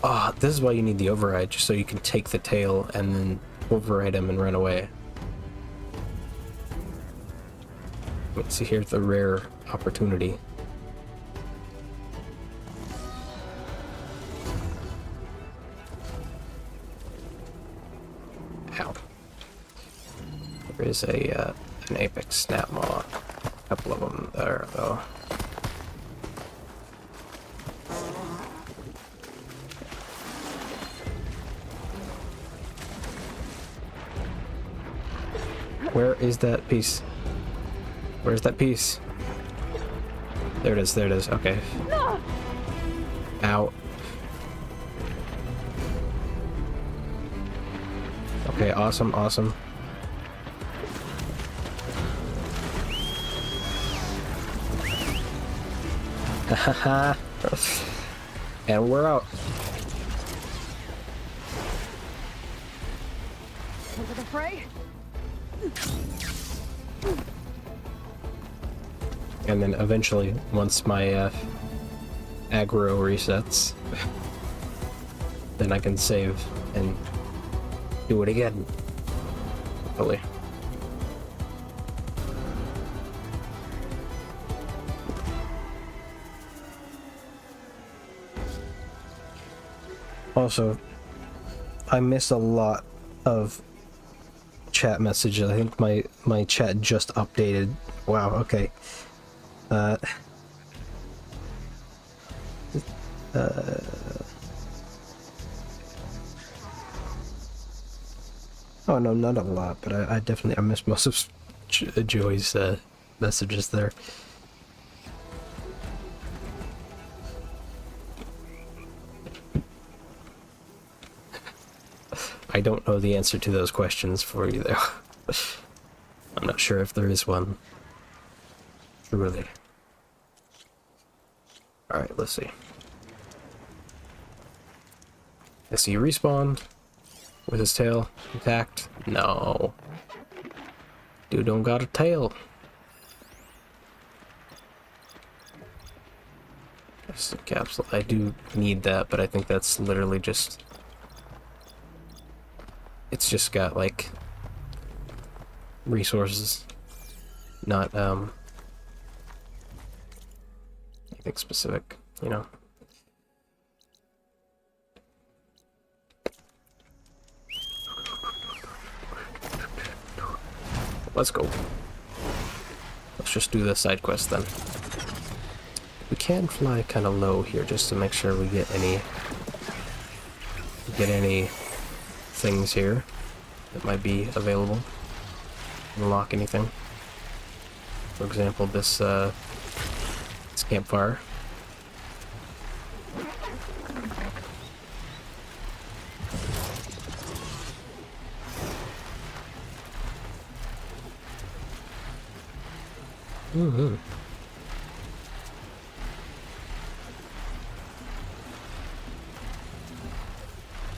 Ah, this is why you need the override, just so you can take the tail and then override him and run away. Let's see, here's the rare opportunity. Ow. There is an apex snap maw. A couple of them there, though. Where is that piece? Where's that piece? There it is, there it is. Okay. Ow. Okay, awesome, awesome. Haha. And we're out. Into the fray? And then eventually, once my aggro resets, then I can save and do it again. Hopefully. Also, I miss a lot of chat message. I think my chat just updated. Wow, okay. Oh no, not a lot, but I definitely missed most of Joey's messages there. I don't know the answer to those questions for you though. I'm not sure if there is one. Really. Alright, let's see. I see you respawn with his tail intact. No. Dude don't got a tail. Just a capsule. I do need that, but I think that's literally just... It's just got, like, resources. Not, anything specific, you know? Let's go. Let's just do the side quest then. We can fly kind of low here just to make sure we get any things here that might be available. Unlock anything. For example, this campfire. Mm-hmm.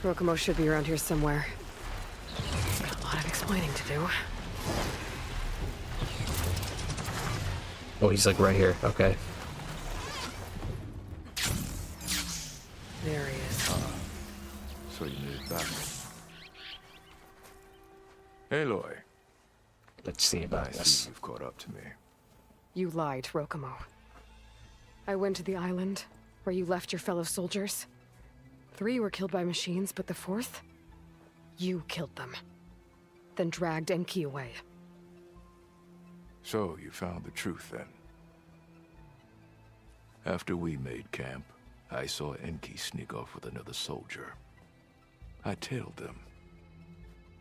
Rokomo should be around here somewhere. Got a lot of explaining to do. Oh, he's like right here. Okay. There he is. So you made it back. Aloy. Let's see about this. You've caught up to me. You lied, Rokomo. I went to the island where you left your fellow soldiers. 3 were killed by machines, but the 4th? You killed them. Then dragged Enki away. So you found the truth then? After we made camp, I saw Enki sneak off with another soldier. I tailed them.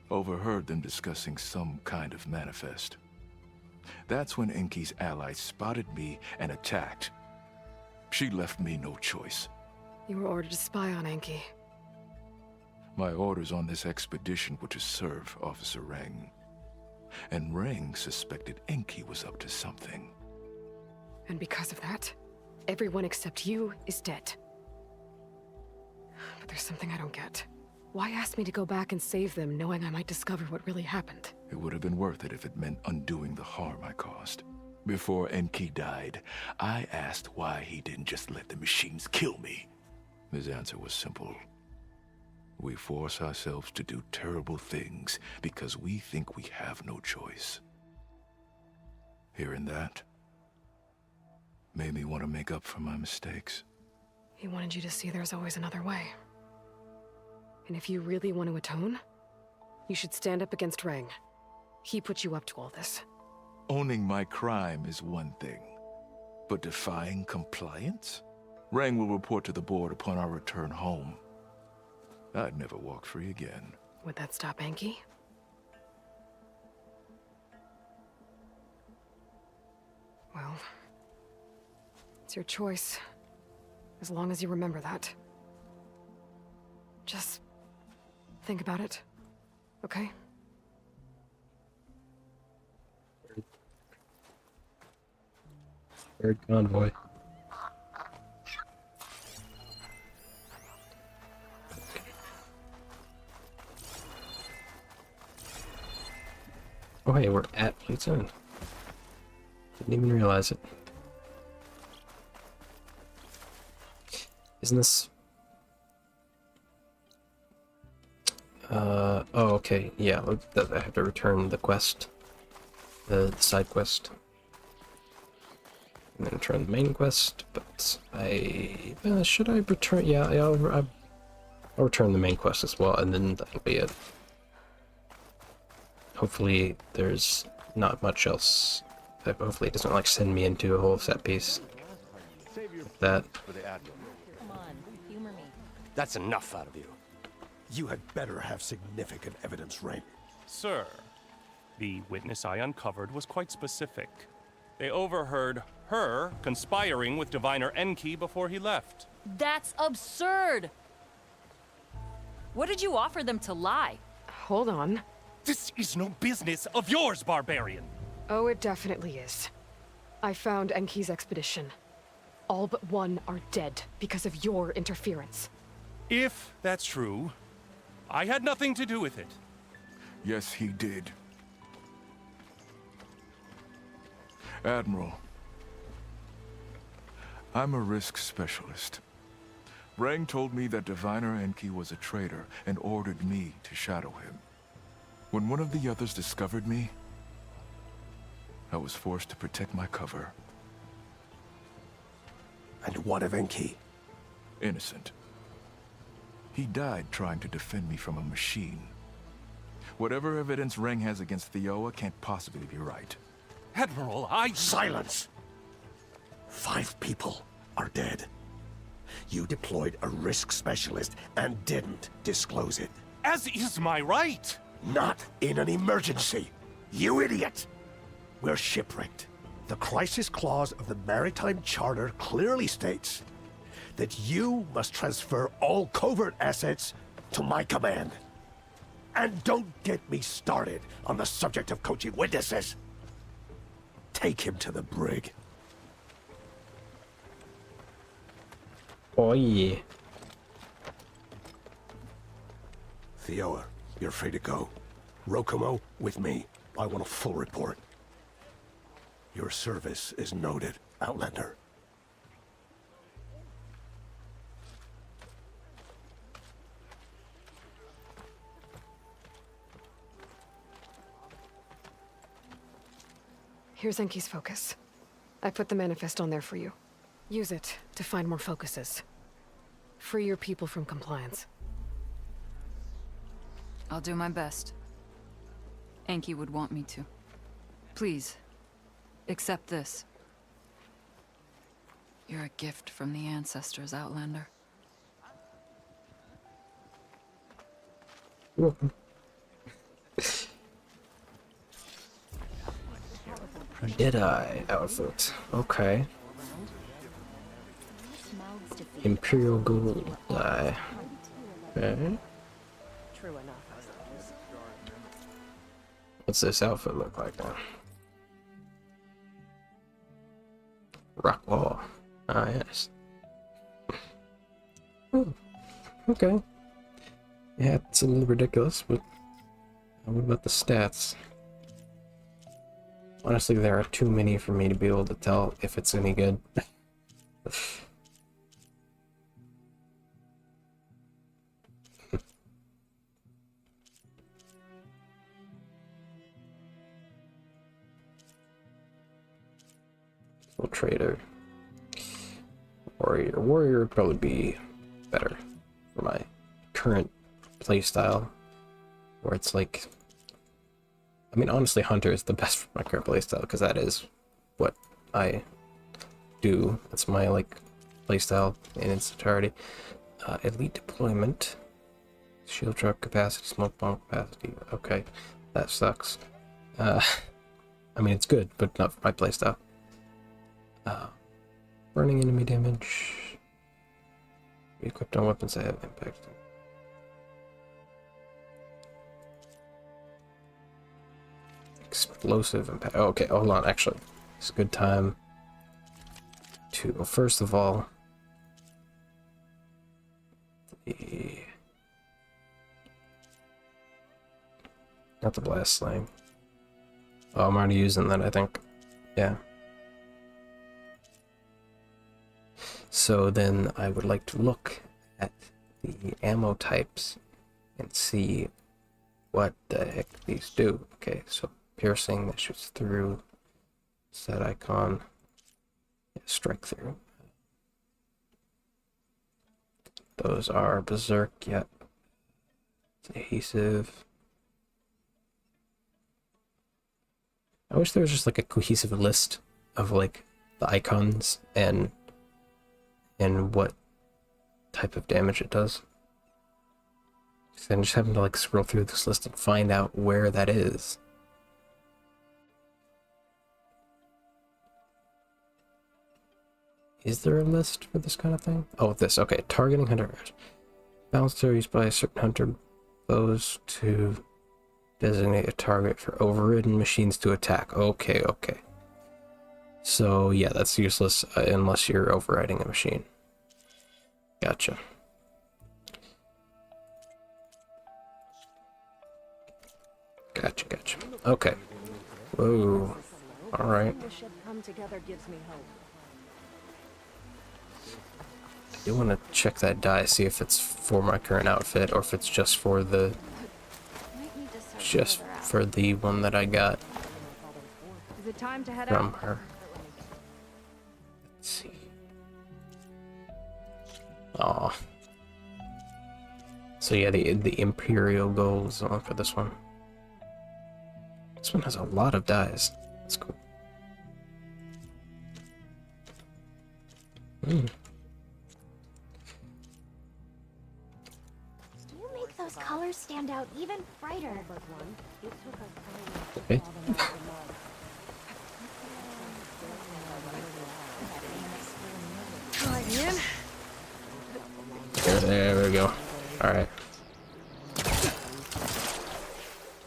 Overheard them discussing some kind of manifest. That's when Enki's allies spotted me and attacked. She left me no choice. You were ordered to spy on Enki. My orders on this expedition were to serve Officer Reng. And Reng suspected Enki was up to something. And because of that, everyone except you is dead. But there's something I don't get. Why ask me to go back and save them, knowing I might discover what really happened? It would have been worth it if it meant undoing the harm I caused. Before Enki died, I asked why he didn't just let the machines kill me. His answer was simple. We force ourselves to do terrible things because we think we have no choice. Hearing that made me want to make up for my mistakes. He wanted you to see there's always another way. And if you really want to atone, you should stand up against Reng. He put you up to all this. Owning my crime is one thing, but defying compliance? Reng will report to the board upon our return home. I'd never walk free again. Would that stop Enki? Well, it's your choice. As long as you remember that. Just think about it, okay? Third convoy. Oh hey, we're at Plutone. Didn't even realize it. Isn't this... oh, okay, yeah, I have to return the quest. The side quest. And then return the main quest, but should I return... Yeah, I'll return the main quest as well, and then that'll be it. hopefully there's not much else. Hopefully it doesn't like send me into a whole set piece. That. Come on, humor me. That's enough out of you. You had better have significant evidence, Rain. Sir, the witness I uncovered was quite specific. They overheard her conspiring with Diviner Enki before he left. That's absurd! What did you offer them to lie? Hold on. This is no business of yours, barbarian! Oh, it definitely is. I found Enki's expedition. All but one are dead because of your interference. If that's true, I had nothing to do with it. Yes, he did. Admiral, I'm a risk specialist. Rang told me that Diviner Enki was a traitor and ordered me to shadow him. When one of the others discovered me, I was forced to protect my cover. And what of Enki? Innocent. He died trying to defend me from a machine. Whatever evidence Rang has against Theoa can't possibly be right. Admiral, Silence! 5 people are dead. You deployed a risk specialist and didn't disclose it. As is my right! Not in an emergency, you idiot! We're shipwrecked. The crisis clause of the Maritime Charter clearly states that you must transfer all covert assets to my command. And don't get me started on the subject of coaching witnesses. Take him to the brig. Oh yeah. Theoa, you're free to go. Rokomo, with me. I want a full report. Your service is noted, Outlander. Here's Enki's focus. I put the manifest on there for you. Use it to find more focuses. Free your people from compliance. I'll do my best. Enki would want me to. Please, accept this. You're a gift from the ancestors, Outlander. Deadeye outfit. Okay. Imperial gold dye. Okay. True enough. What's this outfit look like now? Rock wall. Ah, yes. Oh, okay. Yeah, it's a little ridiculous, but what about the stats? Honestly, there are too many for me to be able to tell if it's any good. Trader. Warrior. Warrior would probably be better for my current playstyle. Where it's like... I mean, honestly, Hunter is the best for my current playstyle, because that is what I do. That's my, like, playstyle in its entirety. Elite deployment. Shield truck capacity, smoke bomb capacity. Okay, that sucks. I mean, it's good, but not for my playstyle. Burning enemy damage. Be equipped on weapons that have impact. Explosive impact. Oh, okay, hold on. Actually, it's a good time to. Well, first of all, not the blast slang. Oh, I'm already using that, I think. Yeah. So then I would like to look at the ammo types and see what the heck these do. Okay, so piercing, that shoots through. Set icon. Yeah, strike through. Those are berserk, yep. Adhesive. wish there was just like a cohesive list of like the icons and what type of damage it does. So I'm just having to like scroll through this list and find out where that is. Is there a list for this kind of thing? Oh, this. Okay, targeting hunter. Balance are used by a certain hunter foes to designate a target for overridden machines to attack. Okay, okay. So yeah, that's useless unless you're overriding a machine. Gotcha. Gotcha, gotcha. Okay. Whoa. Alright. I do want to check that die, see if it's for my current outfit or if it's just for the one that I got Is it time to head from out? her. Let's see. Aw. So yeah, the Imperial gold is on for this one. This one has a lot of dies. That's cool. Hmm. You make those colors stand out even brighter. Okay. Right, Ian. There we go. Alright.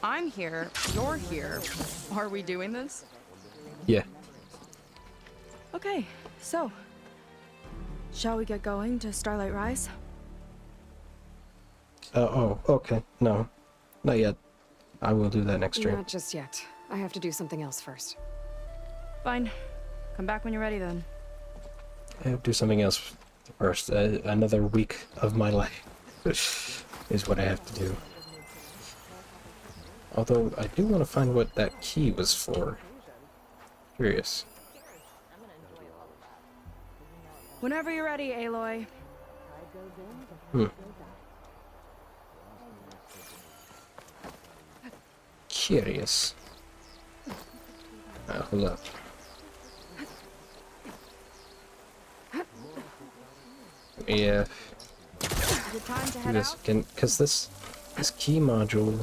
I'm here. You're here. Are we doing this? Yeah. Okay, so. Shall we get going to Starlight Rise? Oh, okay. No. Not yet. I will do that next stream. Not just yet. I have to do something else first. Fine. Come back when you're ready then. I have to do something else first. Another week of my life is what I have to do. Although, I do want to find what that key was for. Curious. Whenever you're ready, Aloy. Hmm. Curious. Hold up. Yeah. Is it time to Do head this out? again, because this key module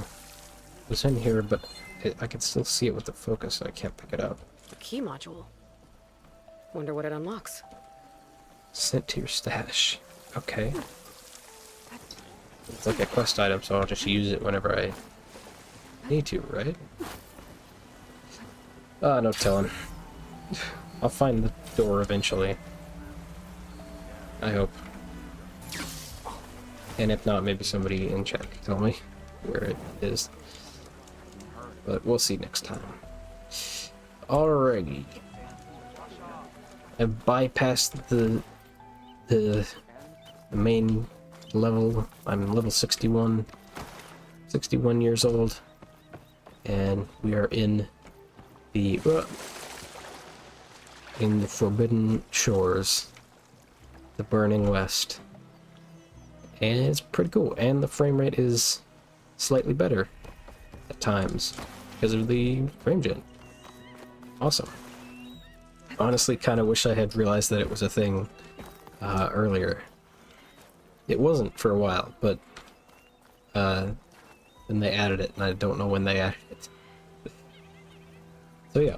was in here, but I can still see it with the focus, so I can't pick it up. A key module. Wonder what it unlocks. Sent to your stash. Okay. It's like a quest item, so I'll just use it whenever I need to, right? No telling. I'll find the door eventually. I hope. And if not, maybe somebody in chat can tell me where it is. But we'll see next time. Alrighty. I've bypassed the main level. I'm level 61. 61 years old. And we are in the Forbidden Shores. The Burning West. And it's pretty cool. And the frame rate is slightly better at times because of the frame gen. Awesome. Honestly, kind of wish I had realized that it was a thing earlier. It wasn't for a while, but then they added it, and I don't know when they added it. So yeah.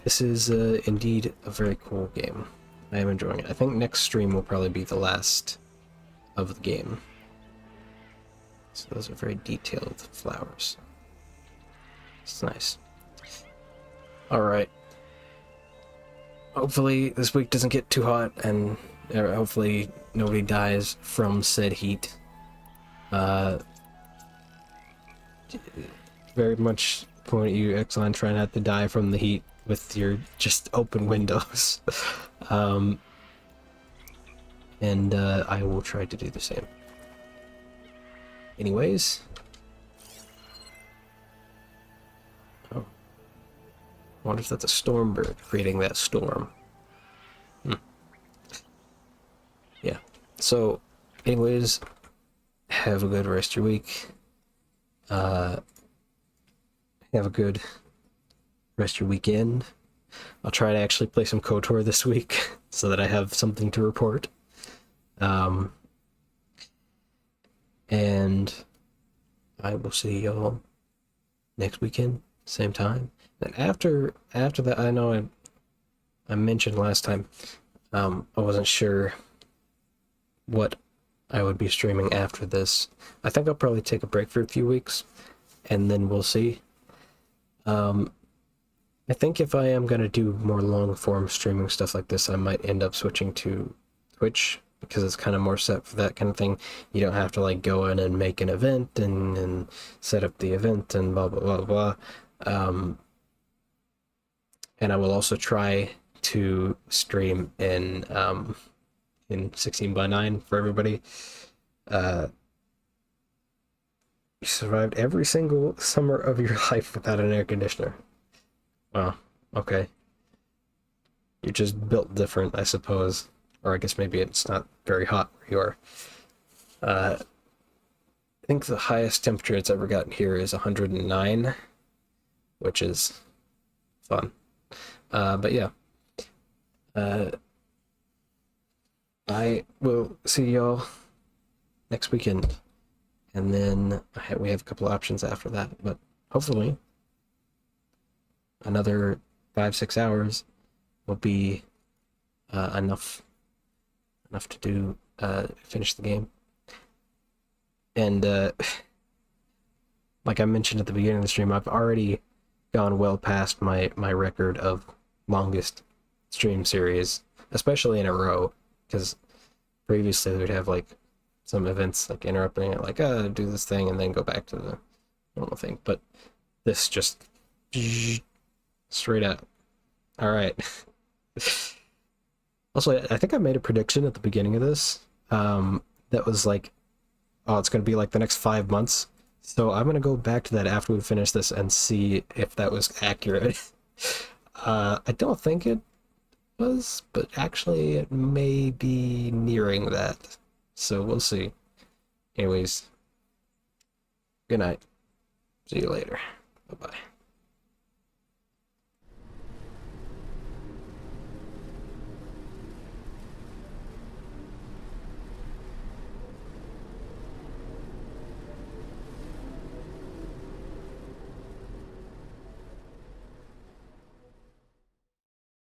This is indeed a very cool game. I am enjoying it. I think next stream will probably be the last of the game. So those are very detailed flowers. It's nice. Alright. Hopefully this week doesn't get too hot, and hopefully nobody dies from said heat. Very much point at you, Exxon, try not to die from the heat with your just open windows. And I will try to do the same. Anyways. Oh. I wonder if that's a storm bird creating that storm. Yeah. So, anyways, have a good rest of your week. have a good rest of your weekend. I'll try to actually play some KOTOR this week so that I have something to report. And I will see y'all next weekend, same time. And after that, I know I mentioned last time, I wasn't sure what I would be streaming after this. I think I'll probably take a break for a few weeks, and then we'll see. I think if I am going to do more long-form streaming stuff like this, I might end up switching to Twitch, because it's kind of more set for that kind of thing. You don't have to like go in and make an event and set up the event and blah, blah, blah, blah. And I will also try to stream in 16:9 for everybody. You survived every single summer of your life without an air conditioner. Wow, okay. You're just built different, I suppose. Or I guess maybe it's not very hot where you are. I think the highest temperature it's ever gotten here is 109, which is fun. But yeah. I will see y'all next weekend. And then we have a couple options after that, but hopefully another 5-6 hours will be enough to do finish the game. And like I mentioned at the beginning of the stream, I've already gone well past my record of longest stream series, especially in a row, because previously we'd have like some events like interrupting it, like do this thing and then go back to the normal thing, but this just straight up. All right. Also, I think I made a prediction at the beginning of this that was like, oh, it's going to be like the next 5 months. So I'm going to go back to that after we finish this and see if that was accurate. I don't think it was, but actually it may be nearing that. So we'll see. Anyways, good night. See you later. Bye-bye.